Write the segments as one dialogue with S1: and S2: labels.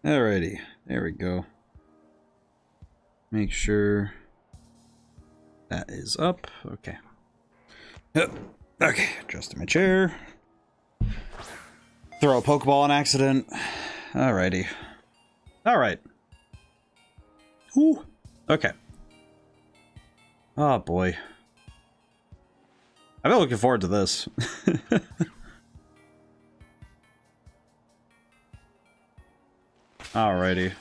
S1: Alrighty, there we go. Make sure that is up. Okay. Yep. Okay, adjusting my chair. Throw a Pokeball on accident. Alrighty. Alright. Ooh. Okay. Oh boy. I've been looking forward to this. Alrighty.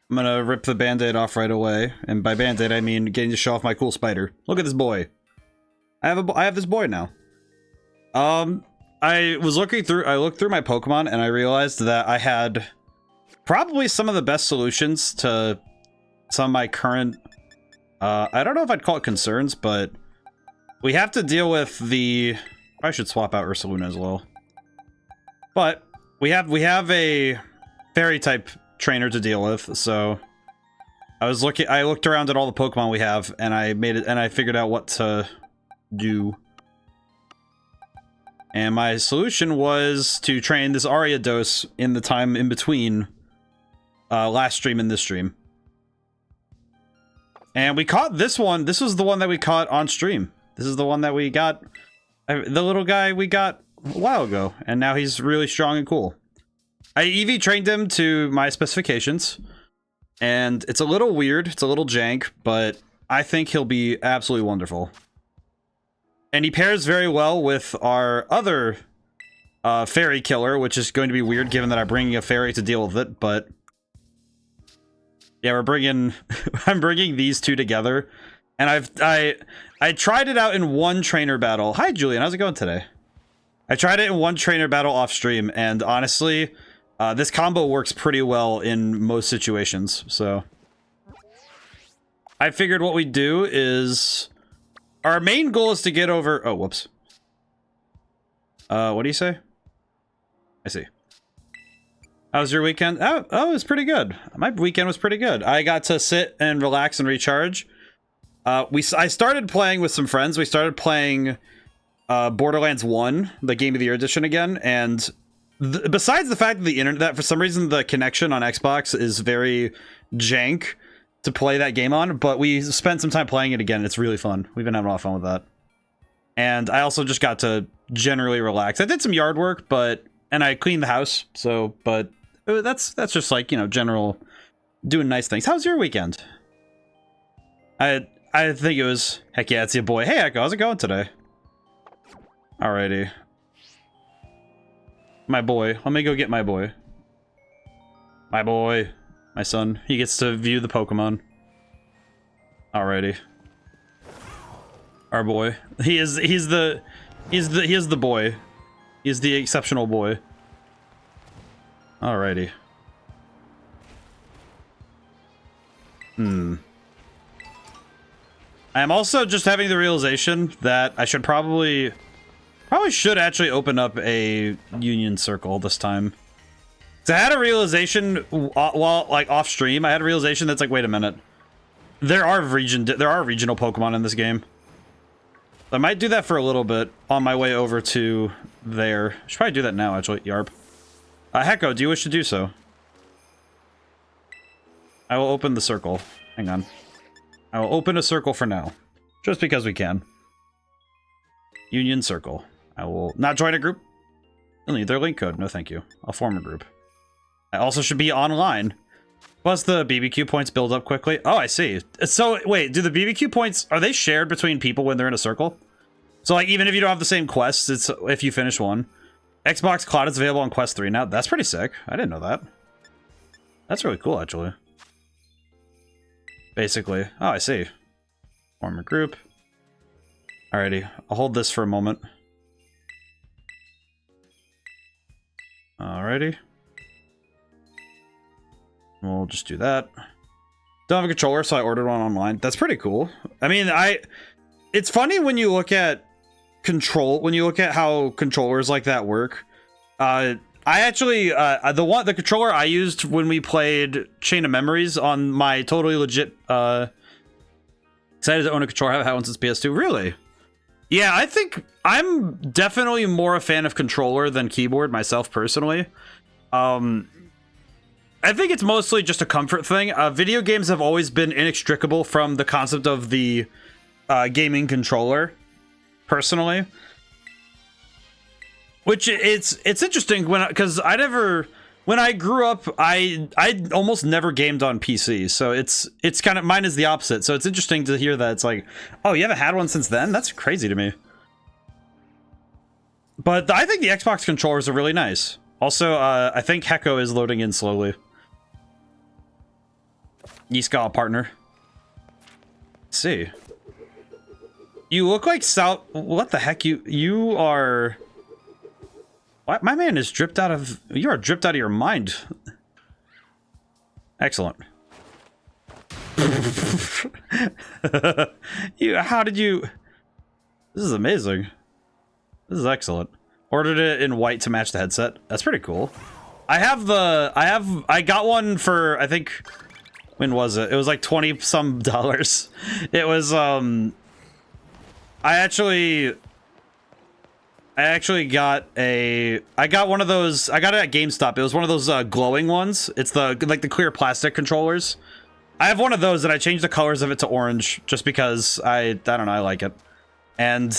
S1: I'm gonna rip the band-aid off right away. And by band-aid, I mean getting to show off my cool spider. Look at this boy. I have this boy now. I looked through my Pokemon and I realized that I had probably some of the best solutions to some of my current, I don't know if I'd call it concerns, but we have to deal with the, I should swap out Ursaluna as well. But we have a fairy type trainer to deal with, so I looked around at all the Pokemon we have and I figured out what to do. And my solution was to train this Ariados in the time in between last stream and this stream. And we caught this one. This was the one that we caught on stream. This is the one that we got, the little guy we got a while ago. And now he's really strong and cool. I EV trained him to my specifications. And it's a little weird. It's a little jank, but I think he'll be absolutely wonderful. And he pairs very well with our other fairy killer, which is going to be weird given that I'm bringing a fairy to deal with it, but yeah, I'm bringing these two together. And I tried it out in one trainer battle. Hi, Julian. How's it going today? I tried it in one trainer battle off stream, and honestly, this combo works pretty well in most situations, so I figured what we do is our main goal is to get over... Oh, whoops. What do you say? I see. How was your weekend? Oh, it was pretty good. My weekend was pretty good. I got to sit and relax and recharge. I started playing with some friends. We started playing Borderlands 1, the Game of the Year edition again, and besides the fact that the internet, that for some reason the connection on Xbox is very jank to play that game on, but we spent some time playing it again. It's really fun. We've been having a lot of fun with that. And I also just got to generally relax. I did some yard work, and I cleaned the house, so, but that's just like, you know, general doing nice things. How's your weekend? I think it was, heck yeah, it's your boy. Hey, Echo, how's it going today? Alrighty. My boy. Let me go get my boy. My boy. My son. He gets to view the Pokemon. Alrighty. Our boy. He is the boy. He's the exceptional boy. Alrighty. I am also just having the realization that I should probably should actually open up a Union Circle this time. So I had a realization while like off stream. I had a realization that's like, wait a minute, there are regional Pokemon in this game. I might do that for a little bit on my way over to there. I should probably do that now, actually. Yarp. Hecko, do you wish to do so? I will open the circle. Hang on. I will open a circle for now, just because we can. Union Circle. I will not join a group. You'll need their link code. No, thank you. I'll form a group. I also should be online. Plus, the BBQ points build up quickly. Oh, I see. So, wait, do the BBQ points, are they shared between people when they're in a circle? So, like, even if you don't have the same quests, it's if you finish one. Xbox Cloud is available on Quest 3 now. That's pretty sick. I didn't know that. That's really cool, actually. Basically. Oh, I see. Form a group. Alrighty. I'll hold this for a moment. Alrighty. We'll just do that. Don't have a controller, so I ordered one online. That's pretty cool. I mean, it's funny when you look at how controllers like that work. I actually, the controller I used when we played Chain of Memories on my totally legit, excited to own a controller. I haven't had one since PS2. Really? Yeah, I think I'm definitely more a fan of controller than keyboard myself personally. I think it's mostly just a comfort thing. Video games have always been inextricable from the concept of the gaming controller, personally. Which it's interesting because when I grew up, I almost never gamed on PC, so it's kind of, mine is the opposite. So it's interesting to hear that it's like, oh, you haven't had one since then? That's crazy to me. But I think the Xbox controllers are really nice. Also, I think Hecko is loading in slowly. He's got a partner. Let's see. You look like South. What the heck? You are. What? My man is dripped out of. You are dripped out of your mind. Excellent. How did you? This is amazing. This is excellent. Ordered it in white to match the headset. That's pretty cool. I got one for, I think, when was it? It was like $20 some. It was, I actually got one of those, I got it at GameStop. It was one of those glowing ones. It's like the clear plastic controllers. I have one of those and I changed the colors of it to orange just because I don't know, I like it. And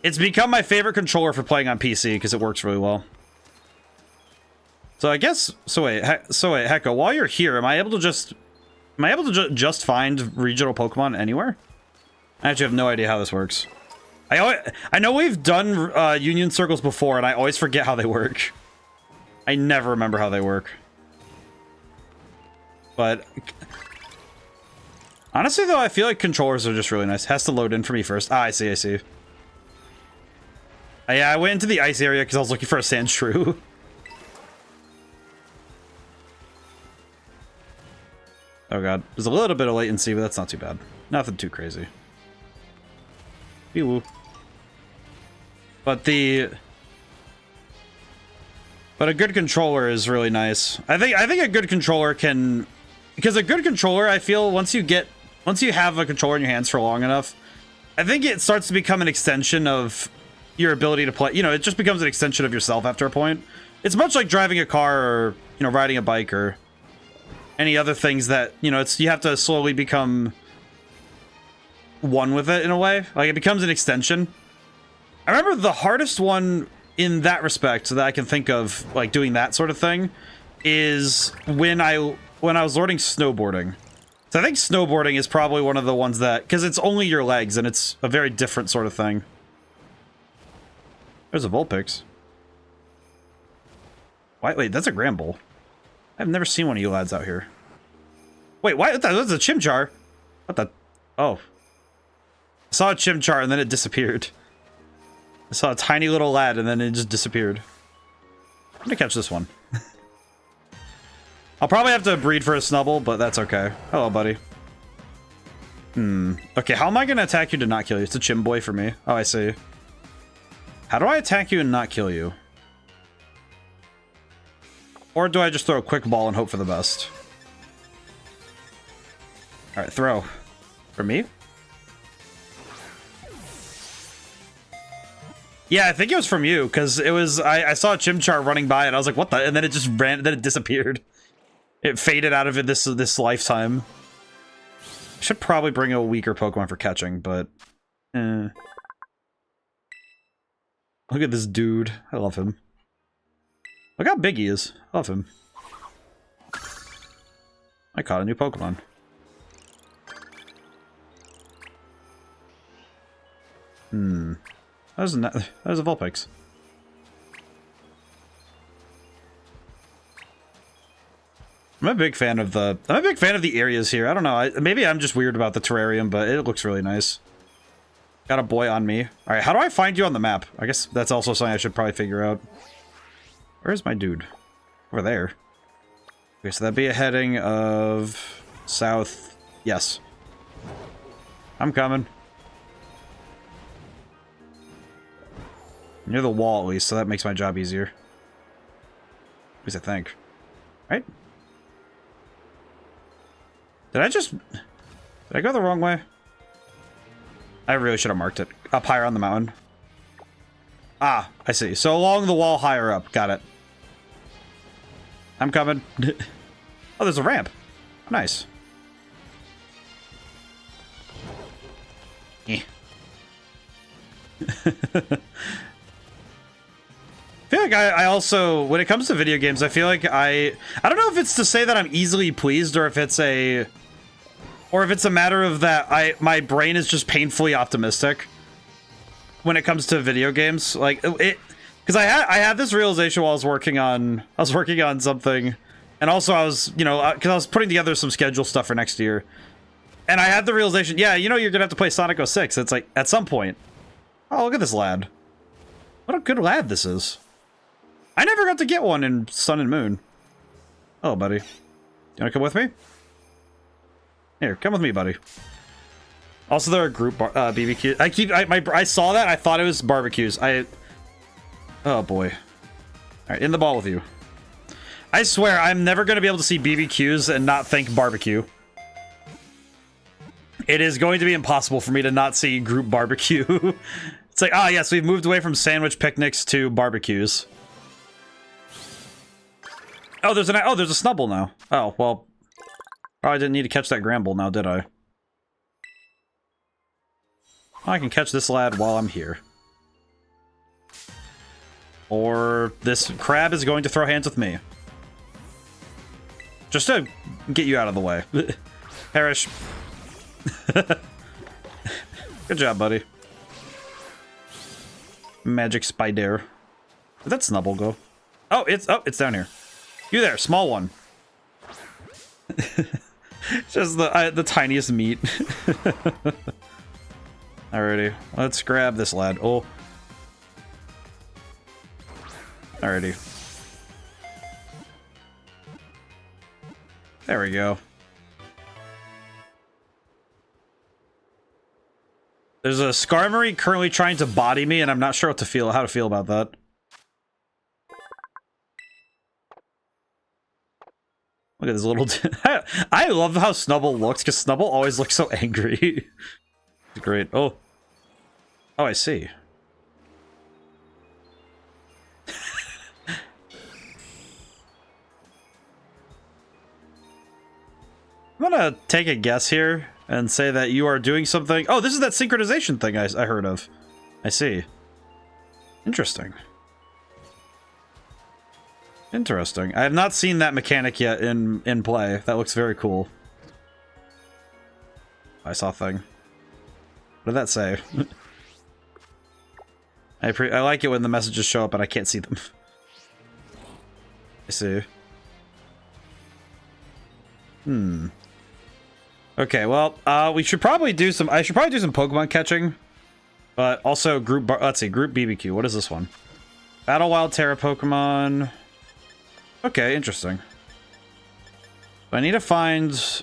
S1: it's become my favorite controller for playing on PC because it works really well. So I guess, so wait, Hecko, while you're here, am I able to just find regional Pokemon anywhere? I actually have no idea how this works. I know we've done Union Circles before, and I always forget how they work. I never remember how they work. But honestly, though, I feel like controllers are just really nice. Has to load in for me first. Ah, I see. Yeah, I went into the ice area because I was looking for a Sandshrew. Oh god, there's a little bit of latency, but that's not too bad. Nothing too crazy. Woo. But a good controller is really nice. I think a good controller can, because a good controller, I feel once you have a controller in your hands for long enough, I think it starts to become an extension of your ability to play. You know, it just becomes an extension of yourself after a point. It's much like driving a car or, you know, riding a bike or any other things that, you know, you have to slowly become one with it in a way. Like, it becomes an extension. I remember the hardest one in that respect that I can think of, like, doing that sort of thing, is when I was learning snowboarding. So I think snowboarding is probably one of the ones that, because it's only your legs and it's a very different sort of thing. There's a Vulpix. Wait, that's a Gramble. I've never seen one of you lads out here. Wait, why? That's a Chimchar. What the? Oh. I saw a Chimchar and then it disappeared. I saw a tiny little lad and then it just disappeared. I'm gonna catch this one. I'll probably have to breed for a Snubble, but that's okay. Hello, buddy. Okay, how am I gonna attack you to not kill you? It's a Chimboy for me. Oh, I see. How do I attack you and not kill you? Or do I just throw a quick ball and hope for the best? Alright, throw. For me? Yeah, I think it was from you, because it was, I saw a Chimchar running by and I was like, what the? And then it just ran, then it disappeared. It faded out of it this lifetime. I should probably bring a weaker Pokemon for catching, but... Look at this dude. I love him. Look how big he is. I love him. I caught a new Pokemon. That was a Vulpix. I'm a big fan of the areas here. I don't know. Maybe I'm just weird about the terrarium, but it looks really nice. Got a boy on me. All right, how do I find you on the map? I guess that's also something I should probably figure out. Where's my dude? Over there. Okay, so that'd be a heading of south. Yes. I'm coming. Near the wall, at least, so that makes my job easier. At least I think. Right? Did I go the wrong way? I really should have marked it. Up higher on the mountain. Ah, I see. So along the wall higher up. Got it. I'm coming. Oh, there's a ramp. Nice. Eh. I feel like I also, when it comes to video games, I feel like I don't know if it's to say that I'm easily pleased or if it's a matter of that my brain is just painfully optimistic when it comes to video games. Like it, because I had this realization while I was working on something, and also I was, you know, because I was putting together some schedule stuff for next year, and I had the realization, yeah, you know, you're gonna have to play Sonic 06. It's like at some point. Oh, look at this lad. What a good lad this is. I never got to get one in Sun and Moon. Oh, buddy. You wanna come with me? Here, come with me, buddy. Also, there are group BBQs. I saw that. I thought it was barbecues. Oh boy. All right, in the ball with you. I swear, I'm never gonna be able to see BBQs and not think barbecue. It is going to be impossible for me to not see group barbecue. It's like, ah, yes, we've moved away from sandwich picnics to barbecues. Oh, there's a snubble now. Oh, well, probably didn't need to catch that Gramble now, did I? I can catch this lad while I'm here. Or this crab is going to throw hands with me. Just to get you out of the way. Perish. Good job, buddy. Magic spider. Where'd that snubble go? Oh, it's down here. You there, small one. Just the tiniest meat. Alrighty, let's grab this lad. Oh. Alrighty. There we go. There's a Skarmory currently trying to body me, and I'm not sure how to feel about that. Look at this little... I love how Snubble looks, because Snubble always looks so angry. Great. Oh. Oh, I see. I'm gonna take a guess here and say that you are doing something... Oh, this is that synchronization thing I heard of. I see. Interesting. Interesting. I have not seen that mechanic yet in play. That looks very cool. I saw a thing. What did that say? I like it when the messages show up and I can't see them. I see. Okay, well, we should probably do some... I should probably do some Pokemon catching. But also group... Let's see, group BBQ. What is this one? Battle Wild Terra Pokemon... Okay, interesting. I need to find...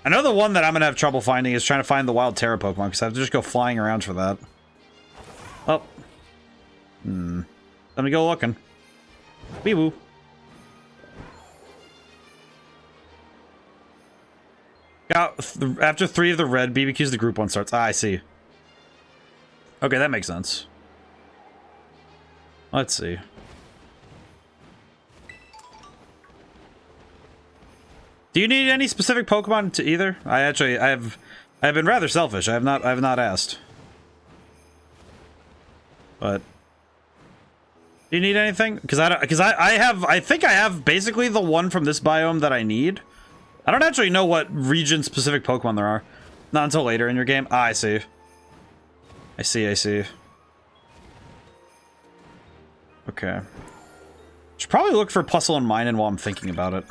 S1: I know the one that I'm gonna have trouble finding is trying to find the Wild Terra Pokemon, because I have to just go flying around for that. Oh. Let me go looking. Wee-woo. After 3 of the red BBQs, the group 1 starts. Ah, I see. Okay, that makes sense. Let's see. Do you need any specific Pokemon to either? I've been rather selfish. I have not asked. But do you need anything? I think I have basically the one from this biome that I need. I don't actually know what region specific Pokemon there are. Not until later in your game. Ah, I see. I see. Okay. Should probably look for Puzzle and Minun while I'm thinking about it.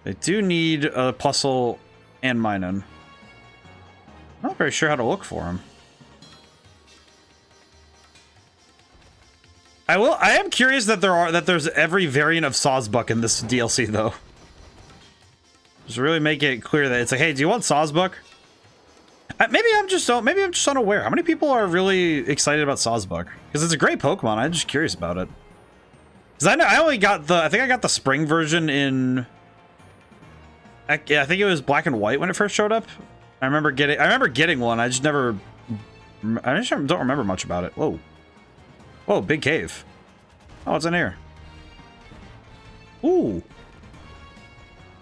S1: I do need a Puzzle and Minun. I'm not very sure how to look for them. I am curious that there's every variant of Sawsbuck in this DLC though. Just really make it clear that it's like, hey, do you want Sawsbuck? Maybe I'm just unaware. How many people are really excited about Sawsbuck? Because it's a great Pokemon. I'm just curious about it. Because I only got I think I got the spring version in... Yeah, I think it was black and white when it first showed up. I remember getting one. I just never... I just don't remember much about it. Whoa. Whoa, big cave. Oh, what's in here? Ooh.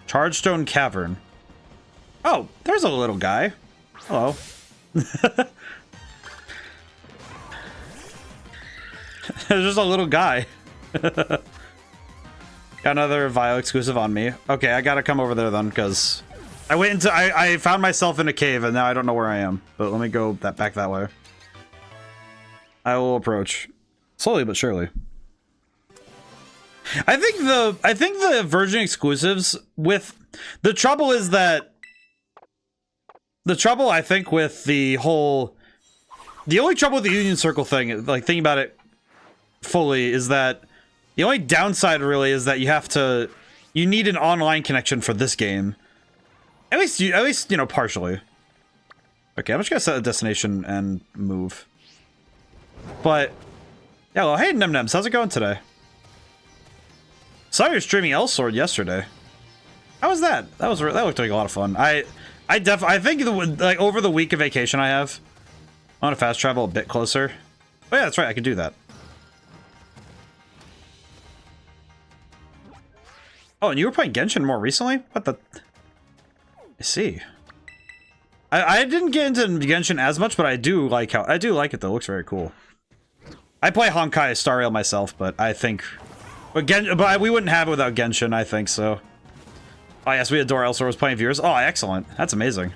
S1: Chargestone Cavern. Oh, there's a little guy. Hello. There's just a little guy. Got another Vio exclusive on me. Okay, I gotta come over there then, because I found myself in a cave and now I don't know where I am. But let me go back that way. I will approach slowly but surely. I think the version exclusives with the trouble is that I think with the only trouble with the Union Circle thing, like thinking about it fully, is that the only downside really is that you need an online connection for this game. At least you know, partially. Okay, I'm just gonna set a destination and move. But yeah, well, hey Nemnems, how's it going today? Saw you streaming Elsword yesterday. How was that? That looked like a lot of fun. I think like over the week of vacation I have, I want to fast travel a bit closer. Oh yeah, that's right, I could do that. Oh, and you were playing Genshin more recently? What the? I see. I didn't get into Genshin as much, but I do like it though. It looks very cool. I play Honkai Star Rail myself, but I think, but we wouldn't have it without Genshin. I think so. Oh yes, we adore Elsewhere was playing viewers. Oh, excellent. That's amazing.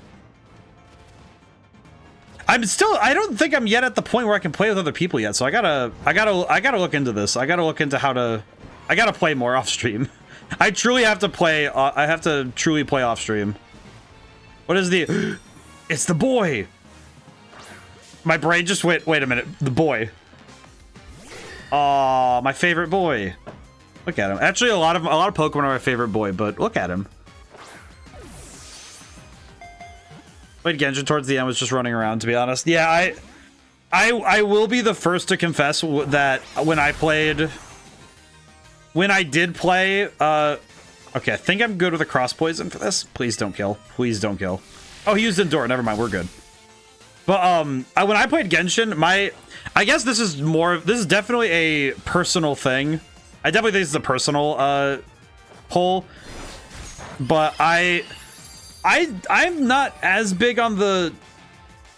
S1: I don't think I'm yet at the point where I can play with other people yet. So I gotta look into this. I gotta look into I gotta play more off stream. I truly have to play. I have to truly play off stream. What is the? It's the boy. My brain just wait a minute. The boy. Aw, my favorite boy. Look at him. Actually, a lot of Pokemon are my favorite boy, but look at him. Played Genshin towards the end, was just running around, to be honest. Yeah, I will be the first to confess that when I did play, okay, I think I'm good with a cross poison for this. Please don't kill. Please don't kill. Oh, he used Endure. Never mind, we're good. But when I played Genshin, I guess this is definitely a personal thing. I definitely think this is a personal pull. But I'm not as big on the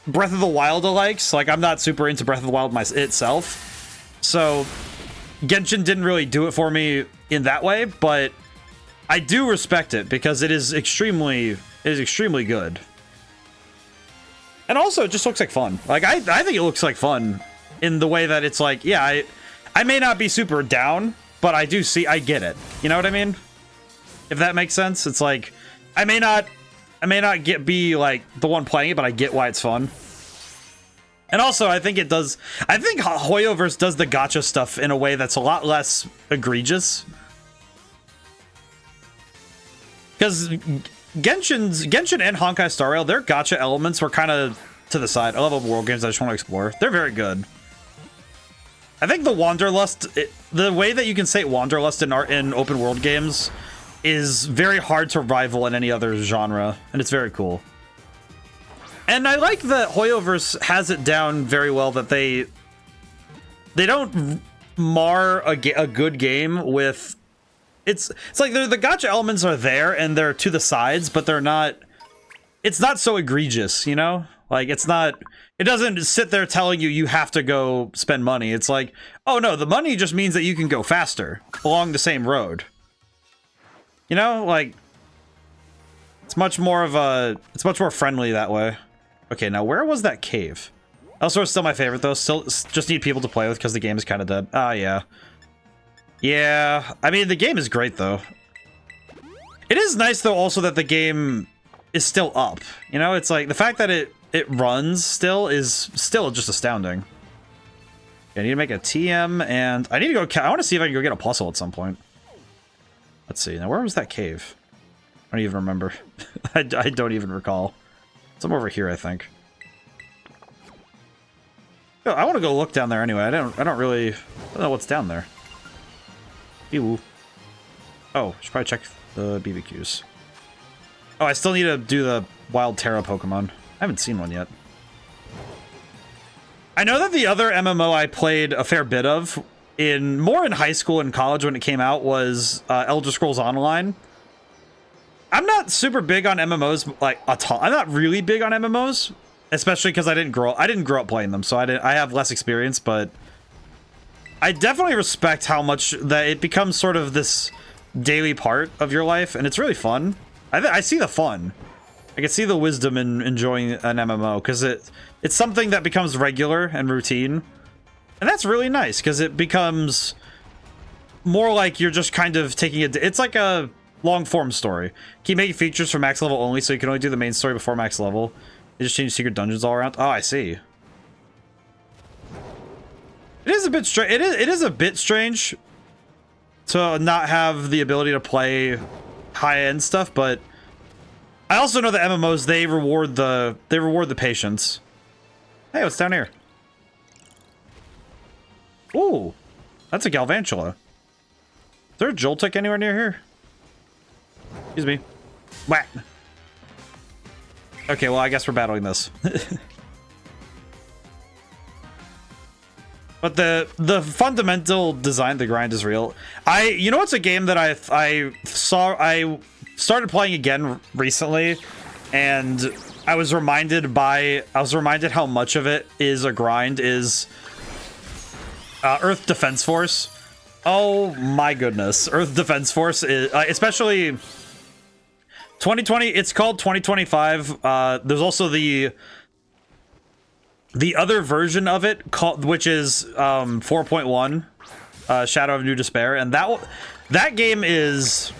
S1: Breath of the Wild alikes. Like, I'm not super into Breath of the Wild itself. So Genshin didn't really do it for me in that way, but I do respect it because it is extremely good. And also, it just looks like fun. Like, I think it looks like fun in the way that it's like, yeah, I may not be super down, but I get it. You know what I mean? If that makes sense. It's like, I may not be like the one playing it, but I get why it's fun. And also, I think Hoyoverse does the gacha stuff in a way that's a lot less egregious. Because Genshin and Honkai Star Rail, their gacha elements were kind of to the side. I love open world games I just want to explore. They're very good. I think the Wanderlust, the way that you can say Wanderlust in open world games is very hard to rival in any other genre, and it's very cool. And I like that Hoyoverse has it down very well, that they don't mar a good game with... It's like the gacha elements are there and they're to the sides, but it's not so egregious, you know? Like, it doesn't sit there telling you have to go spend money. It's like, oh no, the money just means that you can go faster along the same road. You know, like, it's much more friendly that way. Okay, now where was that cave? Elsewhere is still my favorite though. Still just need people to play with because the game is kind of dead. Ah, yeah. Yeah, I mean, the game is great, though. It is nice, though, also that the game is still up. You know, it's like, the fact that it runs still is still just astounding. Okay, I need to make a TM, and I need to go... I want to see if I can go get a puzzle at some point. Let's see. Now, where was that cave? I don't even remember. I don't even recall. Somewhere over here, I think. Yo, I want to go look down there anyway. I don't know what's down there. Ew. Oh, should probably check the BBQs. Oh, I still need to do the Wild Terra Pokemon. I haven't seen one yet. I know that the other MMO I played a fair bit of more in high school and college when it came out was Elder Scrolls Online. I'm not super big on MMOs, like a ton. I'm not really big on MMOs, especially because I didn't grow up playing them, so I have less experience. But I definitely respect how much that it becomes sort of this daily part of your life, and it's really fun. I see the fun. I can see the wisdom in enjoying an MMO because it's something that becomes regular and routine, and that's really nice because it becomes more like you're just kind of taking it. It's like a long form story. Keep making features for max level only, so you can only do the main story before max level. They just change secret dungeons all around. Oh, I see. It is a bit strange. It is a bit strange to not have the ability to play high-end stuff, but I also know that MMOs, they reward the patience. Hey, what's down here? Ooh, that's a Galvantula. Is there a Joltik anywhere near here? Excuse me. Whack. Okay, well, I guess we're battling this. But the fundamental design, the grind is real. You know what's a game that I started playing again recently, and I was reminded how much of it is a grind is Earth Defense Force. Oh my goodness, Earth Defense Force is especially 2020. It's called 2025. There's also the other version of it called, which is 4.1, Shadow of New Despair, and that game is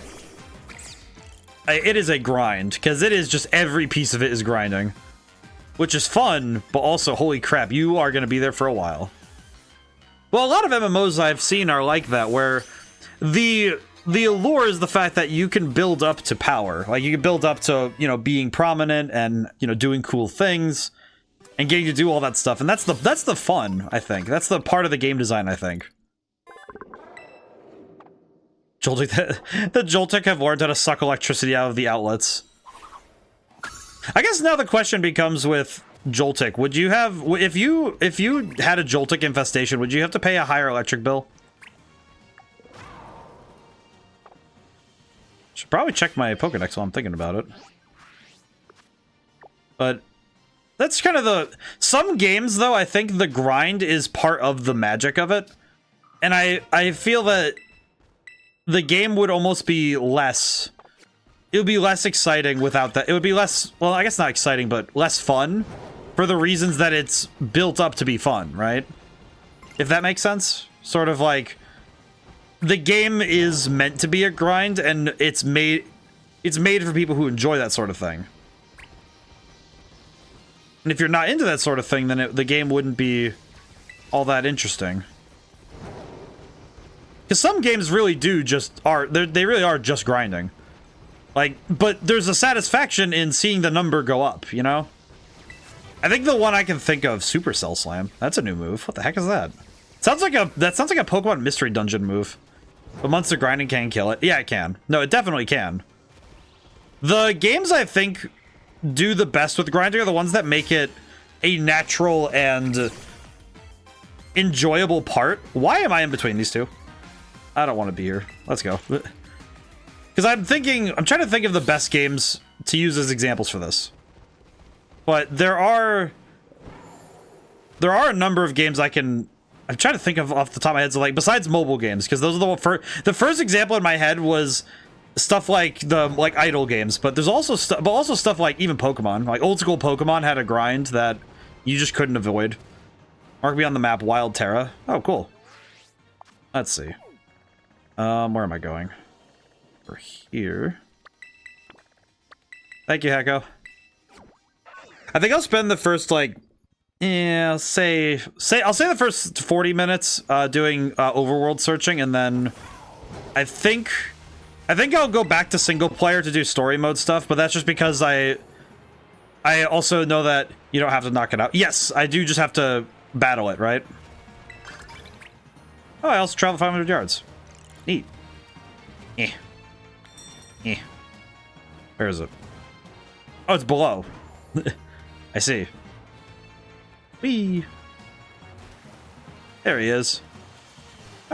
S1: a grind because it is just every piece of it is grinding, which is fun, but also holy crap, you are going to be there for a while. Well, a lot of MMOs I've seen are like that, where the allure is the fact that you can build up to power. Like, you can build up to, you know, being prominent and, you know, doing cool things and getting to do all that stuff. And that's the fun, I think. That's the part of the game design, I think. Joltik, the Joltik have learned how to suck electricity out of the outlets. I guess now the question becomes with Joltik, would you have, if you had a Joltik infestation, would you have to pay a higher electric bill? Should probably check my Pokédex while I'm thinking about it. But that's kind of some games, though, I think the grind is part of the magic of it. And I feel that the game would almost be less, it would be less exciting without that. It would be less, well, I guess not exciting, but less fun for the reasons that it's built up to be fun, right? If that makes sense? Sort of like, the game is meant to be a grind, and it's made for people who enjoy that sort of thing. And if you're not into that sort of thing, then the game wouldn't be all that interesting. Because some games really do just they really are just grinding. Like, but there's a satisfaction in seeing the number go up, you know? I think the one I can think of, Supercell Slam. That's a new move. What the heck is that? That sounds like a Pokemon Mystery Dungeon move. But monster grinding can kill it. Yeah, it can. No, it definitely can. The games I think do the best with grinding are the ones that make it a natural and enjoyable part. Why am I in between these two? I don't want to be here. Let's go. Because I'm trying to think of the best games to use as examples for this. But there are a number of games I'm trying to think of off the top of my head, so like, besides mobile games, because those are the first example in my head was stuff like idle games, but there's also stuff like even Pokemon, like old school Pokemon had a grind that you just couldn't avoid. Mark me on the map, Wild Terra. Oh, cool. Let's see. Where am I going? Over here. Thank you, Hecko. I think I'll spend the first, like, I'll say the first 40 minutes doing overworld searching, and then I think I'll go back to single player to do story mode stuff, but that's just because I also know that you don't have to knock it out. Yes, I do just have to battle it, right? Oh, I also travel 500 yards. Neat. Where is it? Oh, it's below. I see. Whee! There he is.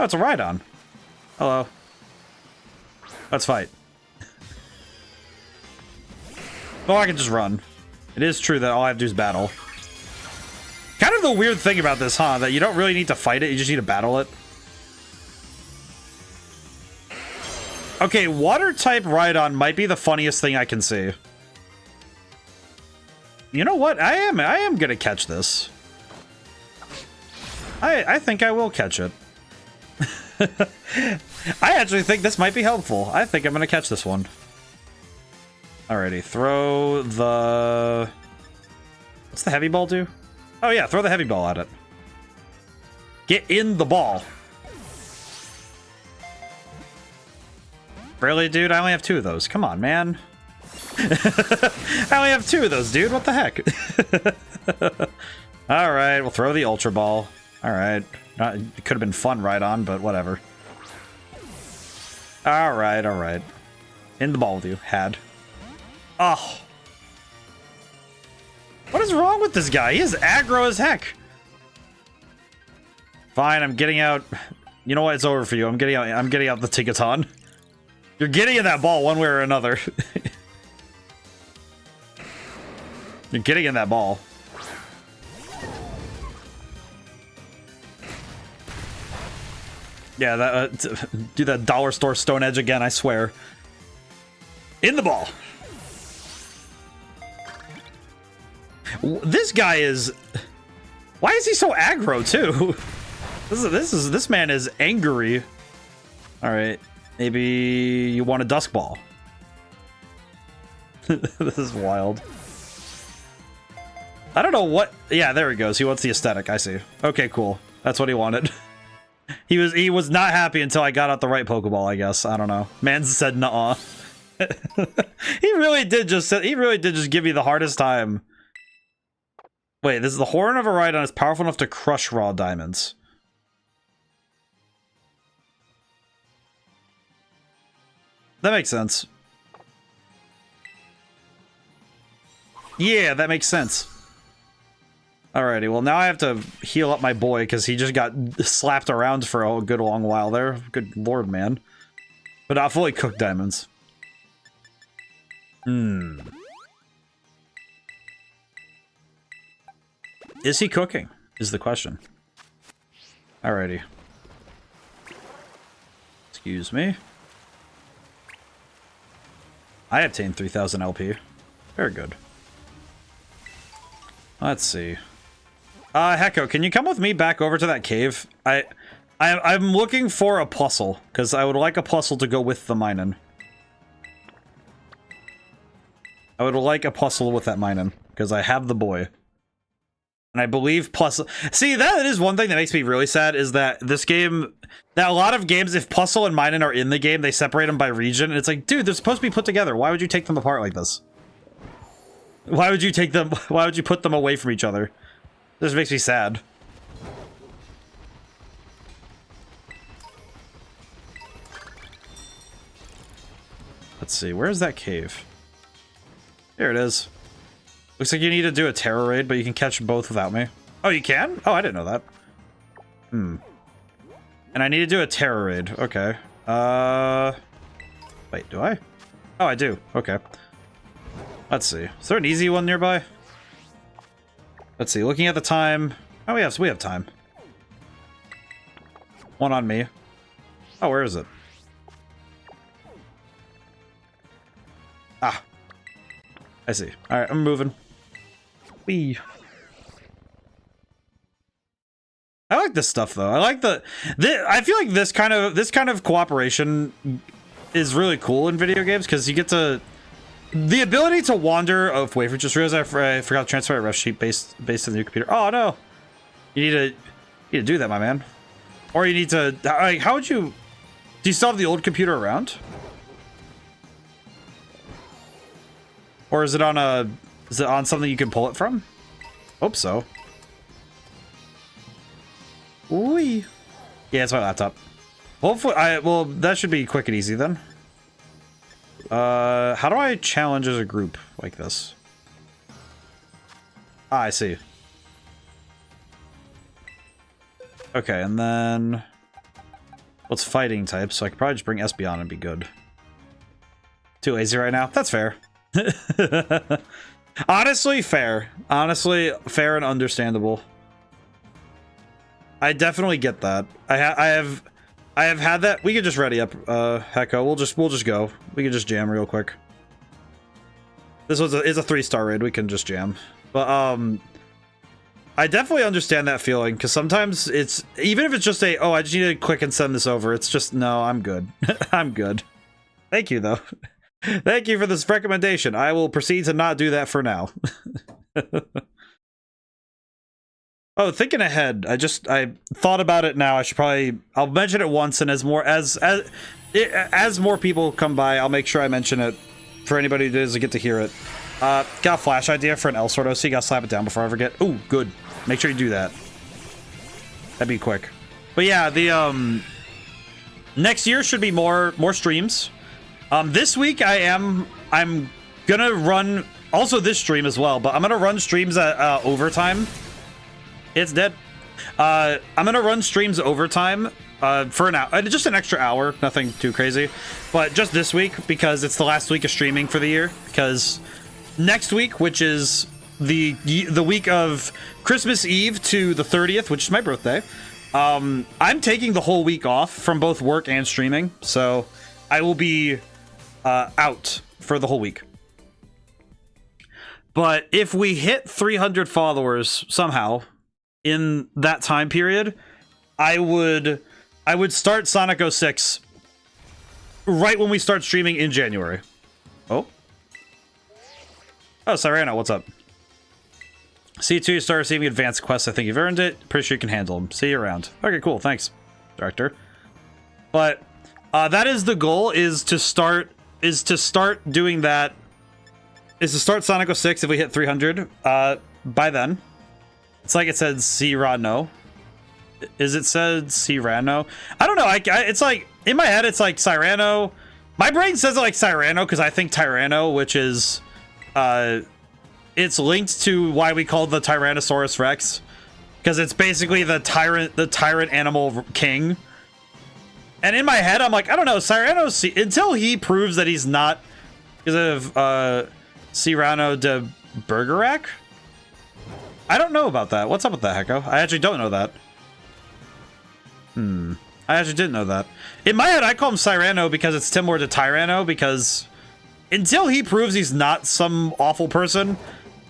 S1: Oh, it's a Rhydon. Hello. Let's fight. Oh, I can just run. It is true that all I have to do is battle. Kind of the weird thing about this, huh? That you don't really need to fight it, you just need to battle it. Okay, water-type Rhydon might be the funniest thing I can see. You know what? I am gonna catch this. I think I will catch it. I actually think this might be helpful. I think I'm gonna catch this one. Alrighty, throw the... What's the heavy ball do? Oh yeah, throw the heavy ball at it. Get in the ball. Really, dude? I only have 2 of those. Come on, man. I only have 2 of those, dude. What the heck? Alright, we'll throw the Ultra Ball. Alright. It could have been fun right on, but whatever. Alright, alright. In the ball with you. Had. Oh. What is wrong with this guy? He is aggro as heck. Fine, I'm getting out. You know what? It's over for you. I'm getting out the Tinkaton. You're getting in that ball one way or another. You're getting in that ball. Yeah, that do that dollar store Stone Edge again, I swear. In the ball. This guy is... Why is he so aggro, too? This man is angry. Alright. Maybe you want a Dusk Ball. This is wild. I don't know what... Yeah, there he goes. He wants the aesthetic. I see. Okay, cool. That's what he wanted. He was not happy until I got out the right Pokeball, I guess. I don't know. Man said nuh-uh. He really did just give me the hardest time. Wait, this is the horn of a Rhydon is powerful enough to crush raw diamonds. That makes sense. Yeah, that makes sense. Alrighty, well now I have to heal up my boy because he just got slapped around for a good long while there. Good lord, man. But not fully cooked diamonds. Is he cooking? Is the question. Alrighty. Excuse me. I obtained 3000 LP. Very good. Let's see. Hecko, can you come with me back over to that cave? I'm looking for a puzzle, because I would like a puzzle to go with the minin. I would like a puzzle with that minin, because I have the boy. And I believe puzzle... See, that is one thing that makes me really sad, is that this game... That a lot of games, if puzzle and minin are in the game, they separate them by region, and it's like, dude, they're supposed to be put together. Why would you take them apart like this? Why would you take them... Why would you put them away from each other? This makes me sad. Let's see, where is that cave? Here it is. Looks like you need to do a terror raid, but you can catch both without me. Oh, you can? Oh, I didn't know that. And I need to do a terror raid. Okay. Wait, do I? Oh, I do. Okay. Let's see. Is there an easy one nearby? Let's see. Looking at the time. Oh, we have time. One on me. Oh, where is it? Ah. I see. All right, I'm moving. Whee. I like this stuff though. I like I feel like this kind of cooperation is really cool in video games because you get to the ability to wander. Oh wait, just realized I forgot to transfer a ref sheet based on the new computer. Oh no, you need to do that, my man. Or you need to. How would you? Do you still have the old computer around? Or is it on something you can pull it from? Hope so. Ooh. Yeah, it's my laptop. Hopefully, well, that should be quick and easy then. How do I challenge as a group like this? Ah, I see. Okay, and then What's fighting type, so I could probably just bring Espeon and be good. Too lazy right now? That's fair. Honestly, fair. Honestly, fair and understandable. I definitely get that. I have had that. We could just ready up, Hecko. We'll just go. We can just jam real quick. This is a 3-star raid. We can just jam. But I definitely understand that feeling, because sometimes it's, even if it's just a, oh, I just need to click and send this over, it's just, no, I'm good. I'm good. Thank you, though. Thank you for this recommendation. I will proceed to not do that for now. Oh, thinking ahead, I thought about it now. I should probably, I'll mention it once, and as more people come by, I'll make sure I mention it for anybody who doesn't get to hear it. Got a flash idea for an L-Sword OC. Gotta slap it down before I forget. Ooh, good. Make sure you do that. That'd be quick. But yeah, the next year should be more streams. This week I'm gonna run also this stream as well, but I'm gonna run streams at overtime. It's dead. I'm gonna run streams overtime for an hour, just an extra hour, nothing too crazy, but just this week because it's the last week of streaming for the year. Because next week, which is the week of Christmas Eve to the 30th, which is my birthday, I'm taking the whole week off from both work and streaming, so I will be out for the whole week. But if we hit 300 followers somehow in that time period, I would start Sonic 06 right when we start streaming in January. Oh, Cyrano, what's up? C2, you start receiving advanced quests. I think you've earned it. Pretty sure you can handle them. See you around. Okay, cool. Thanks, Director. But that is the goal, is to start doing that. Is to start Sonic 06 if we hit 300 by then. It's like it said Cyrano. Is it said Cyrano? I don't know. It's like, in my head, it's like Cyrano. My brain says it like Cyrano because I think Tyranno, which is, it's linked to why we call the Tyrannosaurus Rex, because it's basically the tyrant animal king. And in my head, I'm like, I don't know, Cyrano, until he proves that he's not, because of Cyrano de Bergerac. I don't know about that. What's up with that, Hecko? I actually don't know that. I actually didn't know that. In my head, I call him Cyrano because it's similar to Tyranno, because until he proves he's not some awful person,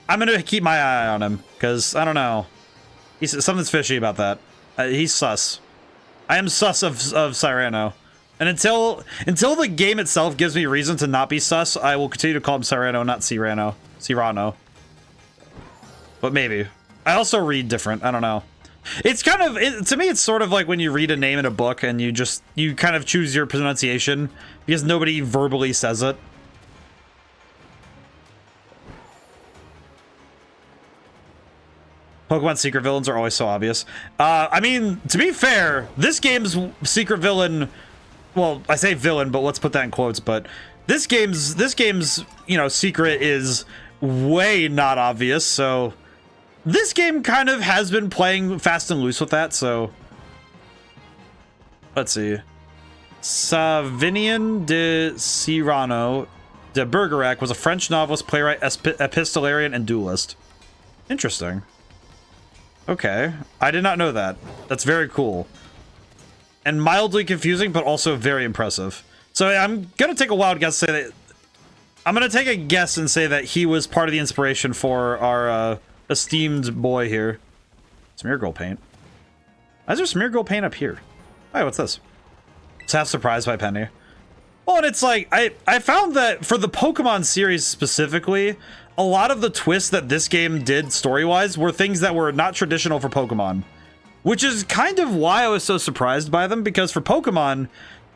S1: I'm gonna keep my eye on him, because, I don't know. Something's fishy about that. He's sus. I am sus of Cyrano. And until the game itself gives me reason to not be sus, I will continue to call him Cyrano, not Cyrano. Cyrano. But maybe. I also read different. I don't know. It's kind of, to me, it's sort of like when you read a name in a book and you kind of choose your pronunciation because nobody verbally says it. Pokemon secret villains are always so obvious. I mean, to be fair, this game's secret villain, well, I say villain, but let's put that in quotes, but this game's, you know, secret is way not obvious, so this game kind of has been playing fast and loose with that, so let's see. Savinian de Cyrano de Bergerac was a French novelist, playwright, epistolarian, and duelist. Interesting. Okay, I did not know that. That's very cool. And mildly confusing, but also very impressive. So I'm gonna take a wild guess, say that I'm gonna take a guess and say that he was part of the inspiration for our esteemed boy here. Smear Girl paint. Why is there Smear Girl paint up here? Hey, what's this? It's half surprised by Penny. Well, and it's like, I found that for the Pokemon series specifically, a lot of the twists that this game did story-wise were things that were not traditional for Pokemon. Which is kind of why I was so surprised by them, because for Pokemon,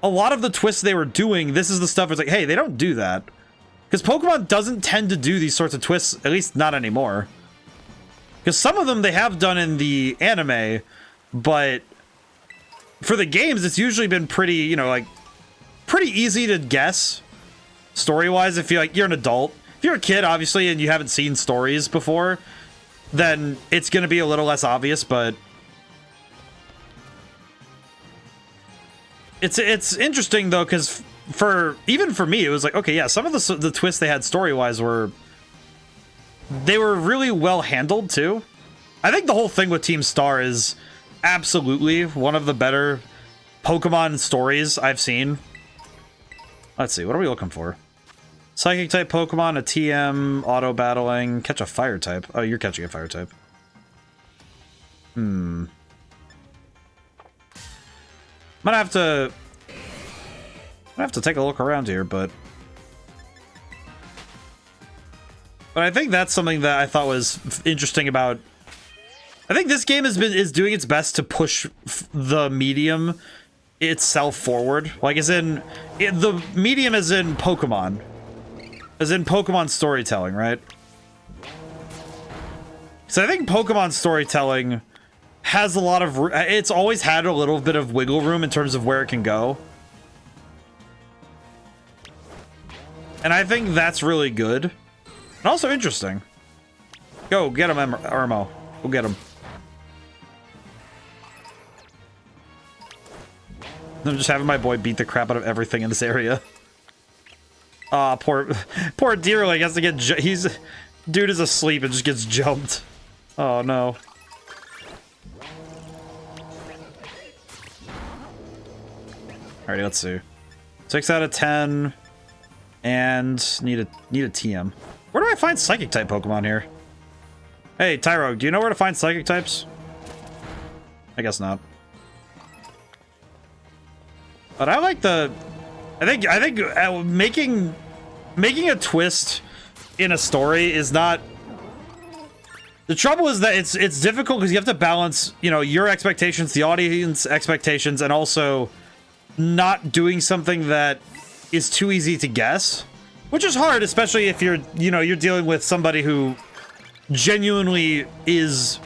S1: a lot of the twists they were doing, this is the stuff that's like, hey, they don't do that. Because Pokemon doesn't tend to do these sorts of twists, at least not anymore. Because some of them they have done in the anime, but for the games, it's usually been pretty, you know, like, pretty easy to guess story-wise if you're an adult. If you're a kid, obviously, and you haven't seen stories before, then it's going to be a little less obvious, but It's interesting though, because even for me, it was like, okay, yeah, some of the twists they had story-wise were really well handled too. I think the whole thing with Team Star is absolutely one of the better Pokemon stories I've seen. Let's see, what are we looking for? Psychic type Pokemon, a TM, auto battling, catch a fire type. Oh, you're catching a fire type. I'm gonna have to take a look around here, but I think that's something that I thought was interesting about. I think this game is doing its best to push the medium itself forward. Like, as in the medium, as in Pokemon storytelling, right? So I think Pokemon storytelling has a lot of, it's always had a little bit of wiggle room in terms of where it can go. And I think that's really good. And also interesting. Go, get him, Irmo. Go get him. I'm just having my boy beat the crap out of everything in this area. Aw, poor Deerling has to get, dude is asleep and just gets jumped. Oh no. Alrighty, let's see. 6 out of 10. And need a TM. Where do I find Psychic type Pokemon here? Hey, Tyro, do you know where to find Psychic types? I guess not. But I like the... I think making a twist in a story is not... The trouble is that it's difficult because you have to balance, you know, your expectations, the audience expectations, and also not doing something that is too easy to guess, which is hard, especially if you're dealing with somebody who genuinely is,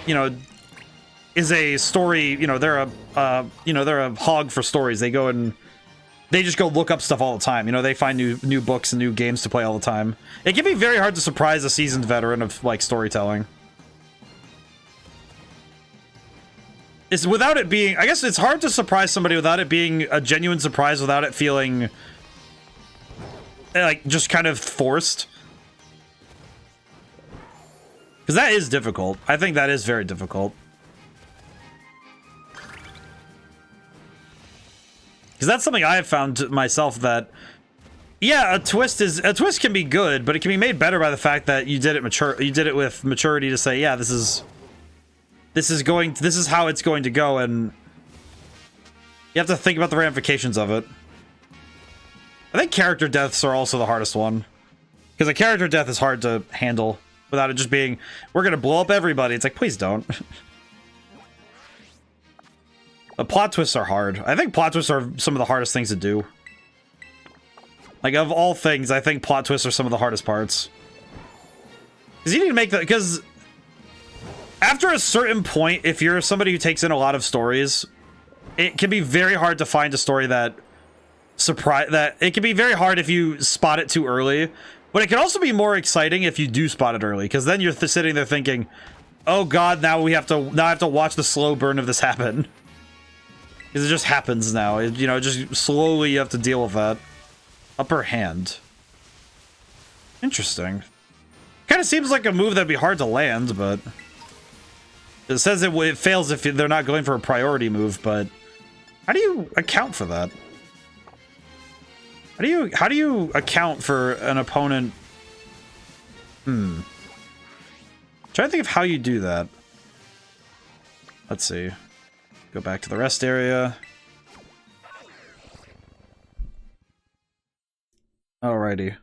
S1: is a story, they're a hog for stories. They go and they just go look up stuff all the time. They find new books and new games to play all the time. It can be very hard to surprise a seasoned veteran of like storytelling. It's without it being, I guess it's hard to surprise somebody without it being a genuine surprise, without it feeling like just kind of forced. Because that is difficult. I think that is very difficult. Because that's something I have found myself that, yeah, a twist can be good, but it can be made better by the fact that you did it with maturity to say, yeah, this is how it's going to go, and you have to think about the ramifications of it. I think character deaths are also the hardest one, because a character death is hard to handle without it just being, we're gonna blow up everybody. It's like, please don't. But plot twists are hard. I think plot twists are some of the hardest things to do. Like, of all things, I think plot twists are some of the hardest parts. Because you need to make that, because after a certain point, if you're somebody who takes in a lot of stories, it can be very hard to find a story that it can be very hard if you spot it too early, but it can also be more exciting if you do spot it early, because then you're sitting there thinking, oh god, now I have to watch the slow burn of this happen. Because it just happens now. Just slowly you have to deal with that. Upper hand. Interesting. Kind of seems like a move that'd be hard to land, but it says it fails if they're not going for a priority move, but how do you account for that? How do you account for an opponent? Trying to think of how you do that. Let's see. Go back to the rest area. Alrighty.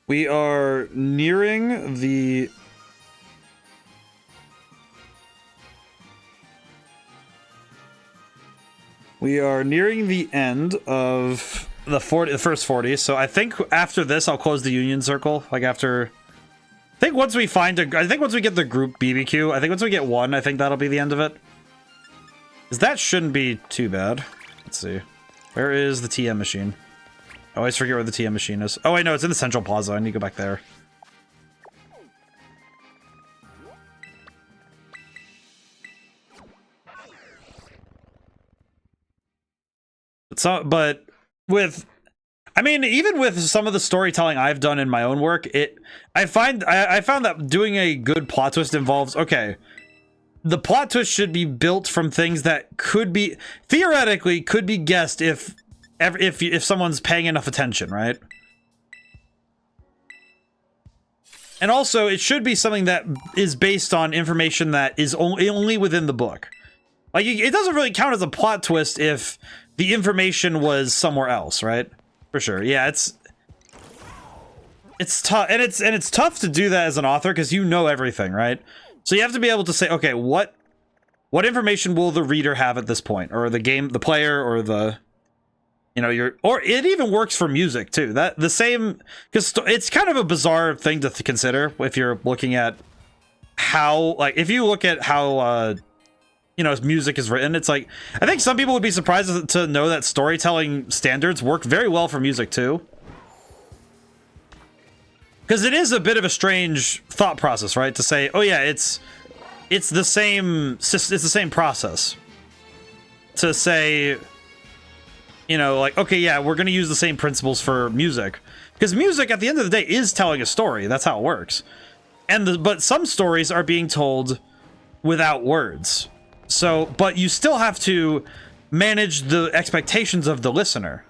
S1: We are nearing the end of the first 40, so I think after this I'll close the Union Circle. Like after, I think once we get the group BBQ, I think once we get one, I think that'll be the end of it. Because that shouldn't be too bad. Let's see. Where is the TM machine? I always forget where the TM machine is. Oh wait, no, it's in the Central Plaza. I need to go back there. but with, I mean, even with some of the storytelling I've done in my own work, I found that doing a good plot twist involves, okay, the plot twist should be built from things that could be, theoretically, could be guessed if someone's paying enough attention, right? And also, it should be something that is based on information that is only within the book. Like, it doesn't really count as a plot twist if the information was somewhere else, right? For sure. Yeah, it's tough, and it's tough to do that as an author because you know everything, right? So you have to be able to say, okay, what information will the reader have at this point, or the player, or the, you know, or it even works for music too. That the same, because it's kind of a bizarre thing to consider if you're looking at how, like, if you look at how you know, music is written. It's like, I think some people would be surprised to know that storytelling standards work very well for music too. Because it is a bit of a strange thought process, right? To say, oh yeah, it's the same process. To say, you know, like, okay, yeah, we're going to use the same principles for music. Because music, at the end of the day, is telling a story. That's how it works. But some stories are being told without words. So, but you still have to manage the expectations of the listener.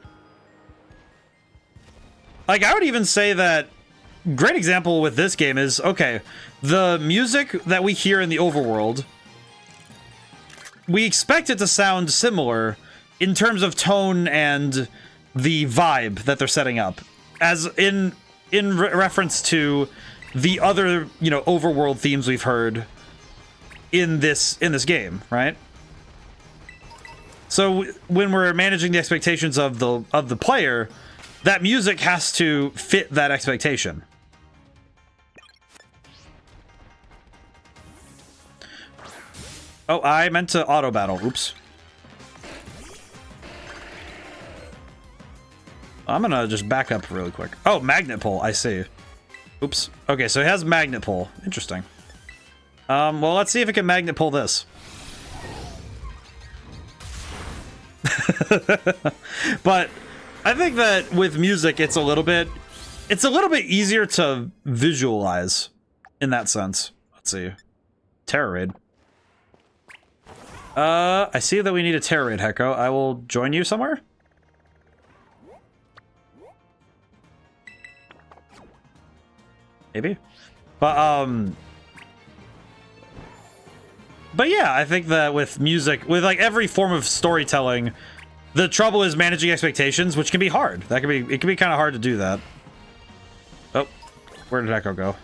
S1: Like, I would even say that, great example with this game is, okay, the music that we hear in the overworld, we expect it to sound similar in terms of tone and the vibe that they're setting up, as in reference to the other, you know, overworld themes we've heard in this game, right? So when we're managing the expectations of the player, that music has to fit that expectation. Oh, I meant to auto battle. Oops. I'm gonna just back up really quick. Oh, magnet pull. I see. Oops. Okay, so it has magnet pull. Interesting. Well, let's see if it can magnet pull this. But I think that with music, it's a little bit easier to visualize in that sense. Let's see. Terror raid. I see that we need a terror raid, Hecko. I will join you somewhere. Maybe. But yeah, I think that with music, with like every form of storytelling, the trouble is managing expectations, which can be hard. It can be kind of hard to do that. Oh, where did Hecko go?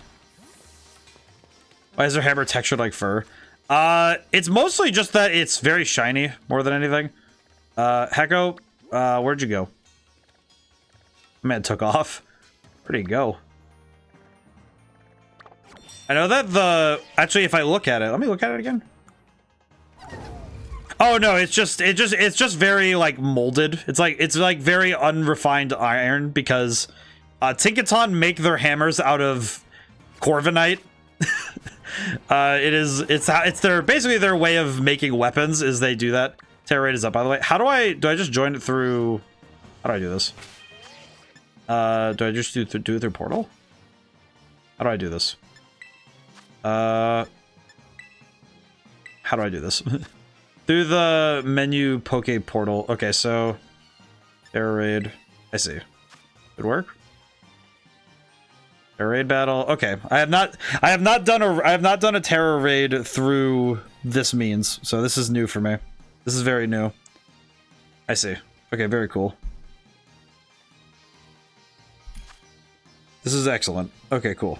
S1: Why is their hammer textured like fur? It's mostly just that it's very shiny more than anything. Hecko, where'd you go? Man, took off. Where'd he go? I know that actually, if I look at it, let me look at it again. Oh no, it's just very like molded. It's like very unrefined iron because Tinkaton make their hammers out of Corviknight. It's their basically their way of making weapons is they do that. Terror rate is up, by the way. How do I just join it through? How do I do this? Do I just do it through portal? How do I do this? How do I do this? Through the menu Poke Portal. Okay, so Terror raid. I see. Good work. Terror raid battle. Okay, I have not done a terror raid through this means, so this is new for me. This is very new. I see. Okay, very cool. This is excellent. Okay, cool.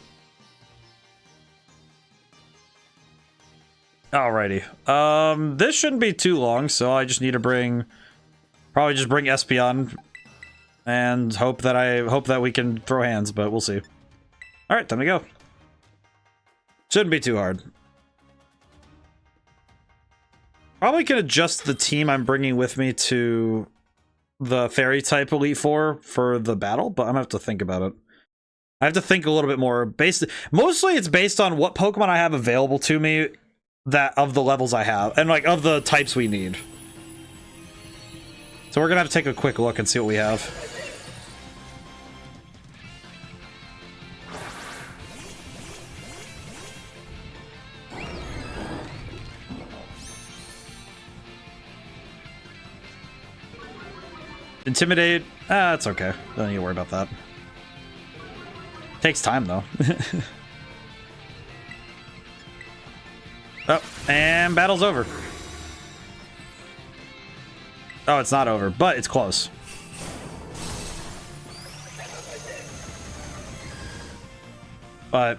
S1: Alrighty. This shouldn't be too long, so I just need to probably just bring Espeon and hope that we can throw hands, but we'll see. Alright, time to go. Shouldn't be too hard. Probably can adjust the team I'm bringing with me to the fairy type Elite Four for the battle, but I'm gonna have to think about it. I have to think a little bit more. Mostly it's based on what Pokemon I have available to me that of the levels I have and like of the types we need. So we're gonna have to take a quick look and see what we have. Intimidate. That's okay. Don't need to worry about that. Takes time though. Oh, and battle's over. Oh, it's not over, but it's close. But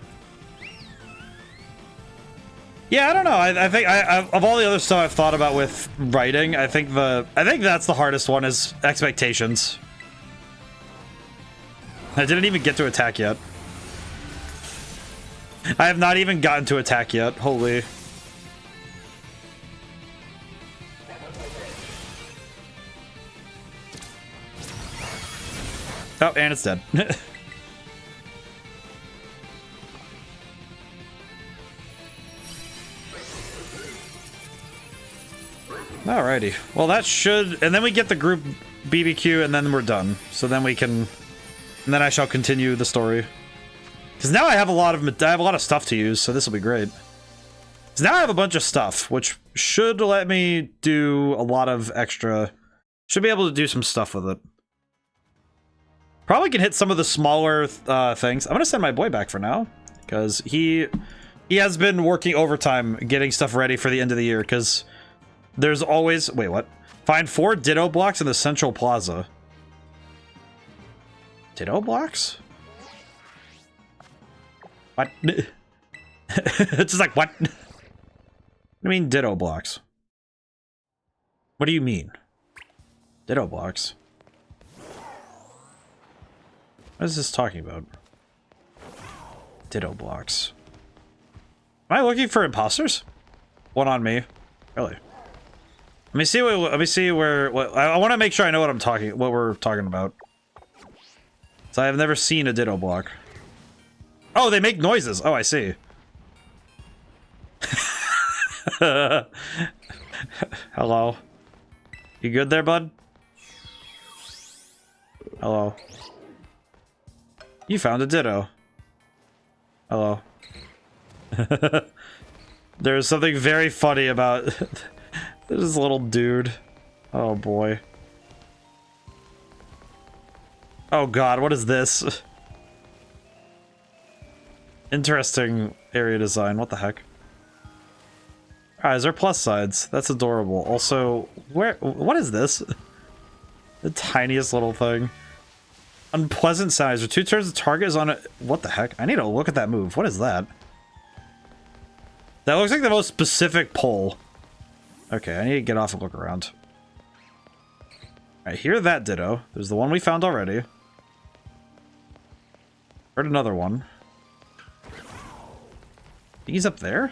S1: yeah, I don't know. I think of all the other stuff I've thought about with writing, I think that's the hardest one is expectations. I didn't even get to attack yet. I have not even gotten to attack yet. Holy. Oh, and it's dead. Alrighty. Well, that should... And then we get the group BBQ, and then we're done. So then we can... And then I shall continue the story. Because now I have a lot of stuff to use, so this will be great. Because now I have a bunch of stuff, which should let me do a lot of extra... Should be able to do some stuff with it. Probably can hit some of the smaller things. I'm gonna send my boy back for now, because he has been working overtime getting stuff ready for the end of the year, because there's always... Wait, what? Find 4 Ditto blocks in the Central Plaza. Ditto blocks? What? It's just like, what? What do you mean Ditto blocks? What do you mean? Ditto blocks? What is this talking about? Ditto blocks. Am I looking for imposters? One on me. Really? Let me see where I want to make sure I know what we're talking about. So I have never seen a Ditto block. Oh, they make noises. Oh, I see. Hello. You good there, bud? Hello. You found a Ditto. Hello. There's something very funny about this little dude. Oh boy. Oh god, what is this? Interesting area design. What the heck? Alright, is there plus sides? That's adorable. Also, what is this? The tiniest little thing. Unpleasant sounds. For 2 turns, the target is on it. What the heck? I need to look at that move. What is that? That looks like the most specific pull. Okay, I need to get off and look around. Alright, hear that Ditto. There's the one we found already. Heard another one. He's up there?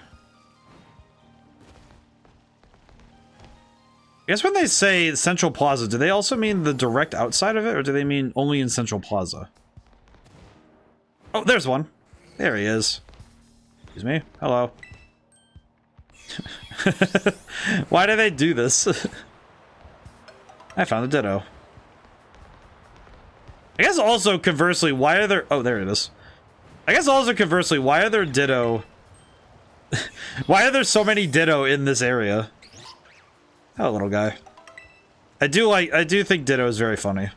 S1: I guess when they say Central Plaza, do they also mean the direct outside of it, or do they mean only in Central Plaza? Oh, there's one. There he is. Excuse me. Hello. Why do they do this? I found a Ditto. I guess also conversely, why are there... Oh, there it is. I guess also conversely, why are there Ditto... Why are there so many Ditto in this area? Oh, little guy. I do think Ditto is very funny.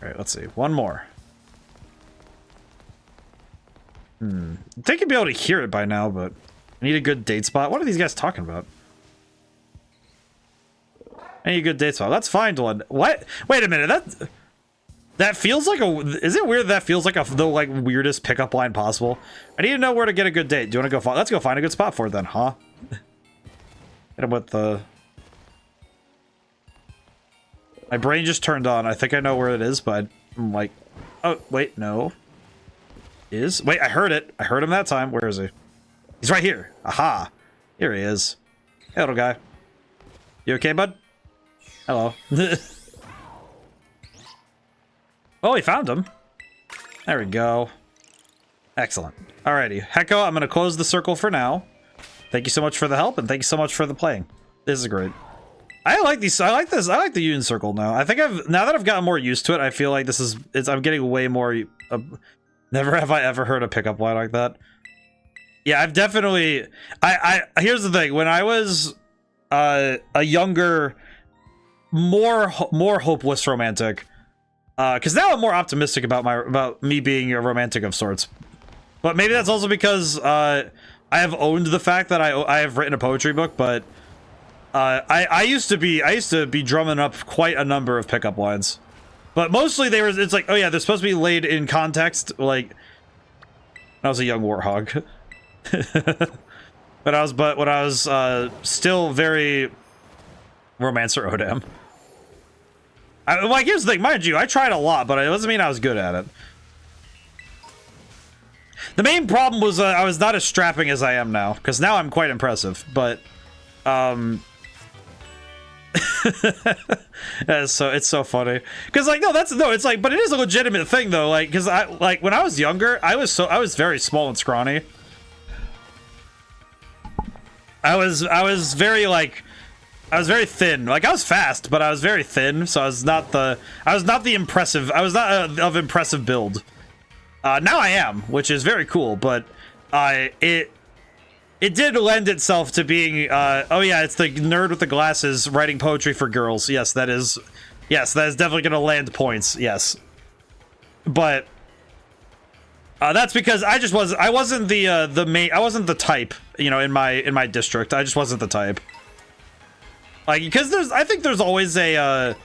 S1: Alright, let's see. One more. I think you'd be able to hear it by now, but I need a good date spot. What are these guys talking about? I need a good date spot. That's fine, Dylan. What? Wait a minute. That feels like a... Is it weird that feels like the weirdest pickup line possible? I need to know where to get a good date. Do you want to go... Let's go find a good spot for it then, huh? Hit him with the... My brain just turned on. I think I know where it is, but I'm like... Oh, wait, no. Wait, I heard it. I heard him that time. Where is he? He's right here. Aha. Here he is. Hey, little guy. You okay, bud? Hello. Oh, he found him. There we go. Excellent. Alrighty. Hecko, I'm going to close the circle for now. Thank you so much for the help, and thank you so much for the playing. This is great. I like these. I like this. I like the Union Circle now. I think now that I've gotten more used to it, I feel like this is. I'm getting way more. Never have I ever heard a pickup line like that. Yeah, I've definitely. Here's the thing. When I was a younger, more hopeless romantic, because now I'm more optimistic about me being a romantic of sorts. But maybe that's also because I have owned the fact that I have written a poetry book, but. I used to be drumming up quite a number of pickup lines, but mostly it's like, oh yeah, they're supposed to be laid in context, like I was a young warthog. but when I was still very romancer ODaM. Like, here's the thing, mind you, I tried a lot, but it doesn't mean I was good at it. The main problem was I was not as strapping as I am now, because now I'm quite impressive, but it's so funny because like it's like, but it is a legitimate thing though, like, because when I was younger I was very small and scrawny. I was very thin. Like, I was fast, but I was very thin, so I was not of impressive build. Now I am, which is very cool, but it did lend itself to being, oh yeah, it's the nerd with the glasses writing poetry for girls. Yes, that is definitely gonna land points, yes. But, that's because I wasn't the type, you know, in my district. I just wasn't the type. Like, because I think there's always a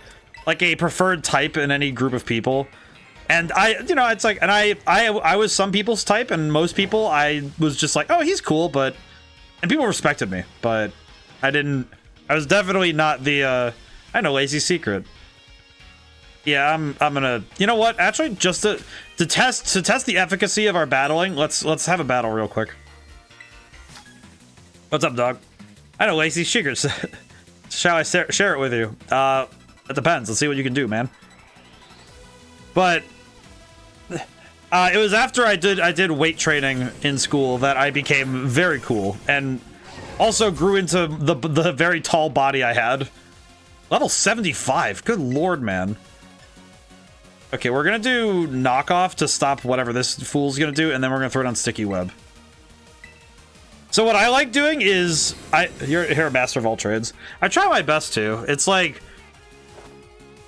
S1: preferred type in any group of people. And it's like, and I was some people's type, and most people, I was just like, oh, he's cool, and people respected me, but I was definitely not the, I know, lazy secret. Yeah, I'm gonna, you know what, actually, just to test the efficacy of our battling, let's have a battle real quick. What's up, dog? I know, lazy secrets. Shall I share it with you? It depends, let's see what you can do, man. But it was after I did weight training in school that I became very cool, and also grew into the very tall body I had. Level 75. Good lord, man. Okay, we're gonna do knockoff to stop whatever this fool's gonna do, and then we're gonna throw it on sticky web. So what I like doing is you're a master of all trades. I try my best to. It's like,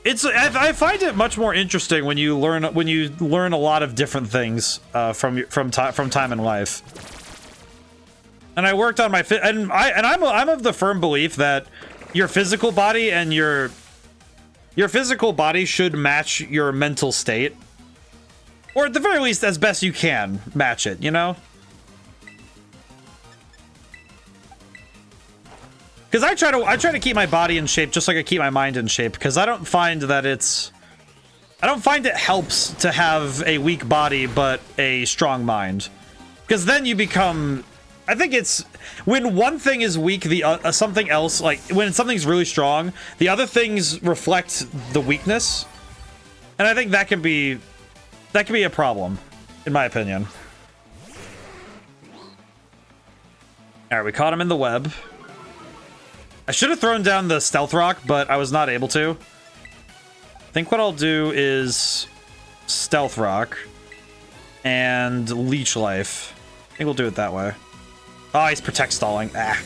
S1: I find it much more interesting when you learn a lot of different things from time in life. And I worked on my I'm of the firm belief that your physical body and your physical body should match your mental state, or at the very least, as best you can match it. You know. Because I try to keep my body in shape just like I keep my mind in shape, because I don't find it helps to have a weak body but a strong mind, because then you become, I think it's when one thing is weak, the something else, like when something's really strong, the other things reflect the weakness, and I think that can be a problem, in my opinion. All right, we caught him in the web. I should have thrown down the stealth rock, but I was not able to. I think what I'll do is stealth rock and leech life. I think we'll do it that way. Oh, he's protect stalling. Ah.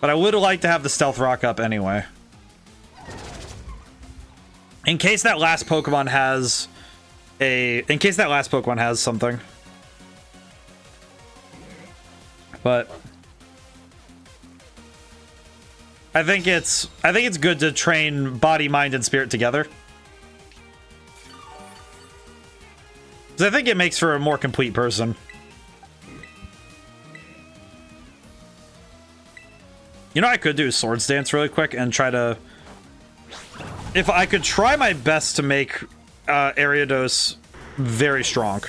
S1: But I would like to have the stealth rock up anyway, in case that last Pokemon has something. But I think it's good to train body, mind, and spirit together, because I think it makes for a more complete person. You know what I could do is Swords Dance really quick and try to, if I could try my best to make Ariados very strong,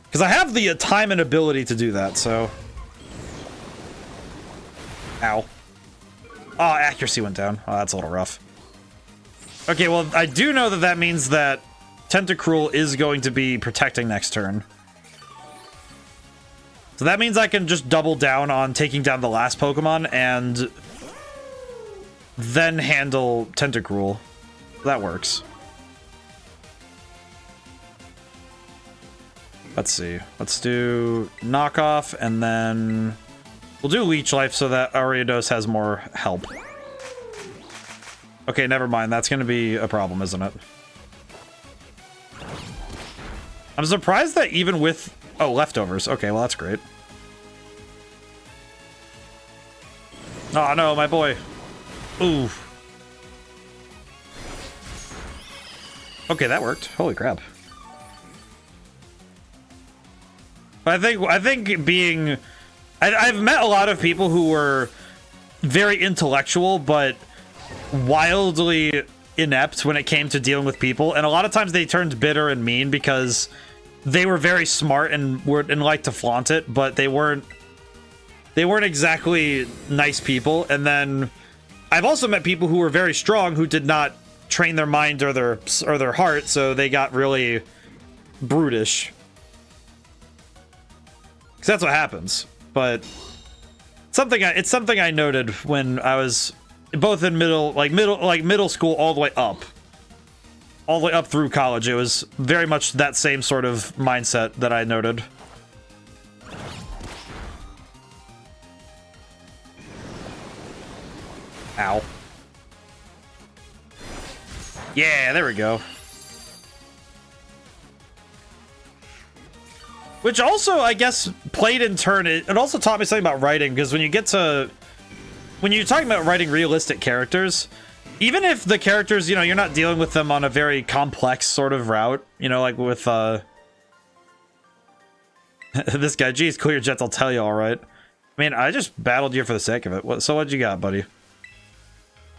S1: because I have the time and ability to do that. So, ow. Oh, accuracy went down. Oh, that's a little rough. Okay, well, I do know that means that Tentacruel is going to be protecting next turn. So that means I can just double down on taking down the last Pokemon and then handle Tentacruel. That works. Let's see. Let's do knockoff, and then we'll do leech life so that Ariados has more help. Okay, never mind. That's going to be a problem, isn't it? I'm surprised that even with... Oh, leftovers. Okay, well, that's great. Oh, no, my boy. Ooh. Okay, that worked. Holy crap. I think being... I've met a lot of people who were very intellectual, but wildly inept when it came to dealing with people, and a lot of times they turned bitter and mean because they were very smart and liked to flaunt it, but they weren't exactly nice people. And then I've also met people who were very strong who did not train their mind or their heart, so they got really brutish. Because that's what happens. But it's something I noted when I was both in middle school all the way up through college. It was very much that same sort of mindset that I noted. Ow. Yeah, there we go. Which also, I guess, played in turn. It also taught me something about writing, because when you're talking about writing realistic characters, even if the characters, you know, you're not dealing with them on a very complex sort of route, you know, like with, this guy, geez, clear jets, I'll tell you, alright. I mean, I just battled you for the sake of it. So what'd you got, buddy?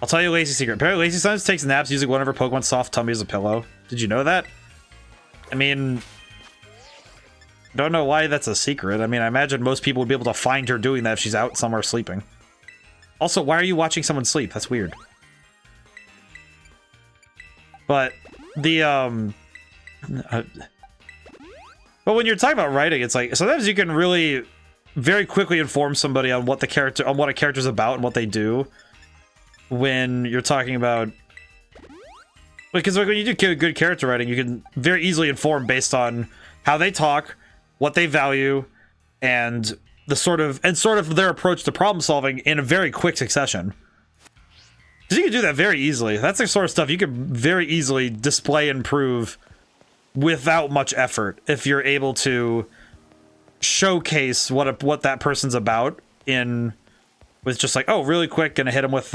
S1: I'll tell you a Lacey secret. Apparently, Lacey sometimes takes naps using one of her Pokemon's soft tummy as a pillow. Did you know that? I mean... Don't know why that's a secret. I mean, I imagine most people would be able to find her doing that if she's out somewhere sleeping. Also, why are you watching someone sleep? That's weird. But the but when you're talking about writing, it's like sometimes you can really very quickly inform somebody on what a character's about and what they do when you're talking about, because like when you do good character writing, you can very easily inform based on how they talk, what they value, and sort of their approach to problem solving in a very quick succession. Because you can do that very easily. That's the sort of stuff you could very easily display and prove without much effort if you're able to showcase what that person's about with just like, oh, really quick, gonna hit them with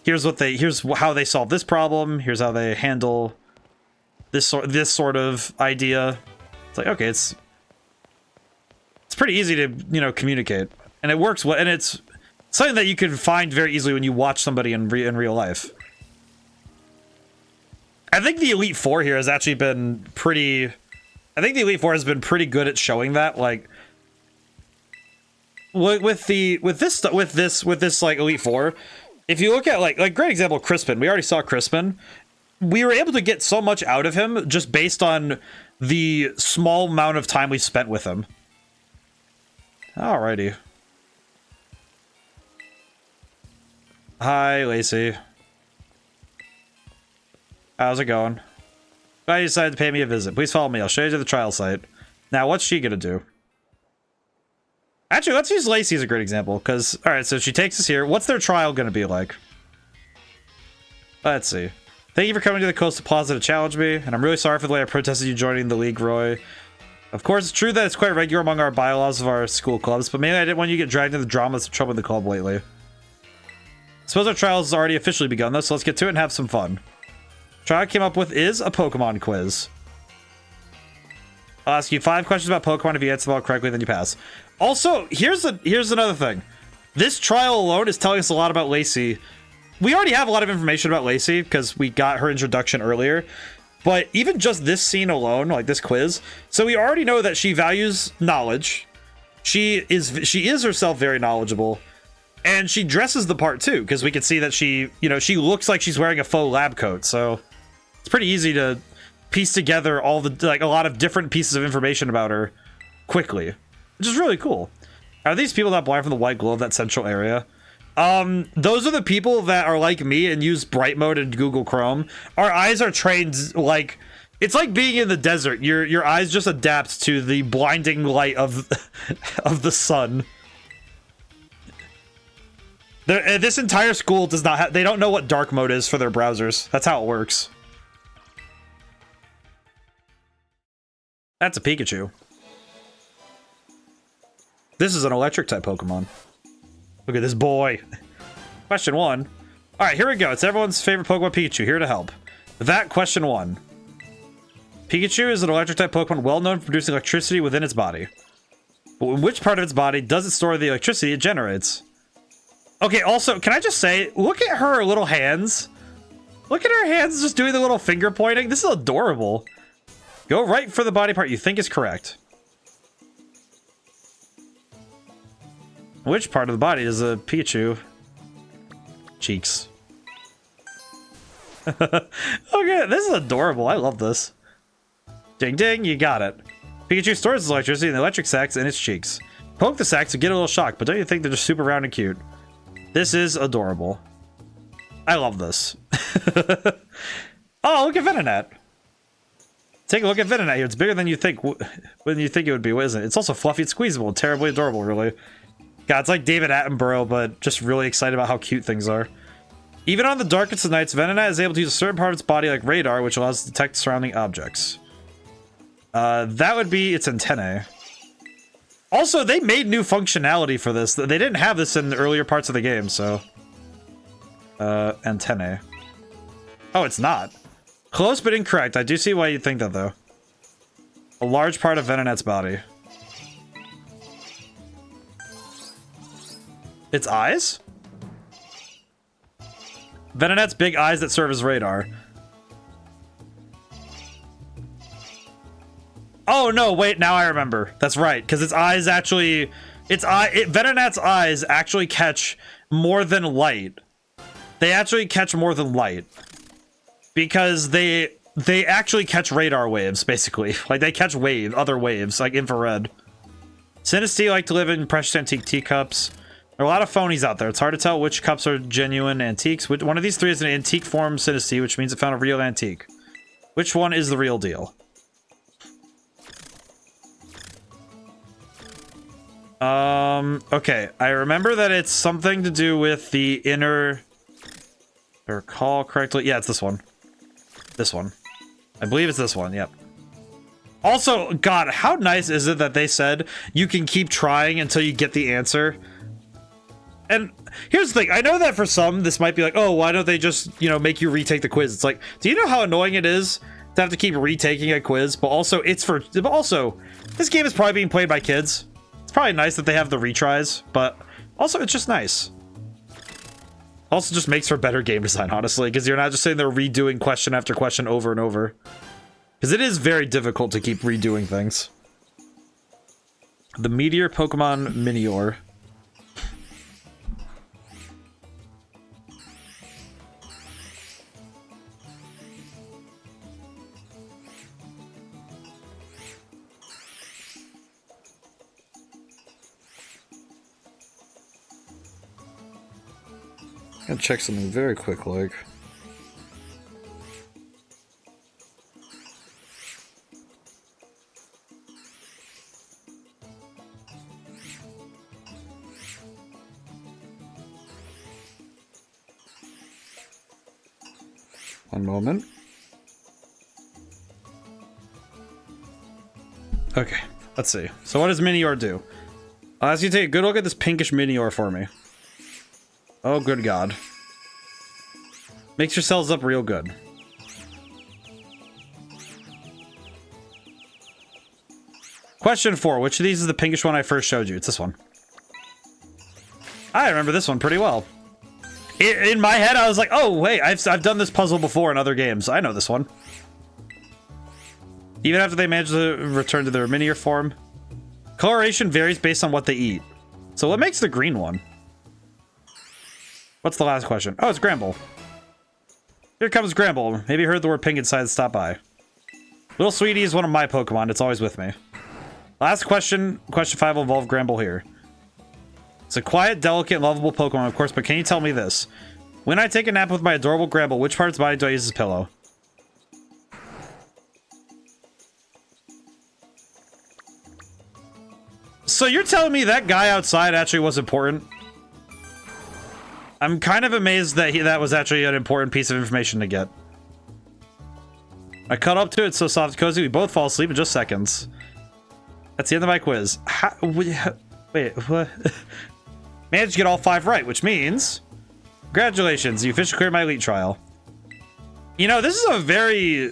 S1: here's how they solve this problem, here's how they handle this sort of idea. It's like, okay, it's pretty easy to, you know, communicate, and it works well, and it's something that you can find very easily when you watch somebody in real life. I think the Elite Four here has actually been pretty... I think the Elite Four has been pretty good at showing that, like... With this like Elite Four, if you look at like great example, Crispin. We already saw Crispin. We were able to get so much out of him just based on the small amount of time we spent with him. Alrighty. Hi, Lacey. How's it going? Glad you decided to pay me a visit. Please follow me. I'll show you to the trial site. Now, what's she gonna do? Actually, let's use Lacey as a great example, because... Alright, so she takes us here. What's their trial gonna be like? Let's see. Thank you for coming to the Coastal Plaza to challenge me, and I'm really sorry for the way I protested you joining the League, Roy. Of course, it's true that it's quite regular among our bylaws of our school clubs, but maybe I didn't want you to get dragged into the drama that's troubling the club lately. I suppose our trial has already officially begun, though, so let's get to it and have some fun. The trial I came up with is a Pokemon quiz. I'll ask you 5 questions about Pokemon. If you answer them all correctly, then you pass. Also, here's another thing. This trial alone is telling us a lot about Lacey. We already have a lot of information about Lacey because we got her introduction earlier. But even just this scene alone, like this quiz, so we already know that she values knowledge. She is herself very knowledgeable, and she dresses the part too, because we can see that she looks like she's wearing a faux lab coat. So it's pretty easy to piece together a lot of different pieces of information about her quickly, which is really cool. Are these people not blind from the white glow of that central area? Those are the people that are like me and use bright mode in Google Chrome. Our eyes are trained like it's like being in the desert. Your eyes just adapt to the blinding light of of the sun. This entire school does not have, they don't know what dark mode is for their browsers. That's how it works. That's a Pikachu. This is an electric type Pokemon. Look at this boy. Question 1. All right, here we go. It's everyone's favorite Pokemon, Pikachu, here to help. With that, question 1. Pikachu is an electric type Pokemon well known for producing electricity within its body. But in which part of its body does it store the electricity it generates? Okay, also, can I just say, look at her little hands. Look at her hands just doing the little finger pointing. This is adorable. Go right for the body part you think is correct. Which part of the body does a Pikachu? Cheeks. Okay, this is adorable. I love this. Ding ding, you got it. Pikachu stores his electricity in the electric sacs in its cheeks. Poke the sacs to get a little shock, but don't you think they're just super round and cute? This is adorable. I love this. Oh, look at Venonat. Take a look at Venonat here. It's bigger than you think when you think it would be, isn't it? It's also fluffy and squeezable and terribly adorable, really. God, it's like David Attenborough, but just really excited about how cute things are. Even on the darkest of nights, Venonat is able to use a certain part of its body like radar, which allows it to detect surrounding objects. That would be its antennae. Also, they made new functionality for this. They didn't have this in the earlier parts of the game, so... antennae. Oh, it's not. Close but incorrect. I do see why you'd think that, though. A large part of Venonat's body. Its eyes? Venonat's big eyes that serve as radar. Oh, no, wait, now I remember. That's right, because its eyes actually... Venonat's eyes actually catch more than light. They actually catch more than light. Because they actually catch radar waves, basically. Like, they catch other waves, like infrared. Sinistea like to live in precious antique teacups. There are a lot of phonies out there. It's hard to tell which cups are genuine antiques. One of these three is an antique form Sinistea, which means it found a real antique. Which one is the real deal? Okay. I remember that it's something to do with the inner... If I recall correctly. Yeah, it's this one. This one. I believe it's this one, yep. Also, God, how nice is it that they said you can keep trying until you get the answer? And here's the thing. I know that for some, this might be like, oh, why don't they just, you know, make you retake the quiz? It's like, do you know how annoying it is to have to keep retaking a quiz? But also, this game is probably being played by kids. It's probably nice that they have the retries, but also it's just nice. Also just makes for better game design, honestly, because you're not just sitting there redoing question after question over and over. Because it is very difficult to keep redoing things. The Meteor Pokemon Minior. Gonna check something very quick, like. One moment. Okay, let's see. So what does Minior do? I'll ask you to take a good look at this pinkish Minior for me. Oh, good God. Makes your cells up real good. Question 4. Which of these is the pinkish one I first showed you? It's this one. I remember this one pretty well. In my head, I was like, oh, wait, I've done this puzzle before in other games. I know this one. Even after they manage to return to their Minior form. Coloration varies based on what they eat. So what makes the green one? What's the last question? Oh, it's Gramble. Here comes Gramble. Maybe you heard the word pink inside and stop by. Little Sweetie is one of my Pokemon. It's always with me. Last question. Question 5 will involve Gramble here. It's a quiet, delicate, lovable Pokemon, of course, but can you tell me this? When I take a nap with my adorable Gramble, which part of its body do I use as a pillow? So you're telling me that guy outside actually was important? I'm kind of amazed that that was actually an important piece of information to get. I cut up to it, so soft and cozy, we both fall asleep in just seconds. That's the end of my quiz. Wait, what? Managed to get all 5 right, which means... Congratulations, you officially cleared my elite trial. You know, this is a very...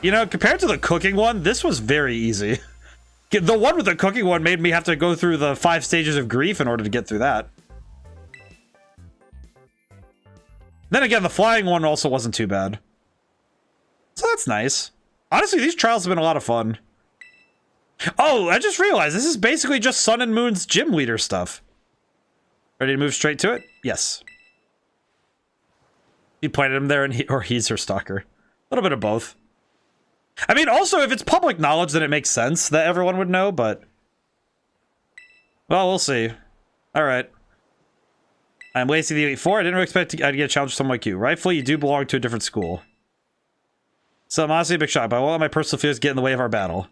S1: You know, compared to the cooking one, this was very easy. The one with the cooking one made me have to go through the 5 stages of grief in order to get through that. Then again, the flying one also wasn't too bad. So that's nice. Honestly, these trials have been a lot of fun. Oh, I just realized this is basically just Sun and Moon's gym leader stuff. Ready to move straight to it? Yes. You pointed him there, and he's her stalker. A little bit of both. I mean, also, if it's public knowledge, then it makes sense that everyone would know, but... Well, we'll see. Alright. I'm Lacey the Elite Four. I didn't expect I'd get a challenge from someone like you. Rightfully, you do belong to a different school. So I'm honestly a big shock, but I won't let my personal feelings get in the way of our battle.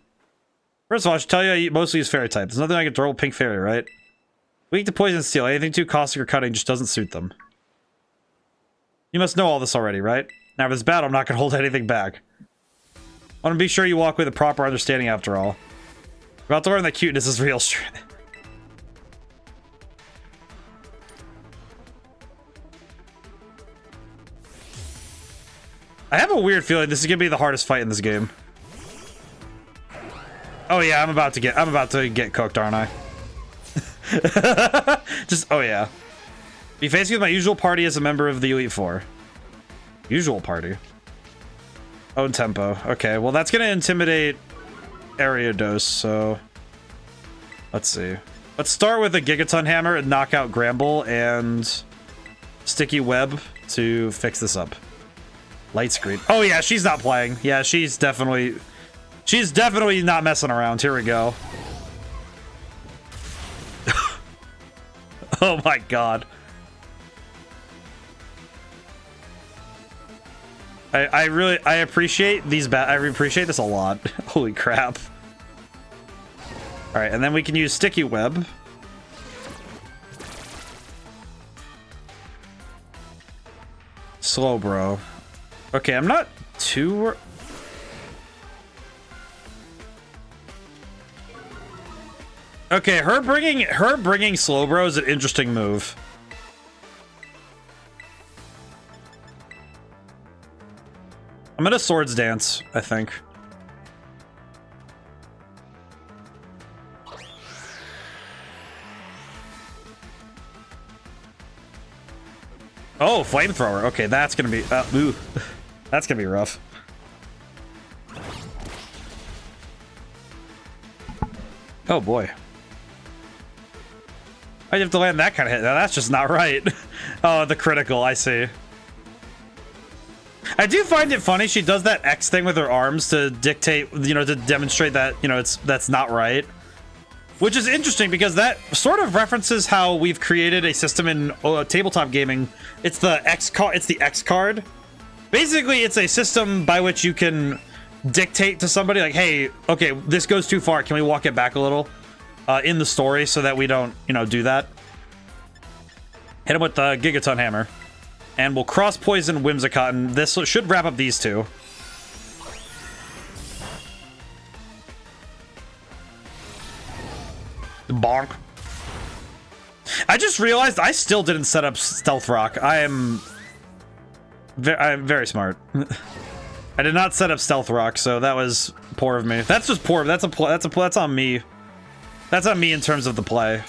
S1: First of all, I should tell you I mostly use fairy type. There's nothing like a adorable pink fairy, right? Weak to poison and steel. Anything too caustic or cutting just doesn't suit them. You must know all this already, right? Now, for this battle, I'm not going to hold anything back. I want to be sure you walk with a proper understanding after all. We're about to learn that cuteness is real strength. I have a weird feeling this is going to be the hardest fight in this game. Oh yeah, I'm about to get cooked, aren't I? Just, oh yeah. Be facing with my usual party as a member of the Elite Four. Usual party. Own tempo. Okay, well that's gonna intimidate Ariados, so... Let's see. Let's start with a Gigaton Hammer and knock out Gramble and... Sticky Web to fix this up. Light screen. Oh yeah, she's not playing. Yeah, she's definitely not messing around. Here we go. Oh my god. I appreciate these I appreciate this a lot. Holy crap. Alright, and then we can use Sticky Web. Slow bro. Okay, I'm not too... Okay, her bringing Slowbro is an interesting move. I'm gonna Swords Dance, I think. Oh, Flamethrower. Okay, that's gonna be ooh. That's gonna be rough. Oh boy. I'd have to land that kind of hit. Now that's just not right. Oh, the critical, I see. I do find it funny she does that X thing with her arms to dictate, you know, to demonstrate that, you know, that's not right. Which is interesting because that sort of references how we've created a system in tabletop gaming. It's the X card. Basically, it's a system by which you can dictate to somebody like, hey, okay, this goes too far. Can we walk it back a little in the story so that we don't, you know, do that? Hit him with the Gigaton Hammer. And we'll cross poison Whimsicott, and this should wrap up these two. Bonk. I just realized I still didn't set up Stealth Rock. I'm very smart. I did not set up Stealth Rock, so that was poor of me. That's just poor. That's on me. That's on me in terms of the play.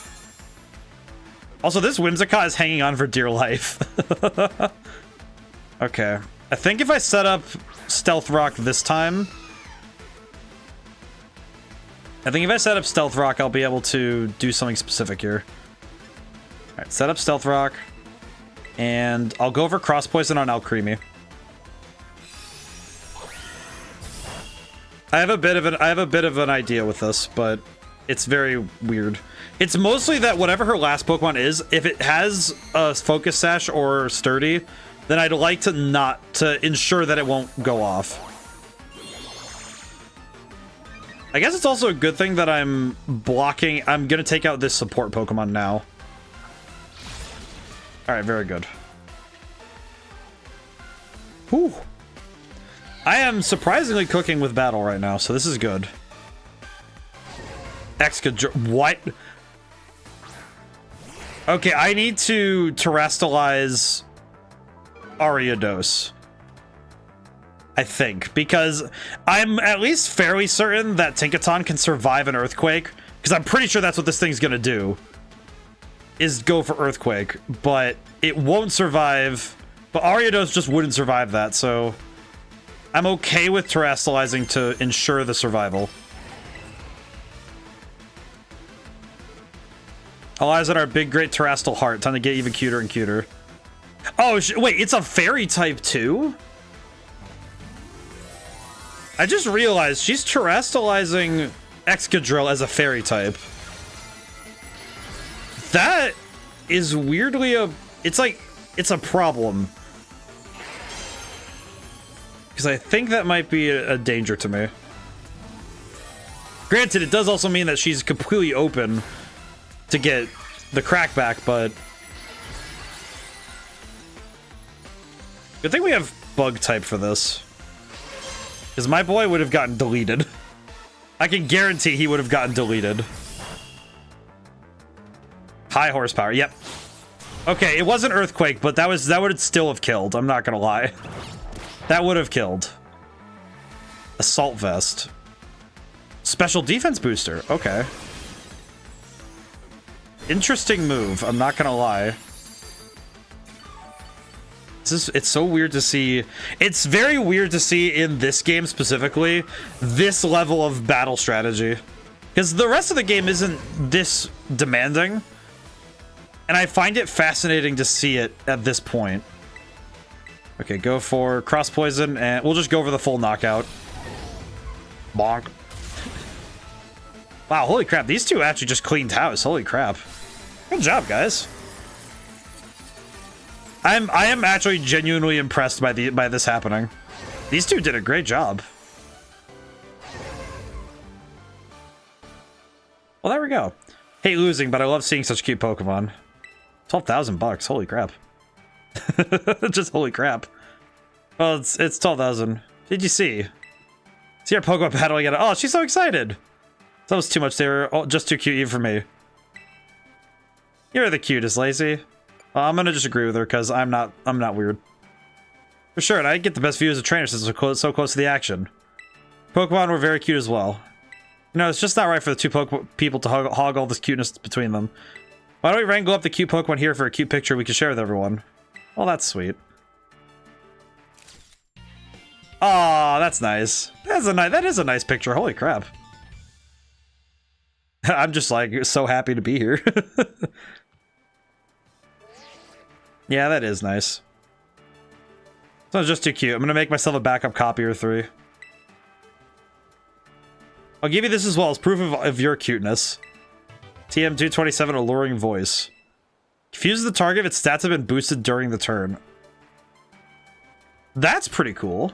S1: Also, this Whimsicott is hanging on for dear life. Okay. I think if I set up Stealth Rock this time... I'll be able to do something specific here. Alright, set up Stealth Rock. And I'll go for Cross Poison on Alcremie. I have a bit of an idea with this, but It's very weird. It's mostly that whatever her last Pokemon is, if it has a Focus Sash or Sturdy, then I'd like to ensure that it won't go off. I guess it's also a good thing that I'm blocking. I'm gonna take out this support Pokemon now. Alright, very good. Whew. I am surprisingly cooking with battle right now, so this is good. What? Okay, I need to terrestrialize Ariados. I think, because I'm at least fairly certain that Tinkaton can survive an Earthquake, because I'm pretty sure that's what this thing's gonna do, is go for Earthquake, but it won't survive, but Ariados just wouldn't survive that, so I'm okay with terrestrializing to ensure the survival. Eliza and our big, great terrestrial heart, time to get even cuter and cuter. Oh, wait, it's a fairy type too? I just realized she's terrestrializing Excadrill as a fairy type. That is weirdly it's a problem. Because I think that might be a danger to me. Granted, it does also mean that she's completely open to get the crackback, but good thing we have bug type for this. Because my boy would have gotten deleted. I can guarantee he would have gotten deleted. High horsepower, yep. Okay, it wasn't Earthquake, but that would still have killed, I'm not gonna lie. That would have killed. Assault Vest. Special defense booster, okay. Interesting move, I'm not gonna lie. It's so weird to see. It's very weird to see in this game specifically, this level of battle strategy. Because the rest of the game isn't this demanding. And I find it fascinating to see it at this point. Okay, go for Cross Poison, and we'll just go over the full knockout. Bonk. Wow, holy crap, these two actually just cleaned house, holy crap. Good job, guys. I am actually genuinely impressed by this happening. These two did a great job. Well, there we go. Hate losing, but I love seeing such cute Pokemon. 12,000 bucks. Holy crap. Just holy crap. Well, it's 12,000. Did you see? See our Pokemon battling at it. Oh, she's so excited. That was too much. They were just too cute even for me. You're the cutest, Lacey. I'm gonna just agree with her because I'm not weird. For sure, and I get the best view as a trainer since we're so close to the action. Pokemon were very cute as well. You know, it's just not right for the two people to hog all this cuteness between them. Why don't we wrangle up the cute Pokemon here for a cute picture we can share with everyone? Well, that's sweet. Aw, that's nice. That is a nice picture. Holy crap. I'm just like so happy to be here. Yeah, that is nice. So it's just too cute. I'm gonna make myself a backup copy or 3. I'll give you this as well as proof of your cuteness. TM227 alluring voice. Confuses the target if its stats have been boosted during the turn. That's pretty cool.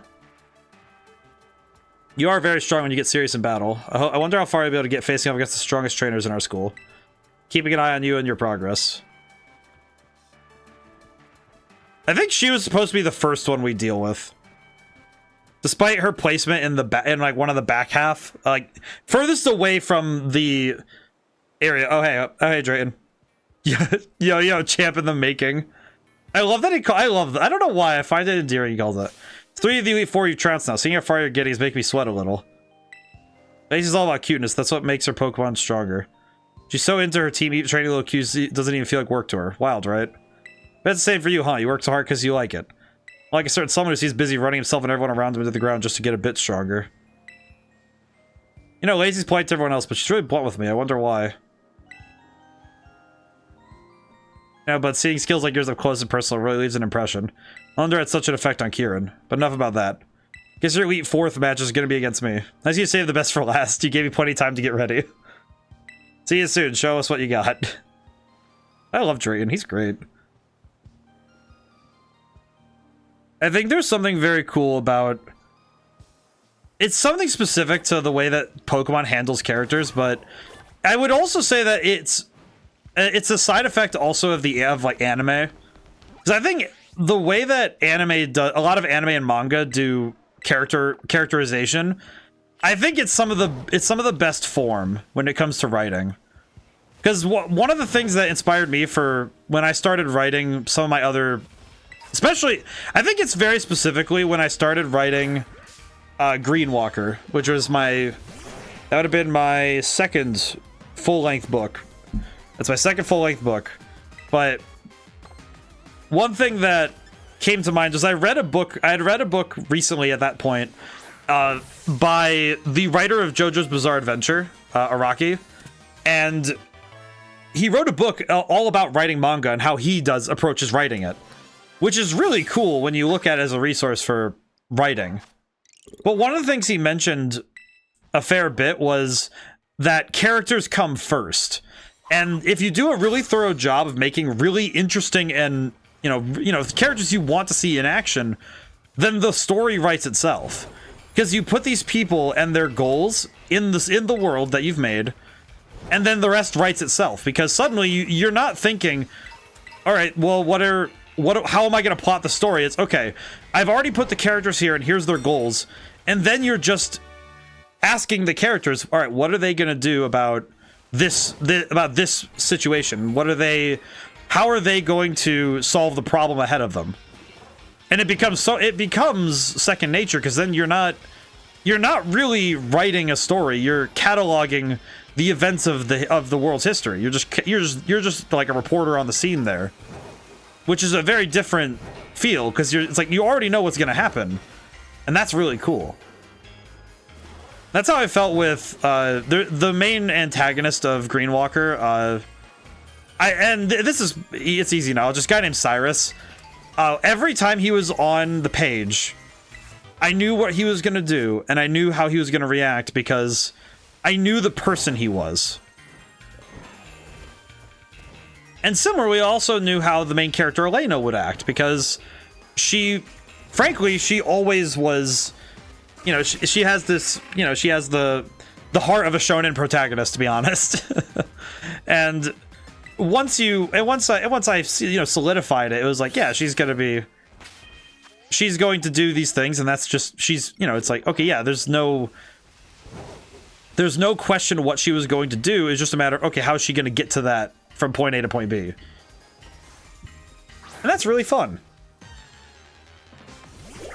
S1: You are very strong when you get serious in battle. I wonder how far you'll be able to get facing off against the strongest trainers in our school. Keeping an eye on you and your progress. I think she was supposed to be the first one we deal with. Despite her placement in like one of the back half, like furthest away from the area. Oh hey, Drayton. yo, champ in the making. I love that I love that. I don't know why. I find it endearing. He calls it. 3 of the Elite 4 you trounce now. Seeing how far you're getting is making me sweat a little. This is all about cuteness. That's what makes her Pokemon stronger. She's so into her team, training little Qs doesn't even feel like work to her. Wild, right? That's the same for you, huh? You work so hard because you like it. Like a certain someone who sees busy running himself and everyone around him into the ground just to get a bit stronger. You know, Lazy's polite to everyone else, but she's really blunt with me. I wonder why. Yeah, but seeing skills like yours up close and personal really leaves an impression. I wonder had such an effect on Kieran. But enough about that. Guess your Elite 4th match is going to be against me. Nice you saved the best for last. You gave me plenty of time to get ready. See you soon. Show us what you got. I love Drayton. He's great. I think there's something very cool about... It's something specific to the way that Pokemon handles characters, but I would also say that it's a side effect also of like anime. Because I think the way that anime does... A lot of anime and manga do characterization... I think it's some of the best form when it comes to writing. Because one of the things that inspired me for when I started writing some of my other... Especially, I think it's very specifically when I started writing Green Walker, which was that would have been my second full-length book. That's my second full-length book. But one thing that came to mind was I had read a book recently at that point by the writer of JoJo's Bizarre Adventure, Araki, and he wrote a book all about writing manga and how he approaches writing it, which is really cool when you look at it as a resource for writing. But one of the things he mentioned a fair bit was that characters come first, and if you do a really thorough job of making really interesting and you know characters you want to see in action, then the story writes itself. Because you put these people and their goals in the world that you've made, and then the rest writes itself. Because suddenly you're not thinking, all right, well, how am I going to plot the story? It's okay, I've already put the characters here, and here's their goals, and then you're just asking the characters, all right, what are they going to do about this situation? How are they going to solve the problem ahead of them? And it becomes second nature, because then you're not really writing a story. You're cataloging the events of the world's history. You're just like a reporter on the scene there, which is a very different feel, because it's like you already know what's going to happen, and that's really cool. That's how I felt with the main antagonist of Green Walker. It's easy now. Just a guy named Cyrus. Every time he was on the page, I knew what he was going to do, and I knew how he was going to react, because I knew the person he was. And similarly, I also knew how the main character Elena would act, because she always was, she has this, she has the heart of a shonen protagonist, to be honest. And once I solidified it, it was like, yeah, she's going to do these things, and that's just, it's like, okay, yeah, there's no question what she was going to do. It's just a matter of, okay, how is she going to get to that from point A to point B? And that's really fun.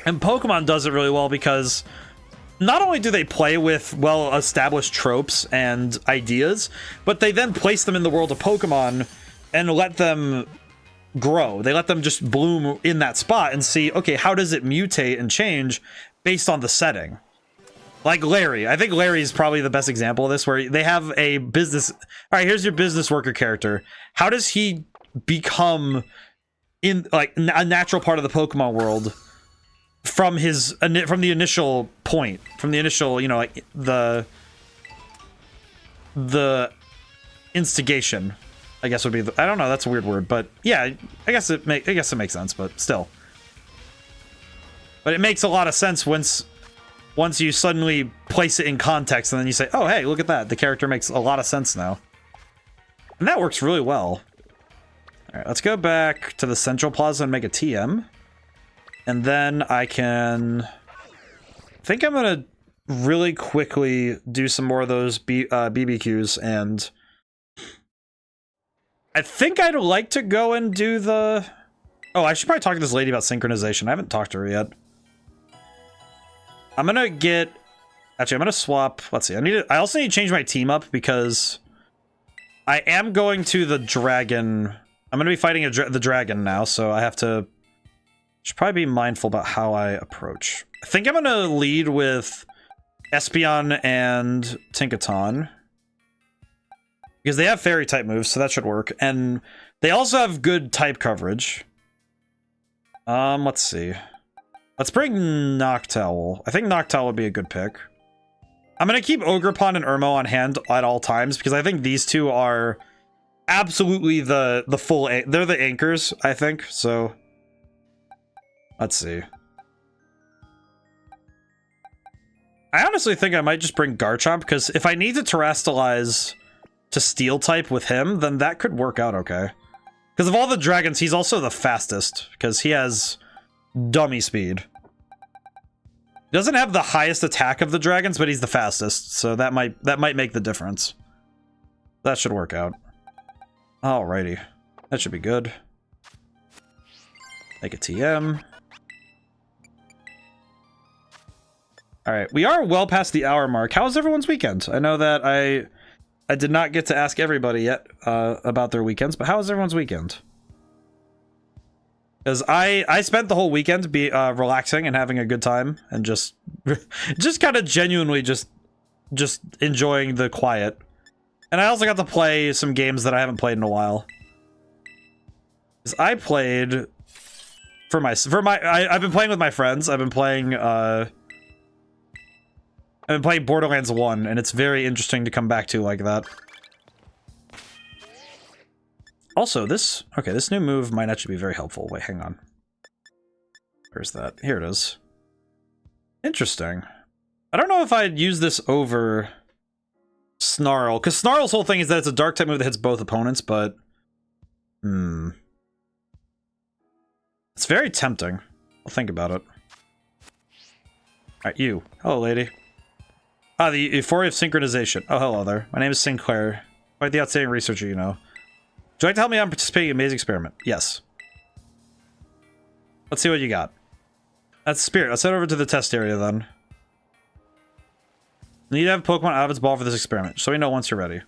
S1: And Pokemon does it really well, because not only do they play with well-established tropes and ideas, but they then place them in the world of Pokemon and let them grow. They let them just bloom in that spot and see, okay, how does it mutate and change based on the setting? Like Larry. I think Larry is probably the best example of this, where they have a business... All right, here's your business worker character. How does he become a natural part of the Pokemon world from the initial point, from the initial, like the instigation, I guess would be I don't know, that's a weird word, but yeah, I guess it makes sense, but still. But it makes a lot of sense once you suddenly place it in context, and then you say, oh, hey, look at that. The character makes a lot of sense now. And that works really well. All right, let's go back to the Central Plaza and make a TM. And then I think I'm going to really quickly do some more of those BBQs, and I think I'd like to go and do the... Oh, I should probably talk to this lady about synchronization. I haven't talked to her yet. I'm gonna get... Actually, I'm gonna swap... Let's see. I also need to change my team up, because I am going to the dragon... I'm gonna be fighting the dragon now, so I have to... Should probably be mindful about how I approach. I think I'm gonna lead with Espeon and Tinkaton, because they have fairy type moves, so that should work. And they also have good type coverage. Let's see. Let's bring Noctowl. I think Noctowl would be a good pick. I'm gonna keep Ogerpon and Irmo on hand at all times because I think these two are absolutely the full. They're the anchors, I think. So let's see. I honestly think I might just bring Garchomp because if I need to Terrastalize to Steel type with him, then that could work out okay. Because of all the dragons, he's also the fastest because he has dummy speed. He doesn't have the highest attack of the dragons, but he's the fastest, so that might make the difference. That should work out. Alrighty. That should be good. Make a TM. Alright, we are well past the hour mark. How was everyone's weekend? I know that I did not get to ask everybody yet about their weekends, but how was everyone's weekend? Because I spent the whole weekend relaxing and having a good time and just kind of genuinely just enjoying the quiet. And I also got to play some games that I haven't played in a while. Because I played I've been playing with my friends. I've been playing Borderlands 1, and it's very interesting to come back to like that. Also, this new move might actually be very helpful. Wait, hang on. Where's that? Here it is. Interesting. I don't know if I'd use this over Snarl, because Snarl's whole thing is that it's a dark type move that hits both opponents, but it's very tempting. I'll think about it. Alright, you. Hello, lady. Ah, the Euphoria of Synchronization. Oh, hello there. My name is Sinclair. Quite the outstanding researcher, you know. Would you like to help me out in participating in an amazing experiment? Yes. Let's see what you got. That's Spirit. Let's head over to the test area then. You need to have Pokemon out of its ball for this experiment, so we know once you're ready.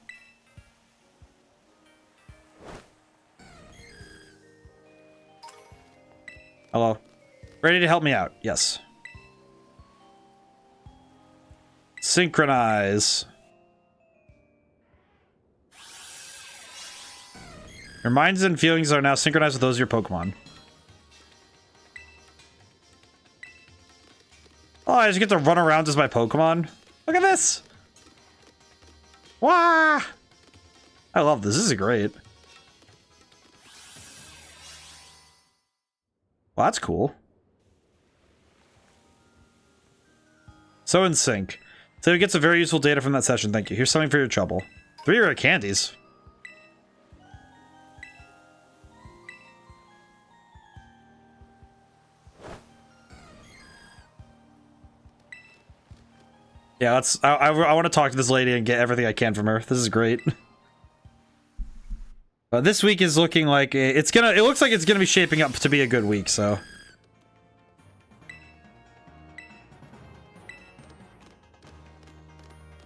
S1: Hello. Ready to help me out? Yes. Synchronize. Your minds and feelings are now synchronized with those of your Pokemon. Oh, I just get to run around as my Pokemon. Look at this! Wah! I love this. This is great. Well, that's cool. So in sync. So it gets some very useful data from that session. Thank you. Here's something for your trouble. 3 rare candies. Yeah, let's. I want to talk to this lady and get everything I can from her. This is great. This week is looking like it looks like it's gonna be shaping up to be a good week. So.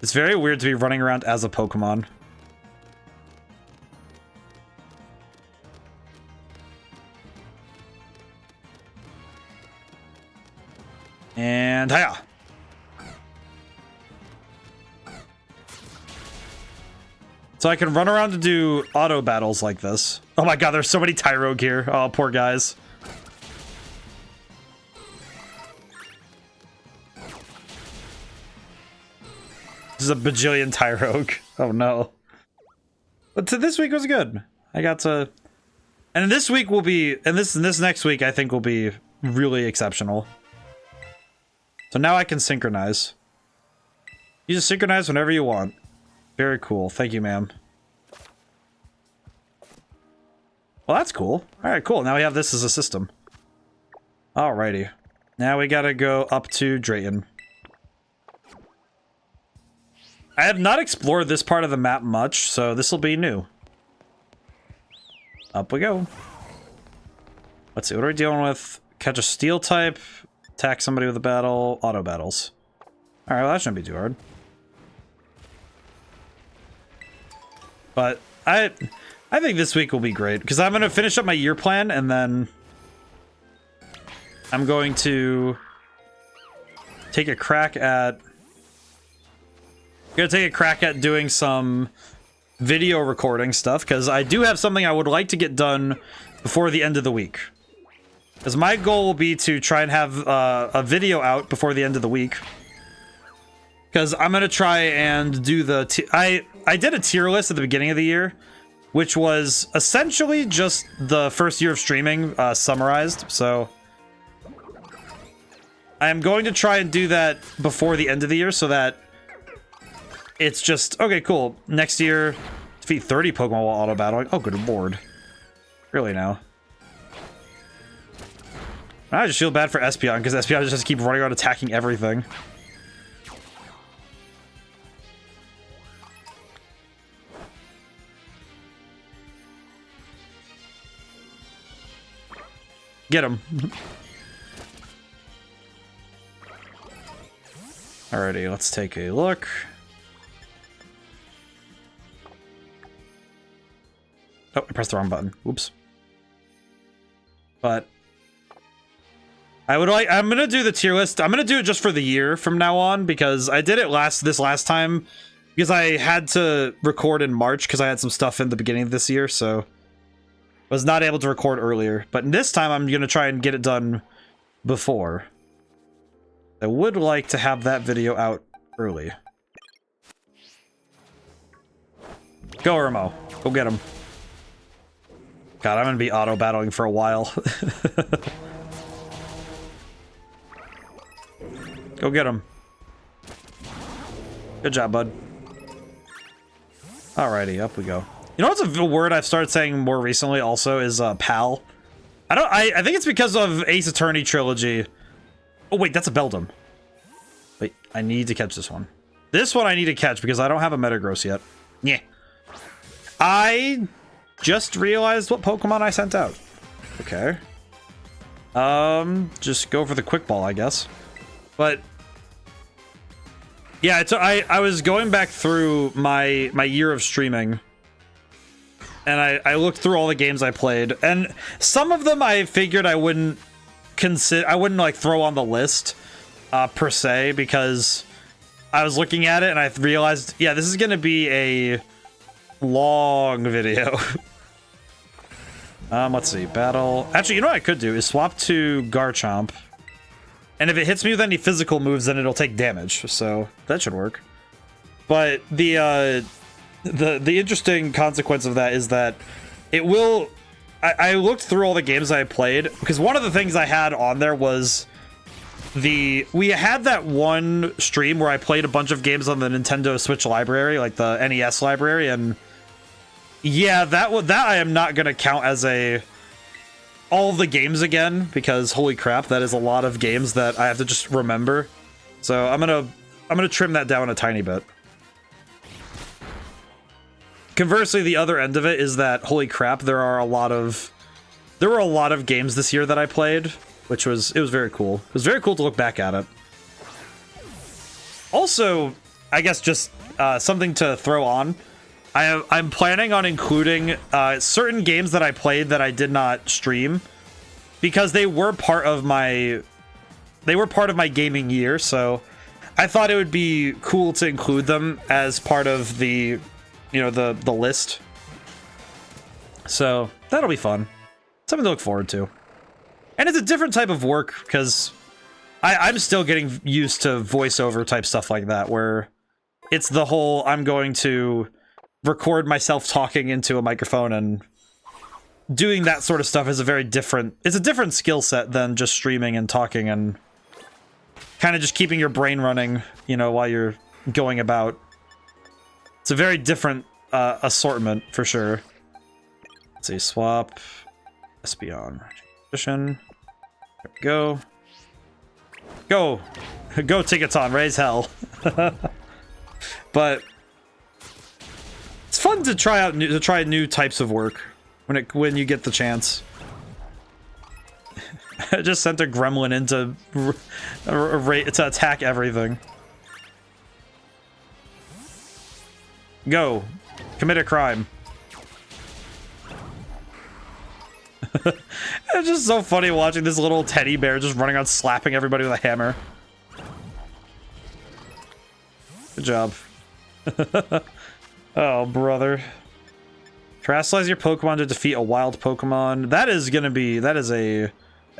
S1: It's very weird to be running around as a Pokemon. And hiya! So I can run around to do auto battles like this. Oh my god, there's so many Tyrogue here. Oh, poor guys. This is a bajillion Tyrogue. Oh no. But this week was good. I got to... And this week will be... And this next week I think will be really exceptional. So now I can synchronize. You just synchronize whenever you want. Very cool. Thank you, ma'am. Well, that's cool. Alright, cool. Now we have this as a system. Alrighty. Now we gotta go up to Drayton. I have not explored this part of the map much, so this will be new. Up we go. Let's see, what are we dealing with? Catch a steel type, attack somebody with a battle, auto battles. Alright, well that shouldn't be too hard. But I think this week will be great, because I'm going to finish up my year plan, and then I'm going to take a crack at... doing some video recording stuff, because I do have something I would like to get done before the end of the week. Because my goal will be to try and have a video out before the end of the week. Because I'm gonna try and do the I did a tier list at the beginning of the year, which was essentially just the first year of streaming summarized. So I am going to try and do that before the end of the year, so that it's just okay. Cool. Next year, defeat 30 Pokemon while auto battling. Oh, good lord! Really now? I just feel bad for Espeon because Espeon just keep running around attacking everything. Get him. Alrighty, let's take a look. Oh, I pressed the wrong button. Oops. But I'm gonna do the tier list. I'm gonna do it just for the year from now on, because I did it this last time because I had to record in March because I had some stuff in the beginning of this year, so was not able to record earlier. But this time I'm gonna try and get it done before. I would like to have that video out early. Go, Remo. Go get him. God, I'm gonna be auto battling for a while. Go get him. Good job, bud. Alrighty, up we go. You know what's a word I've started saying more recently also is pal. I think it's because of Ace Attorney trilogy. Oh wait, that's a Beldum. Wait, I need to catch this one. This one I need to catch because I don't have a Metagross yet. Yeah. I just realized what Pokemon I sent out. Okay. Just go for the quick ball, I guess. But yeah, I was going back through my year of streaming, and I looked through all the games I played, and some of them I figured I wouldn't like throw on the list per se, because I was looking at it and I realized, yeah, this is gonna be a long video. Let's see, battle. Actually, you know what I could do is swap to Garchomp. And if it hits me with any physical moves, then it'll take damage, so that should work. But the interesting consequence of that is that it will... I looked through all the games I played, because one of the things I had on there was we had that one stream where I played a bunch of games on the Nintendo Switch library, like the NES library, and yeah, that I am not going to count as all the games again, because holy crap, that is a lot of games that I have to just remember. So I'm gonna trim that down a tiny bit. Conversely, the other end of it is that holy crap, there were a lot of games this year that I played, which was very cool. It was very cool to look back at it. Also, I guess just something to throw on. I'm planning on including certain games that I played that I did not stream, because they were part of my gaming year. So I thought it would be cool to include them as part of the the list. So that'll be fun, something to look forward to. And it's a different type of work, because I'm still getting used to voiceover type stuff like that, where it's the whole I'm going to record myself talking into a microphone, and doing that sort of stuff is it's a different skill set than just streaming and talking and kind of just keeping your brain running, while you're going about. It's a very different assortment for sure. Let's see, swap Espeon position. There we go. Go Tickaton, raise hell. But it's fun to try new types of work when you get the chance. I just sent a gremlin in to attack everything. Go, commit a crime. It's just so funny watching this little teddy bear just running around slapping everybody with a hammer. Good job. Oh, brother. Terrasilize your Pokemon to defeat a wild Pokemon. That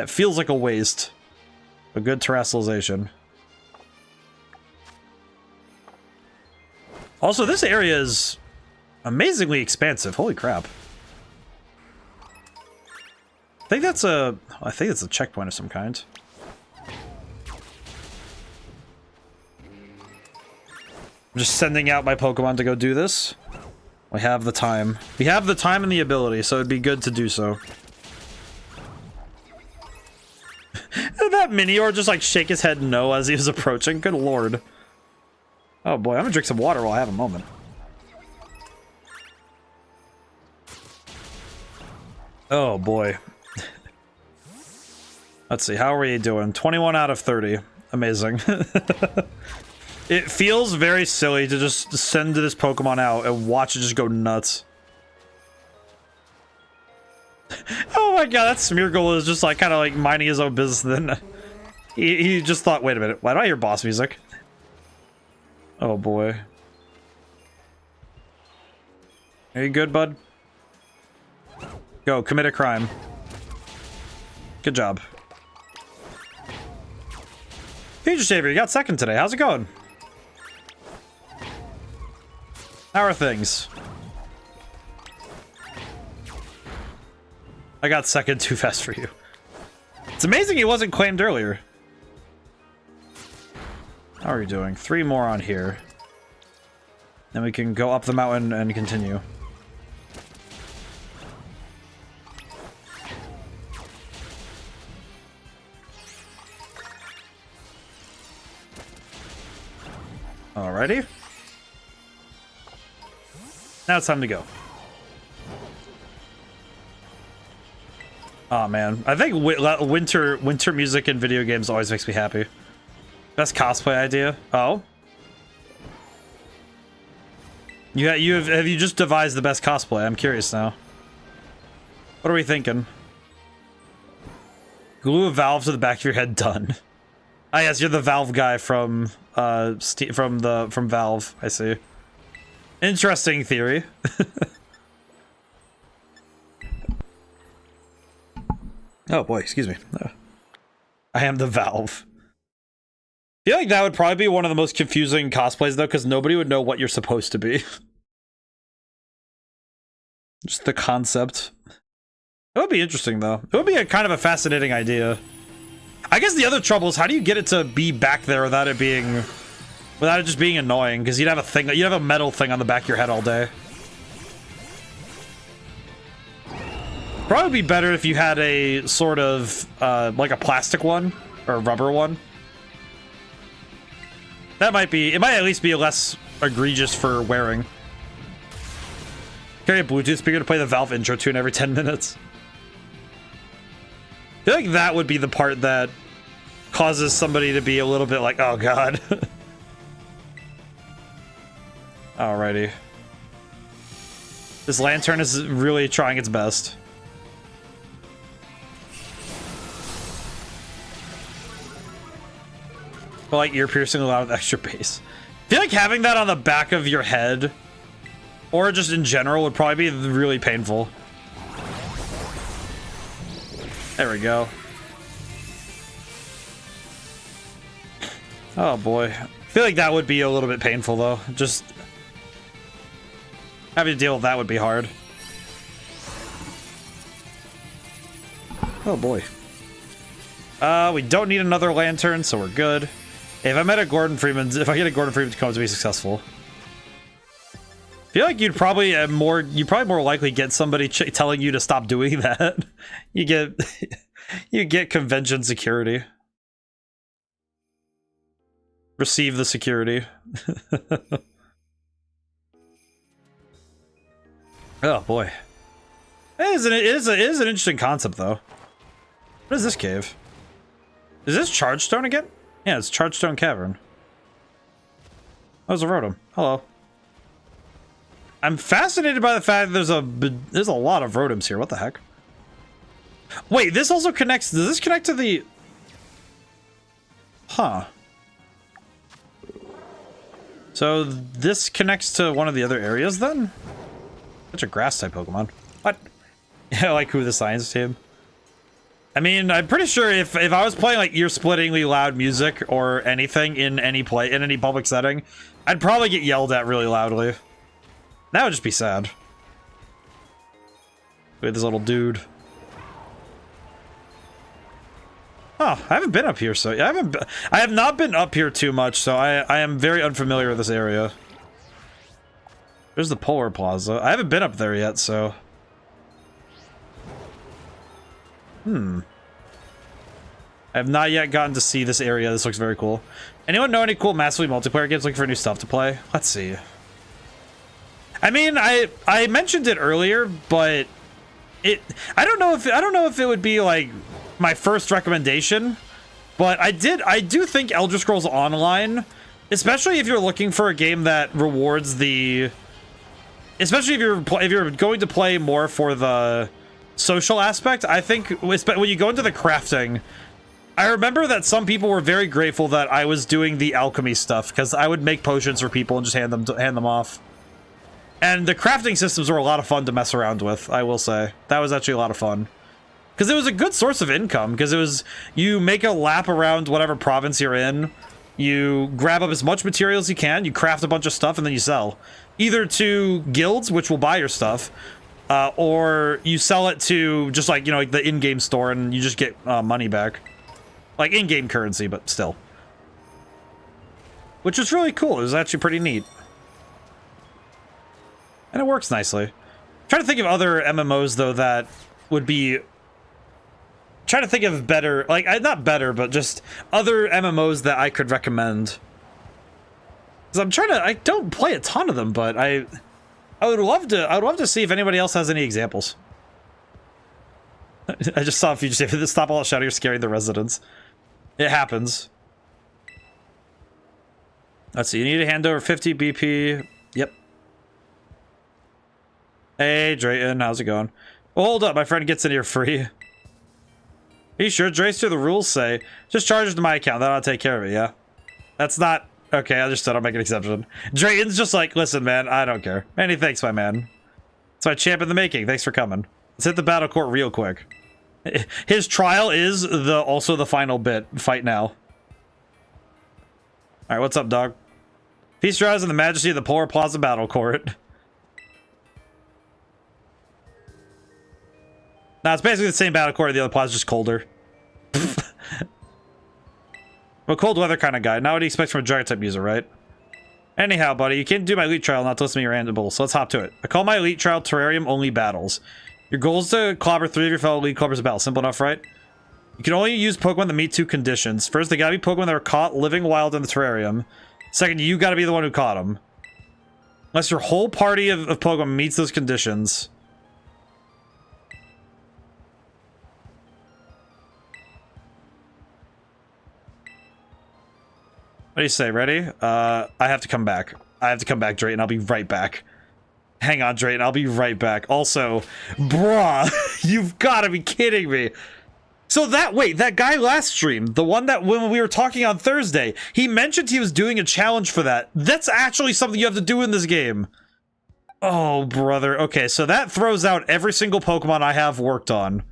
S1: feels like a waste. A good terrasilization. Also, this area is amazingly expansive. Holy crap. I think that's a checkpoint of some kind. I'm just sending out my Pokemon to go do this. We have the time. We have the time and the ability, so it'd be good to do so. That Minior just like shake his head no as he was approaching. Good lord. Oh boy, I'm gonna drink some water while I have a moment. Oh boy. Let's see, how are we doing? 21 out of 30. Amazing. It feels very silly to just send this Pokemon out and watch it just go nuts. Oh my god, that Smeargle is just like kind of like minding his own business. Then he just thought, wait a minute, why do I hear boss music? Oh boy. Are you good, bud? Go, commit a crime. Good job. Future Savior, you got second today. How's it going? How are things? I got second too fast for you. It's amazing he wasn't claimed earlier. How are you doing? 3 more on here. Then we can go up the mountain and continue. Alrighty. Now it's time to go. Oh man, I think winter music in video games always makes me happy. Best cosplay idea? Oh, have you just devised the best cosplay? I'm curious now. What are we thinking? Glue a valve to the back of your head. Done. Ah yes, you're the Valve guy from Valve. I see. Interesting theory. Oh boy, excuse me. I am the Valve. I feel like that would probably be one of the most confusing cosplays though, because nobody would know what you're supposed to be. Just the concept. It would be interesting though. It would be a kind of a fascinating idea. I guess the other trouble is how do you get it to be back there without it just being annoying? Because you'd have a metal thing on the back of your head all day. Probably be better if you had a sort of like a plastic one or a rubber one. It might at least be less egregious for wearing. Carry a Bluetooth speaker to play the Valve intro tune every 10 minutes. I feel like that would be the part that causes somebody to be a little bit like, oh god. Alrighty. This lantern is really trying its best. But like ear piercing a lot of extra bass. I feel like having that on the back of your head, or just in general, would probably be really painful. There we go. Oh boy. I feel like that would be a little bit painful though. Just having to deal with that would be hard. Oh boy. We don't need another lantern, so we're good. If I get a Gordon Freeman to come to be successful. I feel like you'd probably more likely get somebody telling you to stop doing that. You get convention security. Receive the security. Oh boy. It is an interesting concept though. What is this cave? Is this Chargestone again? Yeah, it's Chargestone Cavern. Oh, it's a Rotom. Hello. I'm fascinated by the fact that there's a lot of Rotoms here. What the heck? Wait, this also connects. Does this connect to the? Huh. So this connects to one of the other areas then? Such a grass type Pokemon. What? Yeah, I like who the science team. I mean, I'm pretty sure if I was playing like ear-splittingly loud music or anything in any public setting, I'd probably get yelled at really loudly. That would just be sad. Look at this little dude. Oh, I haven't been up here, so I have not been up here too much, so I am very unfamiliar with this area. There's the Polar Plaza. I haven't been up there yet, so. I have not yet gotten to see this area. This looks very cool. Anyone know any cool massively multiplayer games looking for new stuff to play? Let's see. I mean, I mentioned it earlier, but I don't know if it would be like my first recommendation, but I do think Elder Scrolls Online, especially if you're looking for a game that rewards the, especially if you're going to play more for the social aspect. I think when you go into the crafting, I remember that some people were very grateful that I was doing the alchemy stuff, because I would make potions for people and just hand them off. And the crafting systems were a lot of fun to mess around with, I will say. That was actually a lot of fun. Because it was a good source of income, because it was, you make a lap around whatever province you're in, you grab up as much material as you can, you craft a bunch of stuff, and then you sell. Either to guilds, which will buy your stuff, or you sell it to just like, you know, like the in-game store, and you just get money back. Like in-game currency, but still. Which was really cool. It was actually pretty neat. And it works nicely. I'm trying to think of other MMOs, though, that would be... trying to think of better... like, not better, but just other MMOs that I could recommend. Because I'm trying to... I don't play a ton of them, but I would love to see if anybody else has any examples. I just saw if you just say, stop all that shouting, you're scaring the residents. It happens. Let's see, you need to hand over 50 BP. Yep. Hey, Drayton, how's it going? Well, hold up, my friend gets in here free. Are you sure? Drayster, the rules say, just charge it to my account, then I'll take care of it, yeah? That's not... okay, I understood, I'll make an exception. Drayton's just like, listen, man, I don't care. Many thanks, my man. That's my champ in the making, thanks for coming. Let's hit the battle court real quick. His trial is also the final bit. Fight now. Alright, what's up, dog? Feast your eyes on the majesty of the Polar Plaza battle court. Nah, it's basically the same battle court, the other plaza's just colder. I'm a cold weather kind of guy. Not what you expect from a dragon type user, right? Anyhow, buddy, you can't do my elite trial not to listen to me random, so let's hop to it. I call my elite trial terrarium only battles. Your goal is to clobber 3 of your fellow elite clubbers a battle. Simple enough, right? You can only use Pokemon that meet 2 conditions. First, they gotta be Pokemon that are caught living wild in the terrarium. Second, you gotta be the one who caught them. Unless your whole party of Pokemon meets those conditions. What do you say? Ready? I have to come back. I have to come back, Drayton. I'll be right back. Hang on, Drayton. I'll be right back. Also, bruh, you've got to be kidding me. So that guy last stream, the one that when we were talking on Thursday, he mentioned he was doing a challenge for that. That's actually something you have to do in this game. Oh, brother. Okay, so that throws out every single Pokemon I have worked on.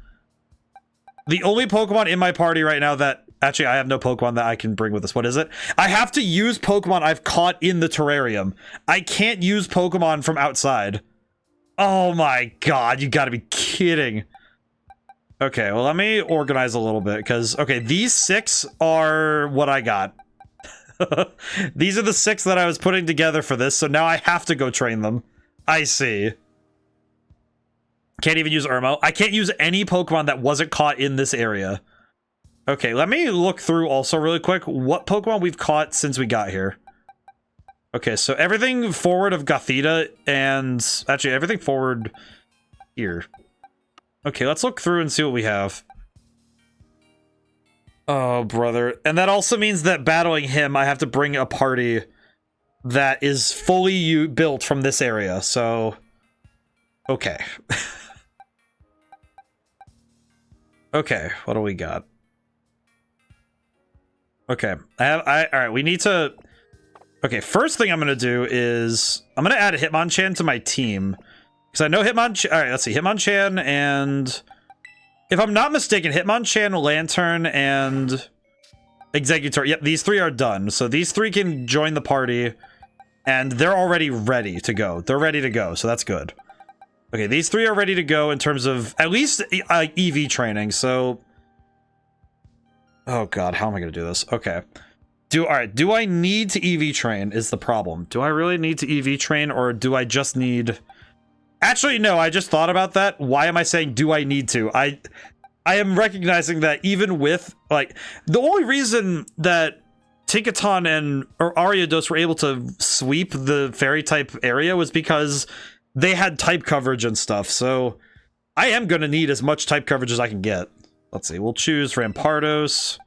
S1: The only Pokemon in my party right now that... actually, I have no Pokemon that I can bring with us. What is it? I have to use Pokemon I've caught in the terrarium. I can't use Pokemon from outside. Oh my god, you gotta be kidding. Okay, well, let me organize a little bit, because... okay, these 6 are what I got. These are the 6 that I was putting together for this, so now I have to go train them. I see. Can't even use Irmo. I can't use any Pokemon that wasn't caught in this area. Okay, let me look through also really quick what Pokemon we've caught since we got here. Okay, so everything forward of Gothita and... actually, everything forward here. Okay, let's look through and see what we have. Oh, brother. And that also means that battling him, I have to bring a party that is fully built from this area, so... okay. Okay, what do we got? Okay, alright, we need to... okay, first thing I'm gonna do is... I'm gonna add Hitmonchan to my team. Because I know Hitmonchan... alright, let's see, Hitmonchan and... if I'm not mistaken, Hitmonchan, Lantern, and Exeggutor. Yep, these 3 are done. So these 3 can join the party, and they're already ready to go. They're ready to go, so that's good. Okay, these 3 are ready to go in terms of at least EV training, so... Oh god, how am I gonna do this? Okay. Alright, do I need to EV train is the problem. Do I really need to EV train, or do I just need... Actually, no, I just thought about that. Why am I saying do I need to? I am recognizing that even with, like, the only reason that Tinkaton and Ariados were able to sweep the fairy type area was because they had type coverage and stuff, so I am gonna need as much type coverage as I can get. Let's see, we'll choose Rampardos.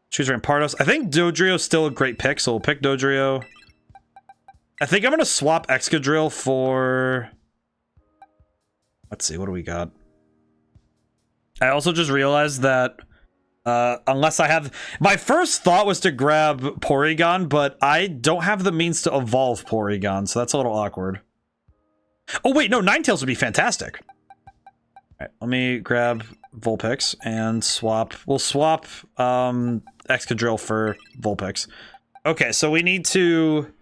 S1: Choose Rampardos. I think Dodrio's still a great pick, so we'll pick Dodrio. I think I'm gonna swap Excadrill for... Let's see, what do we got? I also just realized that unless I have... My first thought was to grab Porygon, but I don't have the means to evolve Porygon, so that's a little awkward. Oh wait, no, Ninetales would be fantastic. Alright, let me grab Vulpix and swap... We'll swap Excadrill for Vulpix. Okay, so we need to...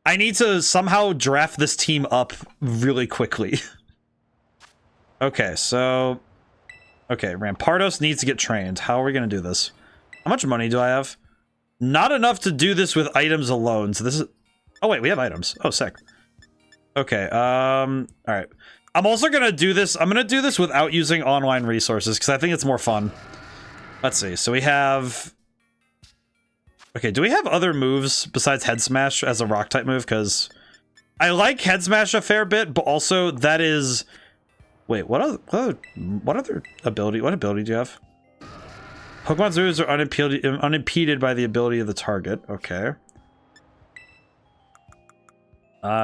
S1: I need to somehow draft this team up really quickly. Okay, so... Okay, Rampardos needs to get trained. How are we going to do this? How much money do I have? Not enough to do this with items alone, so this is... Oh, wait, we have items. Oh, sick. Okay, alright. I'm also going to do this... I'm going to do this without using online resources, because I think it's more fun. Let's see, so we have... Okay, do we have other moves besides Head Smash as a Rock-type move? Because I like Head Smash a fair bit, but also that is... Wait, what other ability? What ability do you have? Pokemon's moves are unimpeded by the ability of the target. Okay.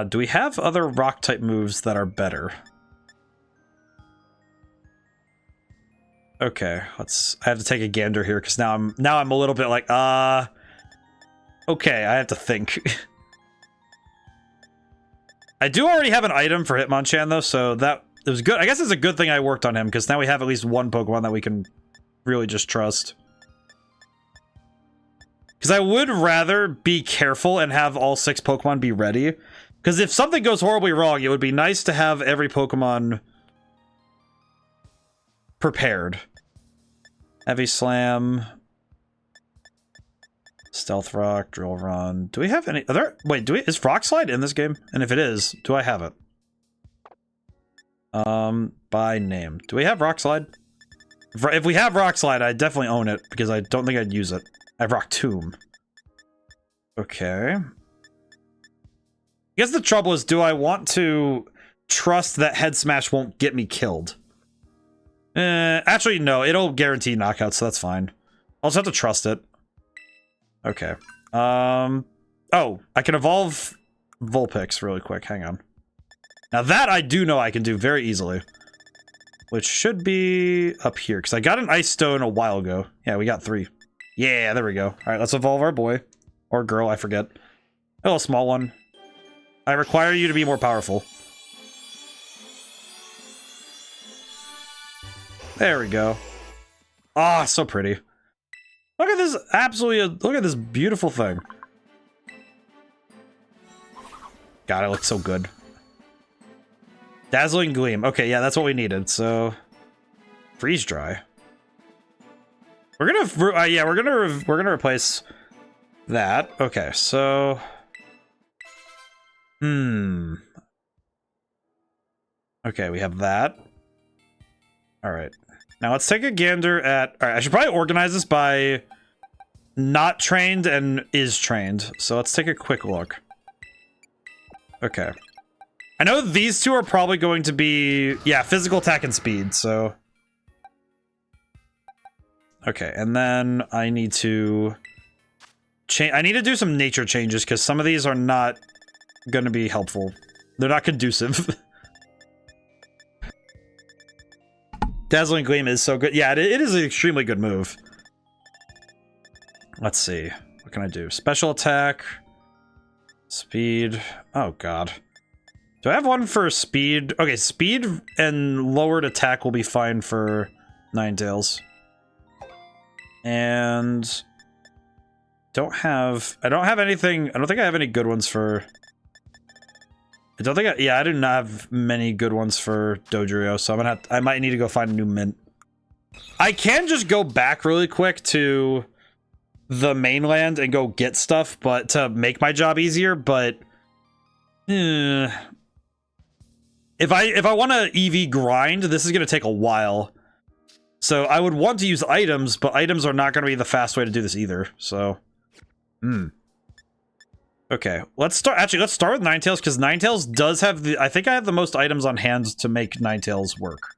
S1: Do we have other Rock-type moves that are better? Okay, I have to take a gander here because now I'm a little bit like okay, I have to think. I do already have an item for Hitmonchan though, so that it was good. I guess it's a good thing I worked on him because now we have at least one Pokemon that we can really just trust. Because I would rather be careful and have all 6 Pokemon be ready. Because if something goes horribly wrong, it would be nice to have every Pokemon prepared. Heavy Slam, Stealth Rock, Drill Run. Do we have any other? Wait, is Rock Slide in this game? And if it is, do I have it? By name. Do we have Rock Slide? If we have Rock Slide, I definitely own it because I don't think I'd use it. I have Rock Tomb. Okay. I guess the trouble is, do I want to trust that Head Smash won't get me killed? Actually, no. It'll guarantee knockouts, so that's fine. I'll just have to trust it. Okay. Oh, I can evolve Vulpix really quick. Hang on. Now that I do know I can do very easily. Which should be up here, because I got an Ice Stone a while ago. Yeah, we got 3. Yeah, there we go. Alright, let's evolve our boy. Or girl, I forget. A little small one. I require you to be more powerful. There we go. Ah, so pretty. Look at this look at this beautiful thing. God, it looks so good. Dazzling Gleam. Okay, yeah, that's what we needed. So, Freeze Dry. We're gonna, yeah, we're gonna replace that. Okay, so, okay, we have that. All right. Now let's take a gander at... Alright, I should probably organize this by not trained and is trained. So let's take a quick look. Okay. I know these 2 are probably going to be... Yeah, physical attack and speed, so... Okay, and then I need to... I need to do some nature changes, because some of these are not going to be helpful. They're not conducive. Dazzling Gleam is so good. Yeah, it is an extremely good move. Let's see. What can I do? Special attack. Speed. Oh, God. Do I have one for speed? Okay, speed and lowered attack will be fine for Ninetales. And I don't have anything. I don't think I have any good ones for. I don't think I do not have many good ones for Dodrio, so I might need to go find a new mint. I can just go back really quick to the mainland and go get stuff, but to make my job easier, but if I want to EV grind, this is going to take a while. So I would want to use items, but items are not going to be the fast way to do this either. So, okay, let's start with Ninetales, because Ninetales does have I think I have the most items on hand to make Ninetales work.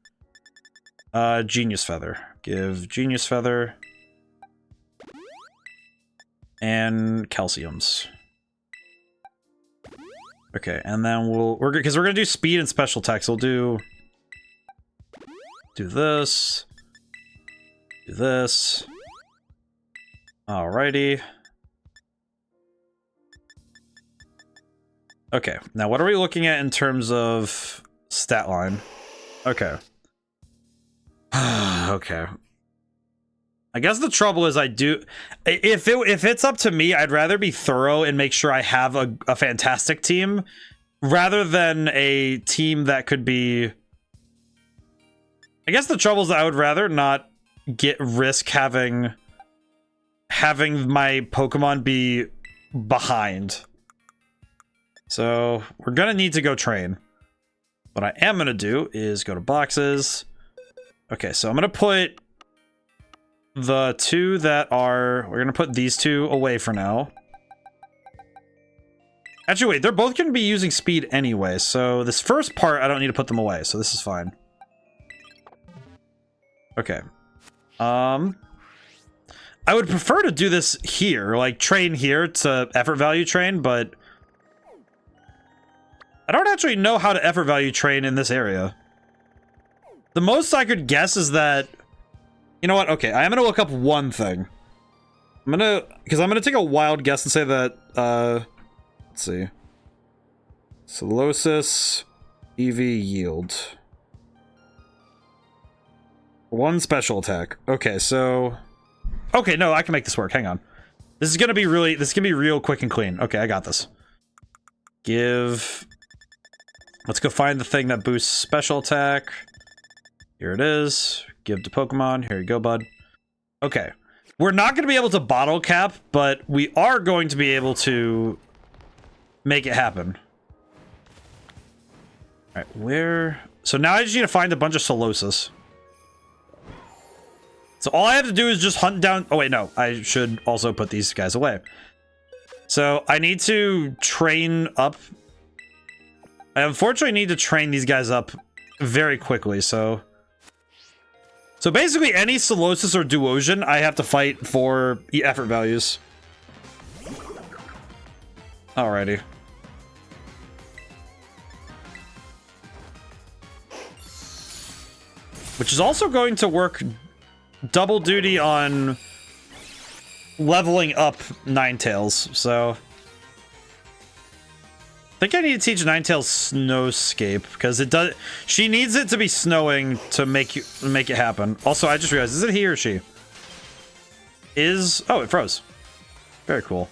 S1: Genius Feather. Give Genius Feather. And Calciums. Okay, and then we're gonna do speed and special attacks. We'll do this. Do this. Alrighty. Okay, now what are we looking at in terms of stat line? Okay. Okay. I guess the trouble is if it's up to me, I'd rather be thorough and make sure I have a fantastic team rather than a team that could be. I guess the trouble is that I would rather not risk having my Pokemon be behind. So we're gonna need to go train. What I am gonna do is go to boxes. Okay, so I'm gonna put the two we're gonna put these two away for now. Actually, wait, they're both gonna be using speed anyway, so this first part I don't need to put them away, so this is fine. Okay. I would prefer to do this here, like train here to effort value train, but I don't actually know how to effort value train in this area. The most I could guess is that, you know what? Okay, I am gonna look up one thing. Because I'm gonna take a wild guess and say that, let's see. Solosis, EV yield. One special attack. Okay, so... Okay, no, I can make this work. Hang on. This is gonna be real quick and clean. Okay, I got this. Let's go find the thing that boosts special attack. Here it is. Give to Pokemon. Here you go, bud. Okay. We're not going to be able to bottle cap, but we are going to be able to make it happen. Alright, where... So now I just need to find a bunch of Solosis. So all I have to do is just hunt down... Oh, wait, no. I should also put these guys away. So I need to train up... I unfortunately need to train these guys up very quickly, so... So basically, any Solosis or Duosian, I have to fight for effort values. Alrighty. Which is also going to work double duty on leveling up Ninetales, so... I think I need to teach Ninetales Snowscape because it does. She needs it to be snowing to make it happen. Also, I just realized, is it he or she? Oh, it froze. Very cool.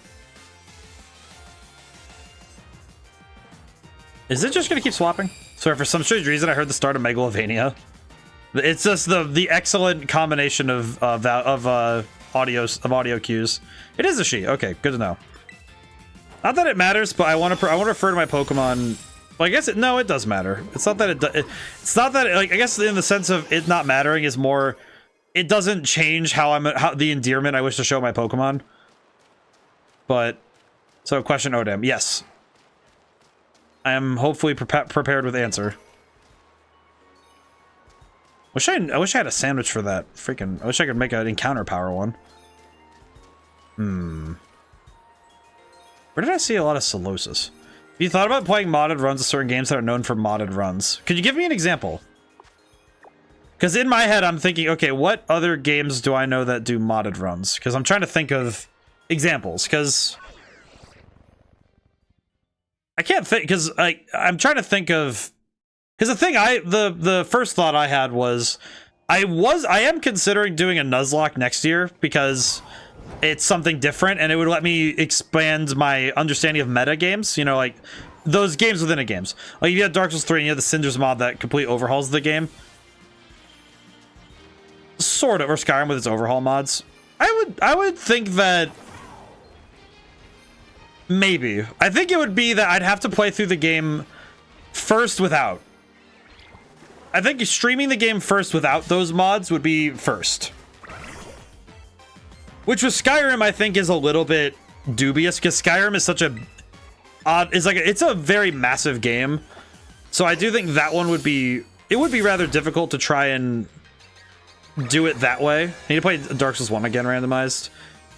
S1: Is it just gonna keep swapping? Sorry, for some strange reason, I heard the start of Megalovania. It's just the excellent combination of audio cues. It is a she. Okay, good to know. Not that it matters, but I want to refer to my Pokemon. Well, I guess it does matter. It's not that it's not that like I guess in the sense of it not mattering is more. It doesn't change how the endearment I wish to show my Pokemon. But so question ODaM. Yes, I am hopefully prepared with answer. I wish I had a sandwich for that. Freaking! I wish I could make an encounter power one. Where did I see a lot of Solosis? Have you thought about playing modded runs of certain games that are known for modded runs? Could you give me an example? Because in my head, I'm thinking, okay, what other games do I know that do modded runs? Because I'm trying to think of examples. Because I can't think because I'm trying to think of because the first thought I had was I am considering doing a Nuzlocke next year because it's something different and it would let me expand my understanding of meta games, you know, like those games within a games. Like you have Dark Souls 3 and you have the Cinders mod that completely overhauls the game. Sort of, or Skyrim with its overhaul mods. I would think that maybe. I think it would be that I'd have to play through the game first without. I think streaming the game first without those mods would be first. Which with Skyrim, I think is a little bit dubious because Skyrim is such a odd, it's a very massive game. So I do think that one would be, it would be rather difficult to try and do it that way. I need to play Dark Souls 1 again randomized.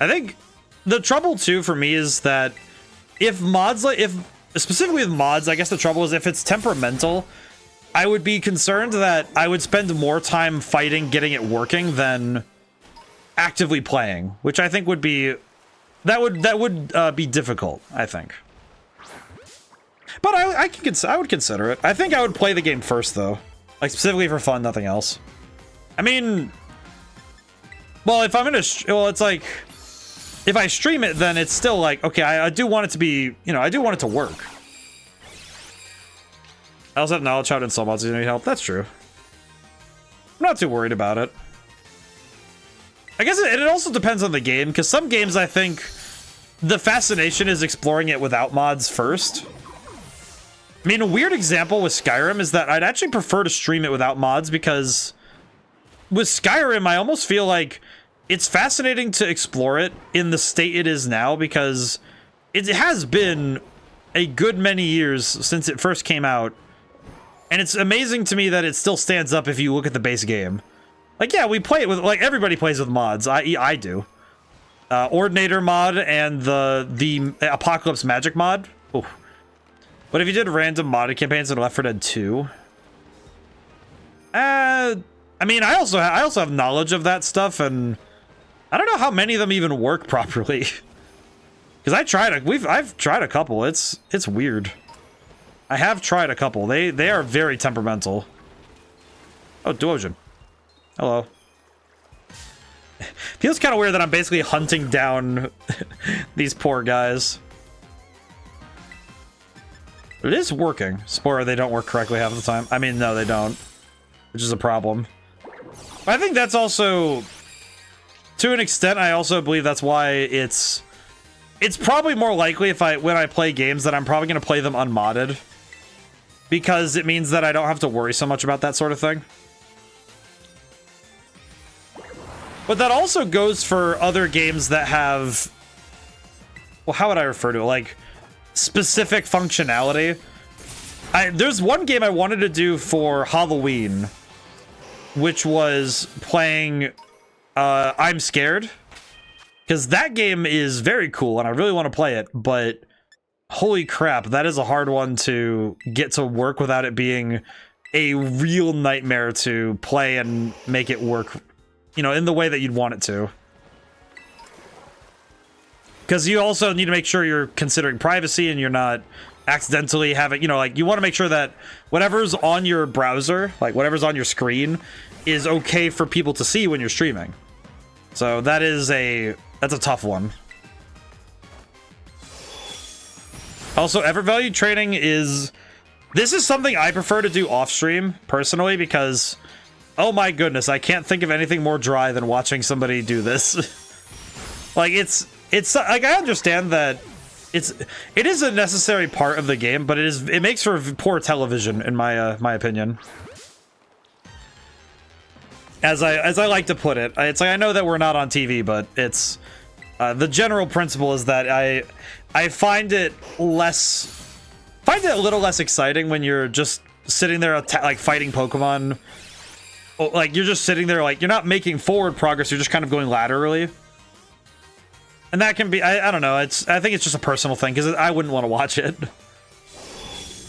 S1: I think the trouble too for me is that if specifically with mods, I guess the trouble is if it's temperamental, I would be concerned that I would spend more time fighting getting it working than actively playing, which I think would be that would be difficult, I think. But I would consider it. I think I would play the game first though, like specifically for fun, nothing else. I mean, well, if I'm gonna, well, it's like if I stream it, then it's still like, okay, I do want it to be, you know, I do want it to work. I also have knowledge how to install mods if you need help. That's true. I'm not too worried about it. I guess it also depends on the game, because some games I think the fascination is exploring it without mods first. I mean, a weird example with Skyrim is that I'd actually prefer to stream it without mods because with Skyrim, I almost feel like it's fascinating to explore it in the state it is now because it has been a good many years since it first came out. And it's amazing to me that it still stands up if you look at the base game. Like, yeah, we play it with, like, everybody plays with mods. I do. Ordinator mod and the Apocalypse Magic mod. Ooh. But if you did random modded campaigns in Left 4 Dead 2... I mean, I also have knowledge of that stuff, and I don't know how many of them even work properly. Because I've tried a couple. It's weird. I have tried a couple. They are very temperamental. Oh, Duogen. Hello. Feels kind of weird that I'm basically hunting down these poor guys. It is working. Spoiler, they don't work correctly half the time. I mean, no, they don't. Which is a problem. I think that's also, to an extent, I also believe that's why it's probably more likely when I play games that I'm probably going to play them unmodded. Because it means that I don't have to worry so much about that sort of thing. But that also goes for other games that have, well, how would I refer to it? Like, specific functionality. There's one game I wanted to do for Halloween, which was playing I'm Scared. Because that game is very cool, and I really want to play it, but holy crap, that is a hard one to get to work without it being a real nightmare to play and make it work, you know, in the way that you'd want it to. Because you also need to make sure you're considering privacy and you're not accidentally having, you know, like, you want to make sure that whatever's on your browser, like whatever's on your screen, is okay for people to see when you're streaming. So that's a tough one. Also, effort value training this is something I prefer to do off stream personally because, oh my goodness, I can't think of anything more dry than watching somebody do this. Like, it's like, I understand that it is a necessary part of the game, but it makes for poor television in my opinion. As I like to put it, it's like, I know that we're not on TV, but it's the general principle is that I find it a little less exciting when you're just sitting there like fighting Pokemon. Like, you're just sitting there, like, you're not making forward progress, you're just kind of going laterally. And that can be, I don't know, I think it's just a personal thing, because I wouldn't want to watch it.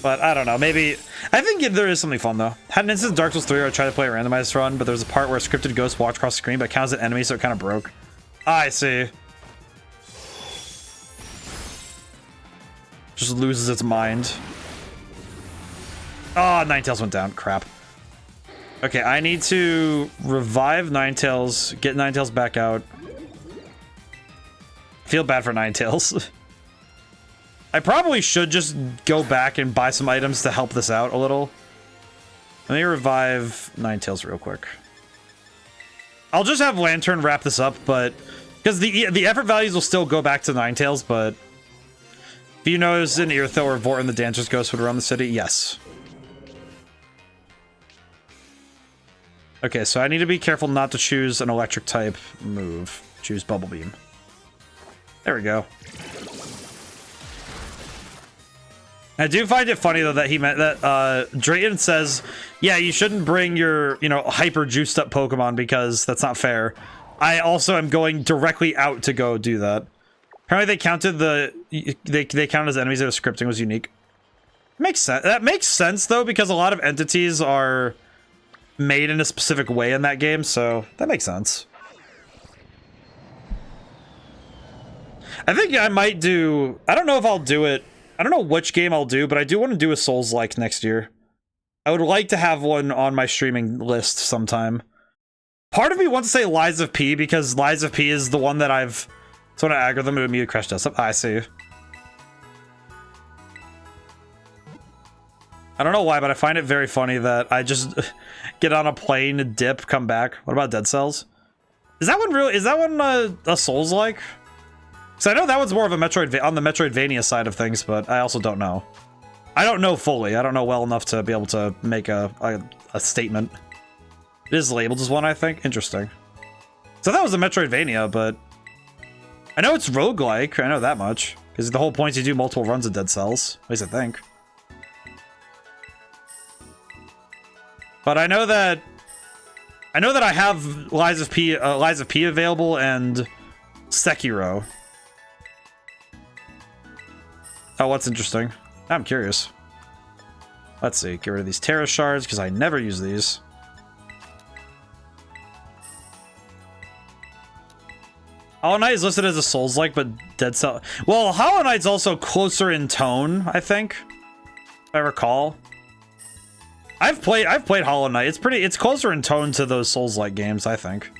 S1: But, I don't know, maybe, I think there is something fun, though. Had an instance in Dark Souls 3 where I tried to play a randomized run, but there was a part where a scripted ghost walked across the screen, but it counts as an enemy, so it kind of broke. I see. Just loses its mind. Oh, Ninetales went down. Crap. Okay, I need to revive Ninetales, get Ninetales back out. Feel bad for Ninetales. I probably should just go back and buy some items to help this out a little. Let me revive Ninetales real quick. I'll just have Lantern wrap this up, but because the effort values will still go back to Ninetales, but if you notice in Earthil or Vorton the Dancer's Ghost would run the city, yes. Okay, so I need to be careful not to choose an electric type move. Choose Bubble Beam. There we go. I do find it funny though that he meant that Drayton says, yeah, you shouldn't bring your, you know, hyper juiced up Pokemon because that's not fair. I also am going directly out to go do that. Apparently they counted they counted as enemies that the scripting was unique. Makes sense. That makes sense though, because a lot of entities are made in a specific way in that game, so that makes sense. I think I might do, I don't know if I'll do it. I don't know which game I'll do, but I do want to do a Souls-like next year. I would like to have one on my streaming list sometime. Part of me wants to say Lies of P, because Lies of P is the one that I've sort of aggroed them to immediate crash desktop. I see. I don't know why, but I find it very funny that I just get on a plane, dip, come back. What about Dead Cells? Is that one really? Is that one a Souls-like? So I know that one's more of a Metroid on the Metroidvania side of things, but I also don't know. I don't know fully. I don't know well enough to be able to make a statement. It is labeled as one, I think. Interesting. So that was a Metroidvania, but I know it's roguelike. I know that much because the whole point is you do multiple runs of Dead Cells. At least I think. But I know that I have Lies of P available and Sekiro. Oh, what's interesting? I'm curious. Let's see. Get rid of these Terra Shards, because I never use these. Hollow Knight is listed as a Souls-like, but Dead Cell... Well, Hollow Knight's also closer in tone, I think. If I recall. I've played Hollow Knight. It's closer in tone to those Souls-like games, I think.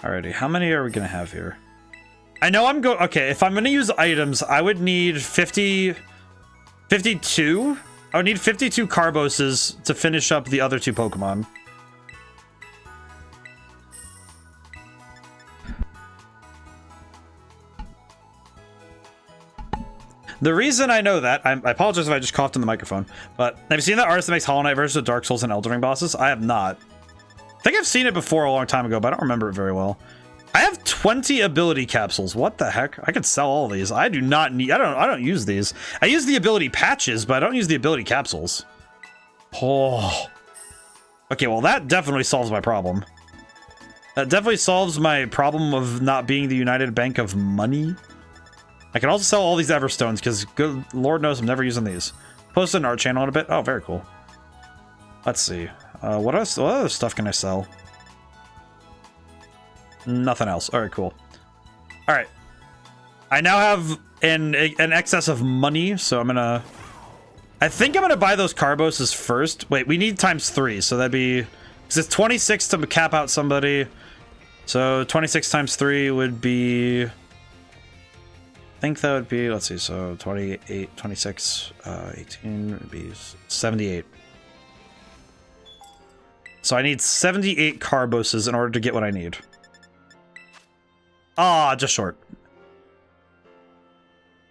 S1: Alrighty, how many are we gonna have here? I know okay, if I'm gonna use items, I would need 52. I would need 52 Carboses to finish up the other two Pokemon. The reason I know that, I apologize if I just coughed in the microphone, but have you seen that artist that makes Hollow Knight versions of Dark Souls and Elden Ring bosses? I have not. I think I've seen it before a long time ago, but I don't remember it very well. I have 20 ability capsules. What the heck? I could sell all these. I do not need... I don't use these. I use the ability patches, but I don't use the ability capsules. Oh. Okay, well, that definitely solves my problem. That definitely solves my problem of not being the United Bank of Money. I can also sell all these Everstones, because good Lord knows I'm never using these. Post an art channel in a bit. Oh, very cool. Let's see. What other stuff can I sell? Nothing else. All right, cool. All right. I now have an excess of money, so I think I'm gonna buy those Carboses first. Wait, we need ×3, so that'd be... Because it's 26 to cap out somebody. So 26 times 3 would be... I think that would be... Let's see, so 28, 26, 18 would be 78. So I need 78 Carboses in order to get what I need. Ah, just short.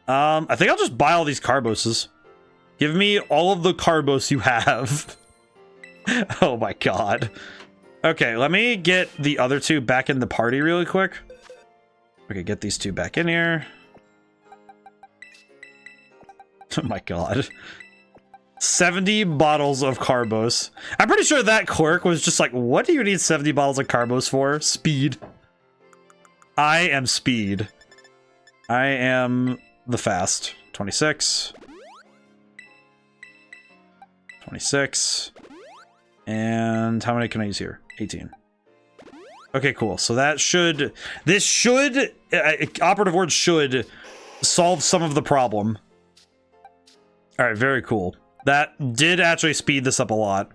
S1: I think I'll just buy all these Carboses. Give me all of the Carbos you have. Oh my god. Okay, let me get the other two back in the party really quick. Okay, get these two back in here. Oh my god. 70 bottles of Carbos. I'm pretty sure that quirk was just like, what do you need 70 bottles of Carbos for? Speed. I am speed. I am the fast. 26. 26. And how many can I use here? 18. Okay, cool. So that should... This should... operative word should solve some of the problem. Alright, very cool. That did actually speed this up a lot.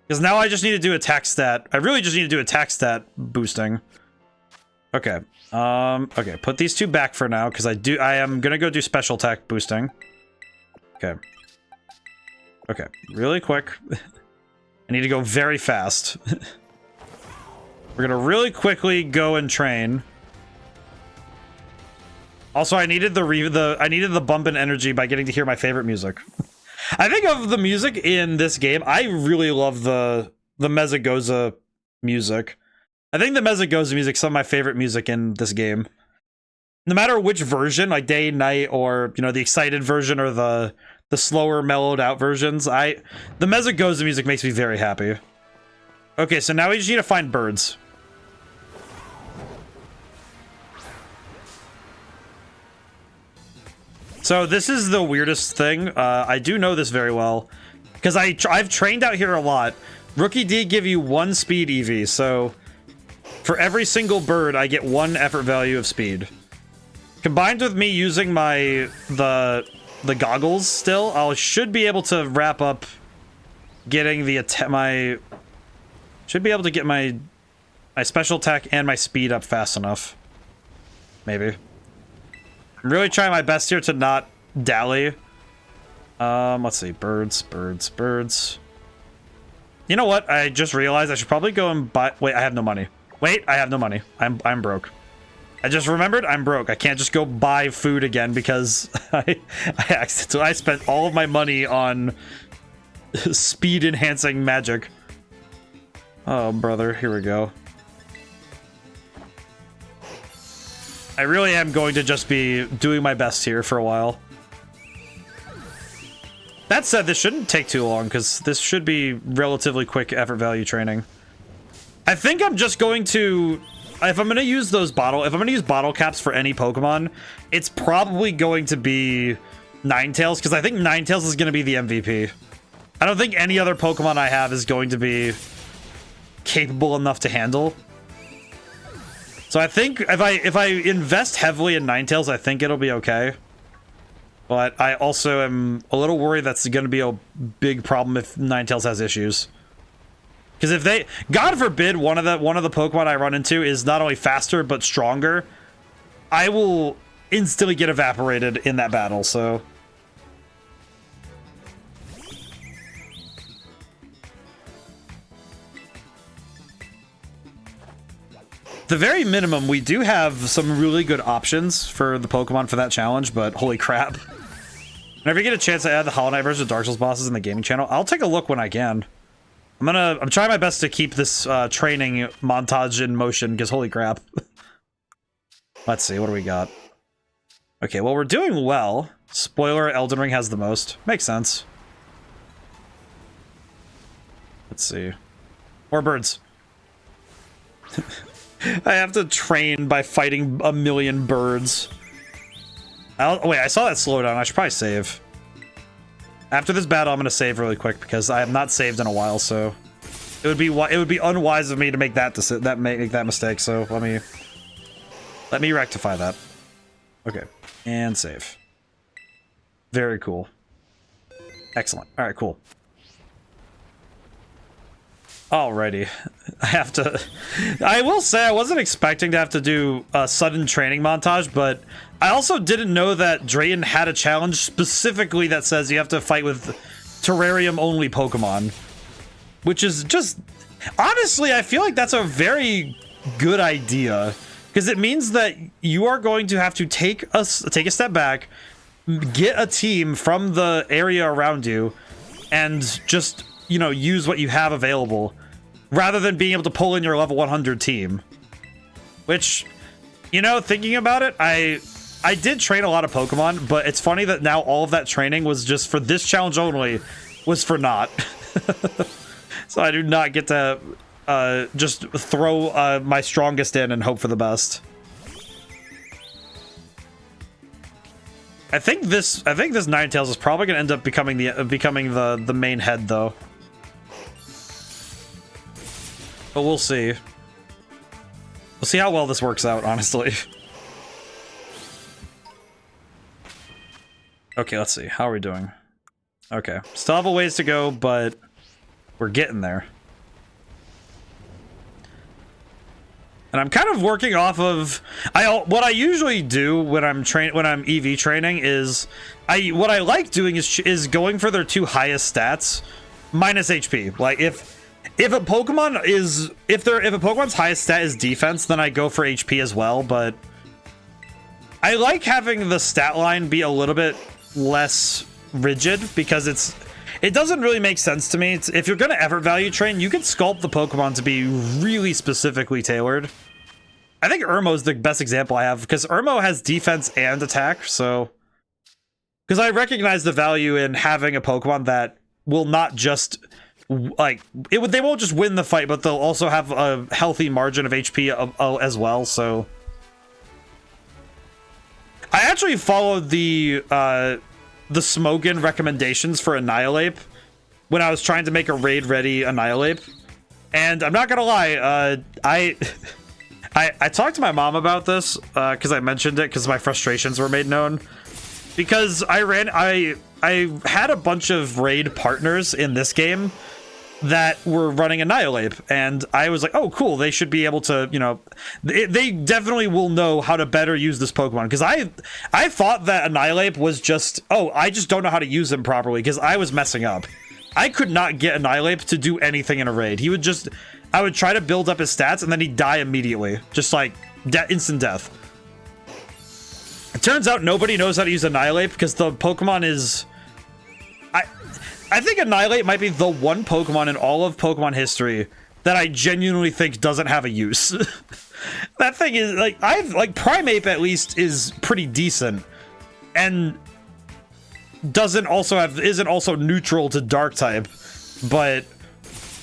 S1: Because now I just need to do attack stat. I really just need to do attack stat boosting. Okay. Okay, put these two back for now, because I am gonna go do special attack boosting. Okay. Okay, really quick. I need to go very fast. We're gonna really quickly go and train. Also, I needed the bump in energy by getting to hear my favorite music. I think of the music in this game, I really love the Mezagoza music. I think the Mezagoza music is some of my favorite music in this game. No matter which version, like day, night, or, you know, the excited version or the slower, mellowed out versions, the Mezagoza music makes me very happy. Okay, so now we just need to find birds. So this is the weirdest thing. I do know this very well because I've trained out here a lot. Rookie D give you 1 speed EV, so for every single bird, I get 1 effort value of speed. Combined with me using the goggles still, I should be able to wrap up getting should be able to get my special attack and my speed up fast enough. Maybe. I'm really trying my best here to not dally. Let's see. Birds. You know what? I just realized I should probably go and buy... Wait, I have no money. Wait, I have no money. I'm broke. I just remembered I'm broke. I can't just go buy food again because I spent all of my money on speed enhancing magic. Oh, brother. Here we go. I really am going to just be doing my best here for a while. That said, this shouldn't take too long because this should be relatively quick effort value training. I think I'm just going to... If I'm going to use those bottle caps for any Pokemon, it's probably going to be Ninetales because I think Ninetales is going to be the MVP. I don't think any other Pokemon I have is going to be capable enough to handle. So I think if I invest heavily in Ninetales, I think it'll be okay. But I also am a little worried that's going to be a big problem if Ninetales has issues. Because if they, God forbid, one of the Pokemon I run into is not only faster but stronger, I will instantly get evaporated in that battle. So. The very minimum, we do have some really good options for the Pokemon for that challenge, but holy crap. Whenever you get a chance to add the Hollow Knight version of Dark Souls bosses in the gaming channel, I'll take a look when I can. I'm trying my best to keep this training montage in motion, because holy crap. Let's see, what do we got? Okay, well, we're doing well. Spoiler, Elden Ring has the most. Makes sense. Let's see. More birds. I have to train by fighting a million birds. Wait, I saw that slowdown. I should probably save. After this battle, I'm going to save really quick because I have not saved in a while, so it would be unwise of me to make that mistake. So let me rectify that. Okay, and save. Very cool. Excellent. All right, cool. Alrighty. I will say I wasn't expecting to have to do a sudden training montage, but I also didn't know that Drayton had a challenge specifically that says you have to fight with terrarium-only Pokemon. Which is just... Honestly, I feel like that's a very good idea. Because it means that you are going to have to take a step back, get a team from the area around you, and just, you know, use what you have available. Rather than being able to pull in your level 100 team. Which, you know, thinking about it, I did train a lot of Pokemon, but it's funny that now all of that training was just for this challenge only, was for naught. So I do not get to just throw my strongest in and hope for the best. I think this Ninetales is probably going to end up becoming the main head, though. But we'll see. We'll see how well this works out, honestly. Okay, let's see. How are we doing? Okay. Still have a ways to go, but we're getting there. And I'm kind of working off of what I usually do when I'm EV training is what I like doing is going for their 2 highest stats minus HP. Like if a Pokemon's highest stat is defense, then I go for HP as well, but I like having the stat line be a little bit less rigid because it doesn't really make sense to me. If you're gonna effort value train, you can sculpt the Pokemon to be really specifically tailored. I think Irmo's the best example I have because Irmo has defense and attack, so because I recognize the value in having a Pokemon that will not just they won't just win the fight, but they'll also have a healthy margin of HP as well. So I actually followed the Smogon recommendations for Annihilate when I was trying to make a raid ready Annihilate, and I'm not gonna lie, I talked to my mom about this because I mentioned it because my frustrations were made known. Because I had a bunch of raid partners in this game that were running Annihilate, and I was like, oh cool, they should be able to, you know, they definitely will know how to better use this Pokemon, because I thought that Annihilate was just, oh, I just don't know how to use him properly because I was messing up. I could not get Annihilate to do anything in a raid. I would try to build up his stats and then he'd die immediately, just like instant death. It turns out nobody knows how to use Annihilate because the Pokemon is... I think Annihilate might be the one Pokemon in all of Pokemon history that I genuinely think doesn't have a use. That thing is, like, Primeape at least is pretty decent. And isn't also neutral to Dark type. But,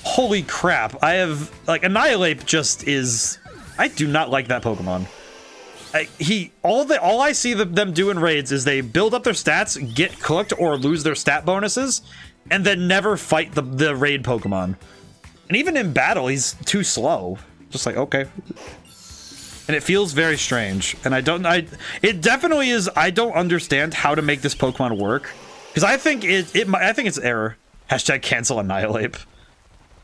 S1: holy crap, Annihilate just is... I do not like that Pokemon. All I see them do in raids is they build up their stats, get cooked, or lose their stat bonuses, and then never fight the raid Pokemon. And even in battle, he's too slow. Just like, okay. And it feels very strange. And it definitely is, I don't understand how to make this Pokemon work. Because I think I think it's error. Hashtag cancel Annihilate.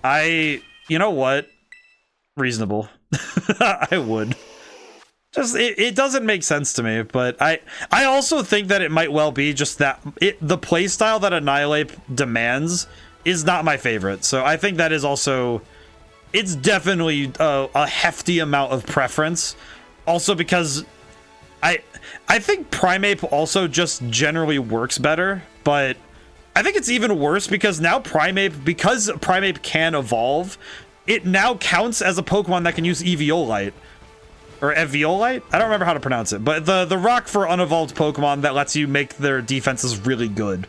S1: You know what? Reasonable. I would. Just it doesn't make sense to me, but I also think that it might well be just that the playstyle that Annihilate demands is not my favorite. So I think that is also, it's definitely a hefty amount of preference. Also because I think Primeape also just generally works better, but I think it's even worse because now because Primeape can evolve, it now counts as a Pokemon that can use Eviolite. Or Eviolite? I don't remember how to pronounce it, but the rock for unevolved Pokemon that lets you make their defenses really good.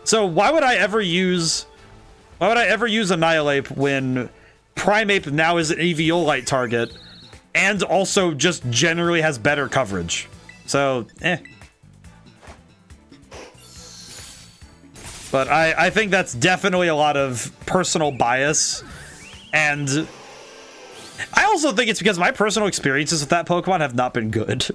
S1: So why would I ever use Annihilate when Primeape now is an Eviolite target and also just generally has better coverage? So, But I think that's definitely a lot of personal bias, and I also think it's because my personal experiences with that Pokemon have not been good.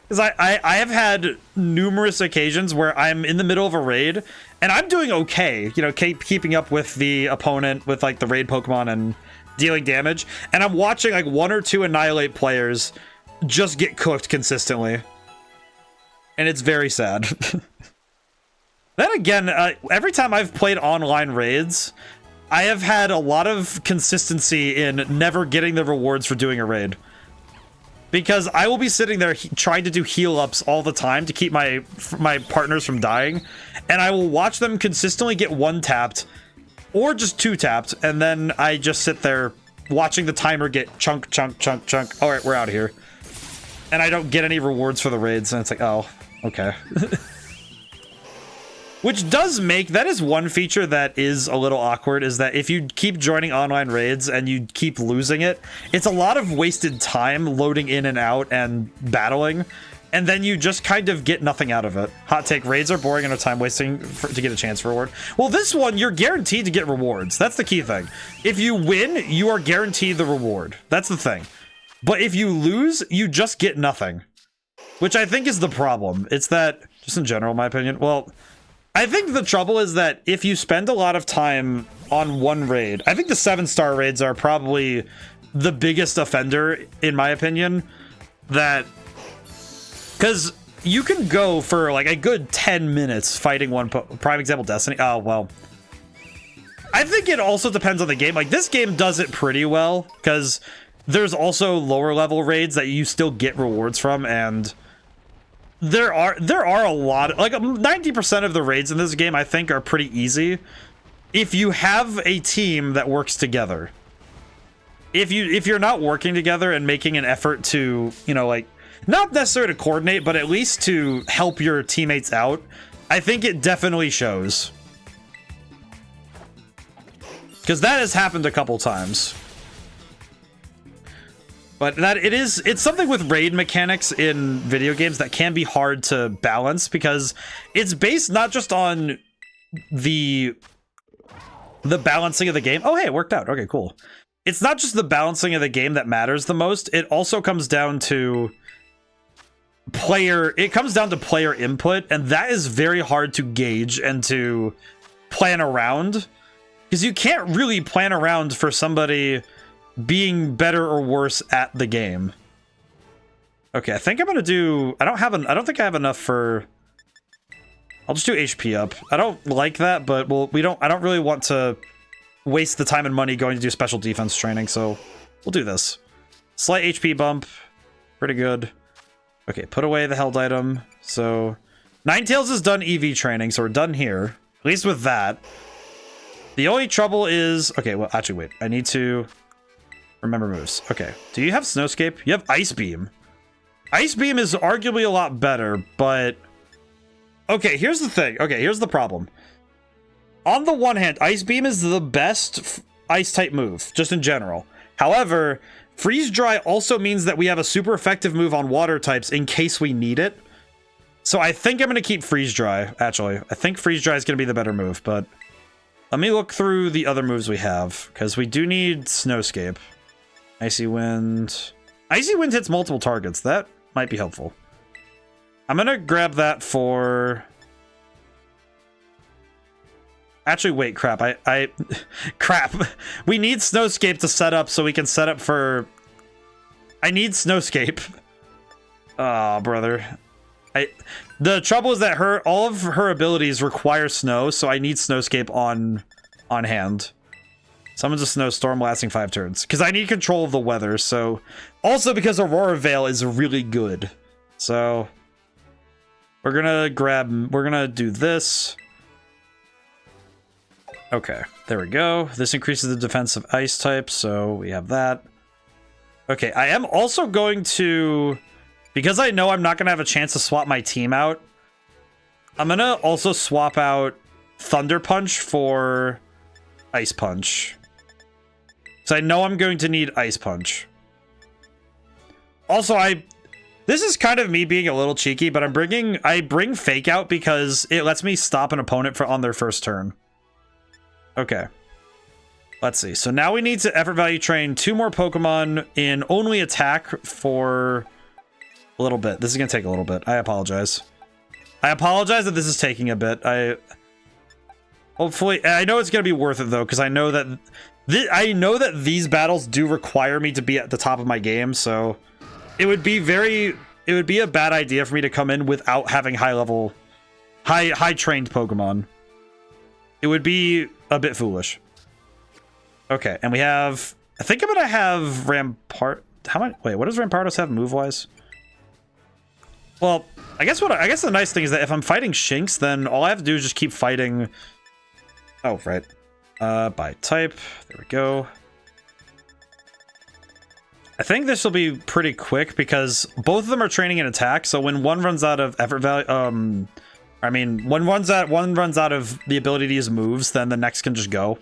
S1: Because I have had numerous occasions where I'm in the middle of a raid, and I'm doing okay, you know, keeping up with the opponent with, like, the raid Pokemon and dealing damage, and I'm watching, like, 1 or 2 Annihilate players just get cooked consistently. And it's very sad. Then again, every time I've played online raids, I have had a lot of consistency in never getting the rewards for doing a raid. Because I will be sitting there trying to do heal ups all the time to keep my partners from dying, and I will watch them consistently get 1-tapped or just 2-tapped, and then I just sit there watching the timer get chunk, chunk, chunk, chunk. All right, we're out of here. And I don't get any rewards for the raids, and it's like, oh, okay. Which does make, that is one feature that is a little awkward, is that if you keep joining online raids and you keep losing it, it's a lot of wasted time loading in and out and battling, and then you just kind of get nothing out of it. Hot take, raids are boring and are time wasting to get a chance for reward. Well, this one, you're guaranteed to get rewards. That's the key thing. If you win, you are guaranteed the reward. That's the thing. But if you lose, you just get nothing. Which I think is the problem. It's that, just in general, my opinion, well, I think the trouble is that if you spend a lot of time on one raid, I think the 7-star raids are probably the biggest offender, in my opinion, that, because you can go for like a good 10 minutes fighting one, prime example, Destiny. Oh, well, I think it also depends on the game. Like, this game does it pretty well, because there's also lower level raids that you still get rewards from, and there are a lot, like 90% of the raids in this game I think are pretty easy if you have a team that works together. If you're not working together and making an effort to, you know, like, not necessarily to coordinate, but at least to help your teammates out, I think it definitely shows. Because that has happened a couple times. But it's something with raid mechanics in video games that can be hard to balance, because it's based not just on the balancing of the game. Oh, hey, it worked out. Okay, cool. It's not just the balancing of the game that matters the most. It also comes down to player input, and that is very hard to gauge and to plan around, because you can't really plan around for somebody being better or worse at the game. Okay, I think I'm gonna do, I don't think I have enough for, I'll just do HP up. I don't like that, but well, I don't really want to waste the time and money going to do special defense training, so we'll do this. Slight HP bump, pretty good. Okay, put away the held item. So Ninetales has done EV training, so we're done here, at least with that. The only trouble is, okay, well, actually, wait, I need to remember moves. Okay, do you have Snowscape? You have Ice Beam. Ice Beam is arguably a lot better, but okay, here's the thing. Okay, here's the problem. On the one hand, Ice Beam is the best ice type move, just in general. However, Freeze Dry also means that we have a super effective move on water types in case we need it. So I think I'm going to keep Freeze Dry, actually. I think Freeze Dry is going to be the better move, but let me look through the other moves we have, because we do need Snowscape. Icy Wind. Icy Wind hits multiple targets. That might be helpful. I'm going to grab that for... Actually, wait, crap. Crap. We need Snowscape to set up so we can set up for... I need Snowscape. Oh, brother. The trouble is that all of her abilities require snow, so I need Snowscape on hand. Summons a snowstorm lasting 5 turns. Because I need control of the weather, so... Also because Aurora Veil is really good. So... We're gonna do this. Okay, there we go. This increases the defense of ice type, so we have that. Okay, I am also going to... Because I know I'm not gonna have a chance to swap my team out, I'm gonna also swap out Thunder Punch for Ice Punch. So I know I'm going to need Ice Punch. Also, this is kind of me being a little cheeky, but I bring Fake Out because it lets me stop an opponent on their first turn. Okay. Let's see. So now we need to effort value train 2 more Pokemon in only attack for a little bit. This is going to take a little bit. I apologize. I apologize that this is taking a bit. Hopefully, I know it's going to be worth it though, because I know that these battles do require me to be at the top of my game, so it would be a bad idea for me to come in without having high trained Pokemon. It would be a bit foolish. Okay, and we have, I think I'm gonna have Rampart. Wait, what does Rampardos have move-wise? Well, I guess the nice thing is that if I'm fighting Shinx, then all I have to do is just keep fighting. Oh, right. By type. There we go. I think this will be pretty quick because both of them are training in attack. So when one runs out of effort value, when one runs out of the ability to use moves, then the next can just go.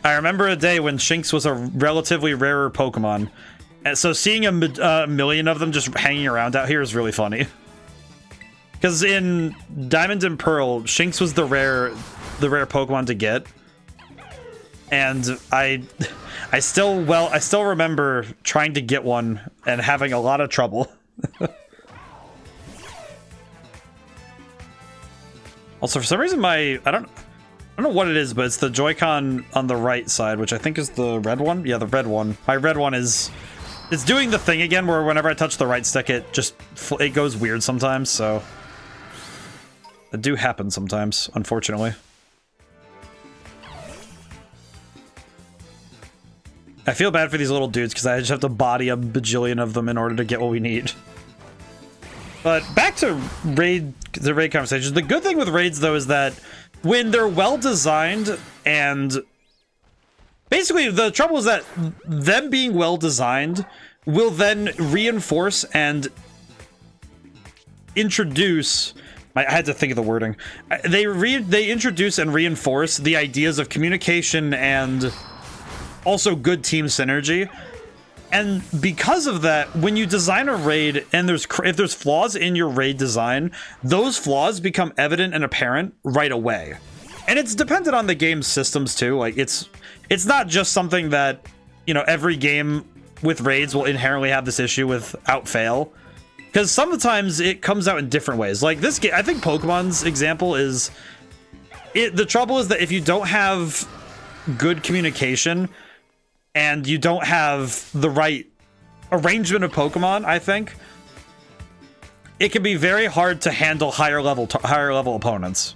S1: I remember a day when Shinx was a relatively rarer Pokemon, and so seeing a million of them just hanging around out here is really funny. Because in Diamond and Pearl, Shinx was the rare Pokemon to get. and I still remember trying to get one and having a lot of trouble. Also, for some reason, I don't know what it is, but it's the Joy-Con on the right side, which I think is the red one. Yeah, the red one. My red one it's doing the thing again where whenever I touch the right stick, it goes weird sometimes. So it do happen sometimes, unfortunately. I feel bad for these little dudes because I just have to body a bajillion of them in order to get what we need. But back to the raid conversations. The good thing with raids, though, is that when they're well designed, and basically the trouble is that them being well designed will then reinforce and introduce. I had to think of the wording. They introduce and reinforce the ideas of communication and also good team synergy. And because of that, when you design a raid and if there's flaws in your raid design, those flaws become evident and apparent right away. And it's dependent on the game's systems too. Like it's not just something that, you know, every game with raids will inherently have this issue without fail. Because sometimes it comes out in different ways. Like this game, I think Pokemon's example is the trouble is that if you don't have good communication and you don't have the right arrangement of Pokemon, I think it can be very hard to handle higher level opponents.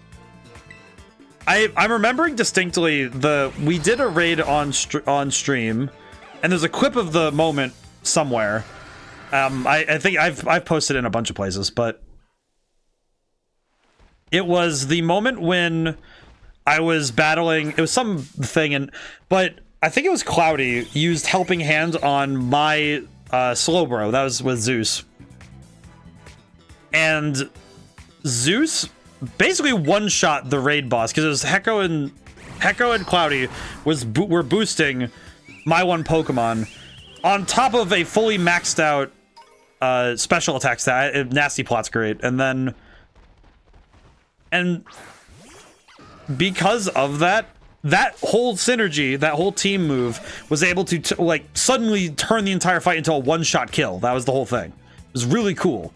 S1: I'm remembering distinctly we did a raid on stream, and there's a clip of the moment somewhere. I think I've posted it in a bunch of places, but it was the moment when I was battling. It was something, but I think it was Cloudy used Helping Hand on my Slowbro. That was with Zeus. And Zeus basically one-shot the raid boss because it was Hecko and Cloudy were boosting my one Pokemon on top of a fully maxed out special attack stat. Nasty Plot's great. And because of that whole synergy, that whole team move was able to like suddenly turn the entire fight into a one-shot kill. That was the whole thing. It was really cool.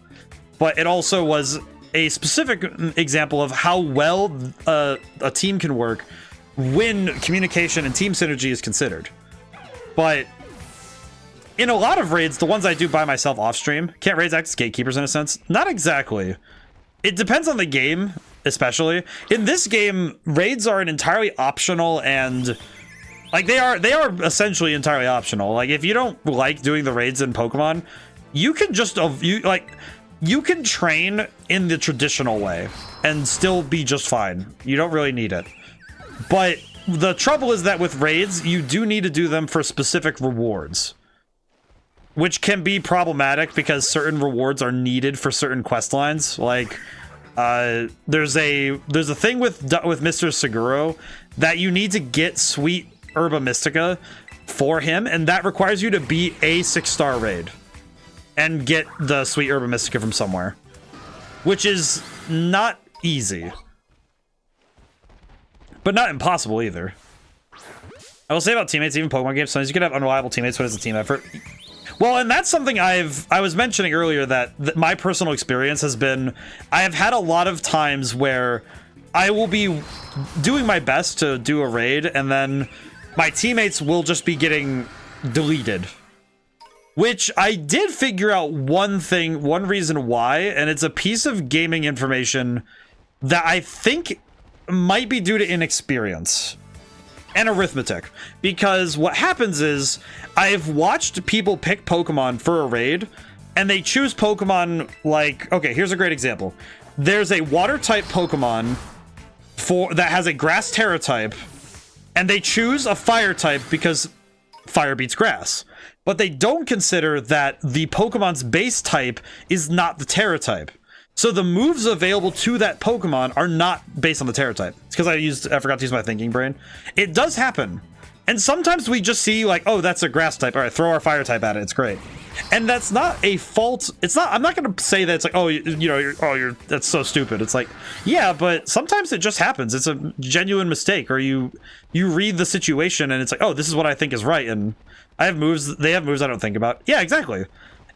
S1: But it also was a specific example of how well a team can work when communication and team synergy is considered. But in a lot of raids, the ones I do by myself off stream, can't raids act as gatekeepers in a sense? Not exactly. It depends on the game, especially. In this game, raids are an entirely optional and like they are essentially entirely optional. Like if you don't like doing the raids in Pokemon, you can just you can train in the traditional way and still be just fine. You don't really need it. But the trouble is that with raids, you do need to do them for specific rewards, which can be problematic because certain rewards are needed for certain quest lines. Like there's a thing with Mr. Seguro that you need to get Sweet Herba Mystica for him, and that requires you to beat a 6-star raid and get the Sweet Herba Mystica from somewhere, which is not easy, but not impossible either. I will say about teammates, even Pokemon games, sometimes you can have unreliable teammates when it's a team effort. Well, and that's something I was mentioning earlier that my personal experience has been, I have had a lot of times where I will be doing my best to do a raid and then my teammates will just be getting deleted. Which I did figure out one reason why, and it's a piece of gaming information that I think might be due to inexperience and arithmetic. Because what happens is, I've watched people pick Pokemon for a raid, and they choose Pokemon like, okay, here's a great example. There's a water-type Pokemon that has a grass Terra type, and they choose a fire type because fire beats grass. But they don't consider that the Pokemon's base type is not the Terra type. So the moves available to that Pokemon are not based on the Terra type. It's because I forgot to use my thinking brain. It does happen. And sometimes we just see like, oh, that's a grass type. All right, throw our fire type at it. It's great. And that's not a fault. It's not, I'm not going to say that it's like, oh, you know, that's so stupid. It's like, yeah, but sometimes it just happens. It's a genuine mistake, or you read the situation and it's like, oh, this is what I think is right. And I have moves, they have moves I don't think about. Yeah, exactly.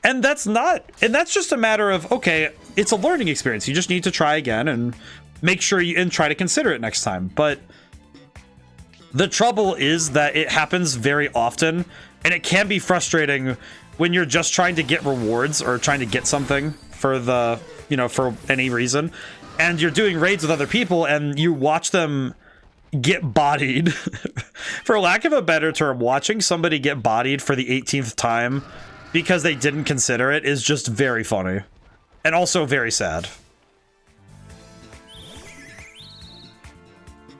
S1: And that's just a matter of, okay, it's a learning experience. You just need to try again and make sure and try to consider it next time. But the trouble is that it happens very often, and it can be frustrating when you're just trying to get rewards or trying to get something for the, you know, for any reason, and you're doing raids with other people and you watch them get bodied. For lack of a better term, watching somebody get bodied for the 18th time because they didn't consider it is just very funny and also very sad.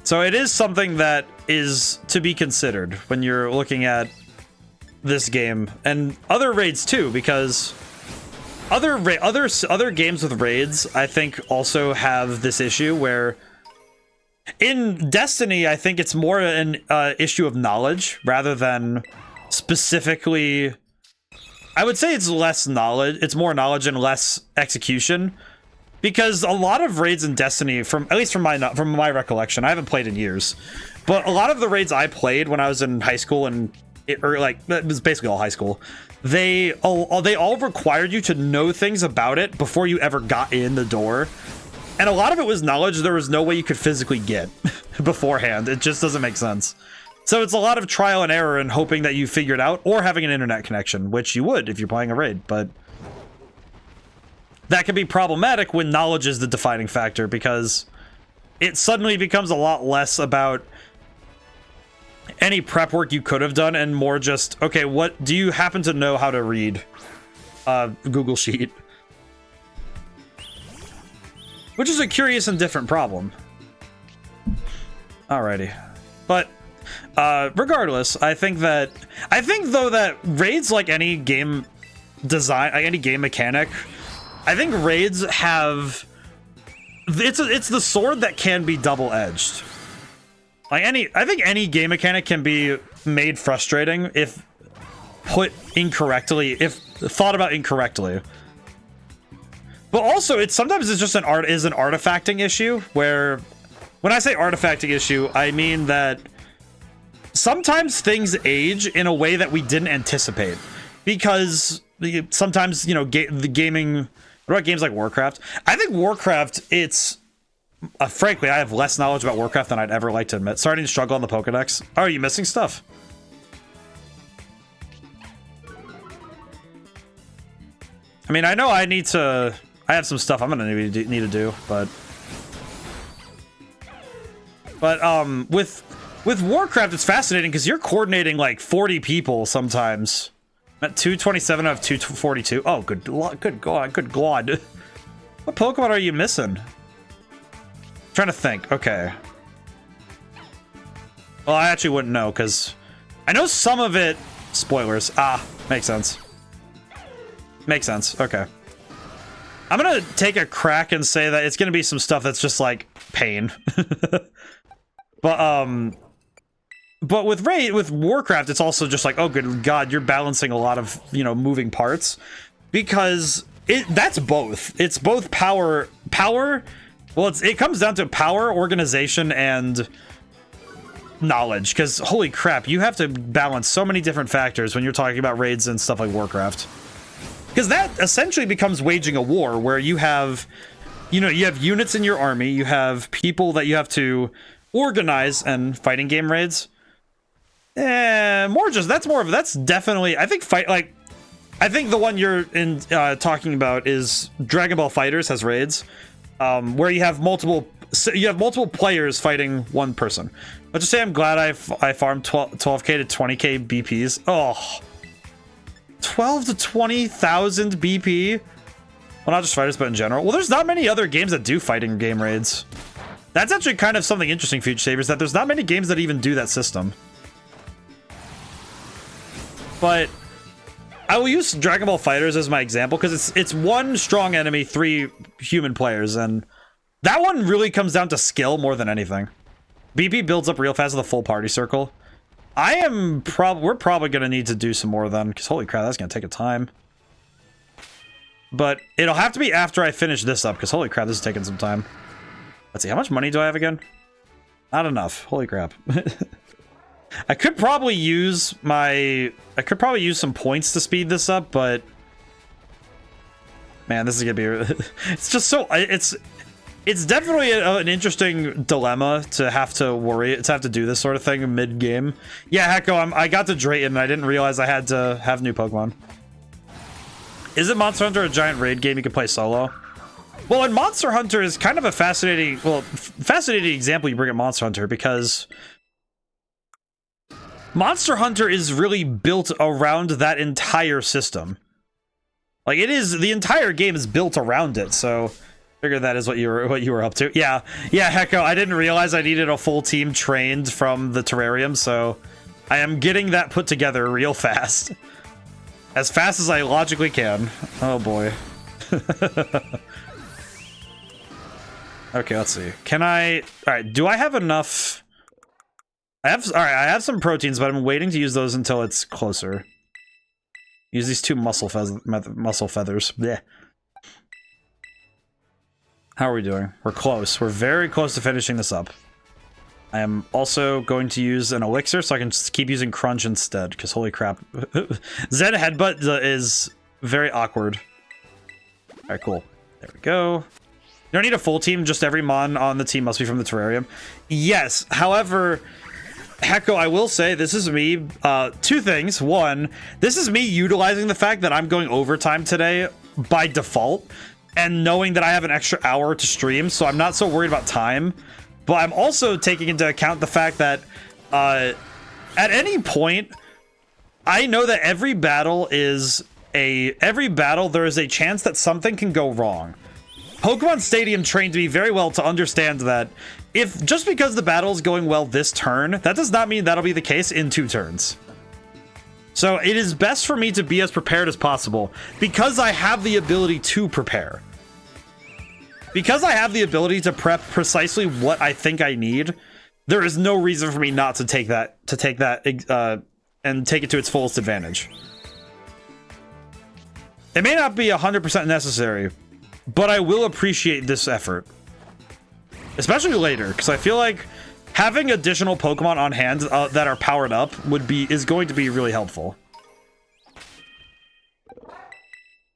S1: So it is something that is to be considered when you're looking at this game and other raids too, because other games with raids I think also have this issue where in Destiny I think it's more an issue of knowledge rather than specifically. I would say it's less knowledge, it's more knowledge and less execution, because a lot of raids in Destiny, at least from my recollection, I haven't played in years, but a lot of the raids I played when I was in high school and it was basically all high school, they all required you to know things about it before you ever got in the door. And a lot of it was knowledge there was no way you could physically get beforehand. It just doesn't make sense. So it's a lot of trial and error and hoping that you figure it out, or having an internet connection, which you would if you're playing a raid, but that can be problematic when knowledge is the defining factor, because it suddenly becomes a lot less about any prep work you could have done and more just, okay, what do you happen to know how to read Google Sheet? Which is a curious and different problem. Alrighty. But regardless, I think though that raids, like any game design, like any game mechanic, I think raids have, it's the sword that can be double-edged. Like I think any game mechanic can be made frustrating if put incorrectly, if thought about incorrectly. But also, sometimes it's just an artifacting issue, where when I say artifacting issue, I mean that sometimes things age in a way that we didn't anticipate, because sometimes, you know, the gaming. What about games like Warcraft? I think Warcraft, frankly, I have less knowledge about Warcraft than I'd ever like to admit. Starting to struggle on the Pokedex. Oh, are you missing stuff? I mean, I know I have some stuff I'm gonna need to do, but with Warcraft, it's fascinating because you're coordinating like 40 people sometimes. At 227 out of 242. Oh, good god. What Pokemon are you missing? I'm trying to think. Okay. Well, I actually wouldn't know, because I know some of it. Spoilers. Ah, makes sense. Makes sense. Okay. I'm gonna take a crack and say that it's gonna be some stuff that's just like pain. But with Warcraft, it's also just like, oh good god, you're balancing a lot of, you know, moving parts, because that's both. It's both power. Well, it comes down to power, organization, and knowledge. Because holy crap, you have to balance so many different factors when you're talking about raids and stuff like Warcraft. Because that essentially becomes waging a war, where you have, you know, you have units in your army, you have people that you have to organize, and fighting game raids. That's definitely, I think I think the one you're talking about is Dragon Ball FighterZ has raids, where you have multiple players fighting one person. Let's just say I'm glad I farmed 12k to 20k BPs. Oh, 12 to 20,000 BP. Well, not just fighters, but in general. Well, there's not many other games that do fighting game raids. That's actually kind of something interesting, Future Savers, that there's not many games that even do that system. But I will use Dragon Ball FighterZ as my example, because it's one strong enemy, 3 human players, and that one really comes down to skill more than anything. BP builds up real fast with a full party circle. We're probably going to need to do some more then, because holy crap, that's going to take a time. but it'll have to be after I finish this up, because holy crap, this is taking some time. Let's see, how much money do I have again? Not enough. Holy crap. I could probably use some points to speed this up, but man, this is gonna be it's just so it's definitely an interesting dilemma to have to do this sort of thing mid-game. Yeah, Hecko, I got to Drayton and I didn't realize I had to have new Pokemon. Is it Monster Hunter a giant raid game you can play solo? Well, and Monster Hunter is kind of a fascinating example you bring at Monster Hunter, because Monster Hunter is really built around that entire system. Like, the entire game is built around it, so figure that is what you were up to. Yeah, Hecko, I didn't realize I needed a full team trained from the terrarium, so I am getting that put together real fast. As fast as I logically can. Oh boy. Okay, let's see. Alright, do I have enough? I have some proteins, but I'm waiting to use those until it's closer. Use these 2 muscle feathers. Blech. How are we doing? We're close. We're very close to finishing this up. I am also going to use an elixir so I can just keep using Crunch instead, because holy crap. Zen Headbutt is very awkward. Alright, cool. There we go. You don't need a full team, just every mon on the team must be from the terrarium. Yes, however, Hecko, I will say, this is me, 2 things. 1, this is me utilizing the fact that I'm going overtime today by default, and knowing that I have an extra hour to stream, so I'm not so worried about time. But I'm also taking into account the fact that, at any point, I know that every battle there is a chance that something can go wrong. Pokemon Stadium trained me very well to understand that if just because the battle is going well this turn, that does not mean that'll be the case in 2 turns. So it is best for me to be as prepared as possible, because I have the ability to prepare. Because I have the ability to prep precisely what I think I need, there is no reason for me not to take that and take it to its fullest advantage. It may not be 100% necessary, but I will appreciate this effort. Especially later, because I feel like having additional Pokemon on hand that are powered up is going to be really helpful.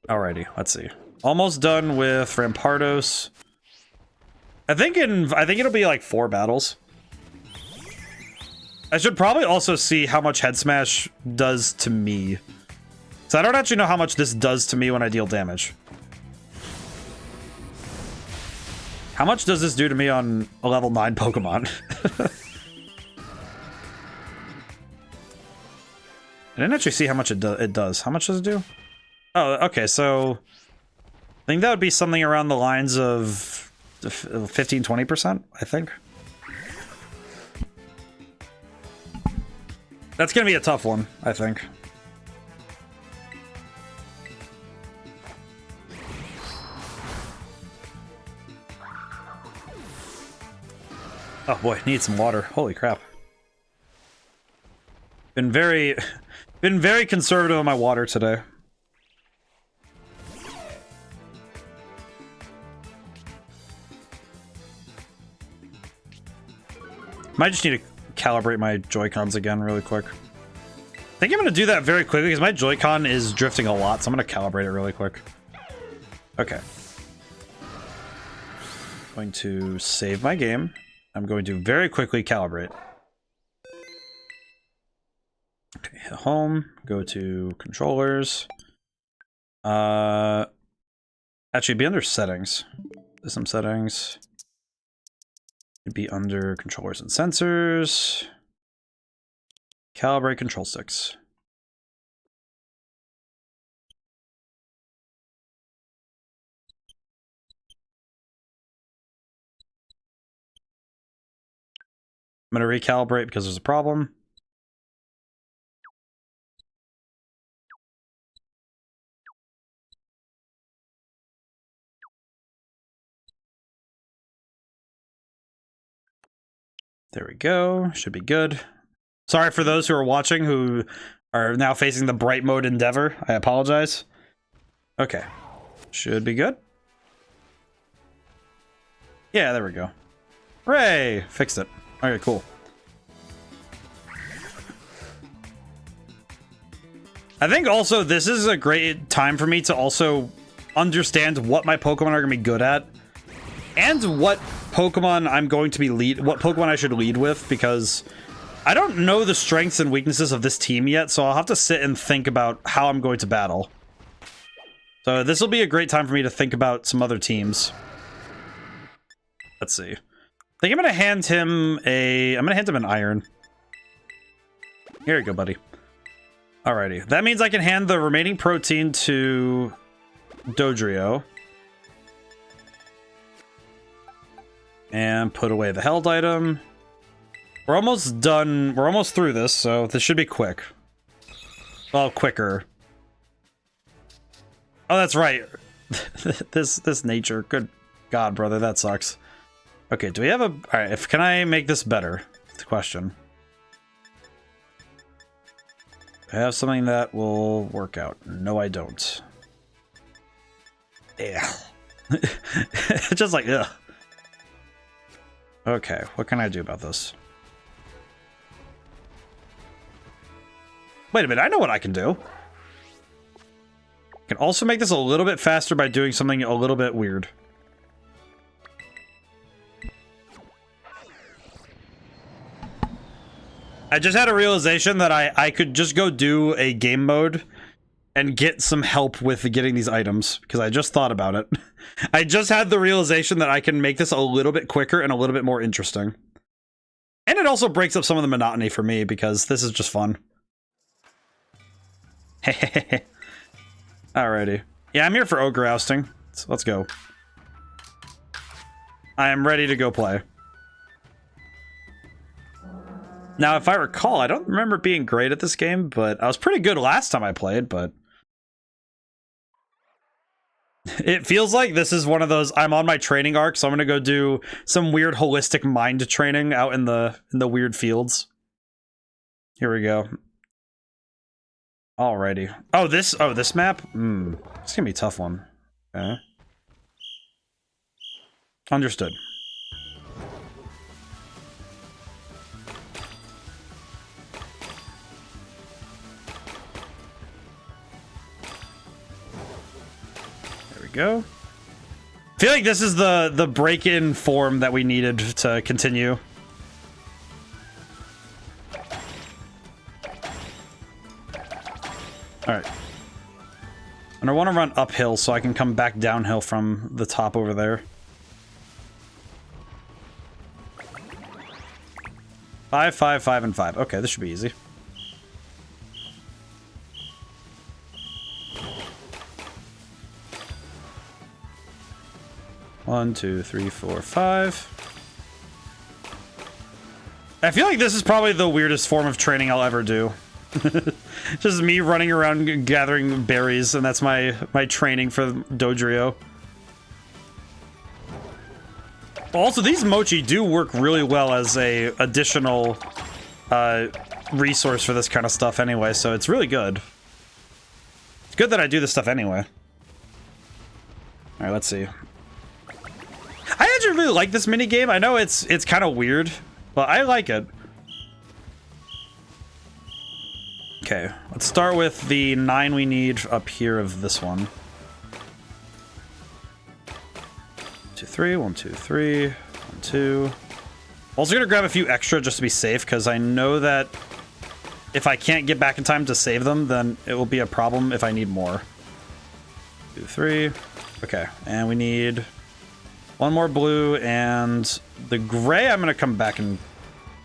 S1: Alrighty, let's see. Almost done with Rampardos. I think it'll be like 4 battles. I should probably also see how much Head Smash does to me. So I don't actually know how much this does to me when I deal damage. How much does this do to me on a level 9 Pokemon? I didn't actually see how much it does. How much does it do? Oh, okay, so I think that would be something around the lines of 15-20%, I think. That's gonna be a tough one, I think. Oh boy, need some water. Holy crap. Been very conservative on my water today. Might just need to calibrate my Joy-Cons again really quick. I think I'm going to do that very quickly because my Joy-Con is drifting a lot, so I'm going to calibrate it really quick. Okay. Going to save my game. I'm going to very quickly calibrate. Okay, hit home, go to controllers. Actually, be under settings. System settings. It'd be under controllers and sensors. Calibrate control sticks. I'm going to recalibrate because there's a problem. There we go. Should be good. Sorry for those who are watching who are now facing the bright mode endeavor. I apologize. Okay. Should be good. Yeah, there we go. Hooray! Fixed it. Okay, cool. I think also this is a great time for me to also understand what my Pokemon are going to be good at and what Pokemon I'm going to be what Pokemon I should lead with, because I don't know the strengths and weaknesses of this team yet, so I'll have to sit and think about how I'm going to battle. So this will be a great time for me to think about some other teams. Let's see. I think I'm going to hand him an iron. Here you go, buddy. Alrighty. That means I can hand the remaining protein to Dodrio. And put away the held item. We're almost done. We're almost through this, so this should be quick. Well, quicker. Oh, that's right. this nature. Good God, brother, that sucks. Okay, do we have a... Alright, can I make this better? That's the question. I have something that will work out. No, I don't. Yeah. Just like, ugh. Okay, what can I do about this? Wait a minute, I know what I can do. I can also make this a little bit faster by doing something a little bit weird. I just had a realization that I could just go do a game mode and get some help with getting these items, because I just thought about it. I just had the realization that I can make this a little bit quicker and a little bit more interesting. And it also breaks up some of the monotony for me, because this is just fun. Alrighty. Yeah, I'm here for ogre ousting. So let's go. I am ready to go play. Now, if I recall, I don't remember being great at this game, but I was pretty good last time I played, but... It feels like this is one of those, I'm on my training arc, so I'm gonna go do some weird holistic mind training out in the weird fields. Here we go. Alrighty. Oh, this map? It's gonna be a tough one. Okay. Understood. Go. I feel like this is the break-in form that we needed to continue. Alright. And I want to run uphill so I can come back downhill from the top over there. 5, 5, 5, and 5. Okay, this should be easy. One, 2, 3, 4, 5. I feel like this is probably the weirdest form of training I'll ever do. Just me running around gathering berries, and that's my training for Dodrio. Also, these mochi do work really well as a additional resource for this kind of stuff anyway, so it's really good. It's good that I do this stuff anyway. Alright, let's see. I actually really like this minigame. I know it's kind of weird, but I like it. Okay, let's start with the 9 we need up here of this one. 2, 3, 1, 2, 3, 1, 2. Also gonna grab a few extra just to be safe, because I know that if I can't get back in time to save them, then it will be a problem if I need more. 2, 3. Okay, and we need one more blue, and the gray I'm gonna come back and...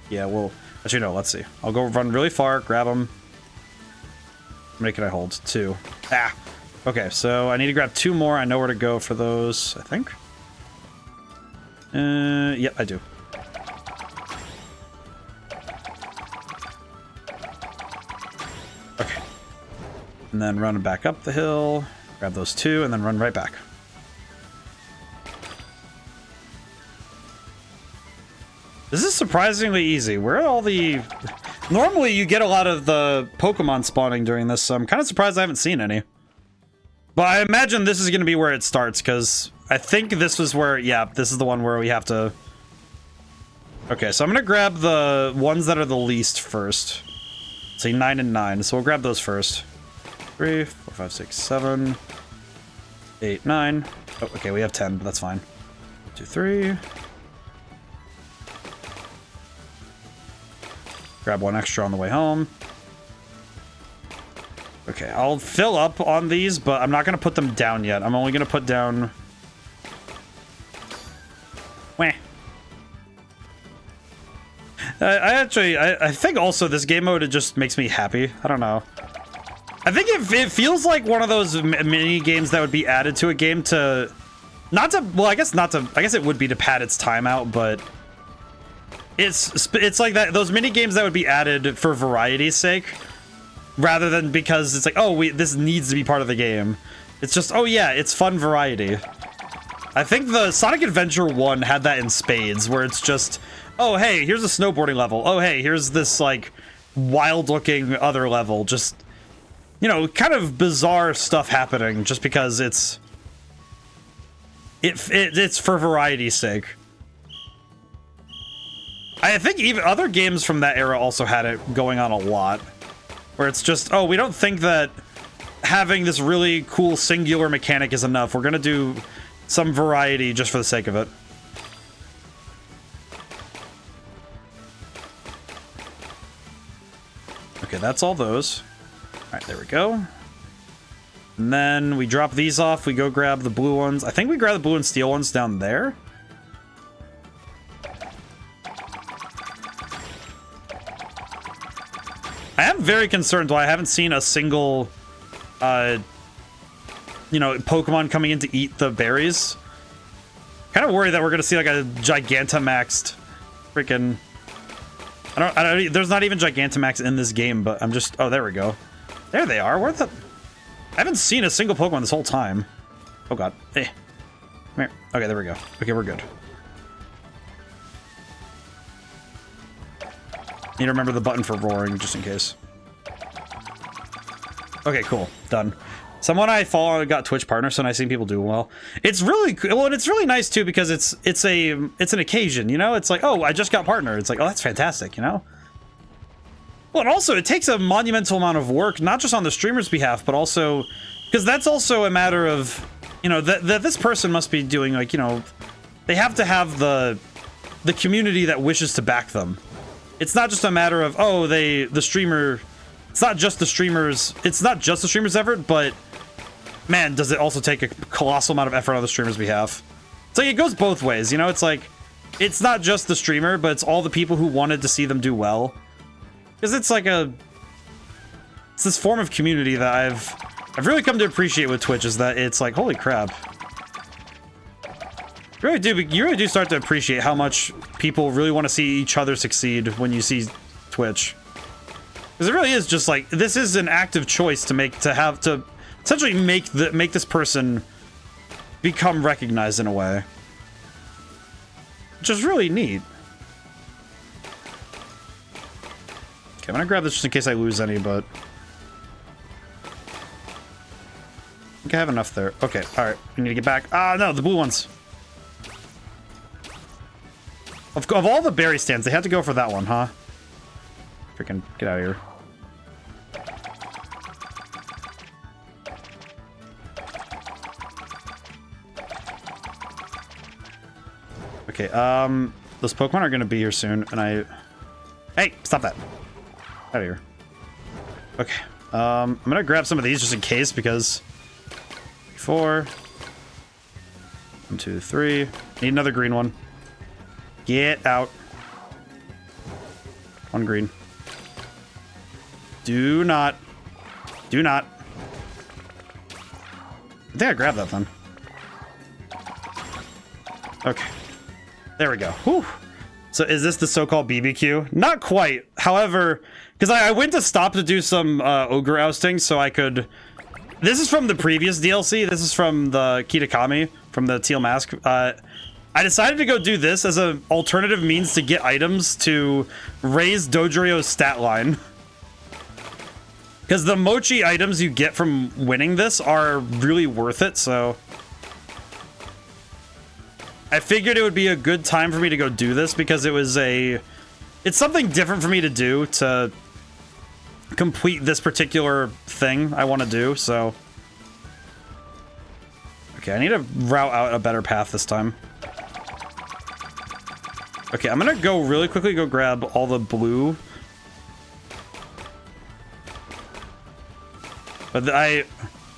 S1: Yeah, well, actually no, let's see. I'll go run really far, grab them. How many can I hold? 2. Ah! Okay, so I need to grab 2 more. I know where to go for those, I think. Yep, I do. Okay. And then run back up the hill, grab those 2, and then run right back. This is surprisingly easy. Where are all the... Normally you get a lot of the Pokemon spawning during this, so I'm kind of surprised I haven't seen any. But I imagine this is going to be where it starts, because I think this was where, yeah, this is the one where we have to... Okay, so I'm going to grab the ones that are the least first. Say 9 and 9, so we'll grab those first. 3, 4, 5, 6, 7, 8, 9. Oh, okay, we have 10, but that's fine. 2, 3. Grab one extra on the way home. Okay, I'll fill up on these, but I'm not going to put them down yet. I'm only going to put down... Wah. I think also this game mode, it just makes me happy. I don't know. I think it feels like one of those mini games that would be added to a game to... Not to... Well, I guess not to... I guess it would be to pad its time out, but... It's like that. Those mini games that would be added for variety's sake. Rather than because it's like, oh, this needs to be part of the game. It's just, oh yeah, it's fun variety. I think the Sonic Adventure 1 had that in spades, where it's just, oh hey, here's a snowboarding level. Oh hey, here's this like wild-looking other level. Just, you know, kind of bizarre stuff happening just because it's for variety's sake. I think even other games from that era also had it going on a lot. Where it's just, oh, we don't think that having this really cool singular mechanic is enough. We're gonna do some variety just for the sake of it. Okay, that's all those. Alright, there we go. And then we drop these off. We go grab the blue ones. I think we grab the blue and steel ones down there. I am very concerned why I haven't seen a single, you know, Pokemon coming in to eat the berries. Kind of worried that we're going to see like a Gigantamaxed freaking... I don't, there's not even Gigantamax in this game, but I'm just... Oh, there we go. There they are. Where the... I haven't seen a single Pokemon this whole time. Oh, God. Hey. Come here. Okay, there we go. Okay, we're good. Need to remember the button for roaring, just in case. Okay, cool. Done. Someone I follow got Twitch partner, so I've seen people do well. It's really well, and it's really nice too because it's an occasion, you know. It's like, oh, I just got partner. It's like, oh, that's fantastic, you know. Well, and also it takes a monumental amount of work, not just on the streamer's behalf, but also because that's also a matter of, you know, that this person must be doing, like, you know, they have to have the community that wishes to back them. It's not just a matter of, oh, the streamer, it's not just the streamer's effort, but man, does it also take a colossal amount of effort on the streamer's behalf. It's like, it goes both ways, you know? It's like, it's not just the streamer, but it's all the people who wanted to see them do well. Because it's like it's this form of community that I've really come to appreciate with Twitch, is that it's like, holy crap. You really do start to appreciate how much people really want to see each other succeed when you see Twitch. Because it really is just like, this is an active choice to essentially make this person become recognized in a way. Which is really neat. Okay, I'm gonna grab this just in case I lose any, but I think I have enough there. Okay, alright, we need to get back. Ah, no, the blue ones. Of all the berry stands, they had to go for that one, huh? Freaking get out of here. Okay, those Pokemon are gonna be here soon, and Hey, stop that. Out of here. Okay, I'm gonna grab some of these just in case, because... 4... 1, 2, 3... Need another green one. Get out. One green. Do not. Do not. I think I grabbed that then. Okay. There we go. Whew. So is this the so-called BBQ? Not quite. However, because I went to stop to do some ogre ousting so I could... This is from the previous DLC. This is from the Kitakami, from the Teal Mask. I decided to go do this as an alternative means to get items to raise Dodorio's stat line. Because the mochi items you get from winning this are really worth it, so... I figured it would be a good time for me to go do this because it was a... It's something different for me to do to complete this particular thing I want to do, so... Okay, I need to route out a better path this time. Okay, I'm gonna go really quickly go grab all the blue. But I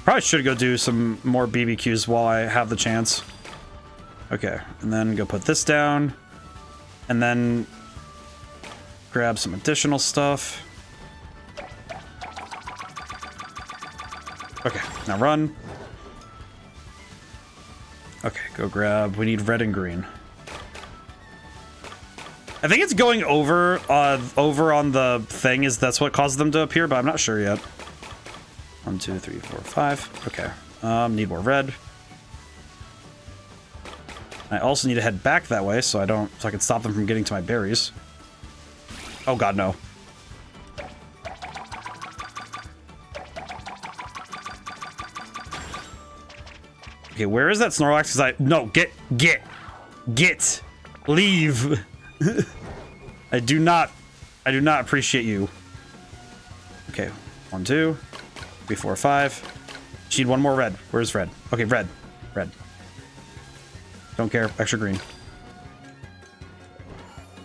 S1: probably should go do some more BBQs while I have the chance. Okay, and then go put this down. And then grab some additional stuff. Okay, now run. Okay, go grab. We need red and green. I think it's going over on the thing that's what caused them to appear, but I'm not sure yet. 1, 2, 3, 4, 5. Okay. Need more red. I also need to head back that way so I can stop them from getting to my berries. Oh god, no. Okay, where is that Snorlax? Because no, get, leave. I do not appreciate you. Okay, 1, 2, 3, 4, 5. She need one more red. Where's red? Okay, red. Don't care. Extra green.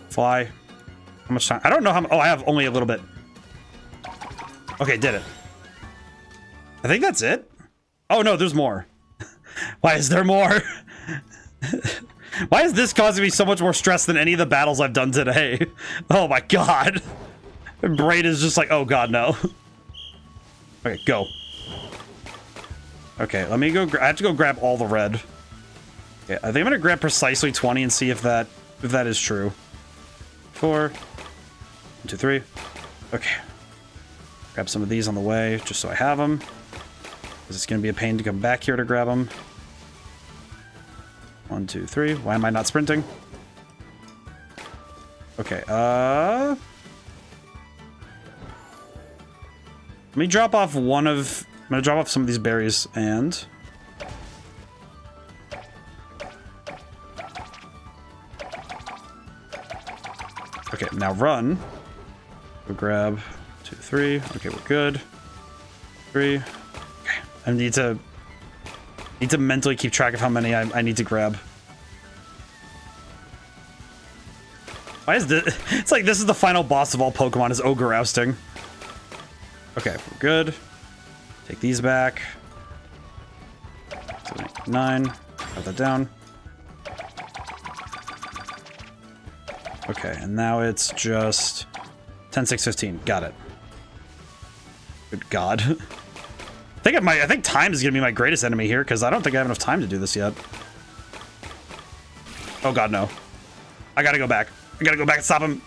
S1: Fly. How much time? I don't know how. Oh, I have only a little bit. Okay, did it. I think that's it. Oh no, there's more. Why is there more? Why is this causing me so much more stress than any of the battles I've done today? Oh my god. My brain is just like, oh god, no. Okay, go. Okay, let me go. I have to go grab all the red. Okay, I think I'm gonna grab precisely 20 and see if that is true. 4, 1, 2, 3. Okay. Grab some of these on the way, just so I have them. Because it's gonna be a pain to come back here to grab them. 1, 2, 3. Why am I not sprinting? Okay, let me drop off I'm gonna drop off some of these berries and... Okay, now run. Go grab 2, 3. Okay, we're good. 3. Okay, I need to mentally keep track of how many I need to grab. Why is this? It's like this is the final boss of all Pokemon is Ogre Ousting. Okay, we're good. Take these back. 7, 8, 9. Cut that down. Okay, and now it's just 10, 6, 15. Got it. Good God. I think time is gonna be my greatest enemy here because I don't think I have enough time to do this yet. Oh God, no! I gotta go back. I gotta go back and stop him.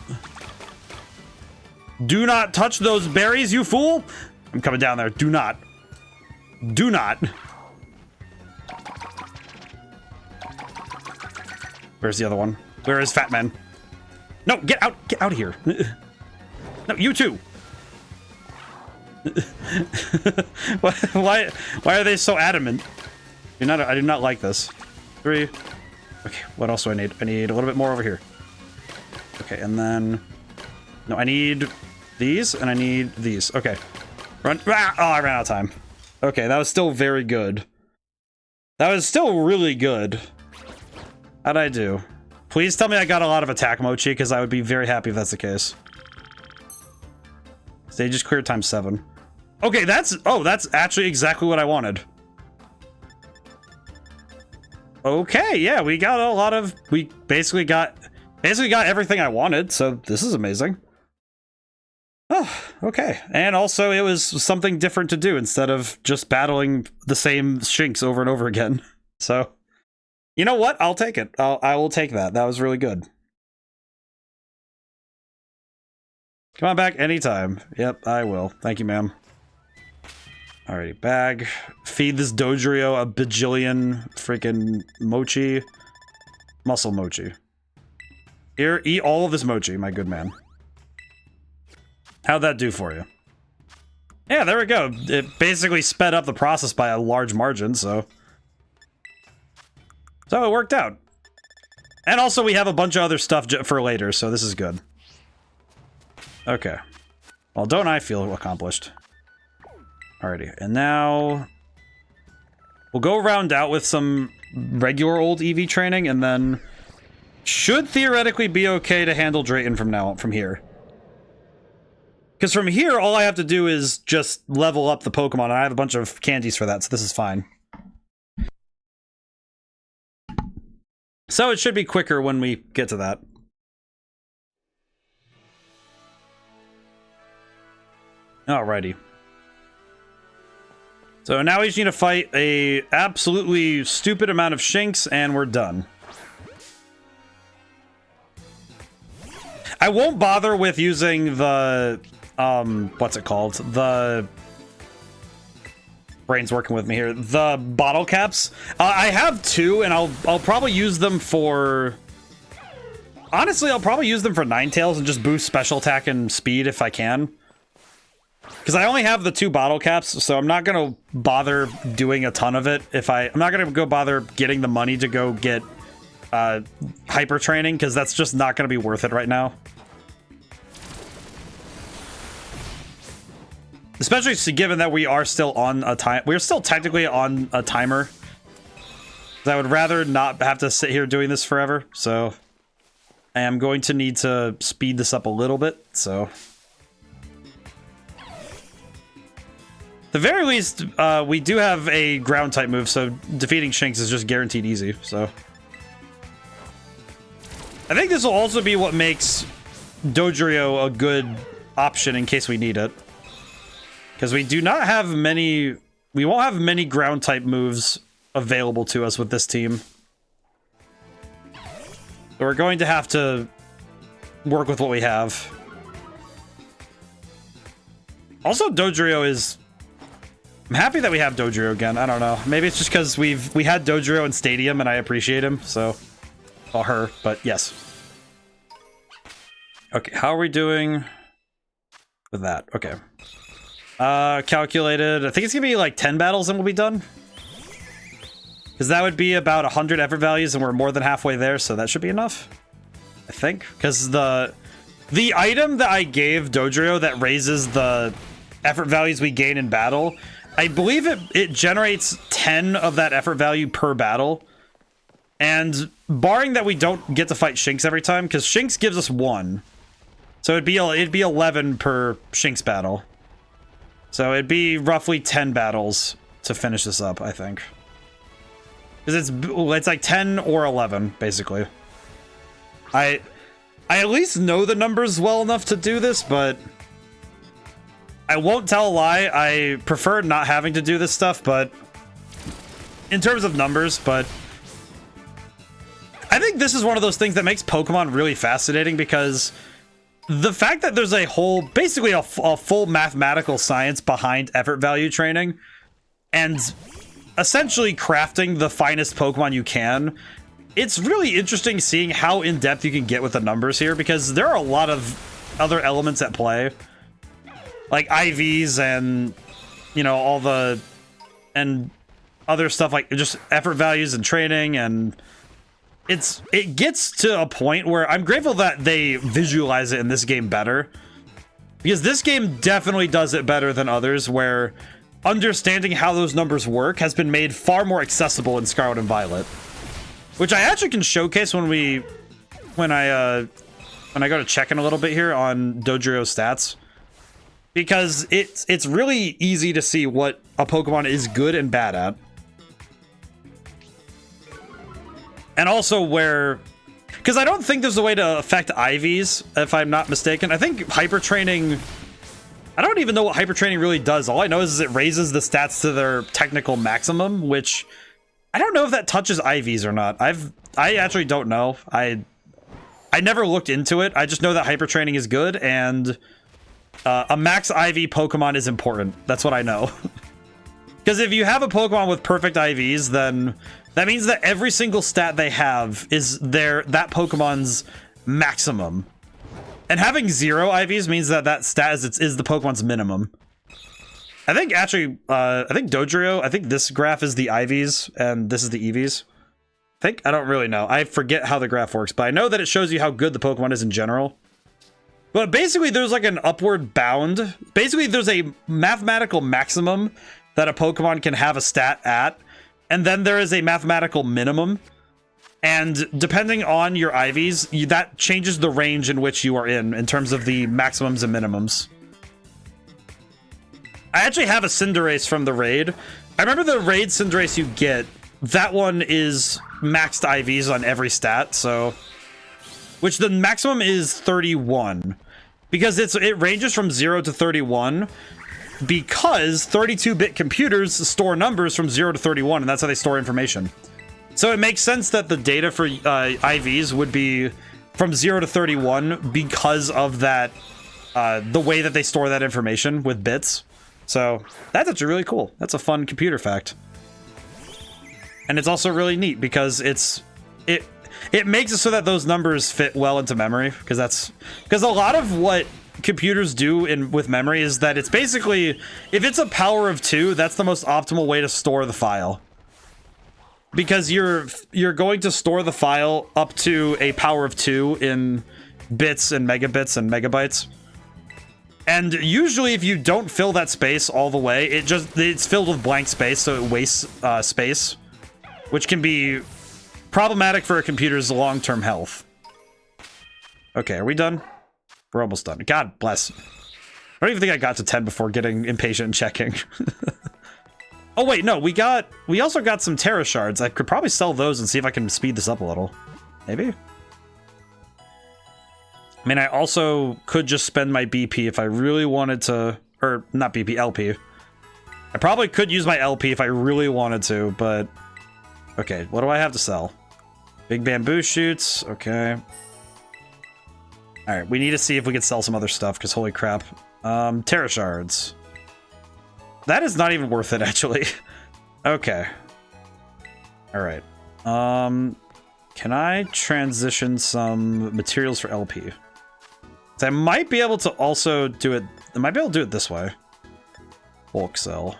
S1: Do not touch those berries, you fool! I'm coming down there. Do not. Do not. Where's the other one? Where is Fat Man? No, get out of here. No, you too. Why are they so adamant? I do not like this. 3. Okay, what else do I need? I need a little bit more over here. Okay, and then... No, I need these, and I need these. Okay. Run. Ah! Oh, I ran out of time. Okay, that was still very good. That was still really good. How'd I do? Please tell me I got a lot of attack mochi, because I would be very happy if that's the case. Stage is cleared times 7. Okay, that's actually exactly what I wanted. Okay, yeah, we got a lot of... We basically got everything I wanted, so this is amazing. Oh, okay. And also, it was something different to do instead of just battling the same shinks over and over again. So... You know what? I'll take it. I will take that. That was really good. Come on back anytime. Yep, I will. Thank you, ma'am. Alrighty, bag. Feed this Dodrio a bajillion freaking mochi. Muscle mochi. Here, eat all of this mochi, my good man. How'd that do for you? Yeah, there we go. It basically sped up the process by a large margin, so it worked out. And also we have a bunch of other stuff for later, so this is good. Okay. Well, don't I feel accomplished? Alrighty, and now we'll go round out with some regular old EV training, and then should theoretically be okay to handle Drayton from here. Because from here, all I have to do is just level up the Pokemon, and I have a bunch of candies for that, so this is fine. So it should be quicker when we get to that. Alrighty. So now we just need to fight a absolutely stupid amount of Shinx, and we're done. I won't bother with using the, what's it called? The... Brain's working with me here. The bottle caps. I have 2, and I'll probably use them for... Honestly, I'll probably use them for Ninetales and just boost special attack and speed if I can. Because I only have the 2 bottle caps, so I'm not going to bother doing a ton of it. I'm not going to go bother getting the money to go get hyper training, because that's just not going to be worth it right now. Especially given that we are still on a time. We're still technically on a timer. I would rather not have to sit here doing this forever, so I am going to need to speed this up a little bit, so. At the very least, we do have a ground type move, so defeating Shinx is just guaranteed easy, so. I think this will also be what makes Dodrio a good option in case we need it. Because we do not have many... We won't have many ground type moves available to us with this team. So we're going to have to work with what we have. Also, Dodrio is... I'm happy that we have Dodrio again. I don't know. Maybe it's just because we had Dodrio in Stadium and I appreciate him, so... Or her, but yes. Okay, how are we doing with that? Okay. Calculated. I think it's gonna be like 10 battles and we'll be done. Because that would be about 100 effort values and we're more than halfway there, so that should be enough. I think. Because the item that I gave Dodrio that raises the effort values we gain in battle, I believe it generates 10 of that effort value per battle. And barring that we don't get to fight Shinx every time, because Shinx gives us 1. So it'd be 11 per Shinx battle. So it'd be roughly 10 battles to finish this up, I think. Because it's like 10 or 11, basically. I at least know the numbers well enough to do this, but I won't tell a lie. I prefer not having to do this stuff, but in terms of numbers, but I think this is one of those things that makes Pokemon really fascinating, because the fact that there's a whole, basically a full mathematical science behind effort value training and essentially crafting the finest Pokemon you can, it's really interesting seeing how in-depth you can get with the numbers here, because there are a lot of other elements at play. Like IVs and, you know, all the, and other stuff like just effort values and training, and it gets to a point where I'm grateful that they visualize it in this game better, because this game definitely does it better than others, where understanding how those numbers work has been made far more accessible in Scarlet and Violet, which I actually can showcase when I go to check in a little bit here on Dodrio's stats, because it's really easy to see what a Pokemon is good and bad at. And also because I don't think there's a way to affect IVs, if I'm not mistaken. I think hyper training, I don't even know what hyper training really does. All I know is it raises the stats to their technical maximum, which I don't know if that touches IVs or not. I actually don't know. I never looked into it. I just know that hyper training is good, and a max IV Pokemon is important. That's what I know. Because if you have a Pokemon with perfect IVs, then that means that every single stat they have is that Pokemon's maximum. And having 0 IVs means that stat is the Pokemon's minimum. I think actually, I think Dodrio, I think this graph is the IVs and this is the EVs. I don't really know. I forget how the graph works, but I know that it shows you how good the Pokemon is in general. But basically, there's like an upward bound. Basically, there's a mathematical maximum that a Pokemon can have a stat at, and then there is a mathematical minimum. And depending on your IVs, that changes the range in which you are in terms of the maximums and minimums. I actually have a Cinderace from the raid. I remember the raid Cinderace you get, that one is maxed IVs on every stat, so... Which the maximum is 31. Because it ranges from 0 to 31, because 32-bit computers store numbers from 0 to 31, and that's how they store information. So it makes sense that the data for IVs would be from 0 to 31 because of that, the way that they store that information with bits. So that's actually really cool. That's a fun computer fact. And it's also really neat because it makes it so that those numbers fit well into memory, because a lot of what computers do with memory is that it's basically, if it's a power of 2, that's the most optimal way to store the file. Because you're going to store the file up to a power of 2 in bits and megabits and megabytes. And usually if you don't fill that space all the way, it's filled with blank space, so it wastes space, which can be problematic for a computer's long-term health. Okay, are we done? We're almost done. God bless. I don't even think I got to 10 before getting impatient and checking. Oh wait, no, we also got some Terra Shards. I could probably sell those and see if I can speed this up a little. Maybe? I mean, I also could just spend my BP if I really wanted to, or not BP, LP. I probably could use my LP if I really wanted to, but... Okay, what do I have to sell? Big bamboo shoots, okay. Alright, we need to see if we can sell some other stuff, because holy crap. Terra Shards. That is not even worth it, actually. Okay. Alright. Can I transition some materials for LP? So I might be able to also do it... I might be able to do it this way. Bulk sell.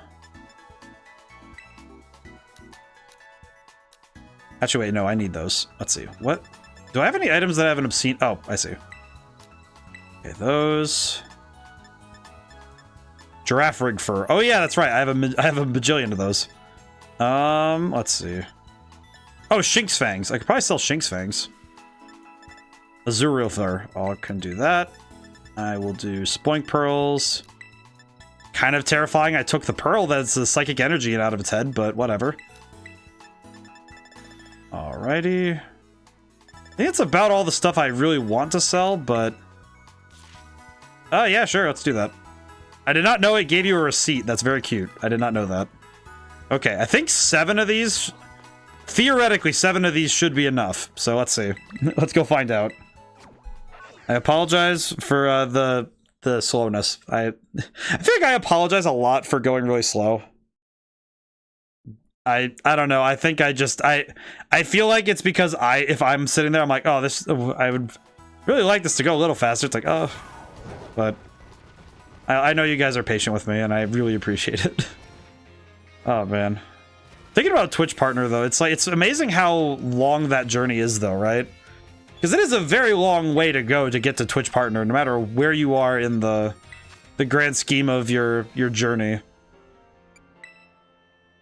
S1: Actually, wait, no, I need those. Let's see. What? Do I have any items that have an obscene... Oh, I see. Okay, those... Giraffe rig fur. Oh, yeah, that's right. I have a bajillion of those. Let's see. Oh, Shinx Fangs. I could probably sell Shinx Fangs. Azurill fur. Oh, I can do that. I will do Spoink Pearls. Kind of terrifying. I took the pearl that's the psychic energy out of its head, but whatever. Alrighty. I think it's about all the stuff I really want to sell, but... Oh, yeah, sure, let's do that. I did not know it gave you a receipt. That's very cute. I did not know that. Okay, I think 7 of these... Theoretically, 7 of these should be enough. So let's see. Let's go find out. I apologize for the slowness. I feel like I apologize a lot for going really slow. I don't know. I think I feel like it's because if I'm sitting there, I'm like, oh, I would really like this to go a little faster. It's like, oh, but I know you guys are patient with me, and I really appreciate it. Oh man, thinking about Twitch partner though, it's amazing how long that journey is though, right? Because it is a very long way to go to get to Twitch partner, no matter where you are in the grand scheme of your journey.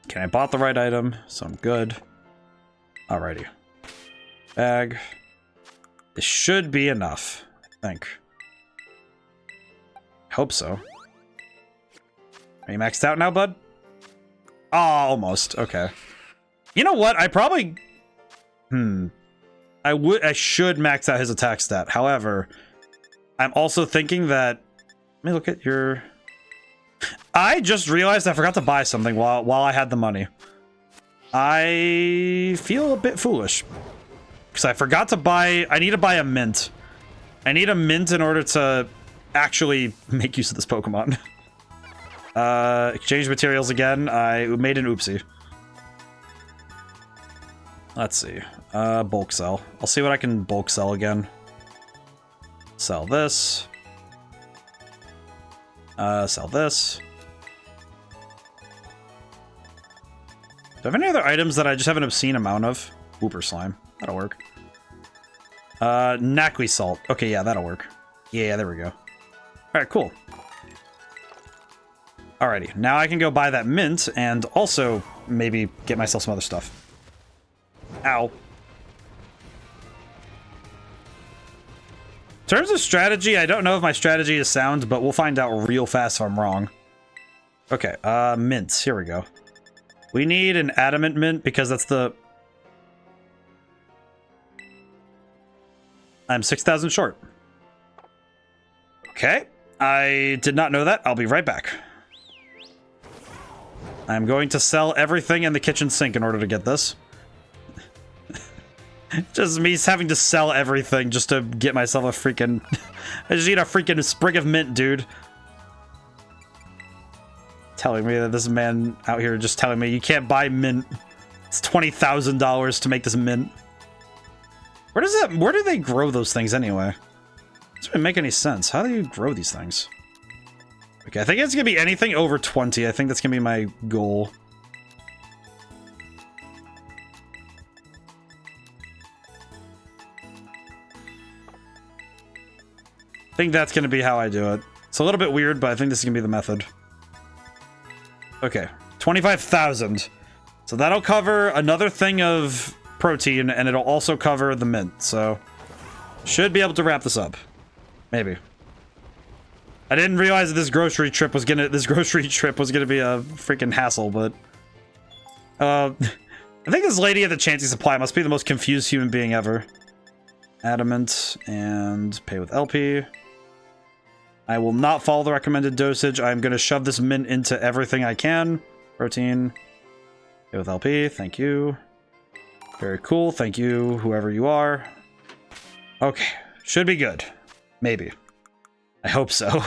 S1: Okay, I bought the right item, so I'm good. Alrighty. Bag. This should be enough, I think. Hope so. Are you maxed out now, bud? Oh, almost. Okay. You know what? I probably... I should max out his attack stat. However, I'm also thinking that... Let me look at your... I just realized I forgot to buy something while I had the money. I feel a bit foolish. Because I forgot to buy... I need to buy a mint. I need a mint in order to actually make use of this Pokemon. Exchange materials again. I made an oopsie. Let's see. Bulk sell. I'll see what I can bulk sell again. Sell this. Sell this. I have any other items that I just have an obscene amount of? Whooper slime. That'll work. Knackwee salt. Okay, yeah, that'll work. Yeah, there we go. Alright, cool. Alrighty, now I can go buy that mint and also maybe get myself some other stuff. Ow. In terms of strategy, I don't know if my strategy is sound, but we'll find out real fast if I'm wrong. Okay, mints. Here we go. We need an adamant mint because that's the... I'm 6,000 short. Okay, I did not know that. I'll be right back. I'm going to sell everything in the kitchen sink in order to get this. Just me having to sell everything just to get myself a freaking... I just need a freaking sprig of mint, dude. Telling me that this man out here just telling me you can't buy mint. It's $20,000 to make this mint. Where do they grow those things anyway? It doesn't make any sense. How do you grow these things? Okay, I think it's gonna be anything over 20. I think that's gonna be my goal. I think that's gonna be how I do it. It's a little bit weird, but I think this is gonna be the method. Okay, 25,000. So that'll cover another thing of protein, and it'll also cover the mint. So should be able to wrap this up. Maybe. I didn't realize that this grocery trip was gonna be a freaking hassle, but I think this lady at the Chansey Supply must be the most confused human being ever. Adamant and pay with LP. I will not follow the recommended dosage. I'm gonna shove this mint into everything I can. Protein. Pay with LP. Thank you. Very cool. Thank you, whoever you are. Okay. Should be good. Maybe. I hope so.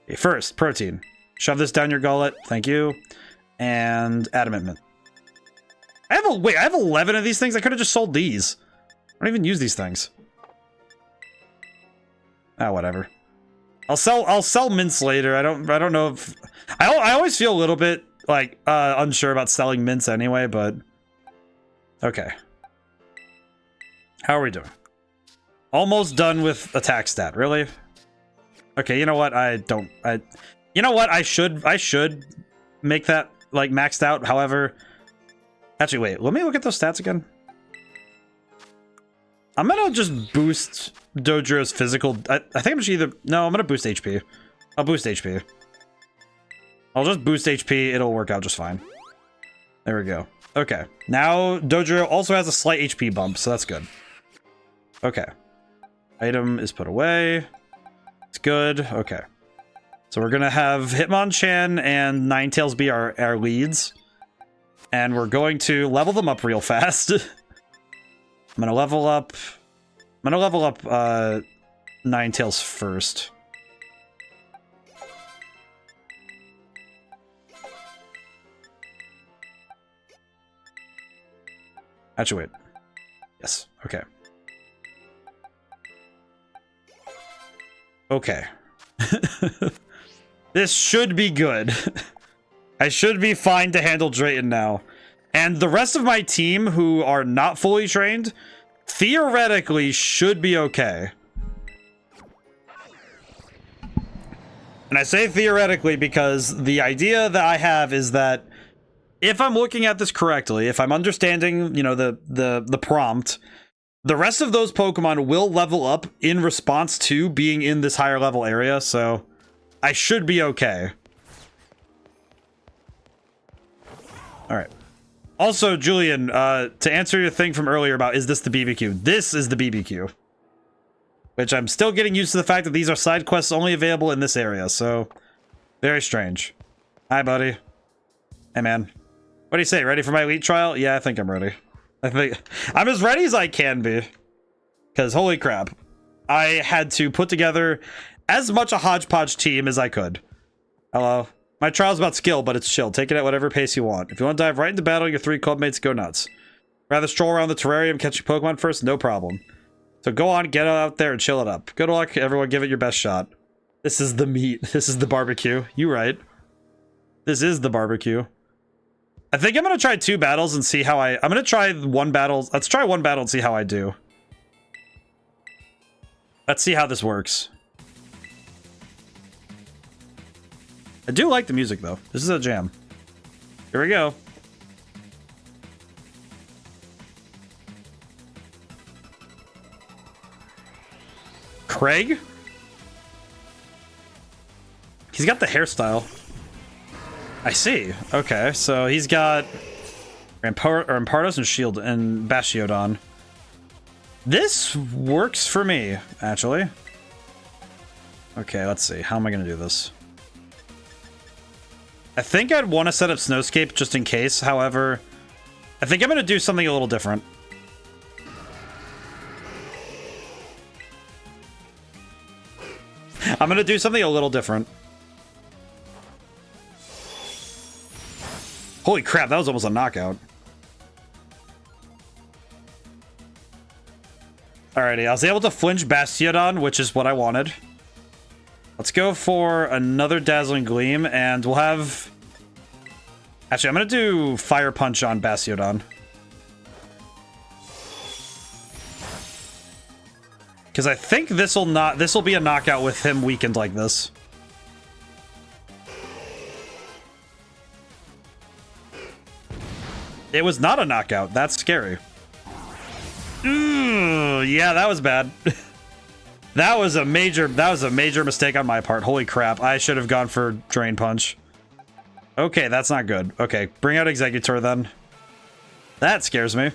S1: Okay, first, protein. Shove this down your gullet. Thank you. And adamant mint. I have 11 of these things. I could have just sold these. I don't even use these things. Ah, whatever. I'll sell mints later. I don't know if I always feel a little bit like unsure about selling mints anyway, but okay. How are we doing? Almost done with attack stat, really? Okay, you know what? You know what? I should make that like maxed out. However, actually, wait. Let me look at those stats again. I'm gonna just boost Dojiro's physical. I think I'm just either... No, I'm gonna boost HP. I'll boost HP. I'll just boost HP. It'll work out just fine. There we go. Okay. Now, Dojiro also has a slight HP bump, so that's good. Okay. Item is put away. It's good. Okay. So we're gonna have Hitmonchan and Ninetales be our leads. And we're going to level them up real fast. I'm gonna level up Ninetales first. Actually, wait. Yes. Okay. Okay. This should be good. I should be fine to handle Drayton now. And the rest of my team, who are not fully trained, theoretically should be okay. And I say theoretically because the idea that I have is that if I'm looking at this correctly, if I'm understanding, you know, the prompt, the rest of those Pokemon will level up in response to being in this higher level area, so I should be okay. Alright. Also, Julian, to answer your thing from earlier about is this the BBQ? This is the BBQ. Which I'm still getting used to the fact that these are side quests only available in this area, so very strange. Hi, buddy. Hey, man. What do you say? Ready for my elite trial? Yeah, I think I'm ready. I think I'm as ready as I can be. Because holy crap. I had to put together as much a hodgepodge team as I could. Hello. My trial's about skill, but it's chill. Take it at whatever pace you want. If you want to dive right into battle, your 3 clubmates go nuts. Rather stroll around the terrarium, catching Pokemon first? No problem. So go on, get out there, and chill it up. Good luck, everyone. Give it your best shot. This is the meat. This is the barbecue. You right. This is the barbecue. I think I'm gonna try 2 battles and see how I'm gonna try 1 battle. Let's try 1 battle and see how I do. Let's see how this works. I do like the music though. This is a jam. Here we go. Craig? He's got the hairstyle. I see. Okay, so he's got Rampardos and Shield and Bastiodon. This works for me, actually. Okay, let's see. How am I going to do this? I think I'd want to set up Snowscape just in case. However, I think I'm going to do something a little different. I'm going to do something a little different. Holy crap, that was almost a knockout. Alrighty, I was able to flinch Bastiodon, which is what I wanted. Let's go for another Dazzling Gleam, and we'll have... Actually, I'm going to do Fire Punch on Bastiodon. Because I think this will be a knockout with him weakened like this. It was not a knockout. That's scary. Ooh, yeah, that was bad. That was a major mistake on my part. Holy crap. I should have gone for Drain Punch. Okay, that's not good. Okay, bring out Executor then. That scares me.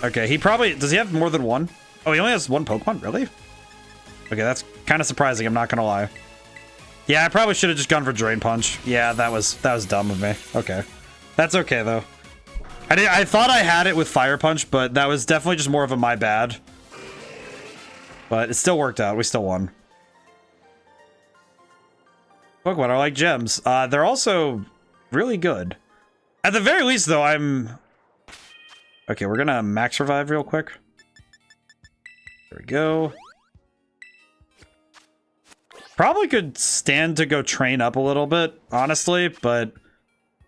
S1: Okay, he probably... Does he have more than one? Oh, he only has 1 Pokemon? Really? Okay, that's kind of surprising. I'm not gonna lie. Yeah, I probably should have just gone for Drain Punch. Yeah, that was dumb of me. Okay. That's okay, though. I thought I had it with Fire Punch, but that was definitely just more of a my bad. But it still worked out. We still won. Pokemon are like gems. They're also really good. At the very least, though, I'm... Okay, we're gonna max revive real quick. There we go. Probably could stand to go train up a little bit, honestly, but...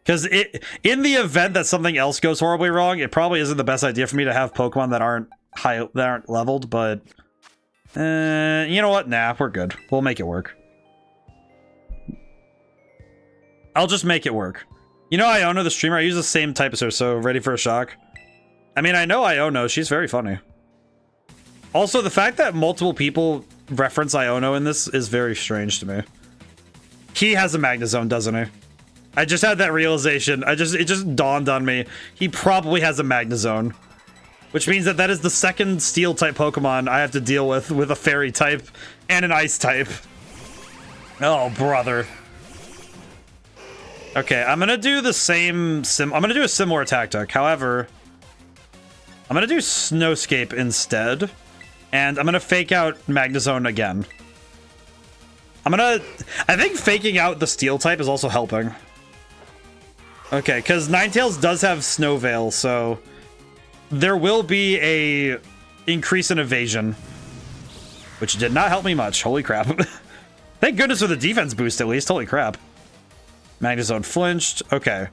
S1: Because in the event that something else goes horribly wrong, it probably isn't the best idea for me to have Pokemon that aren't leveled, but... you know what? Nah, we're good. We'll make it work. I'll just make it work. You know Iono, the streamer? I use the same type as her, so ready for a shock? I mean, I know Iono. She's very funny. Also, the fact that multiple people reference Iono in this is very strange to me. He has a Magnezone, doesn't he? I just had that realization. It just dawned on me. He probably has a Magnezone. Which means that is the second Steel-type Pokemon I have to deal with a Fairy type and an Ice type. Oh, brother. Okay, I'm gonna do the same I'm gonna do a similar tactic. However, I'm gonna do Snowscape instead. And I'm gonna fake out Magnezone again. I think faking out the Steel type is also helping. Okay, because Ninetales does have Snow Veil, so there will be a increase in evasion, which did not help me much. Holy crap. Thank goodness for the defense boost, at least. Holy crap. Magnezone flinched. Okay.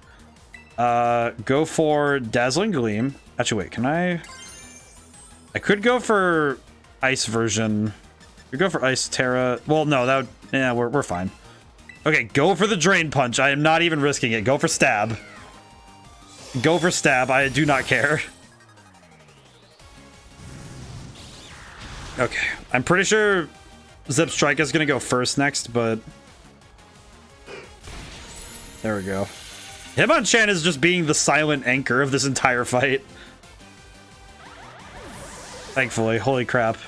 S1: Go for Dazzling Gleam. Actually, wait, can I could go for Ice version. We go for Ice Terra. Well, no, that would... Yeah, we're fine. Okay, go for the Drain Punch. I am not even risking it. Go for Stab. Go for Stab. I do not care. Okay, I'm pretty sure Zipstrike is going to go first next, but... There we go. Hitmonchan is just being the silent anchor of this entire fight. Thankfully. Holy crap.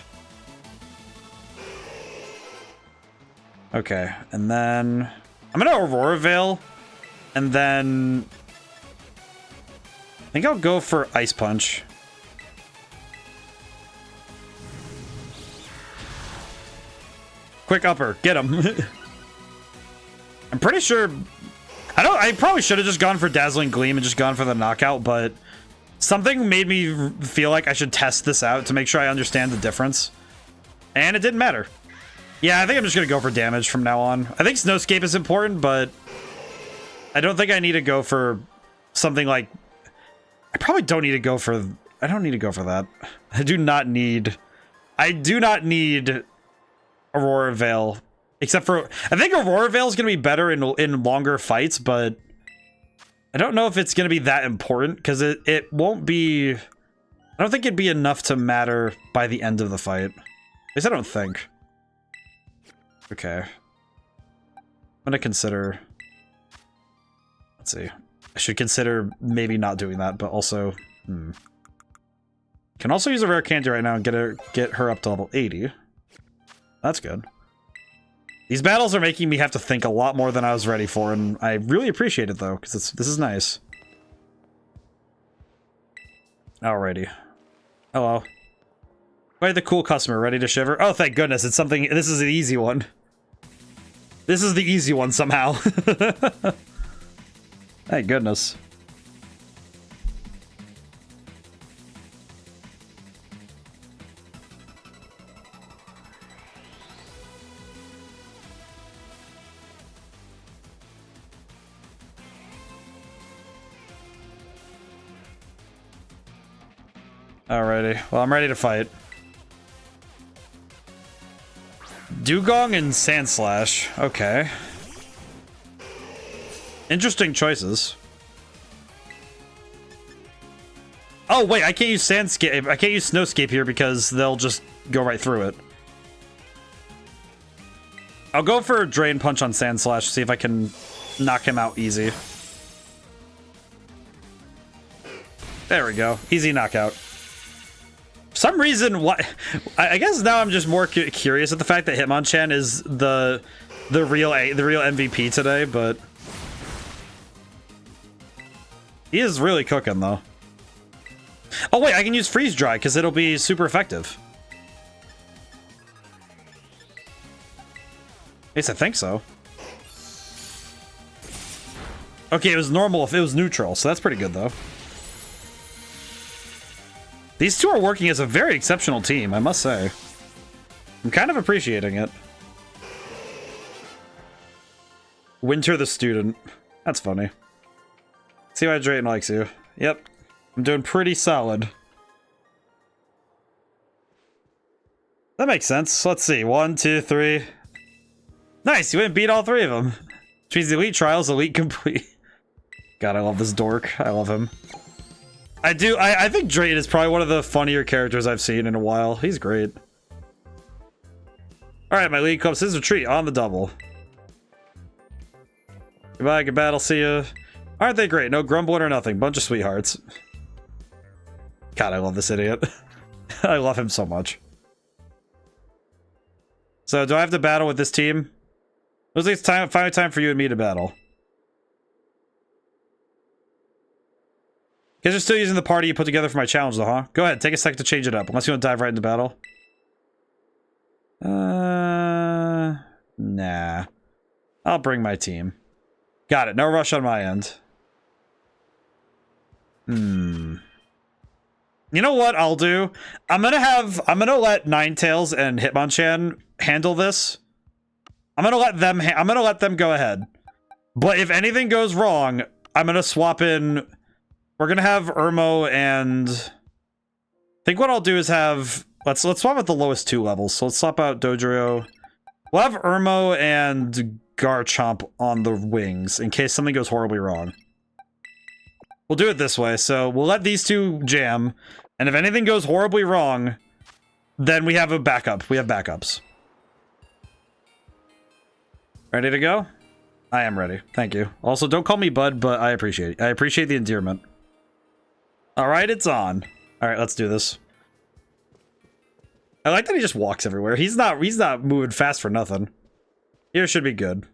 S1: Okay, and then... I'm gonna Aurora Veil, and then... I think I'll go for Ice Punch. Quick upper, get him. I'm pretty sure... I probably should have just gone for Dazzling Gleam and just gone for the knockout, but... Something made me feel like I should test this out to make sure I understand the difference. And it didn't matter. Yeah, I think I'm just going to go for damage from now on. I think Snowscape is important, but I don't think I need to go for something like... I probably don't need to go for... I don't need to go for that. I do not need Aurora Veil. Except for... I think Aurora Veil is going to be better in longer fights, but... I don't know if it's going to be that important, because it won't be... I don't think it'd be enough to matter by the end of the fight. At least I don't think. Okay. I'm going to consider... Let's see. I should consider maybe not doing that, but also... Can also use a rare candy right now and get her up to level 80. That's good. These battles are making me have to think a lot more than I was ready for, and I really appreciate it, though, because this is nice. Alrighty. Hello. Quite the cool customer, ready to shiver? Oh, thank goodness, it's something... This is the easy one. This is the easy one, somehow. Thank goodness. Alrighty, well, I'm ready to fight. Dugong and Sandslash. Okay. Interesting choices. Oh, wait, I can't use Sandscape. I can't use Snowscape here because they'll just go right through it. I'll go for Drain Punch on Sandslash, see if I can knock him out easy. There we go. Easy knockout. For some reason, I guess now I'm just more curious at the fact that Hitmonchan is the real MVP today, but he is really cooking though. Oh wait, I can use Freeze Dry because it'll be super effective. At least I think so. Okay, it was normal if it was neutral, so that's pretty good though. These two are working as a very exceptional team, I must say. I'm kind of appreciating it. Winter the Student. That's funny. See why Drayton likes you. Yep. I'm doing pretty solid. That makes sense. Let's see. 1, 2, 3. Nice, you went and beat all 3 of them. Which means the Elite Trials, Elite Complete. God, I love this dork. I love him. I do. I think Drayton is probably one of the funnier characters I've seen in a while. He's great. Alright, my lead club says retreat on the double. Goodbye, good battle, see ya. Aren't they great? No grumbling or nothing. Bunch of sweethearts. God, I love this idiot. I love him so much. So, do I have to battle with this team? Looks like it's finally time for you and me to battle. You guys are still using the party you put together for my challenge though, huh? Go ahead, take a second to change it up, unless you want to dive right into battle. Nah. I'll bring my team. Got it, no rush on my end. You know what I'll do? I'm gonna let Ninetales and Hitmonchan handle this. I'm gonna let them go ahead. But if anything goes wrong, I'm gonna swap in. We're gonna have Irmo and I think what I'll do is have let's swap at the lowest 2 levels. So let's swap out Dodrio. We'll have Irmo and Garchomp on the wings in case something goes horribly wrong. We'll do it this way. So we'll let these 2 jam, and if anything goes horribly wrong, then we have a backup. We have backups. Ready to go? I am ready. Thank you. Also, don't call me Bud, but I appreciate it. I appreciate the endearment. Alright, it's on. Alright, let's do this. I like that he just walks everywhere. He's not moving fast for nothing. Here should be good.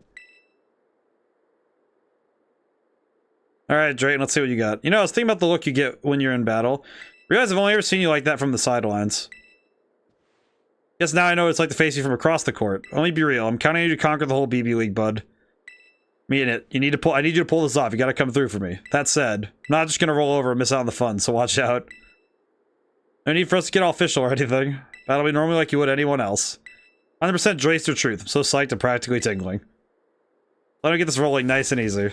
S1: Alright, Drayton, let's see what you got. You know, I was thinking about the look you get when you're in battle. Realize I've only ever seen you like that from the sidelines. Guess now I know what it's like to face you from across the court. Let me be real. I'm counting on you to conquer the whole BB League, bud. Mean it. I need you to pull this off. You gotta come through for me. That said, I'm not just gonna roll over and miss out on the fun, so watch out. No need for us to get all official or anything. Battle me normally like you would anyone else. 100% Dracer truth. I'm so psyched and practically tingling. Let me get this rolling nice and easy.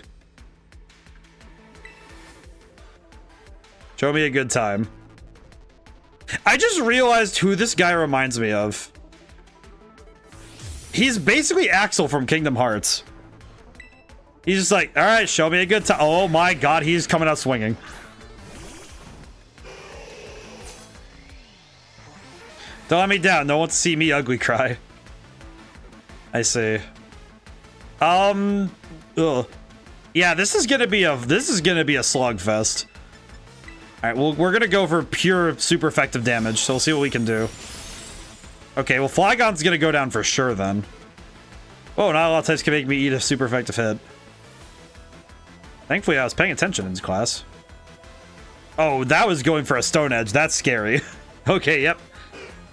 S1: Show me a good time. I just realized who this guy reminds me of. He's basically Axel from Kingdom Hearts. He's just like, all right, show me a good time. Oh my god, he's coming out swinging. Don't let me down. No one wants to see me ugly cry. I see. Ugh. Yeah, this is gonna be a slugfest. All right, well, we're gonna go for pure super effective damage, so we'll see what we can do. Okay, well, Flygon's gonna go down for sure then. Oh, not a lot of types can make me eat a super effective hit. Thankfully, I was paying attention in class. Oh, that was going for a Stone Edge. That's scary. Okay, yep.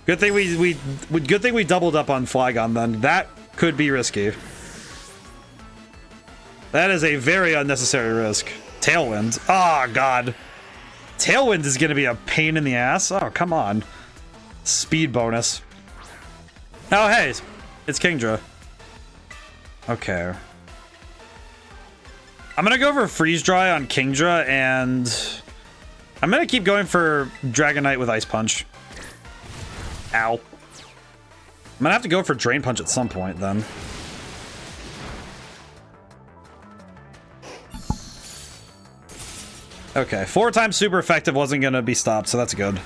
S1: Good thing we doubled up on Flygon then. That could be risky. That is a very unnecessary risk. Tailwind. Oh, God. Tailwind is going to be a pain in the ass. Oh, come on. Speed bonus. Oh, hey. It's Kingdra. Okay. I'm going to go for Freeze Dry on Kingdra, and I'm going to keep going for Dragonite with Ice Punch. Ow. I'm going to have to go for Drain Punch at some point, then. Okay, 4 times super effective wasn't going to be stopped, so that's good.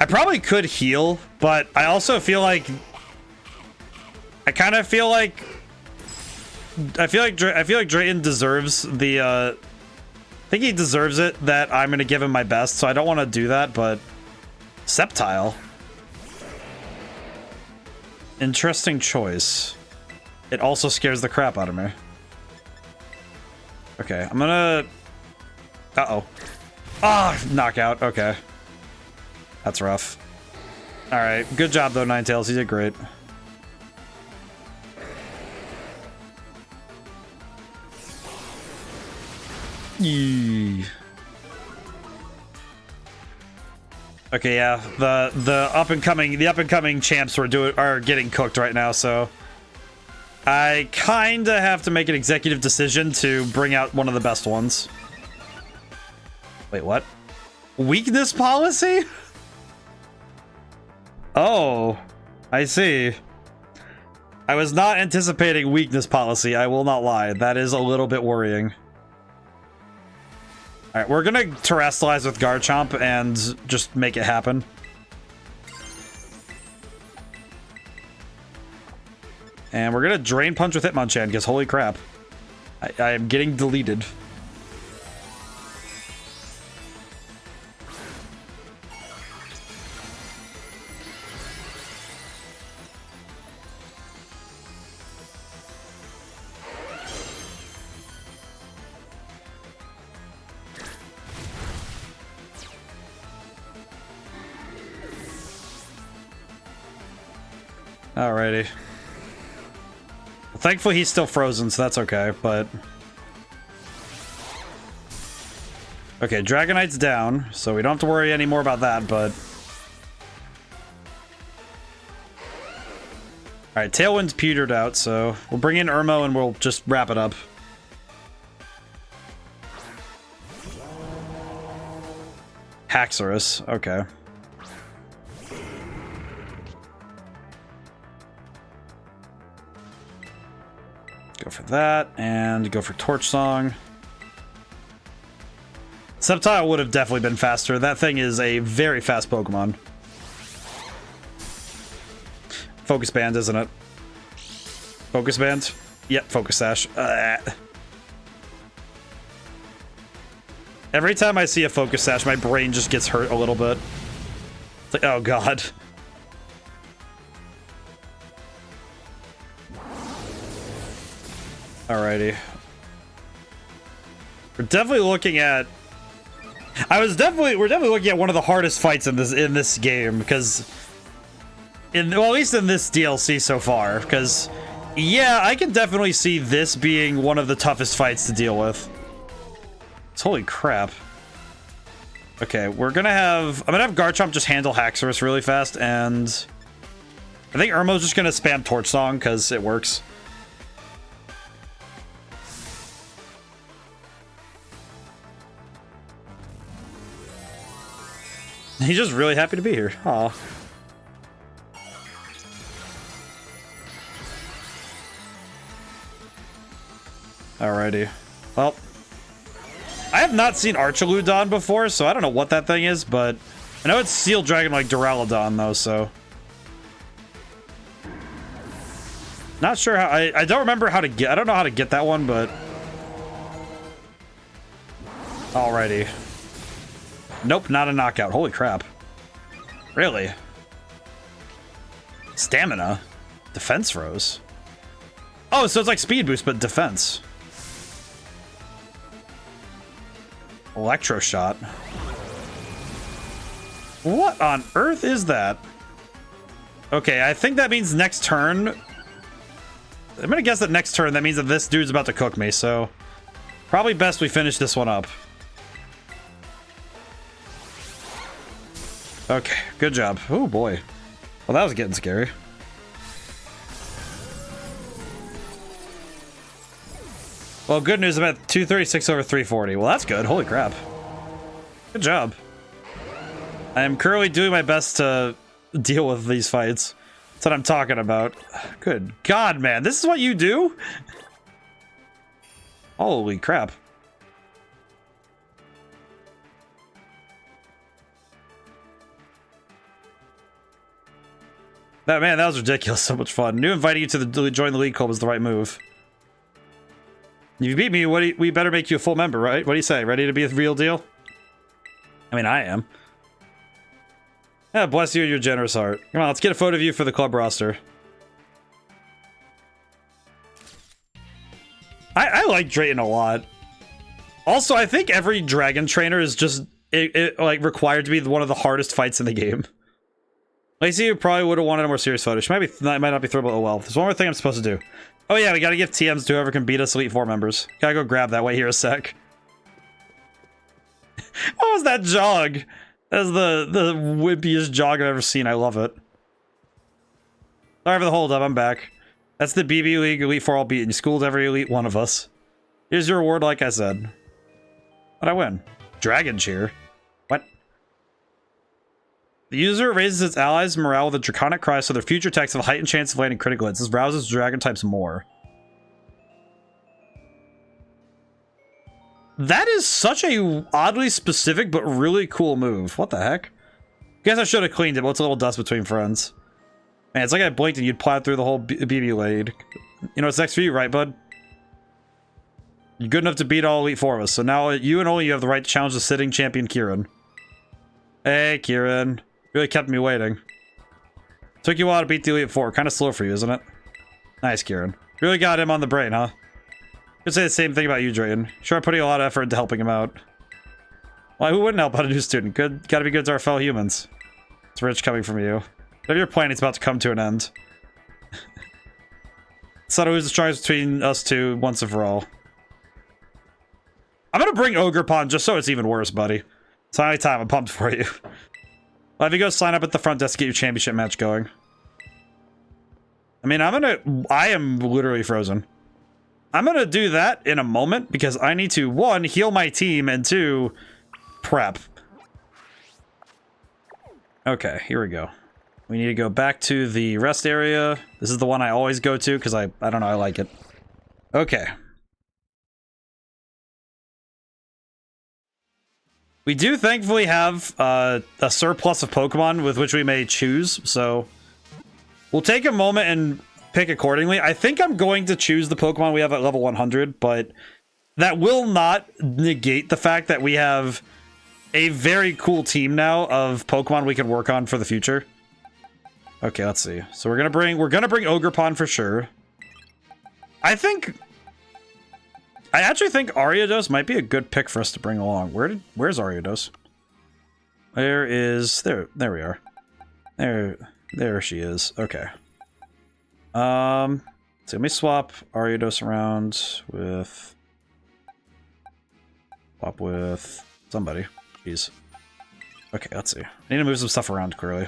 S1: I probably could heal, but I also feel like... I feel like Drayton deserves the, I think he deserves it that I'm going to give him my best, so I don't want to do that, but... Sceptile. Interesting choice. It also scares the crap out of me. Okay, I'm gonna... Uh-oh. Ah, knockout. Okay. That's rough. Alright, good job though, Ninetales. You did great. Yee. Okay, yeah, the up and coming champs are getting cooked right now, so I kinda have to make an executive decision to bring out one of the best ones. Wait, what? Weakness policy? Oh, I see. I was not anticipating weakness policy, I will not lie. That is a little bit worrying. Alright, we're gonna Terrestrialize with Garchomp and just make it happen. And we're gonna Drain Punch with Hitmonchan, because holy crap. I am getting deleted. Alrighty. Well, thankfully he's still frozen, so that's okay, but... Okay, Dragonite's down, so we don't have to worry anymore about that, but... Alright, Tailwind's petered out, so we'll bring in Irmo and we'll just wrap it up. Haxorus, okay. Go for that, and go for Torch Song. Sceptile would have definitely been faster. That thing is a very fast Pokemon. Focus Band, isn't it? Focus Band? Yep, Focus Sash. Every time I see a Focus Sash, my brain just gets hurt a little bit. It's like, oh god. Alrighty. We're definitely looking at... we're definitely looking at one of the hardest fights in this game, because... well, at least in this DLC so far, because... Yeah, I can definitely see this being one of the toughest fights to deal with. Holy crap. Okay, we're gonna have... I'm gonna have Garchomp just handle Haxorus really fast, and... I think Irmo's just gonna spam Torch Song, because it works. He's just really happy to be here. Aw. Alrighty. Well, I have not seen Archaludon before, so I don't know what that thing is, but I know it's Seal Dragon like Duraludon, though, so... Not sure how... I don't remember how to get... I don't know how to get that one, but... Alrighty. Nope, not a knockout. Holy crap. Really? Stamina? Defense rose? Oh, so it's like speed boost, but defense. Electro shot. What on earth is that? Okay, I think that means next turn... I'm gonna guess that next turn, that means that this dude's about to cook me, so... Probably best we finish this one up. Okay, good job. Oh boy. Well, that was getting scary. Well, good news, I'm at 236 over 340. Well, that's good. Holy crap. Good job. I am currently doing my best to deal with these fights. That's what I'm talking about. Good God, man. This is what you do? Holy crap. Man, that was ridiculous. So much fun. Knew inviting you to join the League Club was the right move. You beat me, we better make you a full member, right? What do you say? Ready to be a real deal? I mean, I am. Yeah, bless you and your generous heart. Come on, let's get a photo of you for the club roster. I like Drayton a lot. Also, I think every dragon trainer is just like required to be one of the hardest fights in the game. Lacey, you probably would have wanted a more serious photo. She might not be thrilled, but oh well. There's one more thing I'm supposed to do. Oh yeah, we gotta give TMs to whoever can beat us Elite Four members. Gotta go grab that. Wait here a sec. What was that jog? That's the wimpiest jog I've ever seen. I love it. Sorry for the hold up. I'm back. That's the BB League Elite Four all beat. You schooled every Elite one of us. Here's your reward, like I said. What'd I win? Dragon Cheer. What? The user raises its allies' morale with a draconic cry, so their future attacks have a heightened chance of landing critical hits. This rouses dragon types more. That is such a oddly specific but really cool move. What the heck? Guess I should have cleaned it, but it's a little dust between friends. Man, it's like I blinked and you'd plowed through the whole BB Blade. You know what's next for you, right, bud? You're good enough to beat all Elite Four of us, so now you and only you have the right to challenge the sitting champion, Kieran. Hey, Kieran. Really kept me waiting. Took you a while to beat the Elite Four. Kind of slow for you, isn't it? Nice, Kieran. Really got him on the brain, huh? Could say the same thing about you, Drayton. Sure, I'm putting a lot of effort into helping him out. Why, who wouldn't help out a new student? Gotta be good to our fellow humans. It's rich coming from you. Whatever your plan, it's about to come to an end. It's not always the strongest between us two, once and for all. I'm gonna bring Ogerpon just so it's even worse, buddy. It's high time. I'm pumped for you. Well, if you go sign up at the front desk to get your championship match going. I mean, I am literally frozen. I'm gonna do that in a moment because I need to, 1, heal my team, and 2, prep. Okay, here we go. We need to go back to the rest area. This is the one I always go to because I don't know, I like it. Okay. We do thankfully have a surplus of Pokemon with which we may choose, so we'll take a moment and pick accordingly. I think I'm going to choose the Pokemon we have at level 100, but that will not negate the fact that we have a very cool team now of Pokemon we can work on for the future. Okay, let's see. So we're gonna bring Ogerpon for sure. I actually think Ariados might be a good pick for us to bring along. Where's Ariados? There we are. There she is. Okay. So let me swap Ariados around with somebody. Jeez. Okay, let's see. I need to move some stuff around clearly.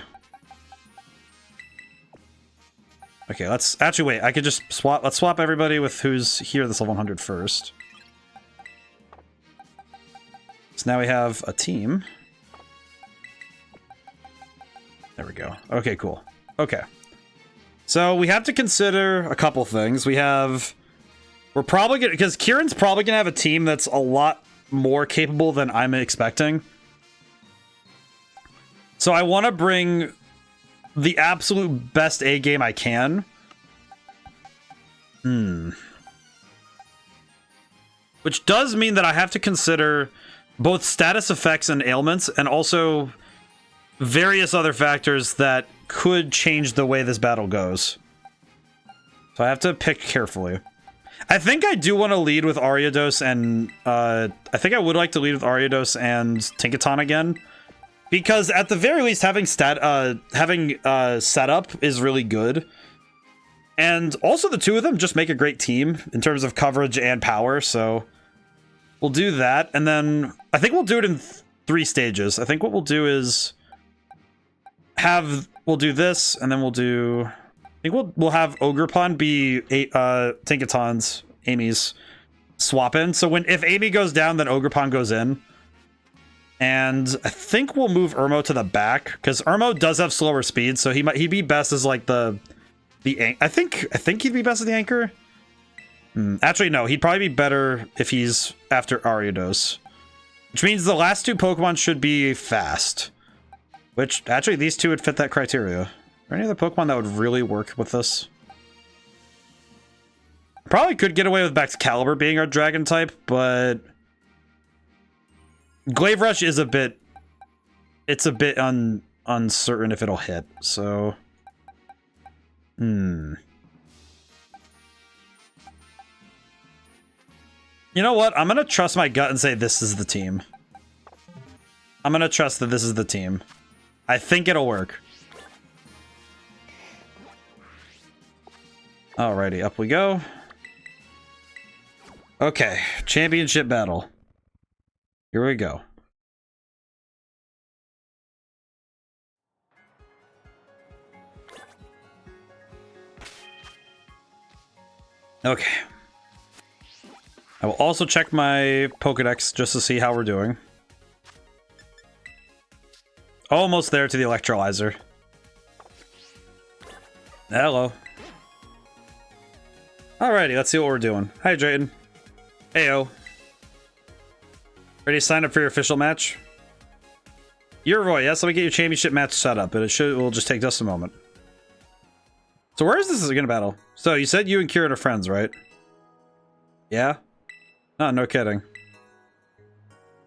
S1: Okay, let's actually wait. I could just swap. Let's swap everybody with who's here this level 100 first. So now we have a team. There we go. Okay, cool. Okay. So we have to consider a couple things. We're probably gonna, because Kieran's probably gonna have a team that's a lot more capable than I'm expecting. So I want to bring the absolute best A game I can. Which does mean that I have to consider both status effects and ailments, and also various other factors that could change the way this battle goes. So I have to pick carefully. I think I do want to lead with Ariados and I think I would like to lead with Ariados and Tinkaton again, because at the very least having setup is really good, and also the two of them just make a great team in terms of coverage and power. So we'll do that, and then I think we'll do it in 3 stages. I think what we'll do is we'll do this, and then we'll do. I think we'll have Ogerpon be Tinkaton's, Amy's swap in. So if Amy goes down, then Ogerpon goes in. And I think we'll move Irmo to the back, because Irmo does have slower speed, so he'd be best as like the I think he'd be best as the anchor. Actually, no, he'd probably be better if he's after Ariados, which means the last 2 Pokemon should be fast. Which actually these 2 would fit that criteria. Are there any other Pokemon that would really work with this? Probably could get away with Baxcalibur being our dragon type, but Glaive Rush is a bit uncertain if it'll hit, so you know what? I'm gonna trust my gut and say this is the team. I'm gonna trust that this is the team. I think it'll work. Alrighty, up we go. Okay, championship battle. Here we go. Okay. I will also check my Pokedex just to see how we're doing. Almost there to the electrolyzer. Hello. Alrighty, let's see what we're doing. Hi, Drayton. Heyo. Ready to sign up for your official match? You're Roy, yes, let me get your championship match set up, but will just take just a moment. So where is this gonna battle? So you said you and Kieran are friends, right? Yeah? Oh, no kidding.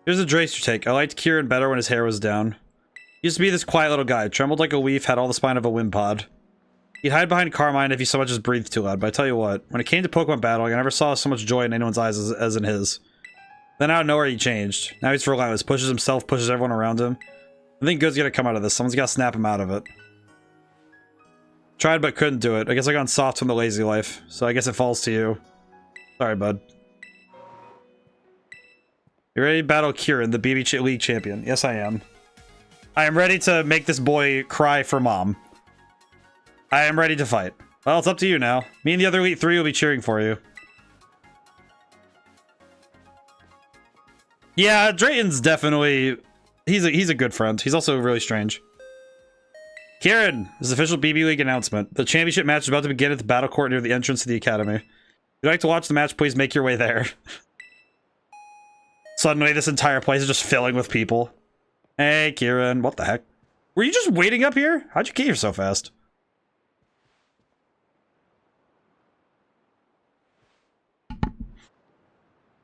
S1: Here's a Dracer take. I liked Kieran better when his hair was down. He used to be this quiet little guy, trembled like a leaf, had all the spine of a Wimpod. He'd hide behind Carmine if he so much as breathed too loud, but I tell you what, when it came to Pokemon battling, I never saw so much joy in anyone's eyes as in his. Then out of nowhere he changed. Now he's relentless, pushes himself, pushes everyone around him. I think good's gonna come out of this. Someone's gotta snap him out of it. Tried but couldn't do it. I guess I got soft from the lazy life, so I guess it falls to you. Sorry, bud. You ready to battle Kieran, the BB League champion? Yes, I am. I am ready to make this boy cry for mom. I am ready to fight. Well, it's up to you now. Me and the other Elite 3 will be cheering for you. Yeah, Drayton's definitely... He's a good friend. He's also really strange. Kieran, this is official BB League announcement. The championship match is about to begin at the battle court near the entrance to the academy. If you'd like to watch the match, please make your way there. Suddenly, this entire place is just filling with people. Hey, Kieran. What the heck? Were you just waiting up here? How'd you get here so fast?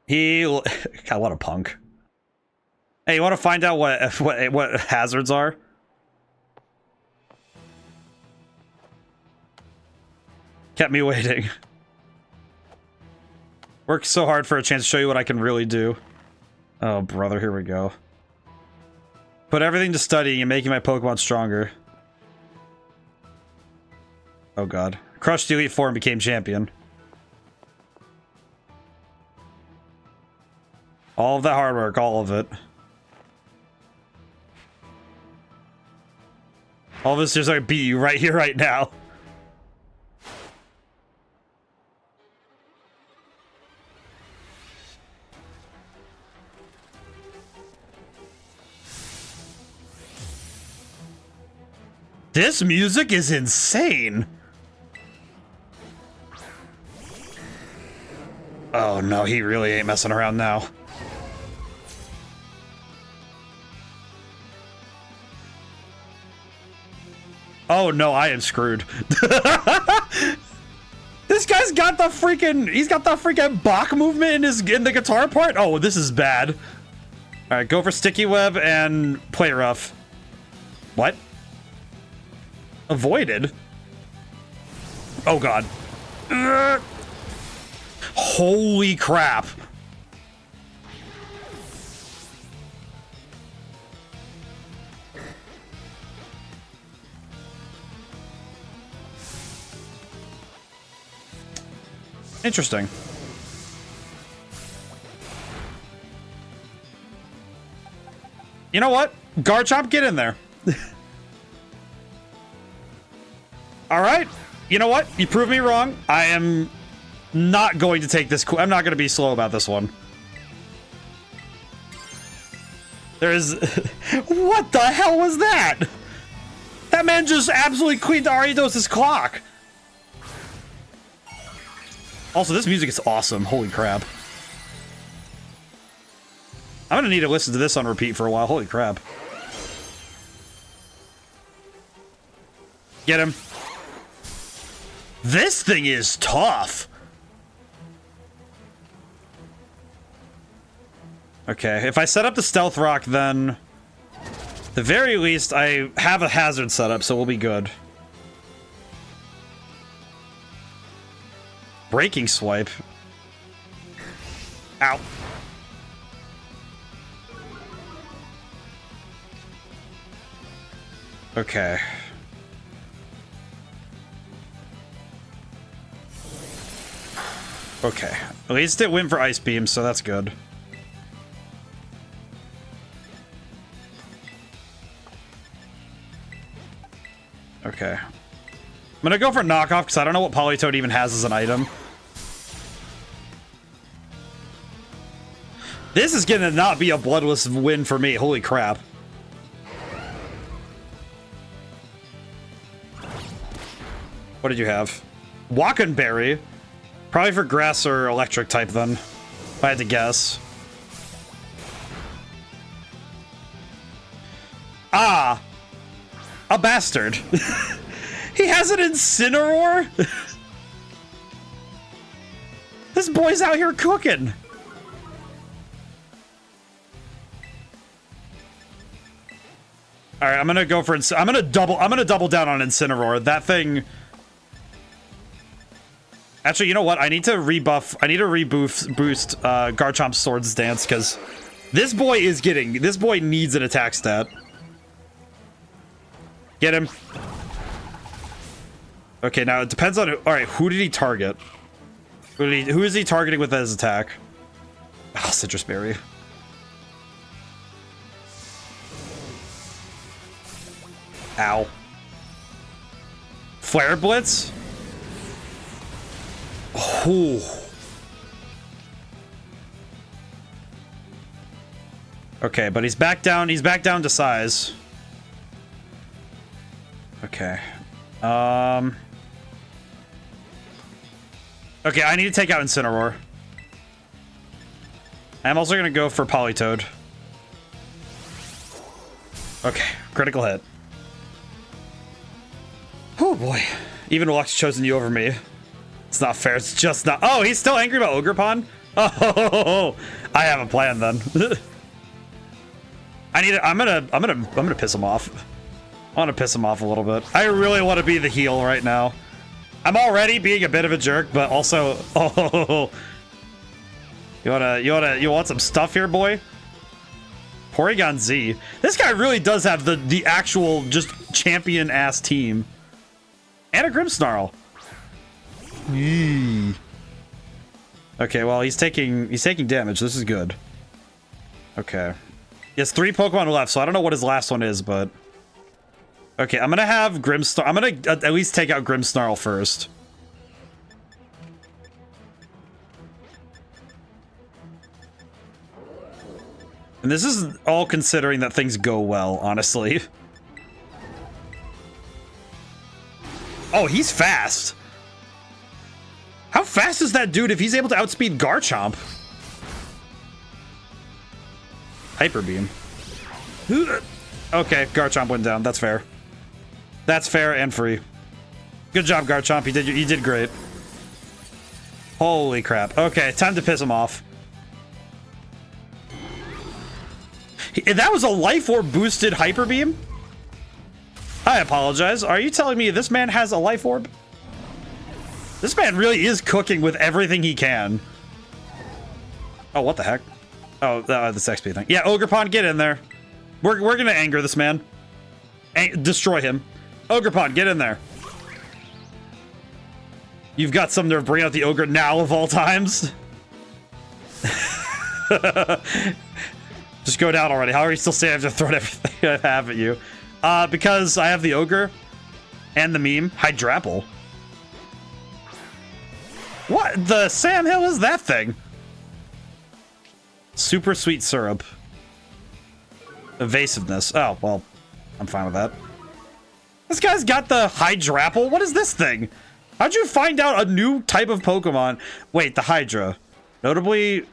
S1: God, what a punk. Hey, you want to find out what hazards are? Kept me waiting. Worked so hard for a chance to show you what I can really do. Oh, brother, here we go. Put everything to studying and making my Pokemon stronger. Oh god. Crushed the Elite Four and became champion. All of that hard work, all of it. All of this just like beat you right here, right now. This music is insane. Oh no, he really ain't messing around now. Oh no, I am screwed. This guy's got the freaking Bach movement in the guitar part. Oh, this is bad. All right, go for sticky web and play rough. What? Avoided? Oh god. Holy crap. Interesting. You know what? Garchomp, get in there. All right. You know what? You proved me wrong. I am not going to take this. I'm not going to be slow about this one. There is... What the hell was that? That man just absolutely cleaned Aridos' clock. Also, this music is awesome. Holy crap. I'm gonna need to listen to this on repeat for a while. Holy crap. Get him. This thing is tough. Okay, if I set up the stealth rock, then... at the very least, I have a hazard set up, so we'll be good. Breaking swipe. Ow. Okay. Okay. At least it went for Ice Beam, so that's good. Okay. I'm gonna go for knockoff because I don't know what Politoed even has as an item. This is gonna not be a bloodless win for me. Holy crap. What did you have? Walkenberry. Probably for grass or electric type then, if I had to guess. Ah! A bastard. He has an Incineroar? This boy's out here cooking. All right, I'm gonna go for I'm gonna double down on Incineroar. That thing. Actually, you know what? I need to reboost Garchomp's Swords Dance because this boy needs an attack stat. Get him. Okay, now it depends on... Alright, who did he target? Who is he targeting with his attack? Oh, Citrus Berry. Ow. Flare Blitz? Oh. Okay, but he's back down to size. Okay. Okay, I need to take out Incineroar. I'm also gonna go for Politoed. Okay, critical hit. Oh boy. Even Luck's chosen you over me. It's not fair, it's just not... Oh, he's still angry about Ogerpon? Oh, I have a plan then. I'm gonna piss him off. I want to piss him off a little bit. I really want to be the heel right now. I'm already being a bit of a jerk, but also... Oh, you want some stuff here, boy? Porygon Z. This guy really does have the actual just champion-ass team. And a Grimmsnarl. Yee. Okay, well, he's taking damage. This is good. Okay. He has 3 Pokemon left, so I don't know what his last one is, but... Okay, I'm gonna have Grimmsnarl. I'm gonna at least take out Grimmsnarl first. And this is all considering that things go well, honestly. Oh, he's fast. How fast is that dude if he's able to outspeed Garchomp? Hyper Beam. Okay, Garchomp went down. That's fair. That's fair and free. Good job, Garchomp. You did great. Holy crap. Okay, time to piss him off. That was a Life Orb boosted Hyper Beam? I apologize. Are you telling me this man has a Life Orb? This man really is cooking with everything he can. Oh, what the heck? Oh, this XP thing. Yeah, Ogerpon, get in there. We're gonna anger this man. Destroy him. Ogerpon, get in there. You've got some nerve. Bring out the Ogre now of all times. Just go down already. How are you still saying I have to throw everything I have at you? Because I have the Ogre and the meme. Hydrapple. What the Sam Hill is that thing? Super sweet syrup. Evasiveness. Oh, well, I'm fine with that. This guy's got the Hydrapple. What is this thing? How'd you find out a new type of Pokemon? Wait, the Hydra. Notably,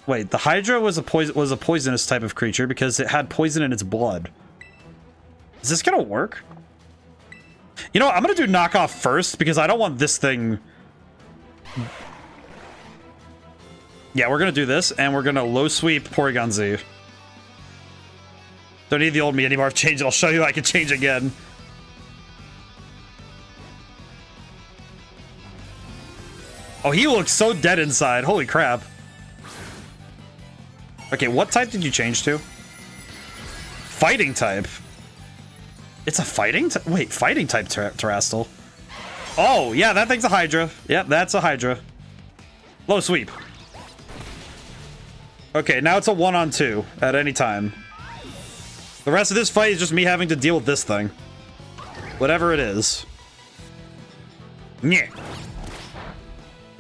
S1: wait, the Hydra was a poisonous type of creature because it had poison in its blood. Is this gonna work? You know what? I'm gonna do knockoff first because I don't want this thing. Yeah, we're gonna do this, and we're gonna low sweep Porygon Z. Don't need the old me anymore. I've changed it. I'll show you I can change again. Oh, he looks so dead inside. Holy crap. Okay, what type did you change to? Fighting type. It's a fighting type? Wait, fighting type Terrastal. Oh, yeah, that thing's a Hydra. Yep, that's a Hydra. Low sweep. Okay, now it's a 1-on-2 at any time. The rest of this fight is just me having to deal with this thing. Whatever it is. Yeah.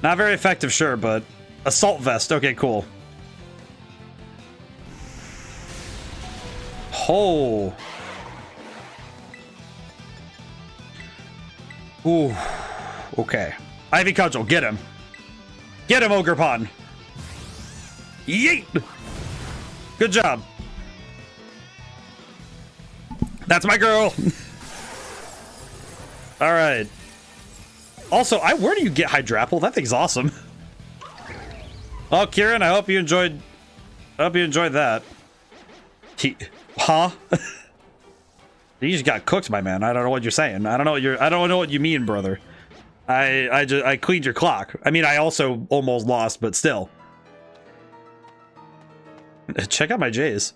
S1: Not very effective, sure, but... Assault Vest. Okay, cool. Oh. Ooh. Okay. Ivy Cudgel, get him. Get him, Ogerpon. Yeet! Good job. That's my girl. All right. Also, where do you get Hydrapple? That thing's awesome. Oh, Kieran, I hope you enjoyed. That. Huh? You just got cooked, my man. I don't know what you're saying. I don't know what you mean, brother. I cleaned your clock. I mean, I also almost lost, but still. Check out my J's.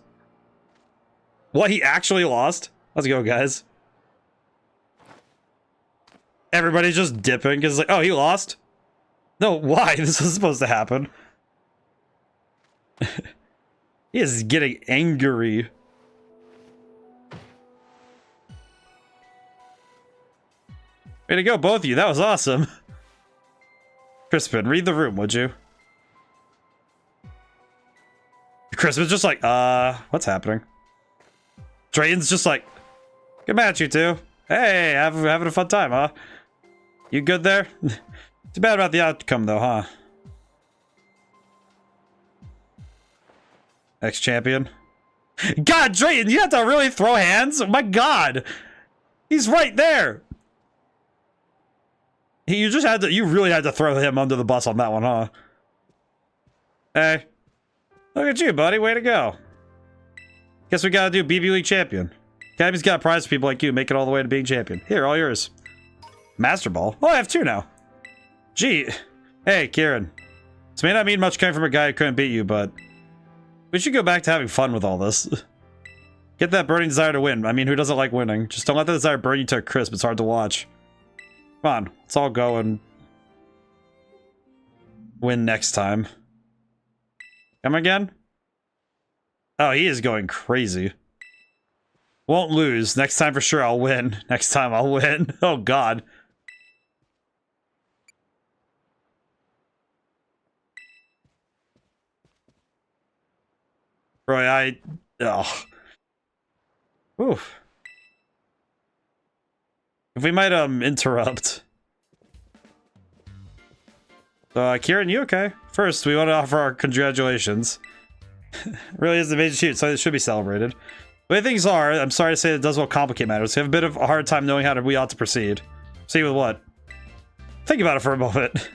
S1: What, he actually lost? Let's go, guys. Everybody's just dipping because, like, oh, he lost? No, why? This was supposed to happen. He is getting angry. Way to go, both of you. That was awesome. Crispin, read the room, would you? Crispin's just like, what's happening? Drayton's just like, good match, you two. Hey, having a fun time, huh? You good there? Too bad about the outcome, though, huh? Ex-champion. God, Drayton, you have to really throw hands? Oh my god! He's right there! You really had to throw him under the bus on that one, huh? Hey. Look at you, buddy. Way to go. Guess we gotta do BB League champion. Academy's got a prize for people like you, make it all the way to being champion. Here, all yours. Master Ball? Oh, I have 2 now. Gee. Hey, Kieran. This may not mean much coming from a guy who couldn't beat you, but... we should go back to having fun with all this. Get that burning desire to win. I mean, who doesn't like winning? Just don't let the desire burn you to a crisp. It's hard to watch. Come on, let's all go and win next time. Come again? Oh, he is going crazy. Won't lose. Next time for sure I'll win. Next time I'll win. Oh, God. Roy, oh. Oof. If we might, interrupt. So, Kieran, you okay? First, we want to offer our congratulations. Really is a major shoot, so it should be celebrated. The way things are, I'm sorry to say it does well complicate matters. We have a bit of a hard time knowing how we ought to proceed. See with what? Think about it for a moment.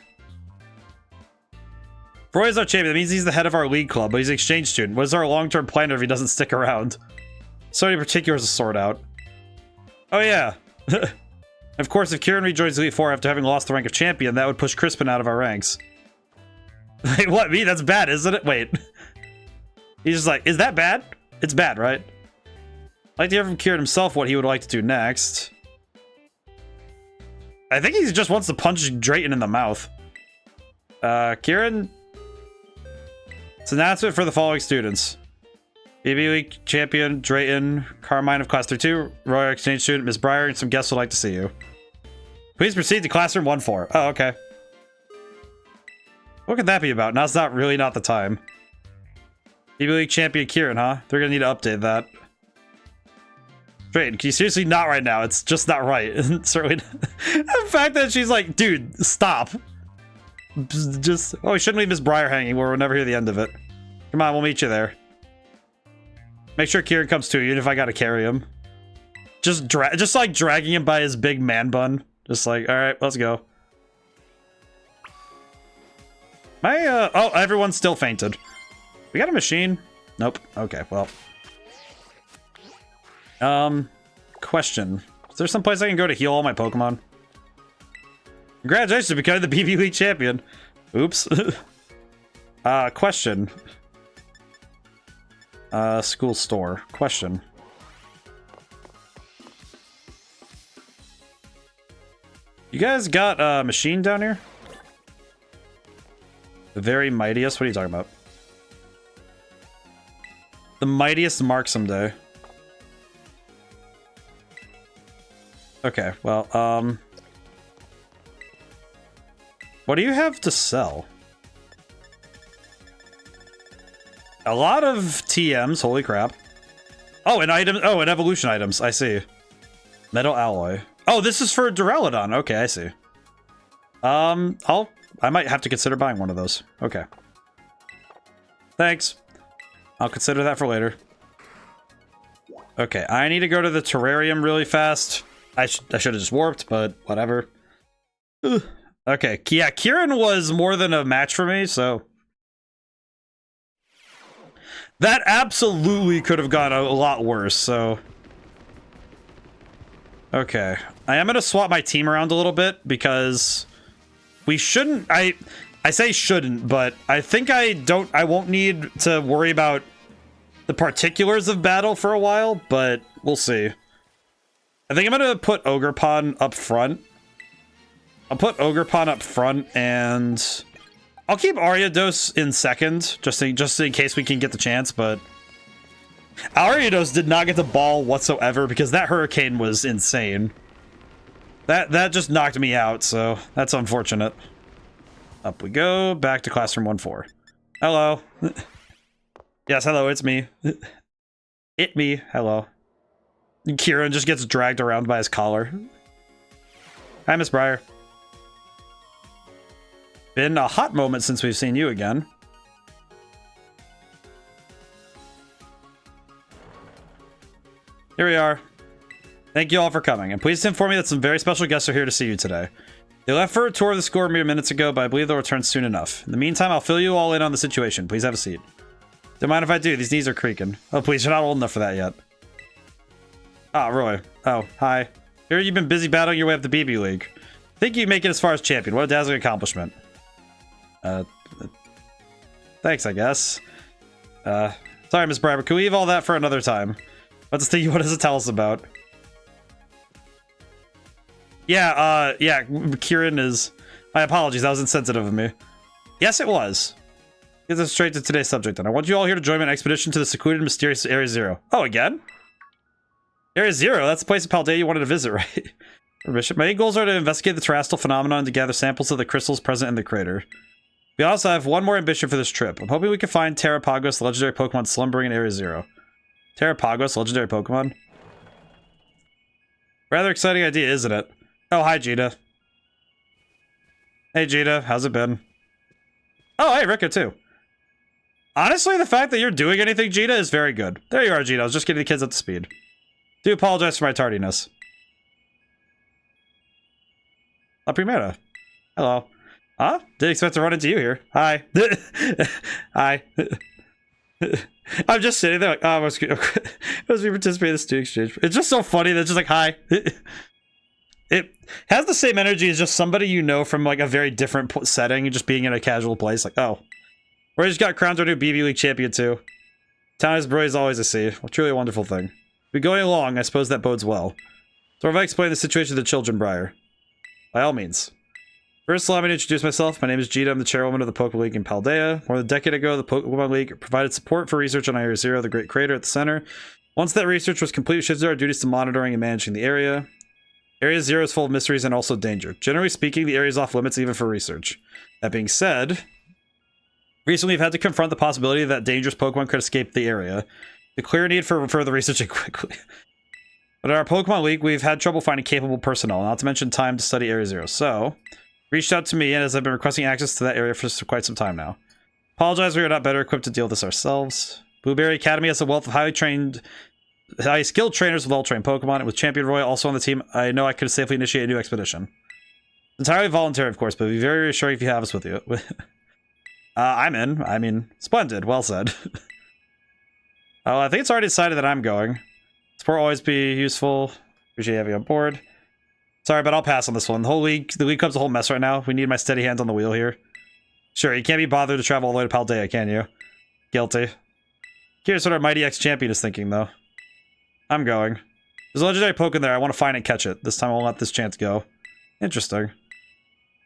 S1: Roy is our champion. That means he's the head of our league club, but he's an exchange student. What is our long-term plan if he doesn't stick around? So many particulars to sort out. Oh yeah. Of course, if Kieran rejoins Elite Four after having lost the rank of champion, that would push Crispin out of our ranks. Wait, what? Me? That's bad, isn't it? Wait. He's just like, is that bad? It's bad, right? I'd like to hear from Kieran himself what he would like to do next. I think he just wants to punch Drayton in the mouth. Kieran? It's an announcement for the following students. BB League champion Drayton, Carmine of Class 32, Roy exchange student, Miss Breyer, and some guests would like to see you. Please proceed to classroom 1-4. Oh, okay. What could that be about? Now's not the time. BB League champion Kieran, huh? They're gonna need to update that. Drayton, can you seriously not right now? It's just not right. Certainly. The fact that she's like, dude, stop. Just, oh, we shouldn't leave Miss Breyer hanging where we'll never hear the end of it. Come on, we'll meet you there. Make sure Kieran comes too, even if I gotta carry him. Just like dragging him by his big man bun. Just like, alright, let's go. Oh, everyone's still fainted. We got a machine? Nope. Okay, well. Question. Is there some place I can go to heal all my Pokemon? Congratulations on becoming the BB League champion. Oops. Question. School store. Question. You guys got a machine down here? The very mightiest? What are you talking about? The mightiest mark someday. Okay, well, what do you have to sell? A lot of TMs, holy crap. Oh, and items. Oh, and evolution items. I see. Metal alloy. Oh, this is for Duraludon. Okay, I see. I might have to consider buying one of those. Okay. Thanks. I'll consider that for later. Okay, I need to go to the terrarium really fast. I should have just warped, but whatever. Ugh. Okay, yeah, Kieran was more than a match for me, so... That absolutely could have gone a lot worse, so... Okay. I am going to swap my team around a little bit, because... We shouldn't... I say shouldn't, but I think I won't need to worry about the particulars of battle for a while, but we'll see. I think I'm going to put Ogerpon up front. I'll put Ogerpon up front, and I'll keep Ariados in second, just in case we can get the chance, but Ariados did not get the ball whatsoever because that hurricane was insane. That just knocked me out, so that's unfortunate. Up we go, back to classroom 1-4. Hello. Yes, hello, it's me. It me, hello. Kieran just gets dragged around by his collar. Hi, Miss Breyer. Been a hot moment since we've seen you again. Here we are. Thank you all for coming. I'm pleased to inform you that some very special guests are here to see you today. They left for a tour of the school mere minutes ago, but I believe they'll return soon enough. In the meantime, I'll fill you all in on the situation. Please have a seat. Don't mind if I do. These knees are creaking. Oh, please, you're not old enough for that yet. Ah, Roy. Oh, hi. Here you've been busy battling your way up the BB League. I think you make it as far as champion. What a dazzling accomplishment. Thanks, I guess. Sorry, Miss Breyer, can we leave all that for another time? What does it tell us about? Yeah, yeah, Kieran is... My apologies, that was insensitive of me. Yes, it was. Get us straight to today's subject, then. I want you all here to join me in an expedition to the secluded, mysterious Area Zero. Oh, again? Area Zero? That's the place in Paldea you wanted to visit, right? Bishop, my main goals are to investigate the terrestrial phenomenon and to gather samples of the crystals present in the crater. We also have one more ambition for this trip. I'm hoping we can find Terrapagos, the legendary Pokemon slumbering in Area Zero. Terrapagos, legendary Pokemon? Rather exciting idea, isn't it? Oh, hi, Gita. Hey, Gita. How's it been? Oh, hey, Rika, too. Honestly, the fact that you're doing anything, Gita, is very good. There you are, Gita. I was just getting the kids up to speed. Do apologize for my tardiness. La Primera. Hello. Huh? Didn't expect to run into you here. Hi. Hi. I'm just sitting there like, oh, I must be participating in this student exchange. It's just so funny that it's just like, hi. It has the same energy as just somebody you know from like a very different setting, just being in a casual place. Like, oh. We just got crowned our new BB League champion too. Town is brilliant as always to see. Well, truly a wonderful thing. We're going along, I suppose that bodes well. So if I explain the situation to the children, Briar. By all means. First, allow me to introduce myself. My name is Gita. I'm the chairwoman of the Pokémon League in Paldea. More than a decade ago, the Pokémon League provided support for research on Area Zero, the Great Crater at the center. Once that research was complete, we shifted our duties to monitoring and managing the area. Area Zero is full of mysteries and also danger. Generally speaking, the area is off limits even for research. That being said, recently we've had to confront the possibility that dangerous Pokemon could escape the area. The clear need for further research quickly. But in our Pokemon League, we've had trouble finding capable personnel, not to mention time to study Area Zero. So, reached out to me, and as I've been requesting access to that area for quite some time now. Apologize, we are not better equipped to deal with this ourselves. Blueberry Academy has a wealth of highly skilled trainers with well-trained Pokemon, and with Champion Roy also on the team, I know I could safely initiate a new expedition. Entirely voluntary, of course, but it'd be very reassuring if you have us with you. I'm in. I mean, splendid. Well said. Oh, I think it's already decided that I'm going. Support will always be useful. Appreciate having you on board. Sorry, but I'll pass on this one. The League Cup's a whole mess right now. We need my steady hands on the wheel here. Sure, you can't be bothered to travel all the way to Paldea, can you? Guilty. Curious what our mighty ex-champion is thinking, though. I'm going. There's a legendary Pokemon there. I want to find and catch it. This time I won't let this chance go. Interesting.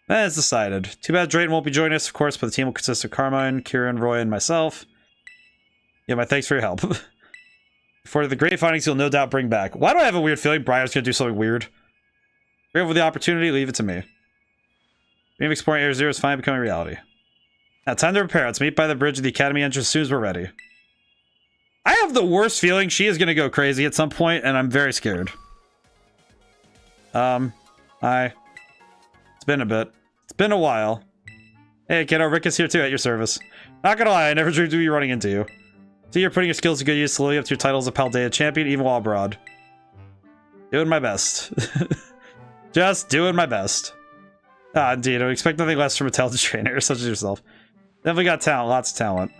S1: It's decided. Too bad Drayton won't be joining us, of course, but the team will consist of Carmine, Kieran, Roy, and myself. Yeah, my thanks for your help. For the great findings you'll no doubt bring back. Why do I have a weird feeling Briar's gonna do something weird? Grateful for the opportunity, leave it to me. Dream of exploring Area Zero is finally becoming reality. Now, time to prepare. Let's meet by the bridge of the Academy entrance as soon as we're ready. I have the worst feeling she is gonna go crazy at some point, and I'm very scared. Hi. It's been a bit. It's been a while. Hey, kiddo, Rick is here too, at your service. Not gonna lie, I never dreamed of you running into you. See, you're putting your skills to good use, slowly up to your titles of Paldea champion, even while abroad. Doing my best. Just doing my best. Ah, indeed, I would expect nothing less from a talented trainer, such as yourself. Definitely got talent, lots of talent.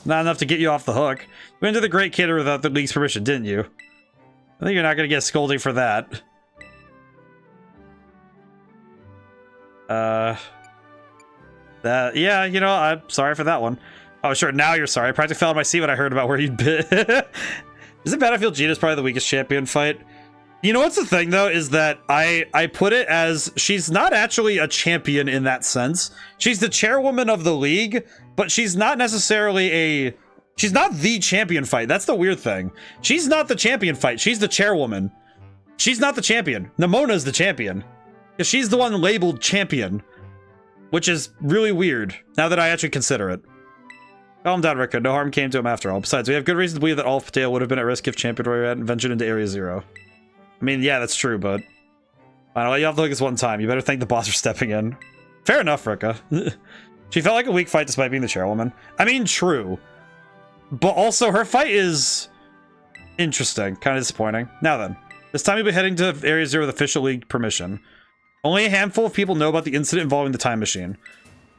S1: Not enough to get you off the hook. You went to the Great Cater without the League's permission, didn't you? I think you're not gonna get scolding for that. Yeah, you know, I'm sorry for that one. Oh, sure, now you're sorry. I practically fell on my seat when I heard about where you'd been. Is it bad I feel Gina's probably the weakest champion fight? You know what's the thing, though, is that I put it as she's not actually a champion in that sense. She's the chairwoman of the league, but she's not necessarily she's not the champion fight. That's the weird thing. She's not the champion fight. She's the chairwoman. She's not the champion. Namona's the champion. Because she's the one labeled champion. Which is really weird, now that I actually consider it. Calm down, Rika. No harm came to him after all. Besides, we have good reason to believe that all of Paldea would have been at risk if Champion Roy hadn't ventured into Area Zero. I mean, yeah, that's true, but... Fine, I'll let you off the hook this one time. You better thank the boss for stepping in. Fair enough, Rika. She felt like a weak fight despite being the chairwoman. I mean, true. But also, her fight is... interesting. Kind of disappointing. Now then. This time you'll be heading to Area Zero with official league permission. Only a handful of people know about the incident involving the time machine.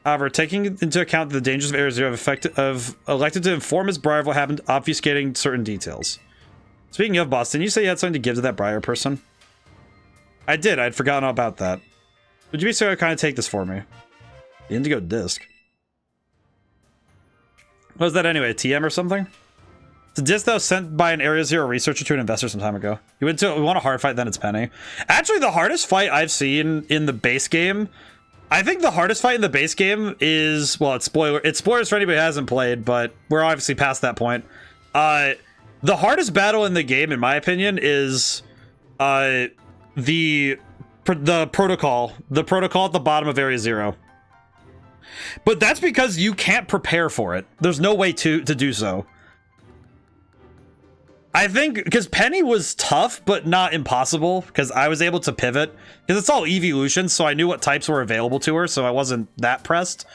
S1: However, taking into account the dangers of Area Zero, have elected to inform Ms. Briar of what happened, obfuscating certain details. Speaking of, boss, didn't you say you had something to give to that Briar person? I did. I'd forgotten all about that. Would you be so kind of take this for me? The Indigo Disc. What was that anyway? A TM or something? It's a disc that was sent by an Area Zero researcher to an investor some time ago. We want a hard fight, then it's Penny. Actually, the hardest fight I've seen in the base game, I think the hardest fight in the base game is, well, it's spoilers for anybody who hasn't played, but we're obviously past that point. The hardest battle in the game, in my opinion, is the protocol. The protocol at the bottom of Area Zero. But that's because you can't prepare for it. There's no way to do so. I think because Penny was tough, but not impossible, because I was able to pivot, because it's all evolution, so I knew what types were available to her, so I wasn't that pressed.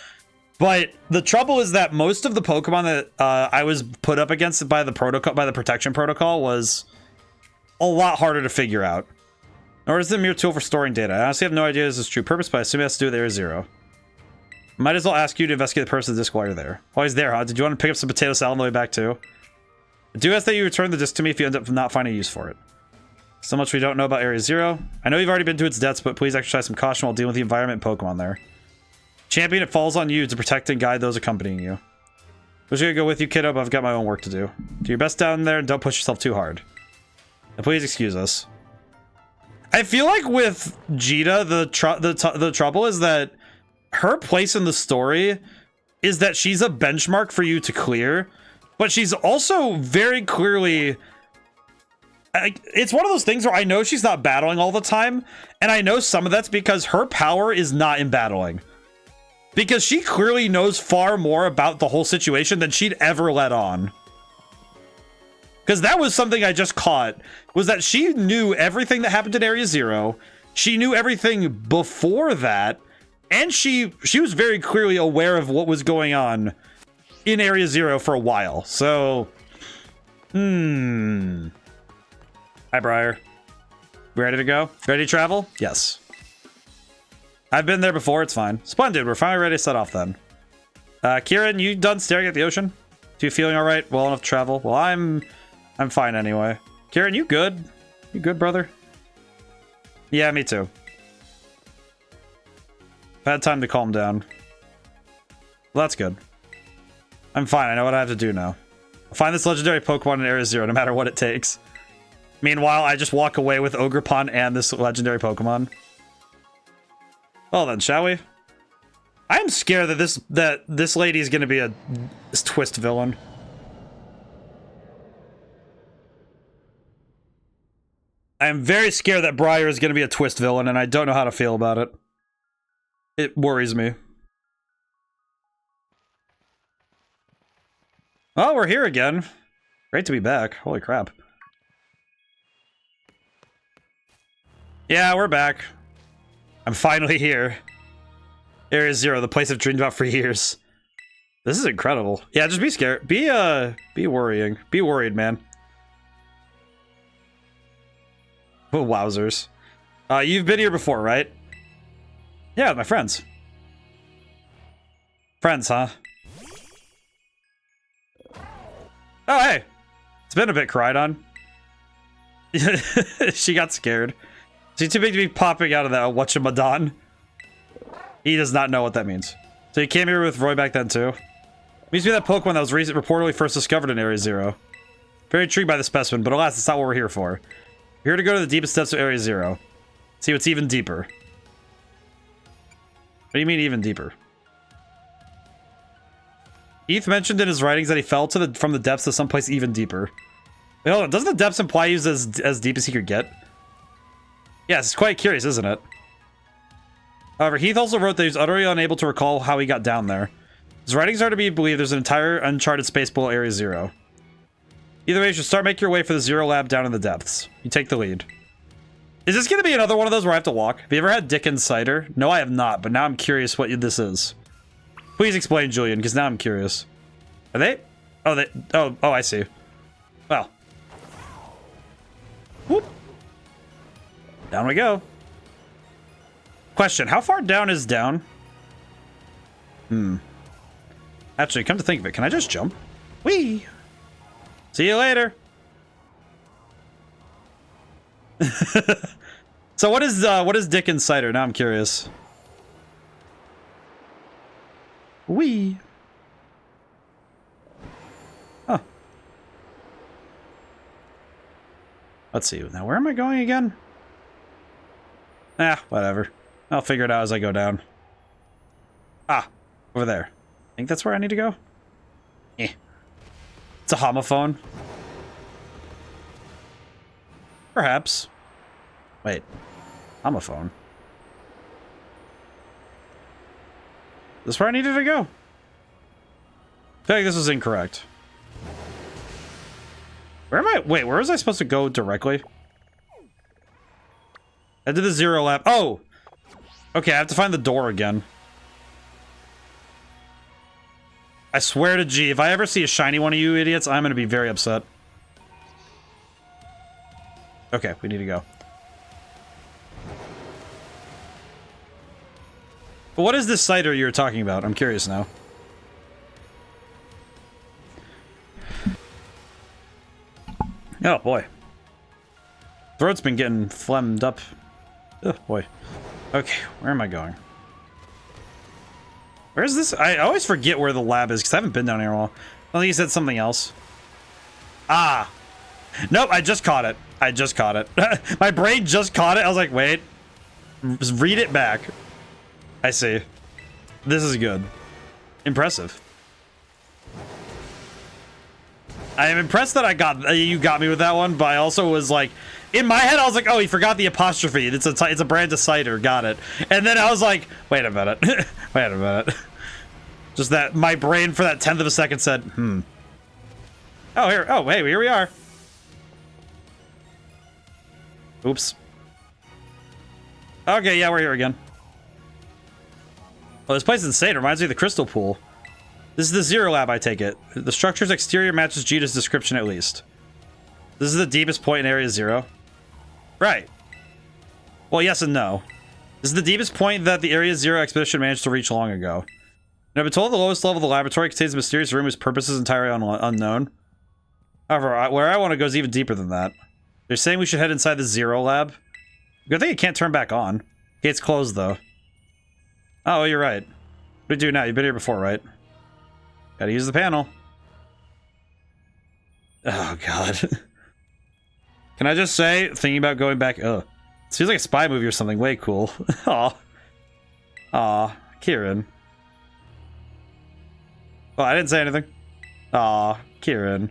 S1: But the trouble is that most of the Pokemon that I was put up against by the protection protocol was a lot harder to figure out. Or is it a mere tool for storing data? I honestly have no idea this is true purpose, but I assume it has to do with Area Zero. Might as well ask you to investigate the purpose of the disc while you're there. While he's there, huh? Did you want to pick up some potato salad on the way back too? I do ask that you return the disc to me if you end up not finding use for it. So much we don't know about Area Zero. I know you've already been to its depths, but please exercise some caution while dealing with the environment and Pokemon there. Champion, it falls on you to protect and guide those accompanying you. Wish I could go with you, kiddo, but I've got my own work to do. Do your best down there and don't push yourself too hard. And please excuse us. I feel like with Jita, the trouble is that her place in the story is that she's a benchmark for you to clear, but she's also very clearly... It's one of those things where I know she's not battling all the time, and I know some of that's because her power is not in battling. Because she clearly knows far more about the whole situation than she'd ever let on. Because that was something I just caught, was that she knew everything that happened in Area Zero. She knew everything before that, and she was very clearly aware of what was going on in Area Zero for a while. So, Hi, Briar. We ready to go? Ready to travel? Yes. I've been there before, it's fine. Splendid, we're finally ready to set off then. Kieran, you done staring at the ocean? Do you feeling alright? Well enough to travel? Well, I'm fine anyway. Kieran, you good? You good, brother? Yeah, me too. I've had time to calm down. Well, that's good. I'm fine, I know what I have to do now. I'll find this legendary Pokemon in Area Zero, no matter what it takes. Meanwhile, I just walk away with Ogerpon and this legendary Pokemon. Well then, shall we? I am scared that this lady is going to be a twist villain. I am very scared that Briar is going to be a twist villain, and I don't know how to feel about it. It worries me. Oh, we're here again. Great to be back. Holy crap. Yeah, we're back. I'm finally here. Area Zero, the place I've dreamed about for years. This is incredible. Yeah, just be scared. Be worrying. Be worried, man. Oh, wowzers. You've been here before, right? Yeah, with my friends. Friends, huh? Oh, hey. It's been a bit cried on. She got scared. She's too big to be popping out of that whatchamadon. He does not know what that means. So you came here with Roy back then too? Means to be that Pokemon that was reportedly first discovered in Area Zero. Very intrigued by the specimen, but alas, it's not what we're here for. We're here to go to the deepest depths of Area Zero. See what's even deeper. What do you mean even deeper? Heath mentioned in his writings that he fell to from the depths to someplace even deeper. Wait, hold on, doesn't the depths imply he was as deep as he could get? Yes, it's quite curious, isn't it? However, Heath also wrote that he was utterly unable to recall how he got down there. His writings are to be believed there's an entire uncharted space below Area Zero. Either way, you should start making your way for the Zero Lab down in the depths. You take the lead. Is this going to be another one of those where I have to walk? Have you ever had Dickens cider? No, I have not, but now I'm curious what this is. Please explain, Julian, because now I'm curious. Are they? Oh, oh, I see. Well. Whoop. Down we go. Question, how far down is down? Actually, come to think of it, can I just jump? Whee! See you later. So what is Dickens cider? Now I'm curious. Whee! Huh. Let's see, now where am I going again? Ah, whatever. I'll figure it out as I go down. Ah, over there. I think that's where I need to go? Eh. It's a homophone. Perhaps. Wait. Homophone. Is this where I needed to go? I feel like this was incorrect. Where am I? Wait, where was I supposed to go directly? I did the 0 lap. Oh! Okay, I have to find the door again. I swear to G, if I ever see a shiny one of you idiots, I'm gonna be very upset. Okay, we need to go. But what is this cider you're talking about? I'm curious now. Oh, boy. Throat's been getting phlegmed up. Oh, boy. Okay, where am I going? Where's this? I always forget where the lab is, because I haven't been down here in a while. I think you said something else. Ah! Nope, I just caught it. I just caught it. My brain just caught it. I was like, wait. Just read it back. I see. This is good. Impressive. I am impressed that you got me with that one, but I also was like, in my head, I was like, oh, he forgot the apostrophe. It's a brand of cider. Got it. And then I was like, wait a minute. Wait a minute. Just that my brain for that 10th of a second said, Oh, here. Oh, hey, here we are. Oops. Okay, yeah, we're here again. Well, this place is insane. It reminds me of the crystal pool. This is the 0 lab, I take it. The structure's exterior matches Gita's description at least. This is the deepest point in Area 0. Right. Well, yes and no. This is the deepest point that the Area 0 expedition managed to reach long ago. And I've been told the lowest level of the laboratory contains a mysterious room whose purpose is entirely unknown. However, where I want to go is even deeper than that. They're saying we should head inside the 0 lab. Good thing it can't turn back on. Gate's closed, though. Oh, you're right. What do we do now? You've been here before, right? Gotta use the panel. Oh, God. Can I just say, thinking about going back... Ugh. This feels like a spy movie or something. Way cool. Aw. Aw. Kieran. Oh, I didn't say anything. Aw. Kieran.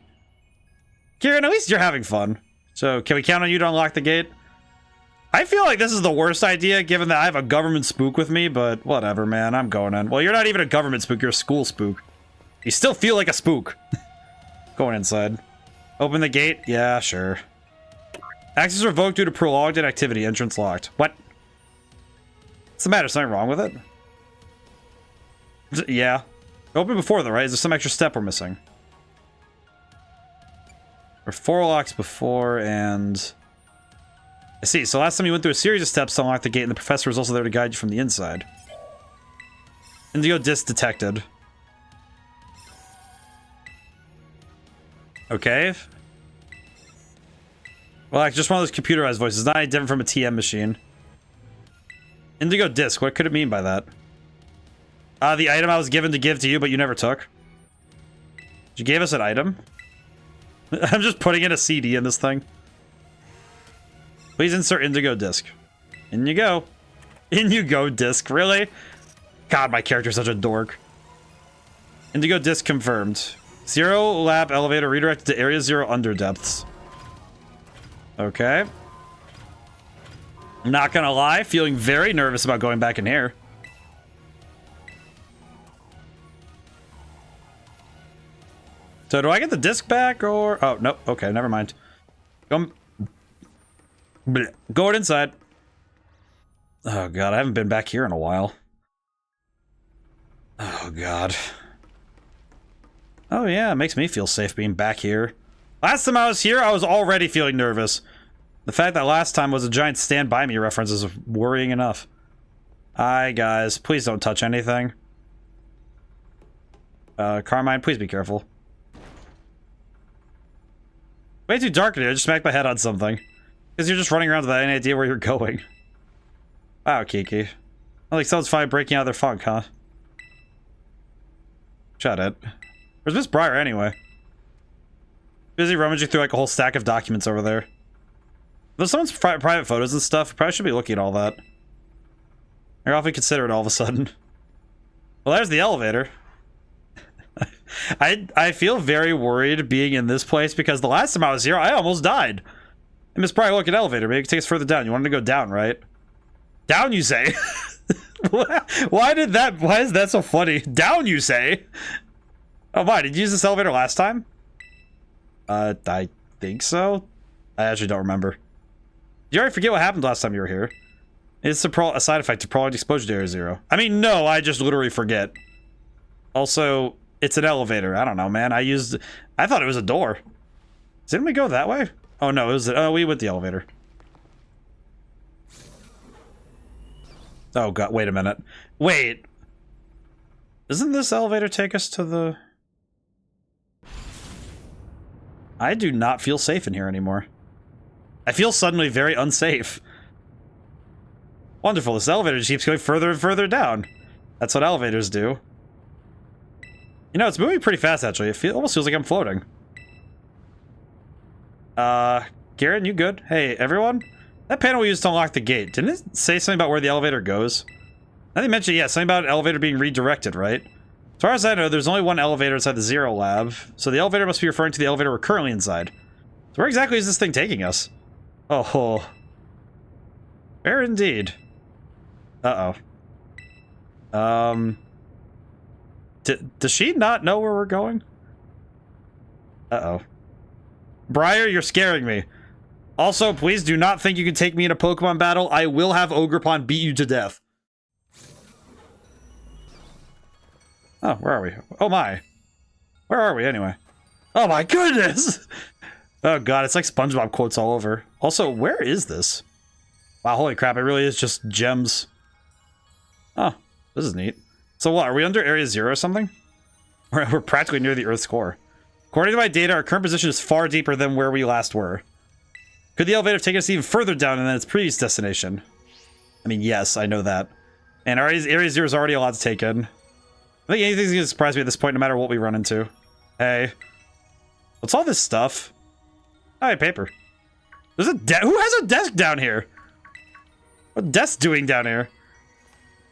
S1: Kieran, at least you're having fun. So, can we count on you to unlock the gate? I feel like this is the worst idea, given that I have a government spook with me, but whatever, man. I'm going in. Well, you're not even a government spook. You're a school spook. You still feel like a spook. Going inside. Open the gate? Yeah, sure. Access revoked due to prolonged inactivity. Entrance locked. What? What's the matter? Something wrong with it? Yeah. Open before though, right? Is there some extra step we're missing? There were 4 locks before, and... I see. So last time you went through a series of steps to unlock the gate, and the professor was also there to guide you from the inside. Indigo disc detected. Okay. Well, like, just one of those computerized voices. Not any different from a TM machine. Indigo disc. What could it mean by that? The item I was given to give to you, but you never took. You gave us an item? I'm just putting in a CD in this thing. Please insert indigo disc. In you go. In you go, disc. Really? God, my character's such a dork. Indigo disc confirmed. 0 lab elevator redirected to Area 0 underdepths. Okay. I'm not gonna lie, feeling very nervous about going back in here. So do I get the disc back or... Oh, nope. Okay, never mind. Go it inside. Oh, God. I haven't been back here in a while. Oh, God. Oh, yeah. It makes me feel safe being back here. Last time I was here, I was already feeling nervous. The fact that last time was a giant Stand By Me reference is worrying enough. Hi, guys. Please don't touch anything. Carmine, please be careful. Way too dark in here. I just smacked my head on something. Because you're just running around without any idea where you're going. Wow, Kiki. Like someone's finally breaking out of their funk, huh? Shut it. Where's Miss Briar anyway? Busy rummaging through like a whole stack of documents over there. There's someone's private photos and stuff. Probably should be looking at all that. You're awfully considerate all of a sudden. Well, there's the elevator. I feel very worried being in this place because the last time I was here, I almost died. And Miss Briar, look at elevator. Maybe it takes us further down. You wanted to go down, right? Down, you say? Why is that so funny? Down, you say? Oh, why? Did you use this elevator last time? I think so. I actually don't remember. Did you already forget what happened last time you were here? It's a side effect of prolonged exposure to Area Zero. I mean, no, I just literally forget. Also, it's an elevator. I don't know, man. I thought it was a door. Didn't we go that way? Oh, no, we went the elevator. Oh, God, wait a minute. Wait. Doesn't this elevator take us to the... I do not feel safe in here anymore. I feel suddenly very unsafe. Wonderful, this elevator just keeps going further and further down. That's what elevators do. You know, it's moving pretty fast, actually. It almost feels like I'm floating. Garrett, you good? Hey, everyone? That panel we used to unlock the gate, didn't it say something about where the elevator goes? I think they mentioned, yeah, something about an elevator being redirected, right? As far as I know, there's only one elevator inside the Zero Lab, so the elevator must be referring to the elevator we're currently inside. So where exactly is this thing taking us? Oh. Where indeed? Uh-oh. Does she not know where we're going? Uh-oh. Briar, you're scaring me. Also, please do not think you can take me in a Pokemon battle. I will have Ogrepon beat you to death. Oh, where are we? Oh my. Where are we anyway? Oh my goodness! Oh god, it's like SpongeBob quotes all over. Also, where is this? Wow, holy crap, it really is just gems. Oh, this is neat. So what, are we under Area Zero or something? We're practically near the Earth's core. According to my data, our current position is far deeper than where we last were. Could the elevator have taken us even further down than its previous destination? I mean, yes, I know that. And our Area Zero is already a lot to take in. I think anything's gonna surprise me at this point, no matter what we run into. Hey. What's all this stuff? Oh, hey, paper. There's a who has a desk down here? What desk doing down here?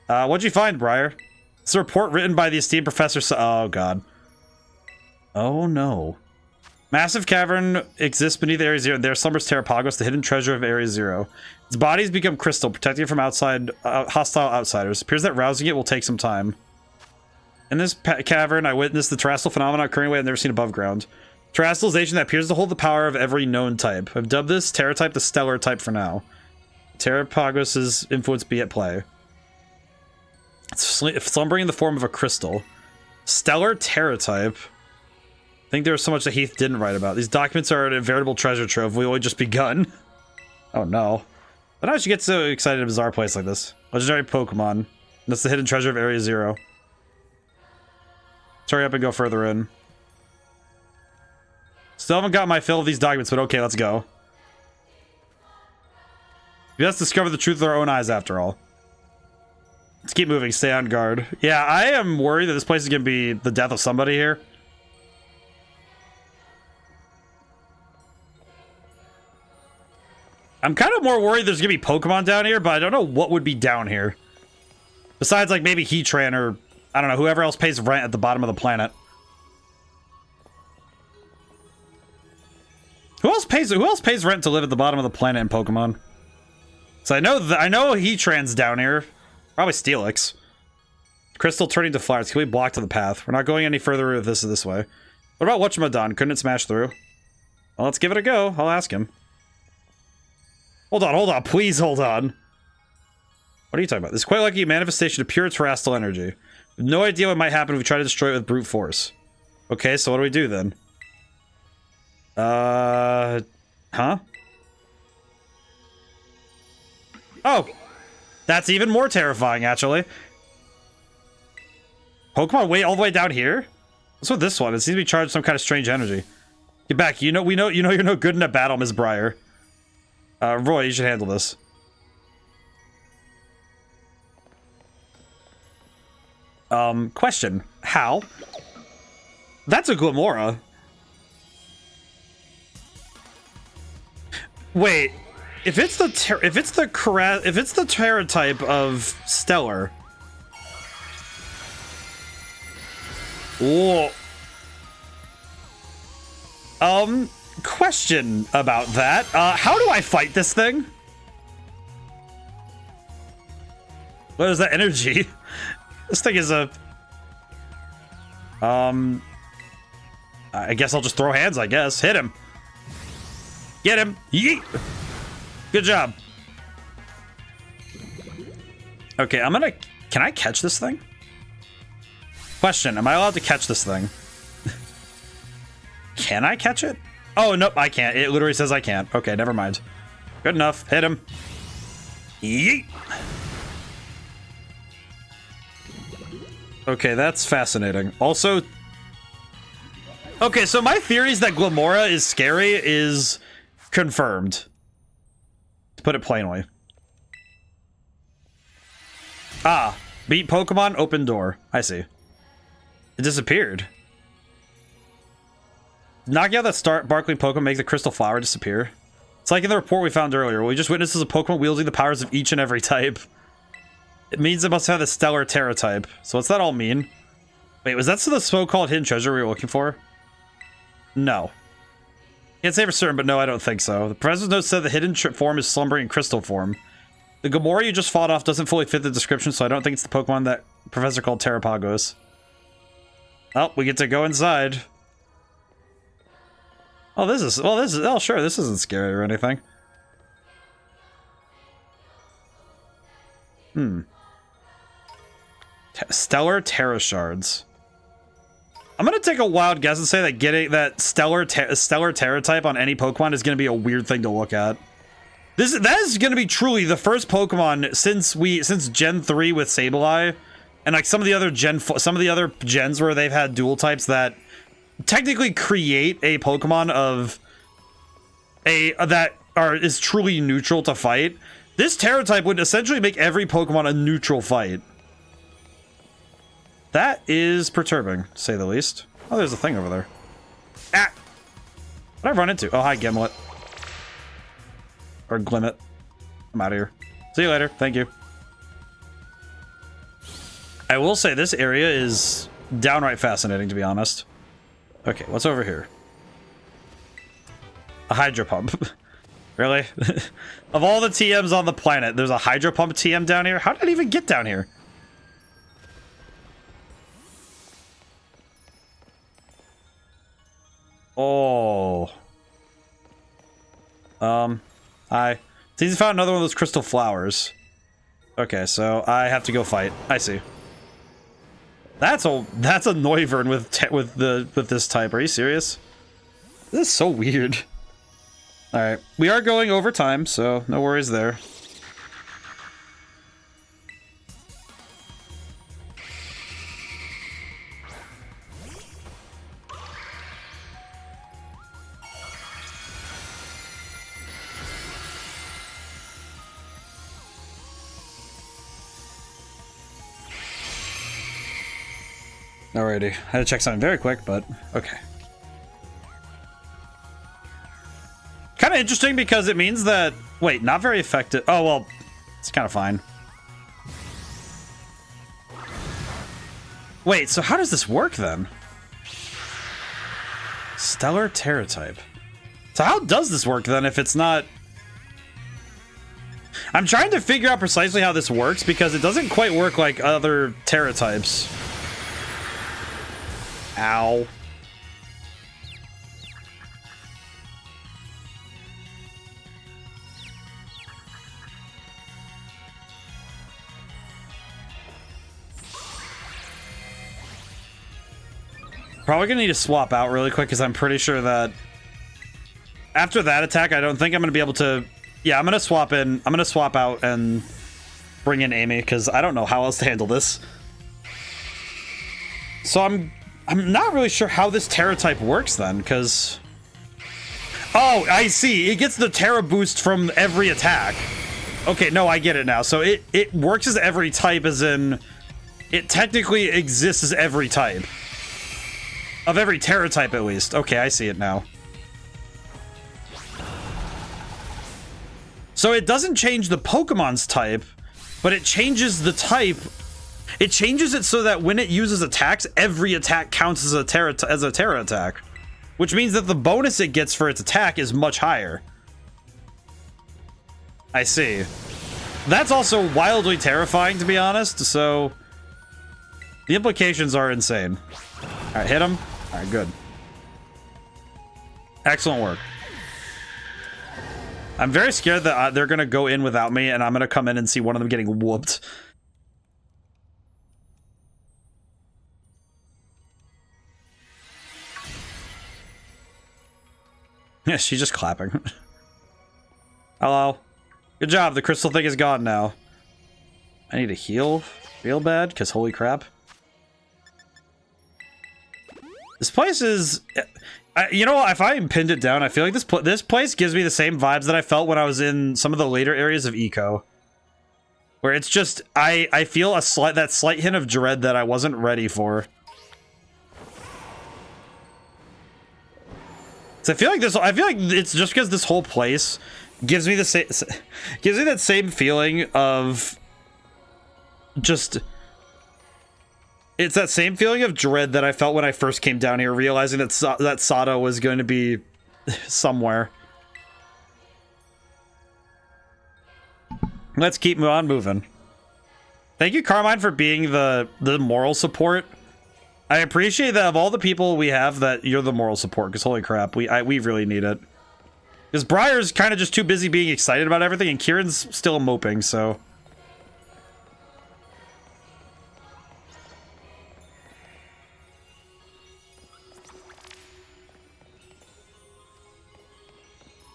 S1: What'd you find, Briar? It's a report written by the esteemed Professor oh, God. Oh, no. Massive cavern exists beneath Area Zero. There slumbers Terrapagos, the hidden treasure of Area Zero. Its bodies become crystal, protecting it from hostile outsiders. It appears that rousing it will take some time. In this cavern, I witnessed the terrestrial phenomenon occurring in a way I've never seen above ground. Terrestrialization that appears to hold the power of every known type. I've dubbed this Terra type the Stellar type for now. Terrapagos' influence be at play. It's slumbering in the form of a crystal. Stellar Terra type. I think there was so much that Heath didn't write about. These documents are a veritable treasure trove. We've only just begun. Oh no. But how should you get so excited in a bizarre place like this? Legendary Pokemon. That's the hidden treasure of Area Zero. Let's hurry up and go further in. Still haven't got my fill of these documents, but okay, let's go. Let's discover the truth with our own eyes after all. Let's keep moving, stay on guard. Yeah, I am worried that this place is going to be the death of somebody here. I'm kind of more worried there's going to be Pokemon down here, but I don't know what would be down here. Besides, like, maybe Heatran or, I don't know, whoever else pays rent at the bottom of the planet. Who else pays rent to live at the bottom of the planet in Pokemon? So I know Heatran's down here. Probably Steelix. Crystal turning to flowers. Can we block to the path? We're not going any further with this way. What about Whatchamadon? Couldn't it smash through? Well, let's give it a go. I'll ask him. Hold on. Please hold on. What are you talking about? This is quite likely a manifestation of pure terrestrial energy. No idea what might happen if we try to destroy it with brute force. Okay, so what do we do then? Huh? Oh! That's even more terrifying, actually. Pokemon wait all the way down here? What's with this one? It seems to be charged with some kind of strange energy. Get back. You know you're no good in a battle, Ms. Briar. Roy, you should handle this. Question. How? That's a Glamora. Wait. If it's the Terra type of Stellar. Whoa. Question about that. How do I fight this thing? What is that energy? This thing is a... I guess I'll just throw hands, I guess. Hit him. Get him. Yeet. Good job. Okay, I'm gonna... Can I catch this thing? Question, am I allowed to catch this thing? Can I catch it? Oh, nope, I can't. It literally says I can't. Okay, never mind. Good enough. Hit him. Yeet. Okay, that's fascinating. Also... Okay, so my theories that Glamora is scary is confirmed. To put it plainly. Ah, beat Pokemon, open door. I see. It disappeared. Knocking out that sparkling Pokemon makes the crystal flower disappear. It's like in the report we found earlier. We just witnessed a Pokemon wielding the powers of each and every type. It means it must have the stellar Terra type. So what's that all mean? Wait, was that the so-called hidden treasure we were looking for? No. Can't say for certain, but no, I don't think so. The professor's note said the hidden form is slumbering in crystal form. The Gamora you just fought off doesn't fully fit the description, so I don't think it's the Pokemon that Professor called Terrapagos. Oh, we get to go inside. Oh, oh, sure, this isn't scary or anything. Stellar Terra Shards. I'm gonna take a wild guess and say that getting that stellar Terra type on any Pokemon is gonna be a weird thing to look at. That is gonna be truly the first Pokemon since Gen 3 with Sableye, and like some of the other gens where they've had dual types that technically create a Pokemon is truly neutral to fight. This Terra type would essentially make every Pokemon a neutral fight. That is perturbing, to say the least. Oh, there's a thing over there. Ah! What did I run into? Oh, hi, Gimlet. Or Glimmet. I'm out of here. See you later. Thank you. I will say this area is downright fascinating, to be honest. Okay, what's over here? A Hydro Pump. Really? Of all the TMs on the planet, there's a Hydro Pump TM down here? How did it even get down here? Oh. Hi. He's found another one of those crystal flowers. Okay, so I have to go fight. I see. That's a Noivern with this type. Are you serious? This is so weird. All right, we are going over time, so no worries there. Alrighty, I had to check something very quick, but okay. Kind of interesting because it means that... Wait, not very effective. Oh, well, it's kind of fine. Wait, so how does this work then? Stellar Terra type. So how does this work then if it's not... I'm trying to figure out precisely how this works because it doesn't quite work like other Terra types. Ow. Probably gonna need to swap out really quick because I'm pretty sure that after that attack, I don't think I'm gonna be able to. Yeah, I'm gonna swap in. I'm gonna swap out and bring in Amy because I don't know how else to handle this. So I'm not really sure how this Terra type works then, because... Oh, I see. It gets the Terra boost from every attack. Okay, no, I get it now. So it works as every type, as in... It technically exists as every type. Of every Terra type, at least. Okay, I see it now. So it doesn't change the Pokemon's type, but it changes the type... It changes it so that when it uses attacks, every attack counts as a Terra attack. Which means that the bonus it gets for its attack is much higher. I see. That's also wildly terrifying, to be honest, so... The implications are insane. Alright, hit him. Alright, good. Excellent work. I'm very scared that they're gonna go in without me, and I'm gonna come in and see one of them getting whooped. Yeah, she's just clapping. Hello. Good job, the crystal thing is gone now. I need to heal real bad, because holy crap. This place is... you know what, if I pinned it down, I feel like this place gives me the same vibes that I felt when I was in some of the later areas of Eco. Where it's just, I feel that slight hint of dread that I wasn't ready for. So I feel like it's just because this whole place gives me that same feeling of just... It's that same feeling of dread that I felt when I first came down here, realizing that Sada was going to be somewhere. Let's keep on moving. Thank you, Carmine, for being the moral support. I appreciate that of all the people we have, that you're the moral support, because holy crap, we really need it. Because Briar's kind of just too busy being excited about everything, and Kieran's still moping, so...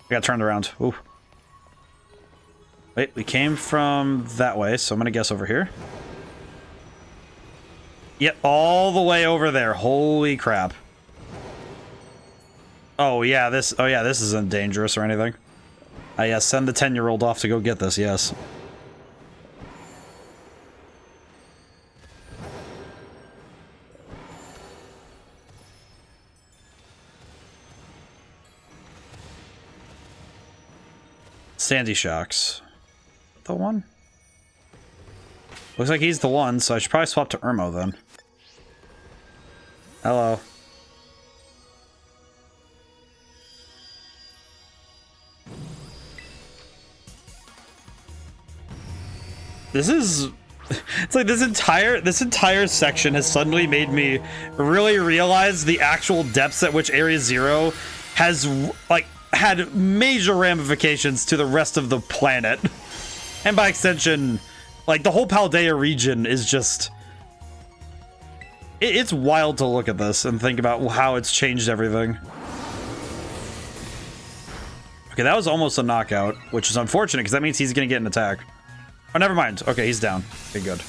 S1: I got turned around. Ooh. Wait, we came from that way, so I'm gonna guess over here. Yep, all the way over there. Holy crap. Oh yeah, this isn't dangerous or anything. Yeah, send the 10-year-old off to go get this, yes. Sandy Shocks. The one? Looks like he's the one, so I should probably swap to Irmo then. Hello. This is... It's like this entire section has suddenly made me really realize the actual depths at which Area Zero has, like, had major ramifications to the rest of the planet. And by extension, like, the whole Paldea region is just... It's wild to look at this and think about how it's changed everything. Okay, that was almost a knockout, which is unfortunate because that means he's gonna get an attack. Oh, never mind. Okay, he's down. Okay, good.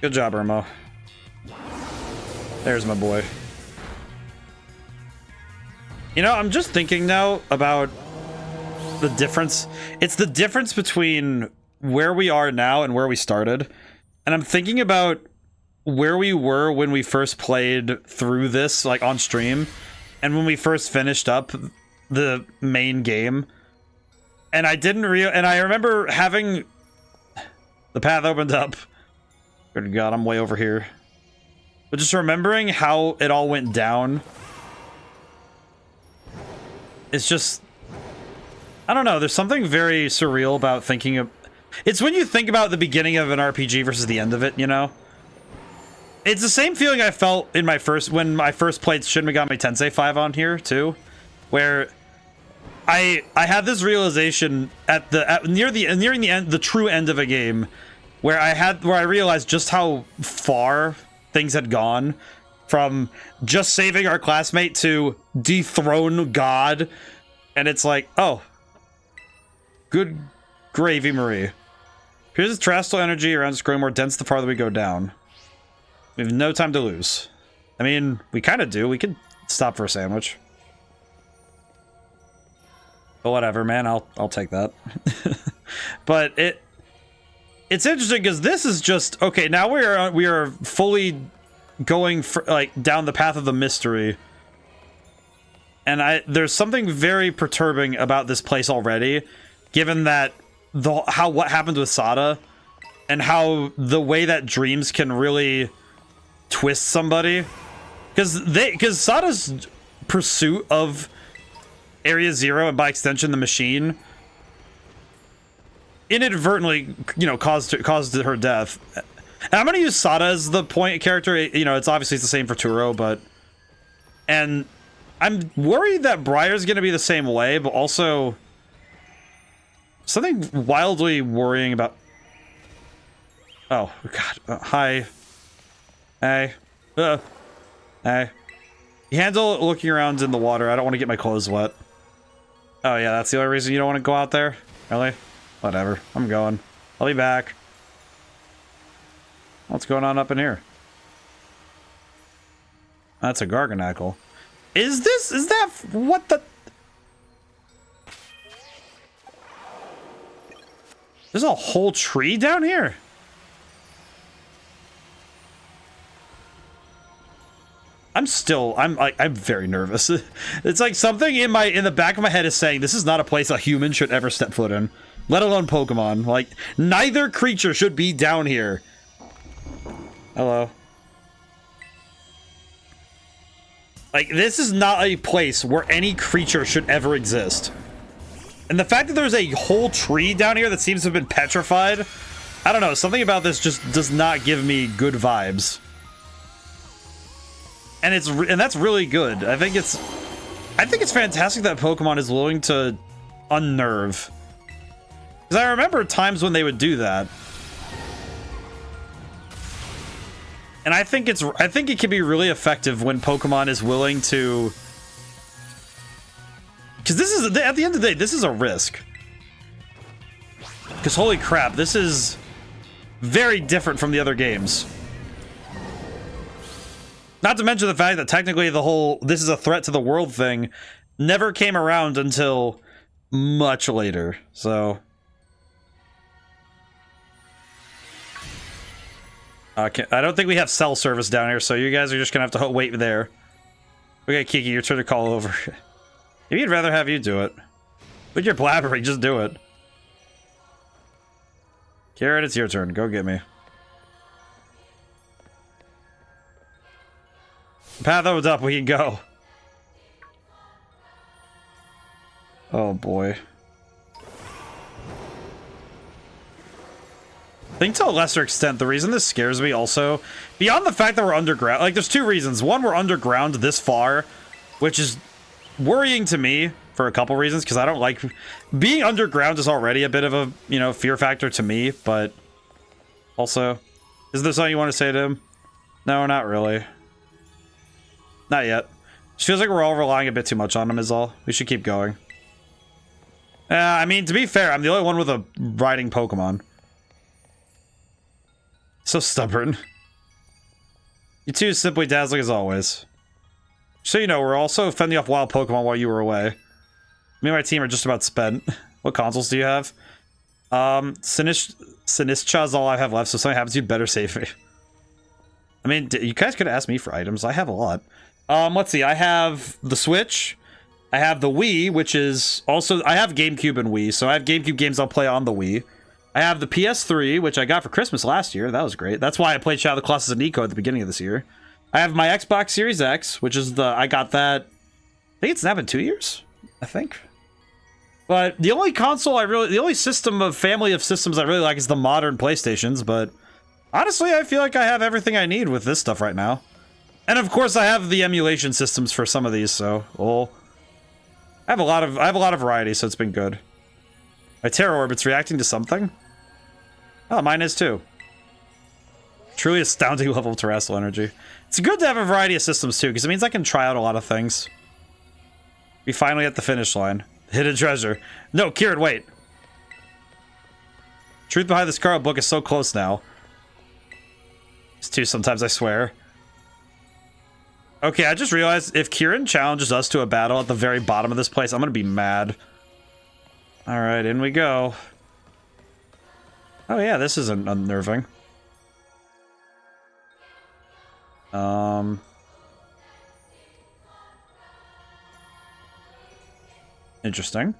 S1: Good job, Irmo. There's my boy. You know, I'm just thinking now about the difference. It's the difference between where we are now and where we started. And I'm thinking about where we were when we first played through this, like, on stream, and when we first finished up the main game. And I remember having the path opened up. Good God, I'm way over here. But just remembering how it all went down. It's just, I don't know, there's something very surreal about thinking of... It's when you think about the beginning of an RPG versus the end of it, you know? It's the same feeling I felt in when I first played Shin Megami Tensei 5 on here, too. Where I had this realization nearing the end, the true end of a game, where I realized just how far things had gone from just saving our classmate to dethrone God. And it's like, oh, good gravy, Marie. Here's the terrestrial energy around us growing more dense the farther we go down. We have no time to lose. I mean, we kind of do. We could stop for a sandwich. But whatever, man. I'll take that. But it's interesting because this is just okay. Now we are fully going down the path of the mystery. And there's something very perturbing about this place already, given that what happened with Sada, and how the way that dreams can really twist somebody, because Sada's pursuit of Area Zero, and by extension the machine, inadvertently, you know, caused her death. And I'm gonna use Sada as the point character. You know, it's obviously the same for Turo, but I'm worried that Briar's going to be the same way, but also something wildly worrying about... Oh, God. Hi. Hey. Hey. You handle looking around in the water. I don't want to get my clothes wet. Oh, yeah, that's the only reason you don't want to go out there? Really? Whatever. I'm going. I'll be back. What's going on up in here? That's a Garganackle. Is that, what the? There's a whole tree down here? I'm very nervous. It's like something in the back of my head is saying this is not a place a human should ever step foot in, let alone Pokemon. Like, neither creature should be down here. Hello. Like, this is not a place where any creature should ever exist. And the fact that there's a whole tree down here that seems to have been petrified, I don't know, something about this just does not give me good vibes. And that's really good. I think it's fantastic that Pokemon is willing to unnerve. Because I remember times when they would do that. And I think it can be really effective when Pokemon is willing to, because this is, at the end of the day, this is a risk. Because holy crap, this is very different from the other games. Not to mention the fact that technically the whole "this is a threat to the world" thing never came around until much later. So okay, I don't think we have cell service down here, so you guys are just gonna have to wait there. Okay, Kiki, your turn to call over. Maybe you'd rather have you do it. With your blabbering, just do it. Karen, it's your turn. Go get me. Path opens up, we can go. Oh boy. I think to a lesser extent, the reason this scares me also, beyond the fact that we're underground, like there's two reasons. One, we're underground this far, which is worrying to me for a couple reasons, because I don't like being underground is already a bit of a, you know, fear factor to me, but also, is there something you want to say to him? No, not really. Not yet. Just feels like we're all relying a bit too much on him is all. We should keep going. I mean, to be fair, I'm the only one with a riding Pokemon. So stubborn. You two simply dazzling as always. So you know, we're also fending off wild Pokemon while you were away. Me and my team are just about spent. What consoles do you have? Sinistcha is all I have left, so if something happens, you'd better save me. I mean, you guys could ask me for items. I have a lot. Let's see. I have the Switch. I have the Wii, which is also... I have GameCube and Wii, so I have GameCube games I'll play on the Wii. I have the PS3, which I got for Christmas last year. That was great. That's why I played Shadow of the Colossus and Nico at the beginning of this year. I have my Xbox Series X, which is the... I got that... I think it's now been 2 years, I think. But the only console I really... The only family of systems I really like is the modern PlayStations, but... Honestly, I feel like I have everything I need with this stuff right now. And of course, I have the emulation systems for some of these, so... Well, I have a lot of variety, so it's been good. My Terra Orbit's reacting to something? Oh, mine is too. Truly astounding level of terrestrial energy. It's good to have a variety of systems too, because it means I can try out a lot of things. We finally at the finish line. Hidden treasure. No, Kieran, wait. Truth behind the Scarlet book is so close now. It's two sometimes, I swear. Okay, I just realized if Kieran challenges us to a battle at the very bottom of this place, I'm gonna be mad. Alright, in we go. Oh yeah, this isn't unnerving. Interesting.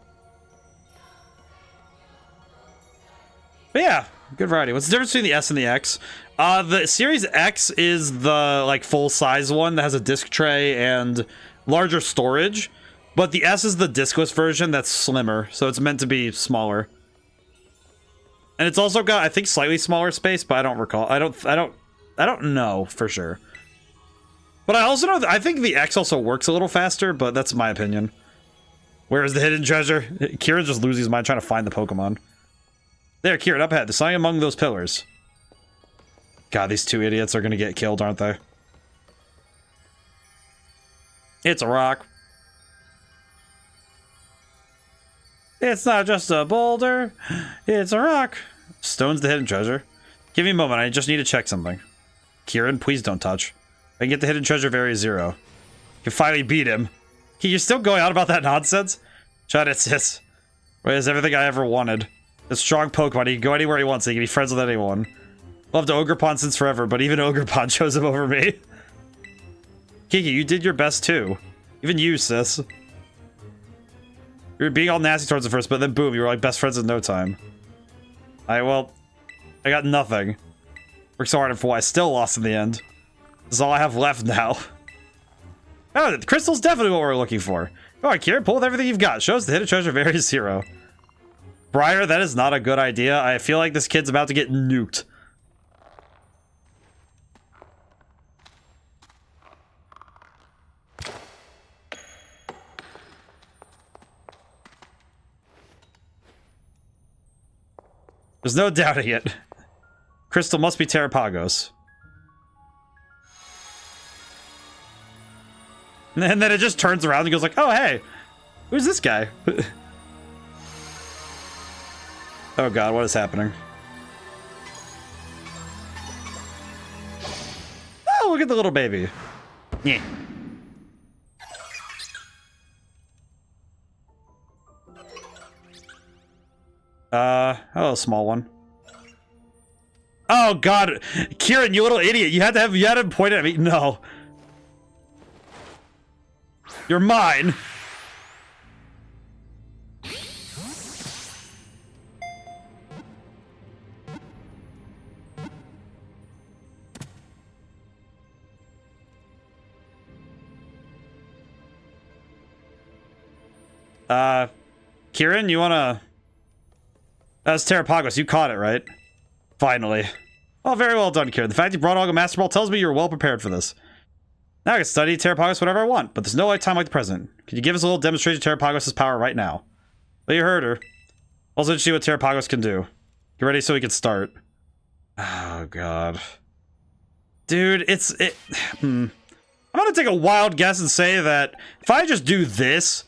S1: But yeah, good variety. What's the difference between the S and the X? The Series X is the like full-size one that has a disc tray and larger storage, but the S is the discless version that's slimmer, so it's meant to be smaller. And it's also got, I think, slightly smaller space, but I don't recall. I don't know for sure. But I also know that I think the X also works a little faster, but that's my opinion. Where is the hidden treasure? Kieran just loses his mind trying to find the Pokemon. There, Kieran, up ahead. There's something among those pillars. God, these two idiots are gonna get killed, aren't they? It's a rock. It's not just a boulder. It's a rock. Stone's the hidden treasure. Give me a moment. I just need to check something. Kieran, please don't touch. I can get the hidden treasure of Area 0. You can finally beat him. You're still going on about that nonsense? Shut it, sis. Wait, is everything I ever wanted. A strong Pokemon. He can go anywhere he wants. He can be friends with anyone. Loved Ogerpon since forever, but even Ogerpon chose him over me. Kiki, you did your best too. Even you, sis. You were being all nasty towards the first, but then boom, you were like best friends in no time. Well, I got nothing. Worked so hard and for why I still lost in the end. This is all I have left now. Oh, the crystal's definitely what we're looking for. Go on, Kieran, pull with everything you've got. Show us the hidden treasure of Area 0. Briar, that is not a good idea. I feel like this kid's about to get nuked. There's no doubting it. Crystal must be Terrapagos. And then it just turns around and goes like, oh, hey, who's this guy? Oh god, what is happening? Oh, look at the little baby. Yeah. Oh, small one. Oh god, Kieran, you little idiot! You had to point at me. No, you're mine. Kieran, you wanna? That's Terrapagos. You caught it, right? Finally. Oh, very well done, Kieran. The fact you brought along a Master Ball tells me you're well prepared for this. Now I can study Terrapagos whatever I want, but there's no time like the present. Can you give us a little demonstration of Terrapagos' power right now? Well, you heard her. Also, to see what Terrapagos can do. Get ready so we can start. Oh, God. Dude, I'm gonna take a wild guess and say that if I just do this...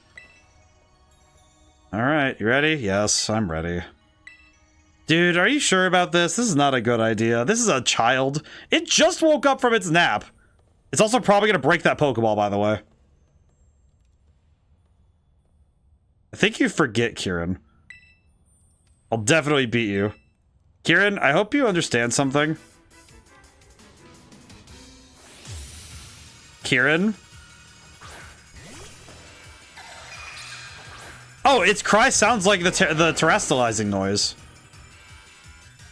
S1: Alright, you ready? Yes, I'm ready. Dude, are you sure about this? This is not a good idea. This is a child. It just woke up from its nap. It's also probably gonna break that Pokeball, by the way. I think you forget, Kieran. I'll definitely beat you. Kieran, I hope you understand something. Kieran? Oh, its cry sounds like the terrestrializing noise.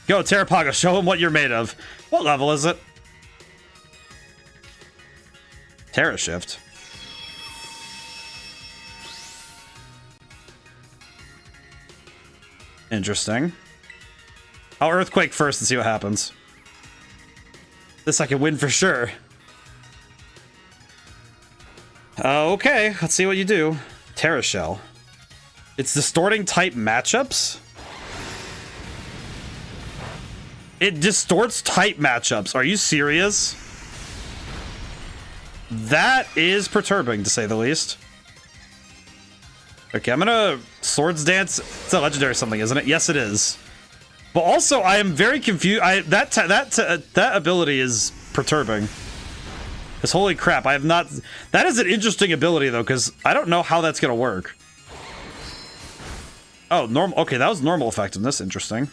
S1: Go, Terrapago, show him what you're made of. What level is it? Terra Shift. Interesting. I'll Earthquake first and see what happens. This I can win for sure. Okay, let's see what you do. Terra Shell. It's distorting type matchups? It distorts type matchups. Are you serious? That is perturbing, to say the least. Okay, I'm gonna Swords Dance. It's a legendary something, isn't it? Yes, it is. But also, I am very confused. That ability is perturbing. Because holy crap, I have not... That is an interesting ability, though, because I don't know how that's gonna work. Oh, normal. Okay, that was normal effectiveness. Interesting.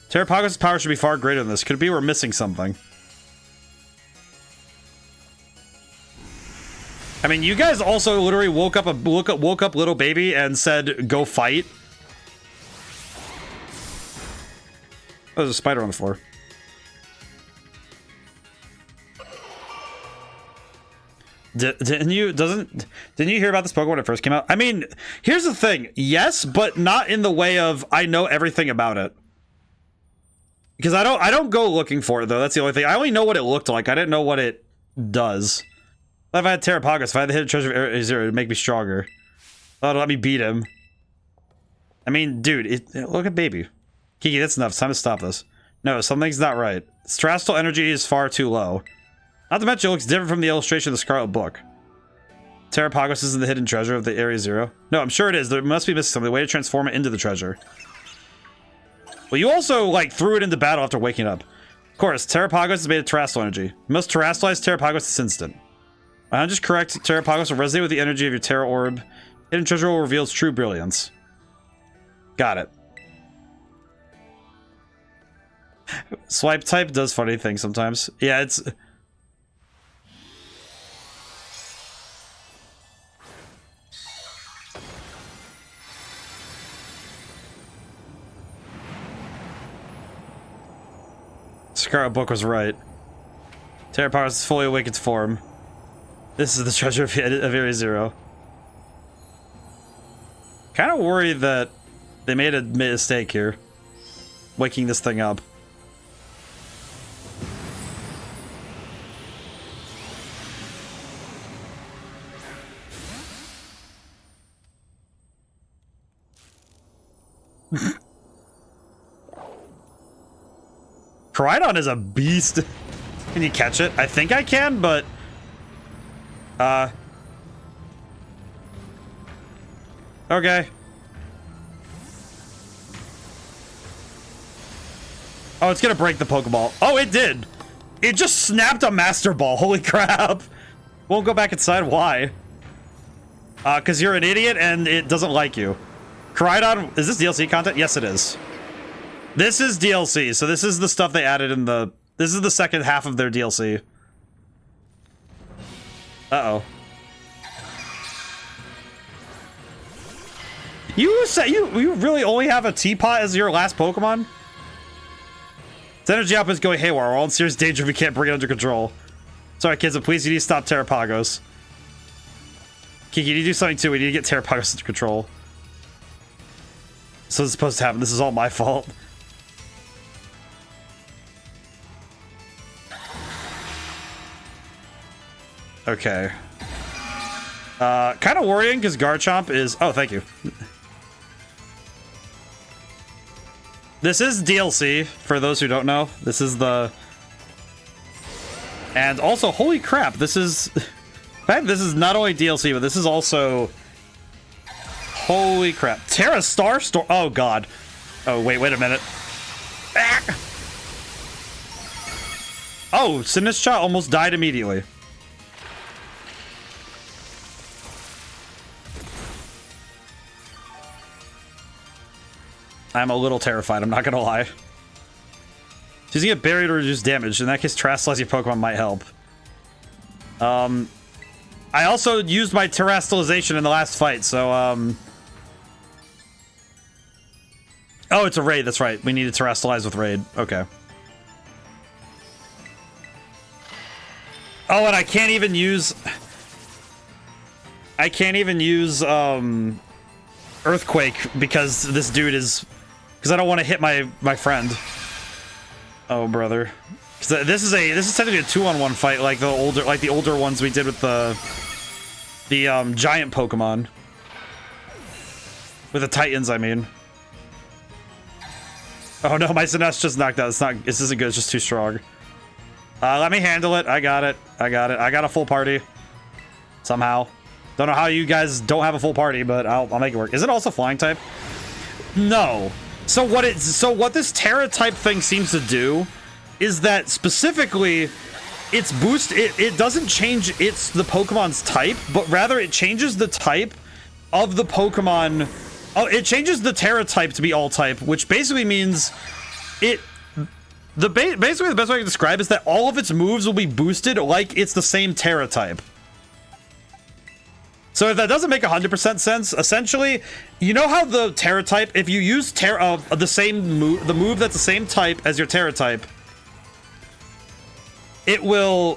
S1: Terrapagos' power should be far greater than this. Could it be we're missing something? I mean, you guys also literally woke up little baby and said, "Go fight." Oh, there's a spider on the floor. Didn't you hear about this Pokemon when it first came out? I mean, here's the thing. Yes, but not in the way of I know everything about it. Because I don't go looking for it though. That's the only thing. I only know what it looked like. I didn't know what it does. If I had Terrapagos, if I had the hidden treasure of Area Zero, it would make me stronger. Oh, let me beat him. I mean, dude, look at baby. Kiki, that's enough. It's time to stop this. No, something's not right. Terrestrial energy is far too low. Not to mention, it looks different from the illustration of the Scarlet book. Terrapagos isn't the hidden treasure of the Area Zero. No, I'm sure it is. There must be missing something. A way to transform it into the treasure. Well, you also, like, threw it into battle after waking up. Of course, Terrapagos is made of terrestrial energy. You must terrestrialize Terrapagos this instant. I'm just correct. Terrapagos will resonate with the energy of your Terra Orb. Hidden treasure will reveal its true brilliance. Got it. Swipe type does funny things sometimes. Yeah, it's... Scarlet book was right. Terrapagos is fully awakened form. This is the treasure of Area Zero. Kind of worried that they made a mistake here. Waking this thing up. Koraidon is a beast. Can you catch it? I think I can, but... Okay. Oh, it's gonna break the Pokeball. Oh, it did! It just snapped a Master Ball. Holy crap! Won't go back inside. Why? Because you're an idiot and it doesn't like you. Koraidon... Is this DLC content? Yes, it is. This is DLC, so this is the stuff they added in the... This is the second half of their DLC. Uh-oh. You say you really only have a teapot as your last Pokemon? Its energy output is going haywire. We're all in serious danger if we can't bring it under control. Sorry, kids, but please, you need to stop Terrapagos. Kiki, you need to do something too. We need to get Terrapagos under control. So this is supposed to happen. This is all my fault. Okay. Kind of worrying because Garchomp is... Oh, thank you. This is DLC, for those who don't know. This is the... And also, holy crap, this is... In fact, this is not only DLC, but this is also... Holy crap. Terra Star Storm... Oh, God. Oh, wait a minute. Ah! Oh, Sinistcha almost died immediately. I'm a little terrified, I'm not gonna lie. She's gonna get buried to reduce damage. In that case, Terrasilize your Pokemon might help. I also used my Terastallization in the last fight, so, Oh, it's a raid, that's right. We need to Terastallize with raid. Okay. Oh, and I can't even use... Earthquake, because this dude is... Because I don't want to hit my friend. Oh, brother. Because this is technically a 2-on-1 fight, like the older ones we did with the giant Pokemon. With the Titans, I mean. Oh no, my Sinest's just knocked out. This isn't good, it's just too strong. Let me handle it. I got it. I got a full party. Somehow. Don't know how you guys don't have a full party, but I'll make it work. Is it also flying type? No. So what this Terra type thing seems to do is that specifically its boost it doesn't change the Pokemon's type, but rather it changes the type of the Pokemon. Oh, it changes the Terra type to be all type, which basically means basically the best way I can describe is that all of its moves will be boosted like it's the same Terra type. So if that doesn't make 100% sense, essentially, you know how the Terra type, if you use the move that's the same type as your Terra type, it will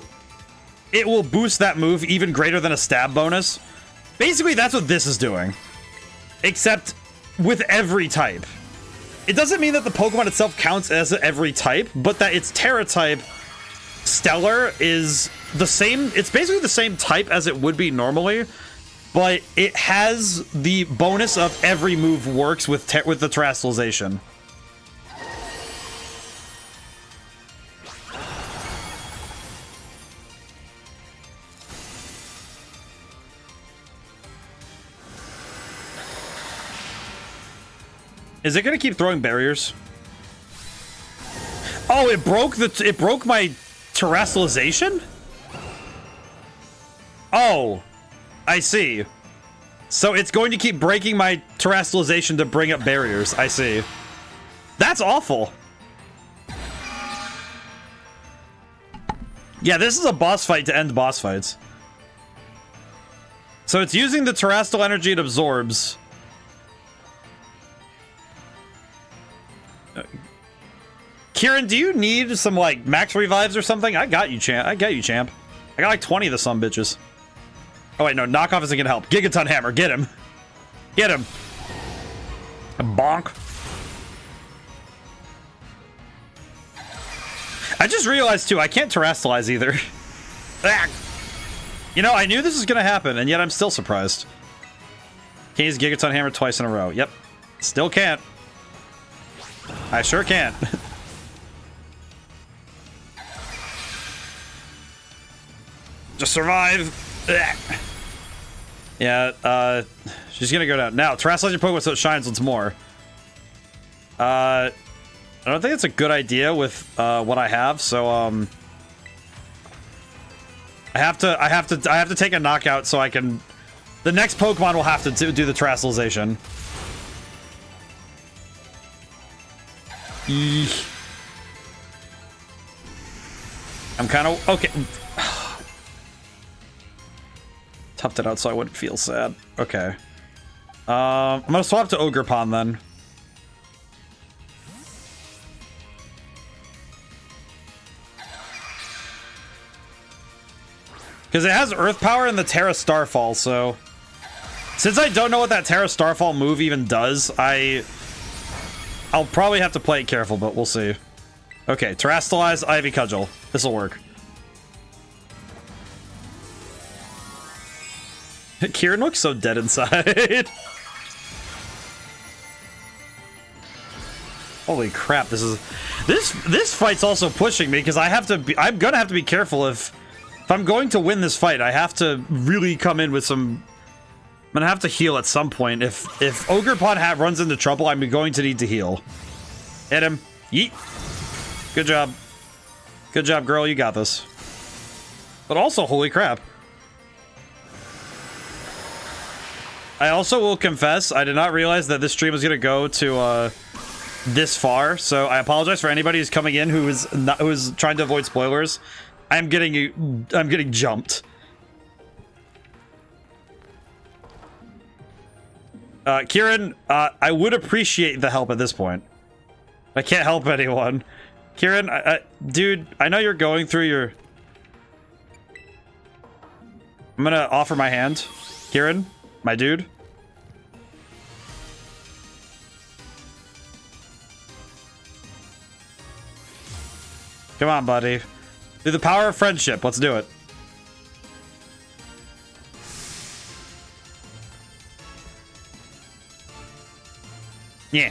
S1: boost that move even greater than a stab bonus. Basically, that's what this is doing, except with every type. It doesn't mean that the Pokemon itself counts as every type, but that its Terra type Stellar is the same. It's basically the same type as it would be normally, but it has the bonus of every move works with the terrestrialization. Is it gonna keep throwing barriers? Oh, it broke my terrestrialization? Oh, I see. So it's going to keep breaking my terrestrialization to bring up barriers. I see. That's awful. Yeah, this is a boss fight to end boss fights. So it's using the terrestrial energy it absorbs. Kieran, do you need some, like, max revives or something? I got you, champ. I got you, champ. I got like 20 of the some bitches. Oh, wait, no. Knockoff isn't gonna help. Gigaton Hammer. Get him. Get him. A bonk. I just realized, too, I can't terrestrialize either. You know, I knew this was gonna happen, and yet I'm still surprised. Can't use Gigaton Hammer twice in a row. Yep. Still can't. I sure can't. Just survive. Yeah, she's gonna go down. Now, terrestrialize your Pokemon so it shines once more. I don't think it's a good idea with what I have, so I have to take a knockout so I can. The next Pokemon will have to do the terrestrialization. Eek. I'm kind of okay. Toughed it out so I wouldn't feel sad. Okay. I'm gonna swap to Ogerpon then. Because it has Earth Power and the Terra Starfall, so... Since I don't know what that Terra Starfall move even does, I'll probably have to play it careful, but we'll see. Okay, Terrestrialize, Ivy Cudgel. This'll work. Kieran looks so dead inside. Holy crap, this fight's also pushing me because I'm gonna have to be careful if I'm going to win this fight. I have to really come in with some. I'm gonna have to heal at some point. If Ogerpon runs into trouble, I'm going to need to heal. Hit him. Yeet. Good job. Good job, girl. You got this. But also, holy crap. I also will confess, I did not realize that this stream was going to go to this far, so I apologize for anybody who's coming in who is trying to avoid spoilers. I'm getting jumped. Kieran, I would appreciate the help at this point. I can't help anyone. Kieran, dude, I know you're going through your... I'm gonna offer my hand. Kieran, my dude. Come on, buddy. Through the power of friendship, let's do it. Yeah.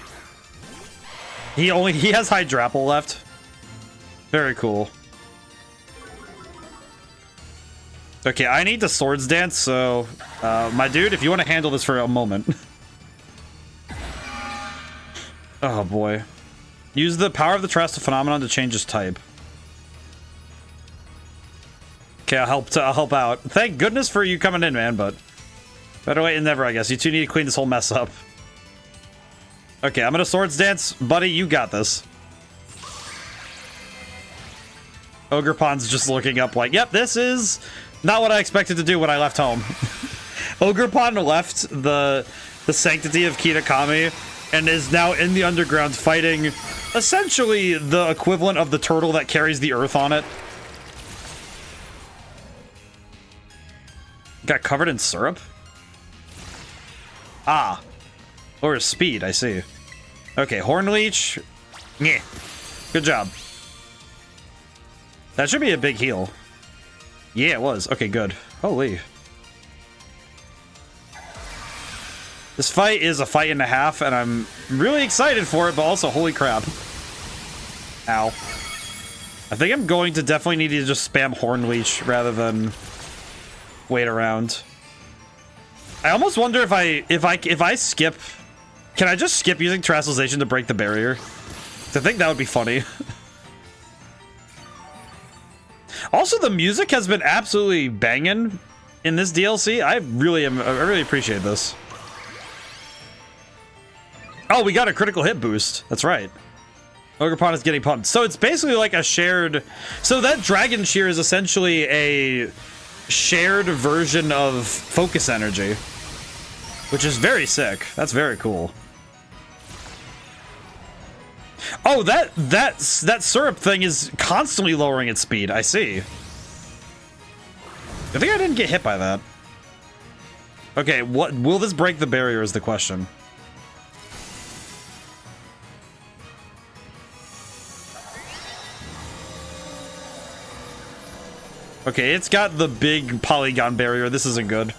S1: He has Hydrapple left. Very cool. Okay, I need to Swords Dance, so my dude, if you want to handle this for a moment. Oh boy. Use the power of the Terrestrial Phenomenon to change his type. Okay, I'll help out. Thank goodness for you coming in, man, but better late than never, I guess. You two need to clean this whole mess up. Okay, I'm gonna Swords Dance. Buddy, you got this. Ogerpon's just looking up like, yep, this is not what I expected to do when I left home. Ogerpon left the sanctity of Kitakami and is now in the underground fighting essentially the equivalent of the turtle that carries the earth on it. Got covered in syrup? Ah. Or speed, I see. Okay, Horn Leech. Yeah. Good job. That should be a big heal. Yeah, it was. Okay, good. Holy. This fight is a fight and a half, and I'm really excited for it, but also, holy crap. Ow. I think I'm going to definitely need to just spam Horn Leech rather than wait around. I almost wonder if I skip, can I just skip using Terastallization to break the barrier? I think that would be funny. Also, the music has been absolutely banging in this DLC. I really appreciate this. Oh, we got a critical hit boost. That's right. Ogerpon is getting pumped. So it's basically like a shared... So that Dragon Cheer is essentially a shared version of Focus Energy, which is very sick. That's very cool. Oh, that syrup thing is constantly lowering its speed. I see. I think I didn't get hit by that. Okay, what will this break the barrier is the question. Okay, it's got the big polygon barrier. This isn't good.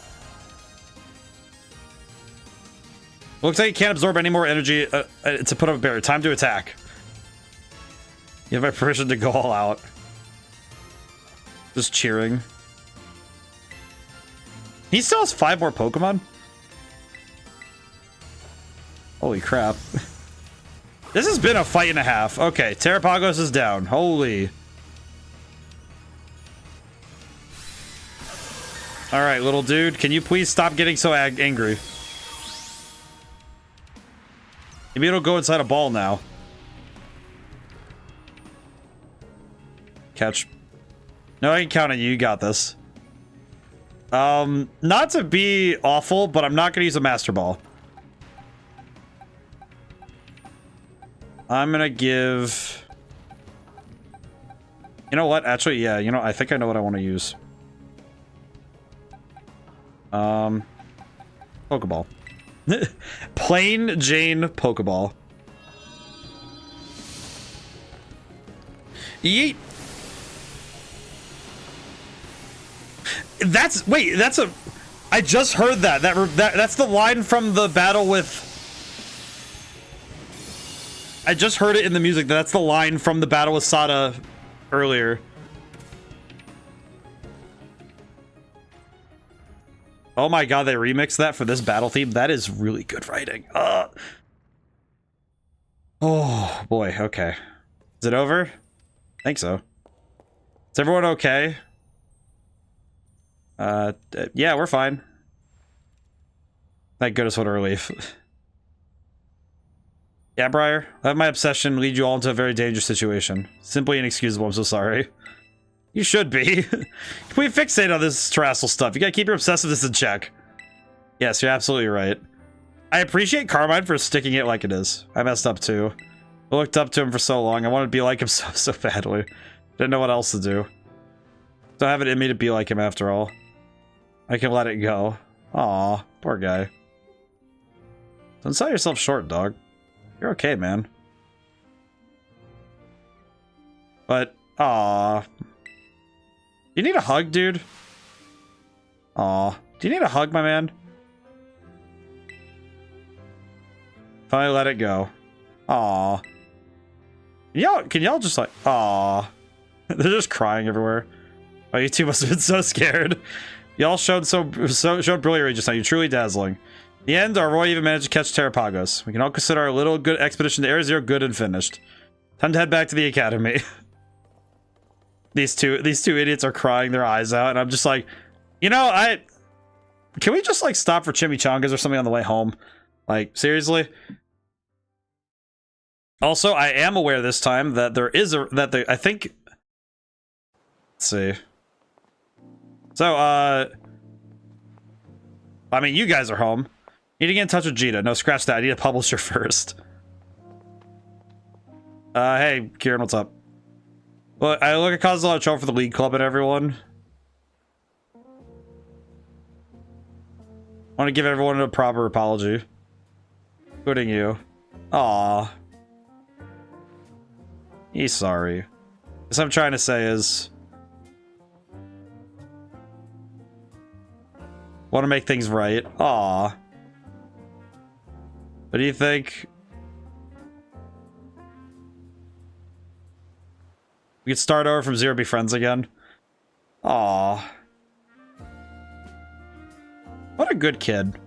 S1: Looks like it can't absorb any more energy to put up a barrier. Time to attack. You have my permission to go all out. Just cheering. He still has 5 more Pokemon? Holy crap. This has been a fight and a half. Okay, Terrapagos is down. Holy. Alright, little dude. Can you please stop getting so angry? Maybe it'll go inside a ball now. Catch. No, I can count on you. You got this. Not to be awful, but I'm not going to use a Master Ball. I'm going to give... You know what? Actually, yeah. You know, I think I know what I want to use. Pokeball. Plain Jane Pokeball. Yeet. That's a... I just heard that. That's the line from the battle with... I just heard it in the music. That's the line from the battle with Sada earlier. Oh my god, they remixed that for this battle theme? That is really good writing. Oh boy, okay. Is it over? I think so. Is everyone okay? Yeah, we're fine. Thank goodness, what a relief. Yeah, Briar, let my obsession lead you all into a very dangerous situation. Simply inexcusable, I'm so sorry. You should be. We fixate on this Terastal stuff. You gotta keep your obsessiveness in check. Yes, you're absolutely right. I appreciate Carmine for sticking it like it is. I messed up too. I looked up to him for so long. I wanted to be like him so badly. Didn't know what else to do. Don't have it in me to be like him after all. I can let it go. Aw, poor guy. Don't sell yourself short, dog. You're okay, man. But, aw. You need a hug, dude? Aw. Do you need a hug, my man? Finally let it go. Aw. Can y'all just like... Aw. They're just crying everywhere. Oh, you two must have been so scared. Y'all showed brilliant rage just now. You're truly dazzling. In the end, our Roy even managed to catch Terrapagos. We can all consider our little good expedition to Area Zero good and finished. Time to head back to the academy. These two idiots are crying their eyes out, and I'm just like, you know, can we just like stop for chimichangas or something on the way home? Like, seriously? Also, I am aware this time that there is I think. Let's see. So, I mean, you guys are home. Need to get in touch with Gita. No, scratch that. I need a publisher first. Hey, Kieran, what's up? Well, I look, it caused a lot of trouble for the League Club and everyone. I want to give everyone a proper apology. Including you. Aw. He's sorry. What I'm trying to say is... Want to make things right. Aw. What do you think? We could start over from zero, be friends again. Aw. What a good kid.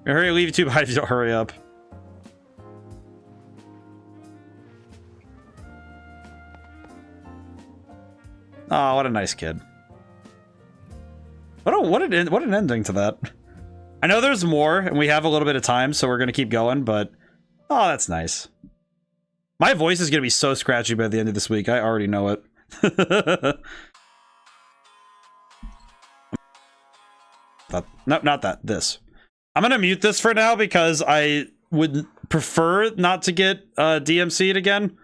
S1: Hurry, leave you two behind if you don't hurry up. Oh, what a nice kid. What an ending to that. I know there's more, and we have a little bit of time, so we're gonna keep going, but oh, that's nice. My voice is gonna be so scratchy by the end of this week. I already know it. No, not that. This. I'm gonna mute this for now because I would prefer not to get DMC'd again.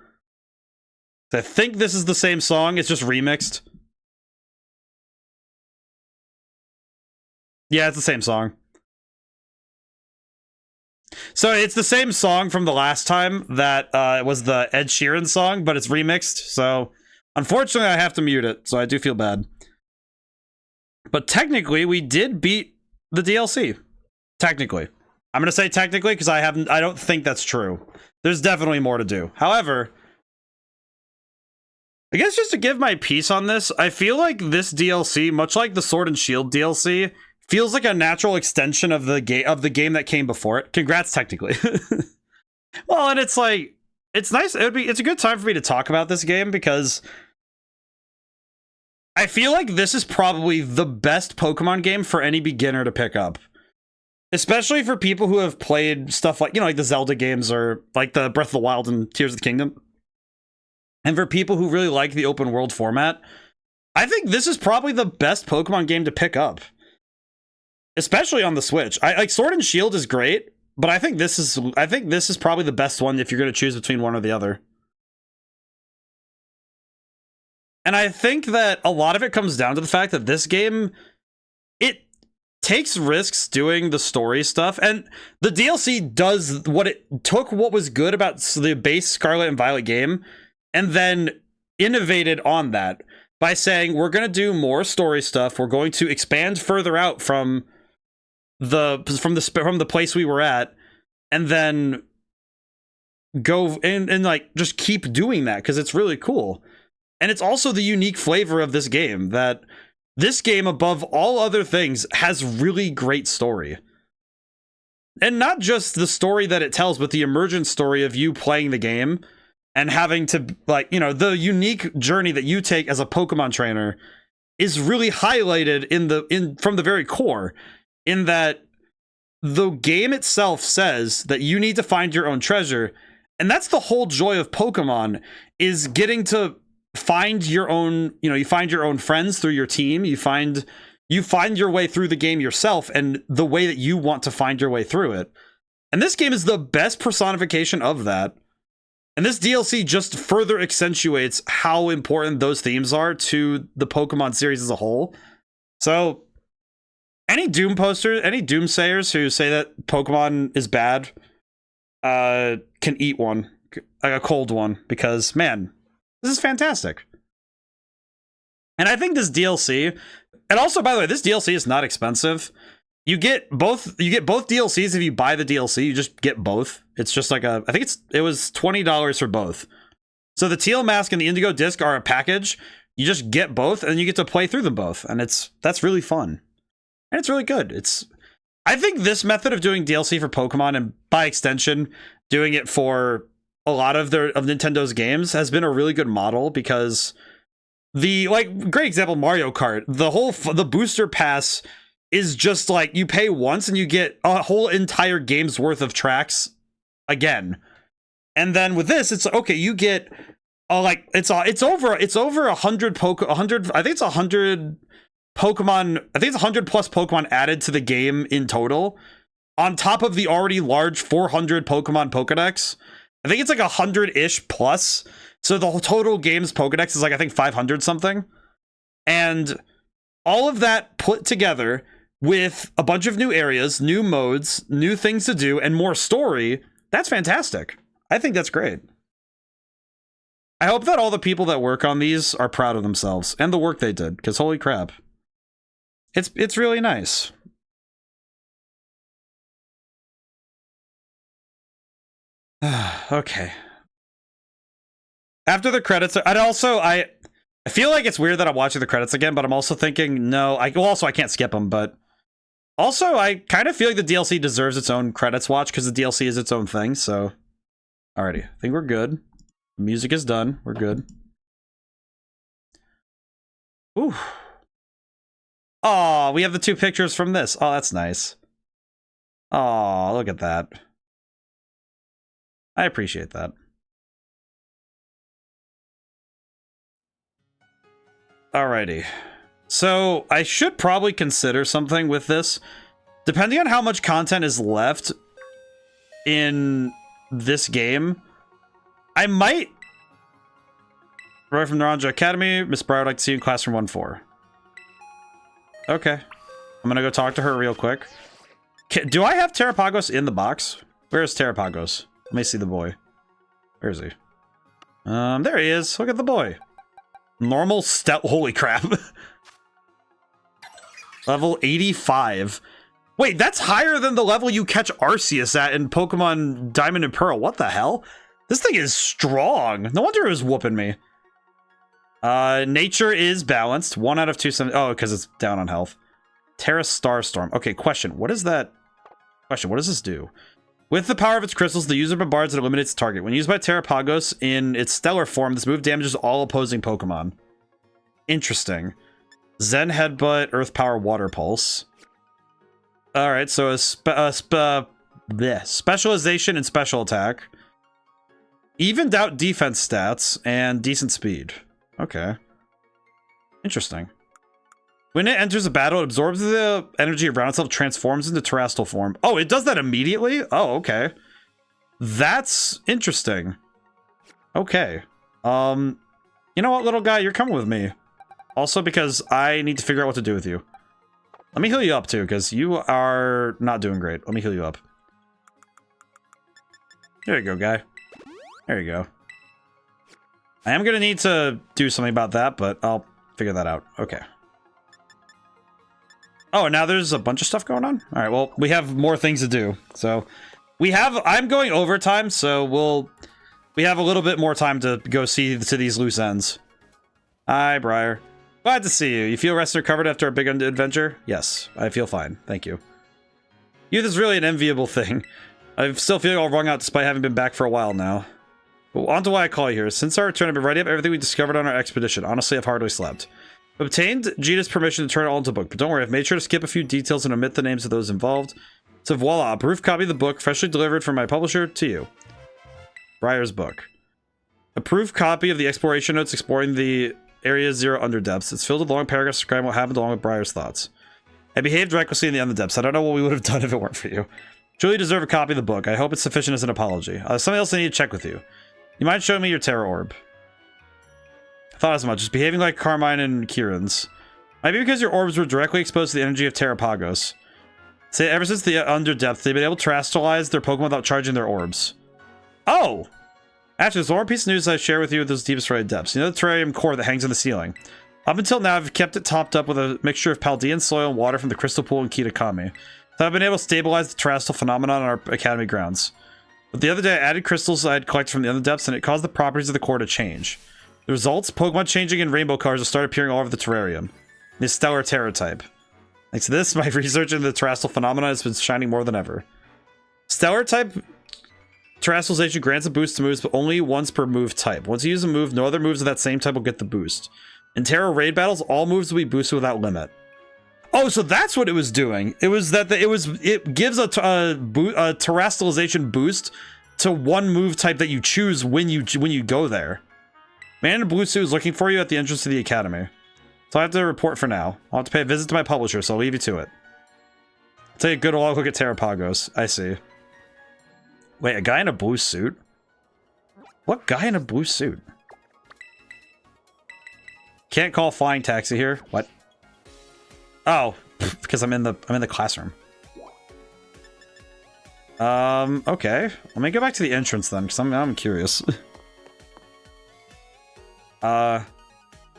S1: I think this is the same song. It's just remixed. Yeah, it's the same song. So it's the same song from the last time that was the Ed Sheeran song, but it's remixed. So unfortunately, I have to mute it. So I do feel bad. But technically, we did beat the DLC. Technically. I'm going to say technically because I don't think that's true. There's definitely more to do. However, I guess just to give my piece on this, I feel like this DLC, much like the Sword and Shield DLC, feels like a natural extension of the game that came before it. Congrats, technically. Well, and it's like, it's nice. It's a good time for me to talk about this game because I feel like this is probably the best Pokemon game for any beginner to pick up. Especially for people who have played stuff like, like the Zelda games or like the Breath of the Wild and Tears of the Kingdom. And for people who really like the open world format, I think this is probably the best Pokemon game to pick up. Especially on the Switch. I like Sword and Shield is great, but I think this is probably the best one if you're going to choose between one or the other. And I think that a lot of it comes down to the fact that this game, it takes risks doing the story stuff, and the DLC does what it took what was good about the base Scarlet and Violet game and then innovated on that by saying we're going to do more story stuff, we're going to expand further out from the place we were at, and then go in and like just keep doing that because it's really cool. And it's also the unique flavor of this game that this game, above all other things, has really great story. And not just the story that it tells, but the emergent story of you playing the game and having to, like, the unique journey that you take as a Pokemon trainer is really highlighted from the very core, in that the game itself says that you need to find your own treasure. And that's the whole joy of Pokemon, is getting to find your own, you find your own friends through your team. You find your way through the game yourself and the way that you want to find your way through it. And this game is the best personification of that. And this DLC just further accentuates how important those themes are to the Pokemon series as a whole. So any doomsayers who say that Pokemon is bad, can eat one, like a cold one, because man, this is fantastic. And I think this DLC, and also, by the way, this DLC is not expensive. You get both DLCs if you buy the DLC. You just get both. It's just like I think it was $20 for both. So the Teal Mask and the Indigo Disc are a package. You just get both, and you get to play through them both, and that's really fun, and it's really good. I think this method of doing DLC for Pokemon, and by extension, doing it for a lot of Nintendo's games, has been a really good model, because great example, Mario Kart, the booster pass is just like you pay once and you get a whole entire game's worth of tracks again. And then with this, it's okay, you get it's over 100 I think it's 100 Pokemon, I think it's 100 plus Pokemon added to the game in total, on top of the already large 400 Pokemon Pokedex. I think it's like 100-ish plus. So the whole total game's Pokedex is like, I think 500 something. And all of that put together with a bunch of new areas, new modes, new things to do, and more story, that's fantastic. I think that's great. I hope that all the people that work on these are proud of themselves and the work they did, because holy crap. It's really nice. Okay. After the credits, I feel like it's weird that I'm watching the credits again, but I'm also thinking, no, I can't skip them, but also I kind of feel like the DLC deserves its own credits watch because the DLC is its own thing, so alrighty. I think we're good. Music is done. We're good. Ooh. Oh, we have the 2 pictures from this. Oh, that's nice. Oh, look at that. I appreciate that. Alrighty. So, I should probably consider something with this. Depending on how much content is left in this game, I might... Right from Naranja Academy, Miss Brown, I'd like to see you in Classroom 1-4. Okay. I'm gonna go talk to her real quick. Do I have Terrapagos in the box? Where is Terrapagos? Let me see the boy. Where is he? There he is. Look at the boy. Normal step. Holy crap. Level 85. Wait, that's higher than the level you catch Arceus at in Pokemon Diamond and Pearl. What the hell? This thing is strong. No wonder it was whooping me. Nature is balanced. 1 out of 2. Oh, because it's down on health. Terra Starstorm. Okay, question. What is that? Question. What does this do? With the power of its crystals, the user bombards and eliminates the target. When used by Terrapagos in its stellar form, this move damages all opposing Pokemon. Interesting. Zen Headbutt, Earth Power, Water Pulse. Alright, so a specialization and special attack. Evened out defense stats and decent speed. Okay. Interesting. When it enters a battle, it absorbs the energy around itself, transforms into terrestrial form. Oh, it does that immediately? Oh, okay. That's interesting. Okay. You know what, little guy? You're coming with me. Also because I need to figure out what to do with you. Let me heal you up, too, because you are not doing great. Let me heal you up. There you go, guy. There you go. I am going to need to do something about that, but I'll figure that out. Okay. Oh, now there's a bunch of stuff going on? All right, well, we have more things to do. So, I'm going overtime, so we have a little bit more time to go see to these loose ends. Hi, Briar. Glad to see you. You feel rested and recovered after a big adventure? Yes, I feel fine. Thank you. Youth is really an enviable thing. I still feel all wrung out despite having been back for a while now. But on to why I call you here. Since our return, I've been writing up everything we discovered on our expedition. Honestly, I've hardly slept. I've obtained Gina's permission to turn it all into a book, but don't worry, I've made sure to skip a few details and omit the names of those involved. So voila, a proof copy of the book, freshly delivered from my publisher to you. Briar's book. A proof copy of the exploration notes exploring the Area Zero Underdepths. It's filled with long paragraphs describing what happened along with Briar's thoughts. I behaved recklessly in the Underdepths. I don't know what we would have done if it weren't for you. Truly deserve a copy of the book. I hope it's sufficient as an apology. There's something else I need to check with you. You mind showing me your Terror Orb? I thought as much. Just behaving like Carmine and Kieran's. Might be because your orbs were directly exposed to the energy of Terrapagos. Say ever since the Underdepth, they've been able to terrestrialize their Pokemon without charging their orbs. Oh! Actually, there's one more piece of news I share with you with those deepest rotted depths. You know the terrarium core that hangs in the ceiling? Up until now, I've kept it topped up with a mixture of Paldean soil and water from the Crystal Pool in Kitakami. So I've been able to stabilize the terrestrial phenomenon on our Academy grounds. But the other day, I added crystals I had collected from the Underdepths, and it caused the properties of the core to change. The results? Pokemon changing in rainbow colors will start appearing all over the terrarium. The stellar Terra type. Thanks to this, my research into the terrestrial phenomenon has been shining more than ever. Stellar type terrestrialization grants a boost to moves, but only once per move type. Once you use a move, no other moves of that same type will get the boost. In Terra raid battles, all moves will be boosted without limit. Oh, so that's what it was doing. It was that it gives a terrestrialization boost to one move type that you choose when you go there. Man in a blue suit is looking for you at the entrance to the academy. So I have to report for now. I'll have to pay a visit to my publisher, so I'll leave you to it. Take a good long look at Terrapagos. I see. Wait, a guy in a blue suit? What guy in a blue suit? Can't call flying taxi here. What? Oh, because I'm in the classroom. Okay. Let me go back to the entrance then, because I'm curious.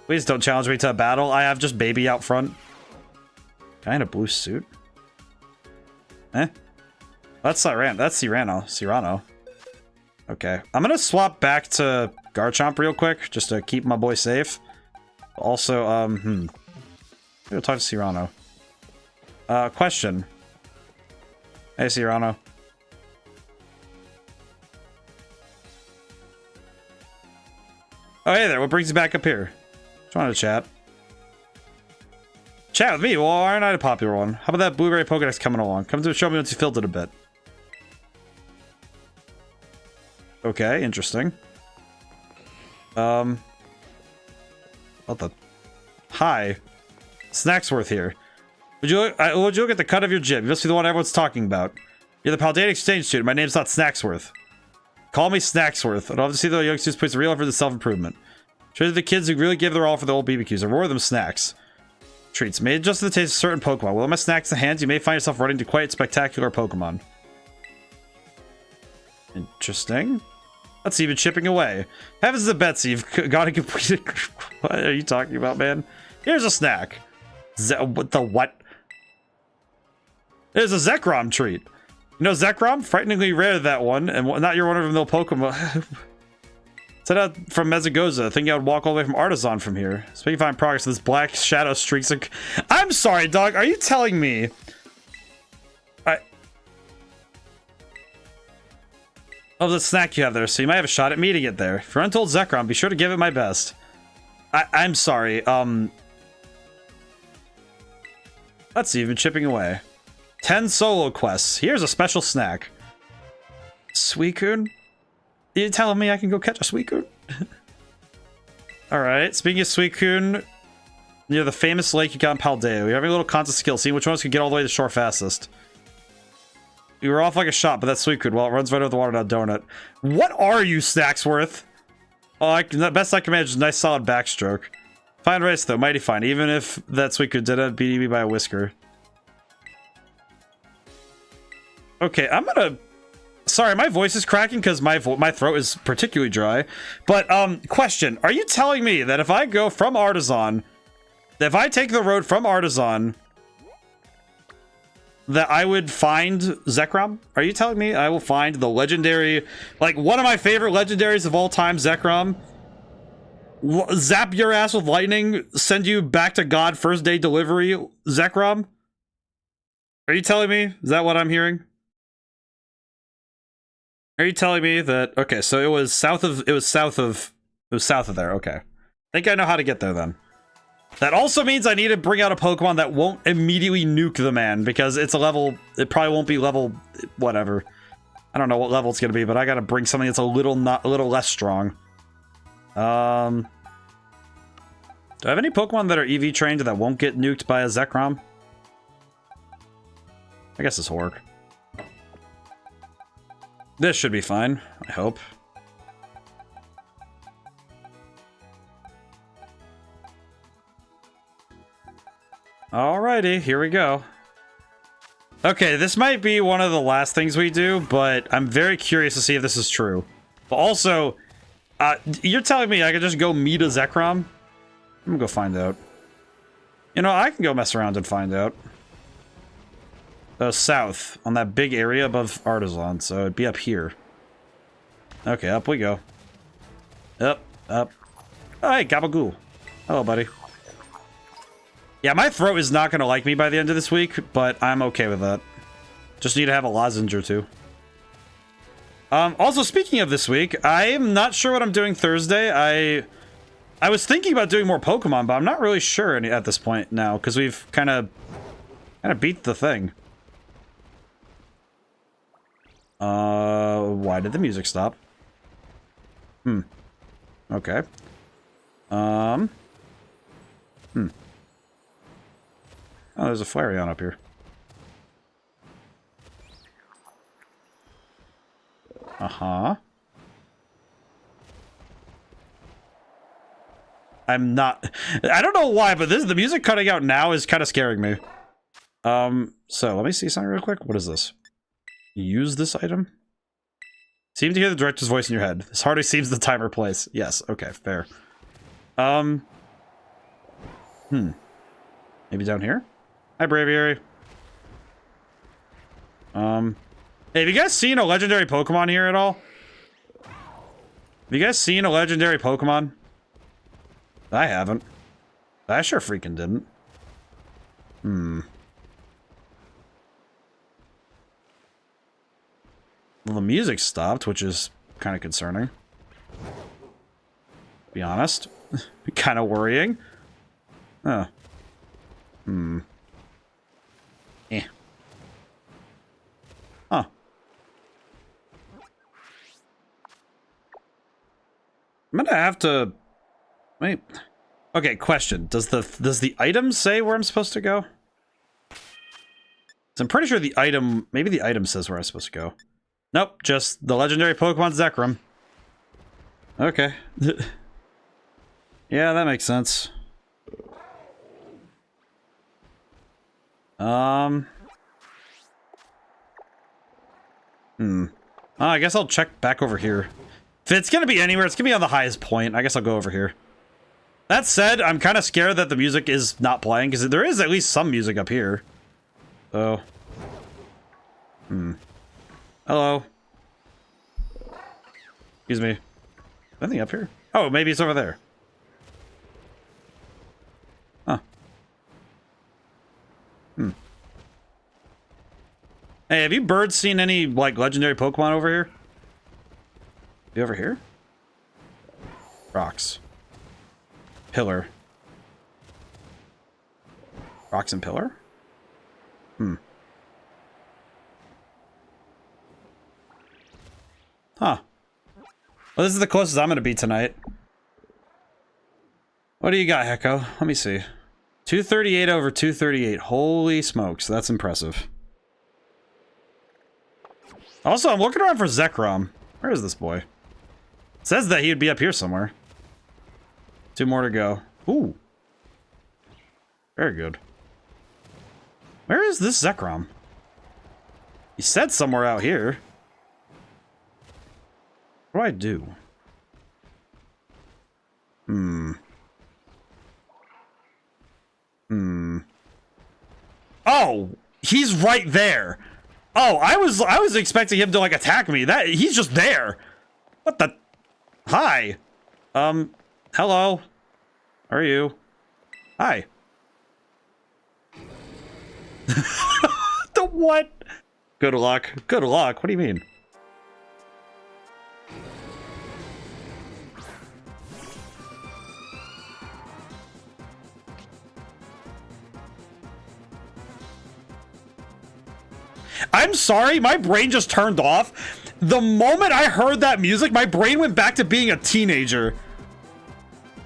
S1: Please don't challenge me to a battle. I have just baby out front. Guy in a blue suit? Eh? That's Cyrano. That's Cyrano. Okay. I'm gonna swap back to Garchomp real quick, just to keep my boy safe. Also, I'm gonna talk to Cyrano. Question. Hey, Cyrano. Oh, hey there. What brings you back up here? Just wanted to chat. Chat with me? Well, aren't I a popular one? How about that Blueberry Pokedex coming along? Come to show me once you filled it a bit. Okay, interesting. What the? Hi. Snacksworth here. Would you look at the cut of your jib? You must be the one everyone's talking about. You're the Paldea exchange student. My name's not Snacksworth. Call me Snacksworth. I'd love to see the young students place a real effort to self-improvement. Show the kids who really give their all for the old BBQs. Reward them snacks. Treats. Made just to the taste of certain Pokemon. With my snacks in hands, you may find yourself running to quite spectacular Pokemon. Interesting. Let's see, even chipping away. Heavens to Betsy, you've got to complete it. What are you talking about, man? Here's a snack. What the what? There's a Zekrom treat. You know Zekrom? Frighteningly rare, that one. And not your one-of-the-mill Pokemon. Set out from Mezagoza. I think I would walk all the way from Artisan from here. Speaking of fine progress, this black shadow streaks. I'm sorry, dog. Are you telling me? Oh, the snack you have there, so you might have a shot at meeting it there. If you're untold Zekrom, be sure to give it my best. I'm sorry. Let's see, you've been chipping away. 10 solo quests. Here's a special snack. Suicune? You telling me I can go catch a Suicune? Alright, speaking of Suicune, near the famous lake you got in Paldea, we're having a little contest skill, seeing which ones can get all the way to shore fastest. You were off like a shot, but that's Suicune. Well, it runs right over the water now, donut. What are you, Snacksworth? Oh, the best I can manage is a nice solid backstroke. Fine race, though. Mighty fine. Even if that Suicune didn't beat me by a whisker. Okay, I'm gonna... Sorry, my voice is cracking because my throat is particularly dry. But, question. Are you telling me that if I go from Artisan... That if I take the road from Artisan... that I would find Zekrom? Are you telling me I will find the legendary... Like, one of my favorite legendaries of all time, Zekrom? Zap your ass with lightning, send you back to God first day delivery, Zekrom? Are you telling me? Is that what I'm hearing? Are you telling me that... Okay, so it was south of there, okay. I think I know how to get there then. That also means I need to bring out a Pokemon that won't immediately nuke the man, because it's a level... It probably won't be level... whatever. I don't know what level it's gonna be, but I gotta bring something that's a little less strong. Do I have any Pokemon that are EV trained that won't get nuked by a Zekrom? I guess it's Hork. This should be fine, I hope. Alrighty, here we go. Okay, this might be one of the last things we do, but I'm very curious to see if this is true. But also, you're telling me I could just go meet a Zekrom? I'm gonna go find out. You know, I can go mess around and find out. South, on that big area above Artisan, so it'd be up here. Okay, up we go. Up. Oh, hey, Gabagool. Hello, buddy. Yeah, my throat is not gonna like me by the end of this week, but I'm okay with that. Just need to have a lozenge or two. Also, speaking of this week, I am not sure what I'm doing Thursday. I was thinking about doing more Pokemon, but I'm not really sure at this point now, because we've kind of beat the thing. Why did the music stop? Okay. Oh, there's a Flareon up here. Uh-huh. I'm not... I don't know why, but the music cutting out now is kind of scaring me. So let me see something real quick. What is this? Use this item? Seem to hear the director's voice in your head. This hardly seems the time or place. Yes, okay, fair. Maybe down here? Hi, Braviary. Hey, have you guys seen a legendary Pokemon here at all? Have you guys seen a legendary Pokemon? I haven't. I sure freaking didn't. Well, the music stopped, which is kind of concerning. To be honest. Kind of worrying. Huh. Eh. Huh. I'm gonna have to... Wait. Okay, question. Does the item say where I'm supposed to go? So I'm pretty sure the item... Maybe the item says where I'm supposed to go. Nope, just the legendary Pokemon Zekrom. Okay. Yeah, that makes sense. Oh, I guess I'll check back over here. If it's gonna be anywhere, it's gonna be on the highest point. I guess I'll go over here. That said, I'm kind of scared that the music is not playing, because there is at least some music up here. So... Hello. Excuse me. Anything up here? Oh, maybe it's over there. Huh. Hey, have you birds seen any, like, legendary Pokemon over here? You over here? Rocks. Pillar. Rocks and pillar? Huh. Well, this is the closest I'm gonna be tonight. What do you got, Hecko? Let me see. 238 over 238. Holy smokes, that's impressive. Also, I'm looking around for Zekrom. Where is this boy? It says that he would be up here somewhere. 2 more to go. Ooh. Very good. Where is this Zekrom? He said somewhere out here. What do I do? Oh, he's right there. Oh, I was expecting him to like attack me. That he's just there. What the? Hi. Hello. How are you? Hi. The what? Good luck. Good luck. What do you mean? I'm sorry, my brain just turned off. The moment I heard that music, my brain went back to being a teenager.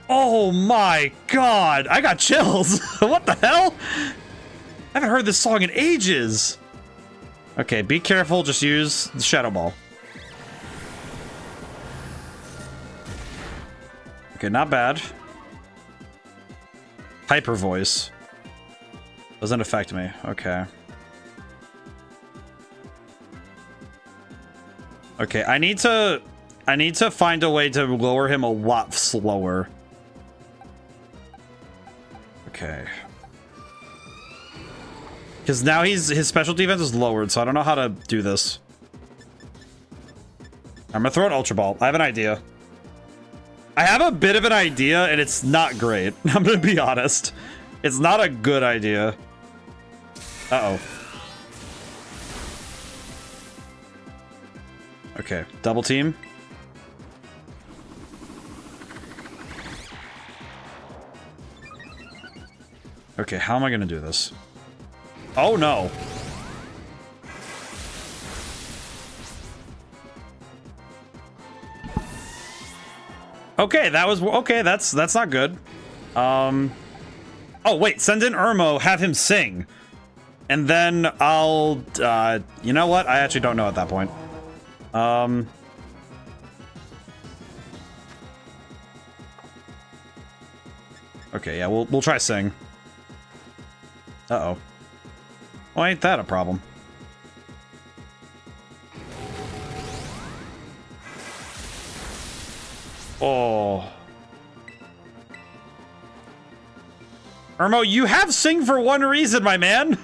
S1: Oh my god, I got chills. What the hell? I haven't heard this song in ages. Okay, be careful, just use the Shadow Ball. Okay, not bad. Hyper voice. Doesn't affect me, okay. Okay, I need to find a way to lower him a lot slower. Okay. Because now his special defense is lowered, so I don't know how to do this. I'm gonna throw an Ultra Ball. I have an idea. I have a bit of an idea, and it's not great. I'm gonna be honest. It's not a good idea. Uh-oh. Okay, double team. Okay, how am I gonna do this? Oh no. Okay, that was okay, that's not good. Oh wait, send in Irmo, have him sing. And then I'll you know what? I actually don't know at that point. Okay, yeah, we'll try sing. Uh-oh. Why ain't that a problem? Oh. Irmo, you have Sing for one reason, my man.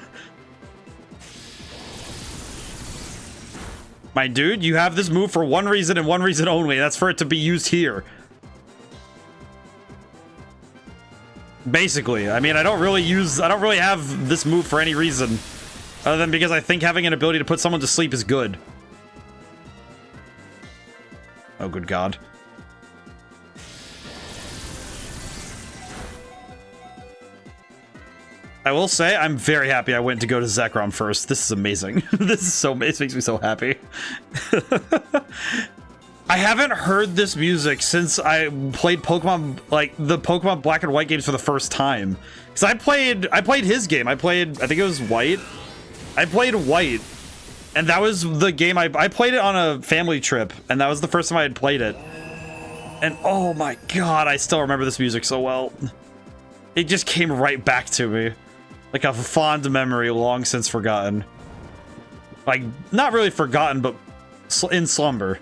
S1: My dude, you have this move for one reason and one reason only. That's for it to be used here. Basically, I mean, I don't really have this move for any reason other than because I think having an ability to put someone to sleep is good. Oh, good God. I will say, I'm very happy I went to go to Zekrom first. This is amazing. This is so, it makes me so happy. I haven't heard this music since I played Pokemon, like the Pokemon Black and White games for the first time. Because I played his game. I think it was White. I played White, and that was the game I played it on a family trip, and that was the first time I had played it. And oh my God, I still remember this music so well. It just came right back to me. Like a fond memory long since forgotten. Like, not really forgotten, but in slumber.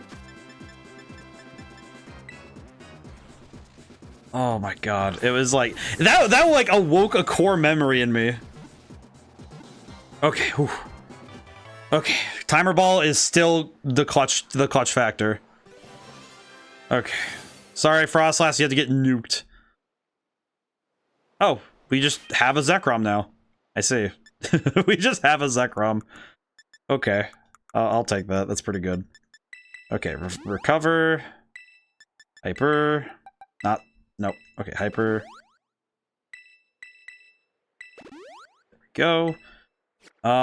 S1: Oh my God, it was like that like awoke a core memory in me. Okay, whew. Okay, timer ball is still the clutch factor. Okay, sorry Frostlass, you had to get nuked. Oh, we just have a Zekrom now. I see. We just have a Zekrom. Okay, I'll take that. That's pretty good. Okay, recover. Hyper. Not. Nope. Okay, hyper. There we go.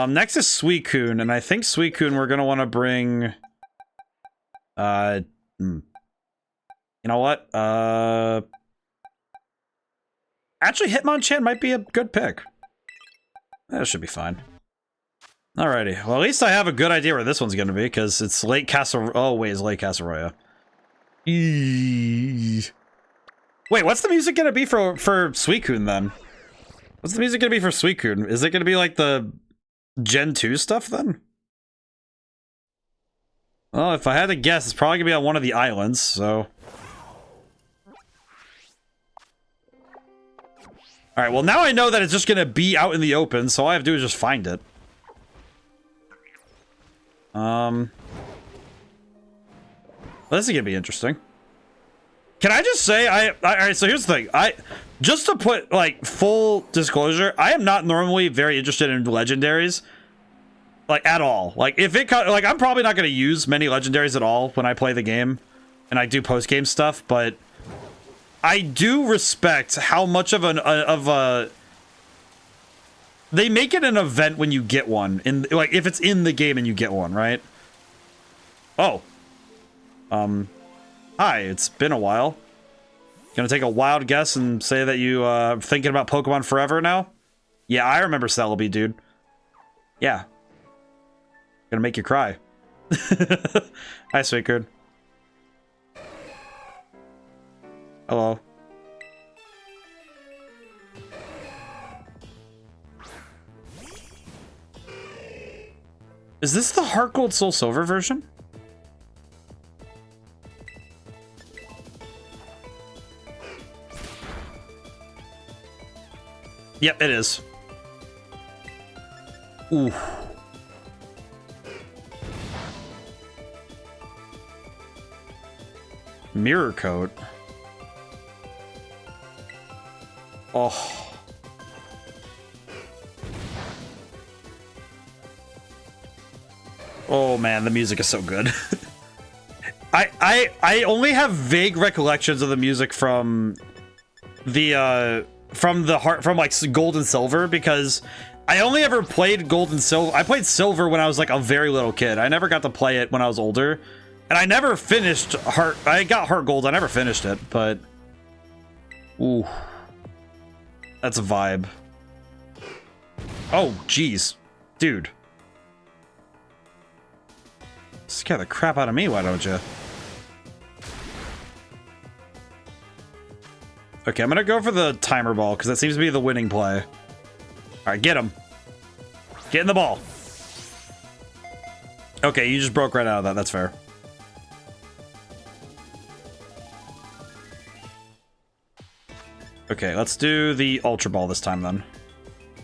S1: Next is Suicune, and I think Suicune we're gonna want to bring. You know what? Actually, Hitmonchan might be a good pick. That should be fine. Alrighty. Well, at least I have a good idea where this one's gonna be, because it's Lake Castle. Oh wait, it's Lake Castleroya. Wait, what's the music gonna be for Suicune then? What's the music gonna be for Suicune? Is it gonna be like the Gen 2 stuff then? Well, if I had to guess, it's probably gonna be on one of the islands, so. Alright, well now I know that it's just gonna be out in the open, so all I have to do is just find it. This is gonna be interesting. Can I just say, alright, so here's the thing. Just to put, like, full disclosure, I am not normally very interested in legendaries. Like, at all. Like, if it, like, I'm probably not gonna use many legendaries at all when I play the game. And I do post-game stuff, but I do respect how much of a they make it an event when you get one, like if it's in the game and you get one, right? Oh, hi, it's been a while. Gonna take a wild guess and say that you thinking about Pokemon Forever now? Yeah, I remember Celebi, dude. Yeah, gonna make you cry. Hi, Suicune. Hello. Is this the Heart Gold Soul Silver version? Yep, it is. Ooh. Mirror coat. Oh. Oh man, the music is so good. I only have vague recollections of the music from like Gold and Silver, because I only ever played Gold and Silver. I played Silver when I was like a very little kid. I never got to play it when I was older. And I never finished Heart. I got Heart Gold. I never finished it, but ooh. That's a vibe. Oh, jeez. Dude. Scare the crap out of me, why don't you? Okay, I'm gonna go for the timer ball, because that seems to be the winning play. Alright, get him. Get in the ball. Okay, you just broke right out of that. That's fair. Okay, let's do the Ultra Ball this time then.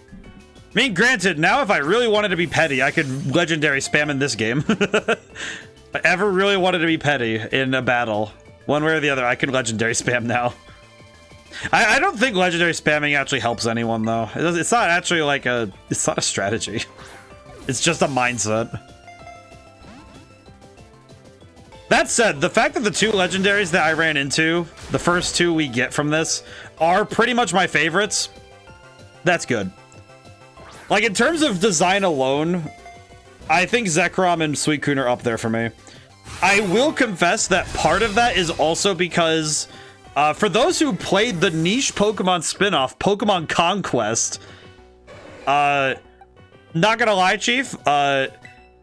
S1: I mean, granted, now if I really wanted to be petty, I could Legendary spam in this game. If I ever really wanted to be petty in a battle, one way or the other, I can Legendary spam now. I don't think Legendary spamming actually helps anyone, though. It's not actually like a... It's not a strategy. It's just a mindset. That said, the fact that the 2 legendaries that I ran into, the first 2 we get from this, are pretty much my favorites, that's good. Like, in terms of design alone, I think Zekrom and Suicune are up there for me. I will confess that part of that is also because, for those who played the niche Pokemon spin-off, Pokemon Conquest, not gonna lie, Chief,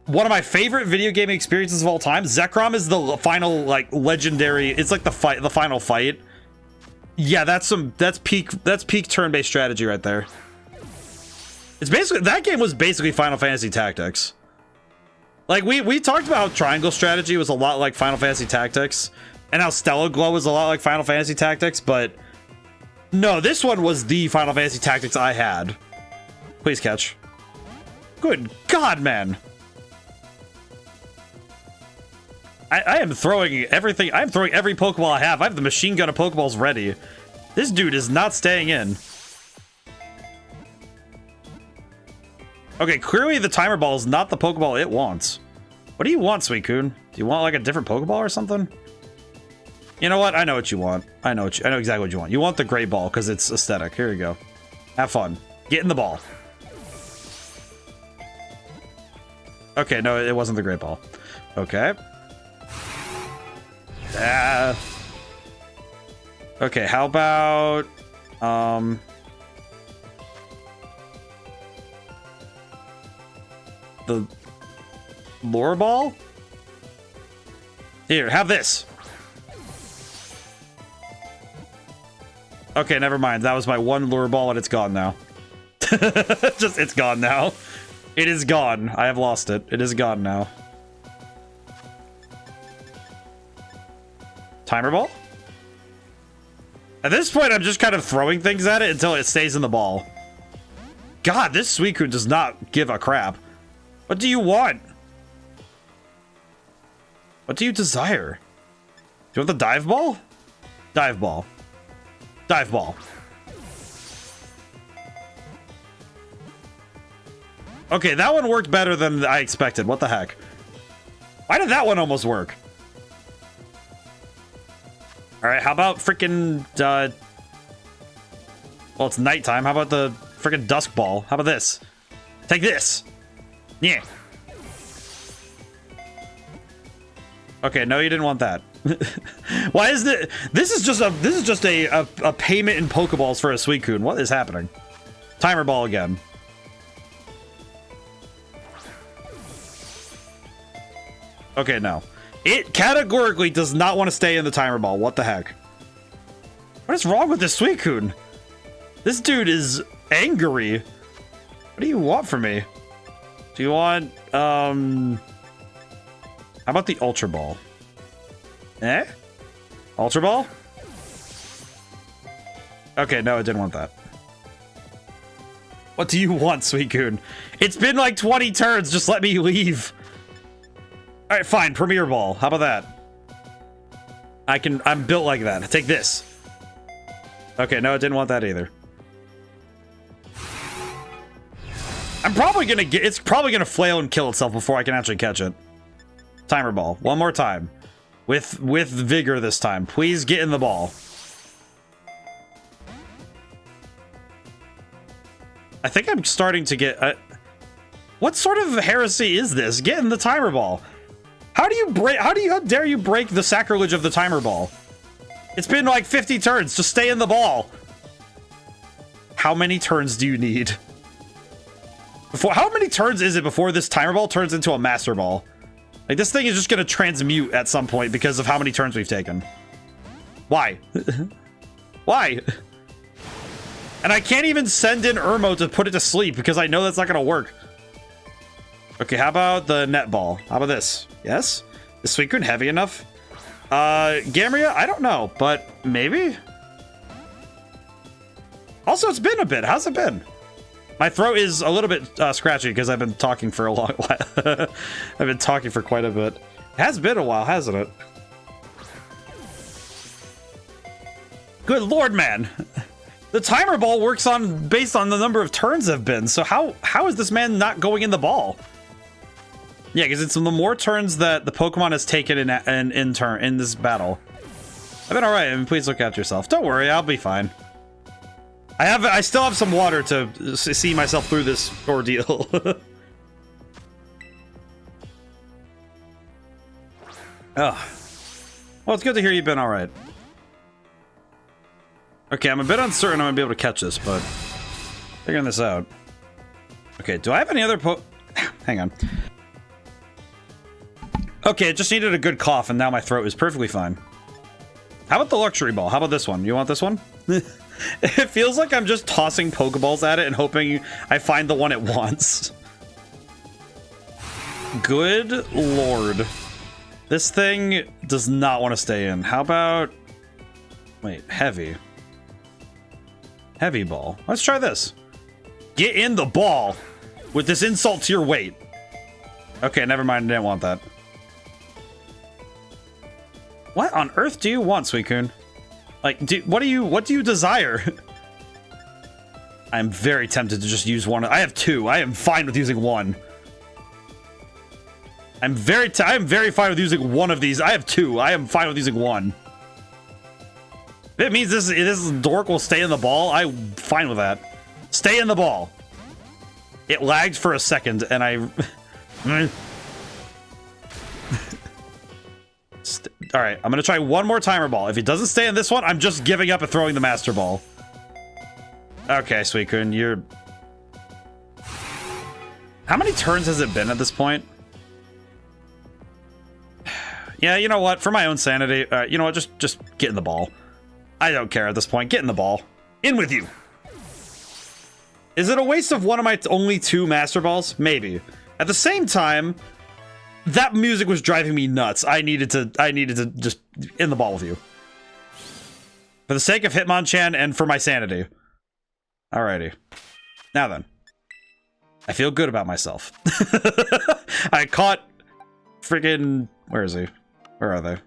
S1: one of my favorite video game experiences of all time. Zekrom is the final, like, legendary. It's like the final fight. Yeah, that's peak turn-based strategy right there. It's basically, that game was basically Final Fantasy Tactics. Like, we talked about how Triangle Strategy was a lot like Final Fantasy Tactics, and how Stellar Glow was a lot like Final Fantasy Tactics, but no, this one was the Final Fantasy Tactics I had. Please catch. Good God, man. I am throwing everything. I'm throwing every Pokeball I have. I have the machine gun of Pokeballs ready. This dude is not staying in. Okay, clearly the Timer Ball is not the Pokeball it wants. What do you want, Suicune? Do you want like a different Pokeball or something? You know what? I know what you want. I know exactly what you want. You want the Great Ball because it's aesthetic. Here you go. Have fun. Get in the ball. Okay, no, it wasn't the Great Ball. Okay. Okay, how about the Lure Ball? Here, have this. Okay, never mind. That was my one Lure Ball and it's gone now. It's gone now. It is gone. I have lost it. It is gone now. Timer Ball? At this point, I'm just kind of throwing things at it until it stays in the ball. God, this Suicune does not give a crap. What do you want? What do you desire? Do you want the Dive Ball? Dive Ball. Dive Ball. Okay, that one worked better than I expected. What the heck? Why did that one almost work? Alright, how about freaking, well, it's nighttime. How about the freaking Dusk Ball? How about this? Take this! Yeah. Okay, no, you didn't want that. Why is it? This is just a payment in Pokeballs for a Suicune. What is happening? Timer Ball again. Okay, no. It categorically does not want to stay in the Timer Ball. What the heck? What is wrong with this Suicune? This dude is angry. What do you want from me? Do you want, how about the Ultra Ball? Eh? Ultra Ball? Okay, no, I didn't want that. What do you want, Suicune? It's been like 20 turns. Just let me leave. All right, fine. Premier Ball. How about that? I'm built like that. Take this. Okay, no, I didn't want that either. I'm probably gonna get. It's probably gonna flail and kill itself before I can actually catch it. Timer Ball. One more time, with vigor this time. Please get in the ball. I think I'm starting to get. What sort of heresy is this? Get in the Timer Ball. How dare you break the sacrilege of the Timer Ball? It's been like 50 turns. Just stay in the ball. How many turns do you need? How many turns is it before this Timer Ball turns into a Master Ball? Like, this thing is just gonna transmute at some point because of how many turns we've taken. Why? Why? And I can't even send in Irmo to put it to sleep because I know that's not gonna work. Okay, how about the Net Ball? How about this? Yes? Is Suicune heavy enough? Gamria? I don't know, but maybe? Also, it's been a bit. How's it been? My throat is a little bit scratchy because I've been talking for a long while. I've been talking for quite a bit. It has been a while, hasn't it? Good lord, man. The timer ball works on based on the number of turns have been. So how is this man not going in the ball? Yeah, because it's the more turns that the Pokemon has taken in this battle. I've been all right. I mean, please look after yourself. Don't worry, I'll be fine. I still have some water to see myself through this ordeal. Ugh. Well, it's good to hear you've been all right. Okay, I'm a bit uncertain I'm gonna be able to catch this, but figuring this out. Okay, do I have any other Hang on. Okay, it just needed a good cough, and now my throat is perfectly fine. How about the luxury ball? How about this one? You want this one? It feels like I'm just tossing Pokeballs at it and hoping I find the one it wants. Good lord. This thing does not want to stay in. How about... Wait, heavy. Heavy ball. Let's try this. Get in the ball with this insult to your weight. Okay, never mind. I didn't want that. What on earth do you want, Suicune? Like, what do you desire? I'm very tempted to just use one. I have two. I am fine with using one. I am very fine with using one of these. I have two. I am fine with using one. If it means this dork will stay in the ball, I'm fine with that. Stay in the ball. It lagged for a second, and I... All right, I'm gonna try one more timer ball. If it doesn't stay in this one, I'm just giving up and throwing the master ball. Okay, Suicune, you're... How many turns has it been at this point? Yeah, you know what? For my own sanity, you know what? Just get in the ball. I don't care at this point. Get in the ball. In with you. Is it a waste of one of my only two master balls? Maybe. At the same time, that music was driving me nuts. I needed to just in the ball with you. For the sake of Hitmonchan and for my sanity. Alrighty. Now then. I feel good about myself. I caught friggin... Where is he? Where are they?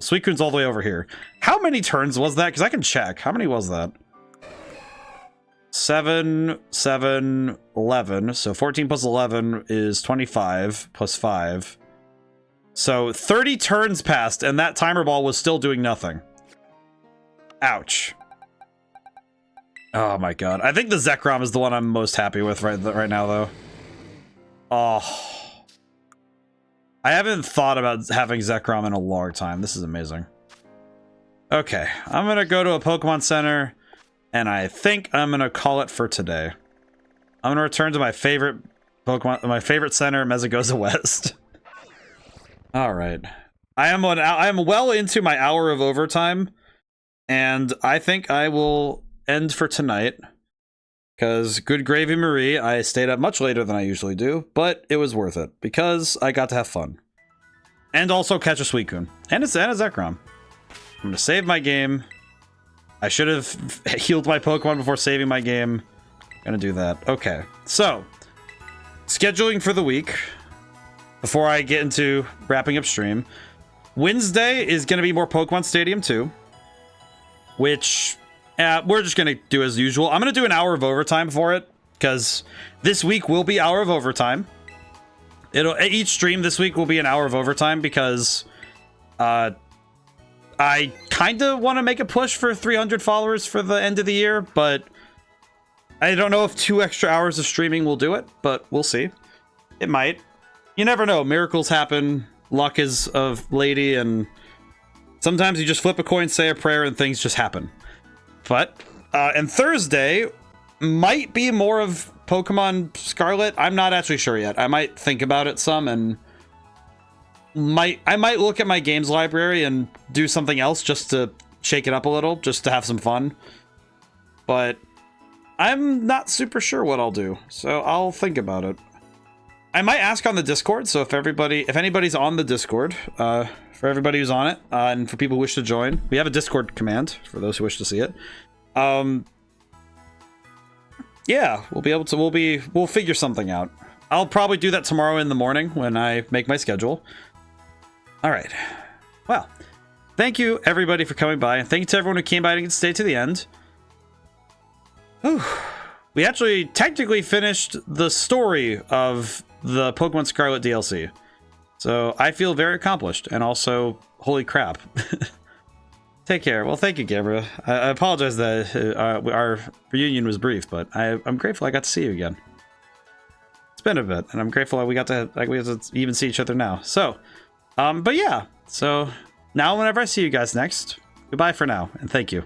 S1: Suicune's all the way over here. How many turns was that? Because I can check. How many was that? 7, 7, 11. So 14 plus 11 is 25 plus 5. So 30 turns passed, and that timer ball was still doing nothing. Ouch. Oh my god. I think the Zekrom is the one I'm most happy with right now, though. Oh. I haven't thought about having Zekrom in a long time. This is amazing. Okay. I'm gonna go to a Pokemon Center, and I think I'm gonna call it for today. I'm gonna return to my favorite Pokemon, my favorite center, Mesagoza West. All right. I am well into my hour of overtime, and I think I will end for tonight. Because good gravy Marie, I stayed up much later than I usually do, but it was worth it because I got to have fun. And also catch a Suicune. And a Zekrom. I'm gonna save my game. I should have healed my Pokemon before saving my game. Gonna do that. Okay. So, scheduling for the week before I get into wrapping up stream. Wednesday is gonna be more Pokemon Stadium 2, which we're just gonna do as usual. I'm gonna do an hour of overtime for it because this week will be hour of overtime. Each stream this week will be an hour of overtime because I kind of want to make a push for 300 followers for the end of the year, but I don't know if 2 extra hours of streaming will do it, but we'll see. It might. You never know. Miracles happen. Luck is a lady, and sometimes you just flip a coin, say a prayer, and things just happen. But, and Thursday might be more of Pokemon Scarlet. I'm not actually sure yet. I might think about it some, and I might look at my games library and do something else just to shake it up a little, just to have some fun. But I'm not super sure what I'll do, so I'll think about it. I might ask on the Discord, so if anybody's on the Discord, for everybody who's on it, and for people who wish to join, we have a Discord command for those who wish to see it. yeah, we'll be able to, we'll figure something out. I'll probably do that tomorrow in the morning when I make my schedule. All right. Well, thank you everybody for coming by, and thank you to everyone who came by and stayed to the end. Whew. We actually technically finished the story of the Pokemon Scarlet DLC. So I feel very accomplished, and also, holy crap. Take care. Well, thank you, Gabriel. I apologize that our reunion was brief, but I'm grateful I got to see you again. It's been a bit, and I'm grateful that we got to even see each other now. So, but yeah. So now whenever I see you guys next, goodbye for now, and thank you.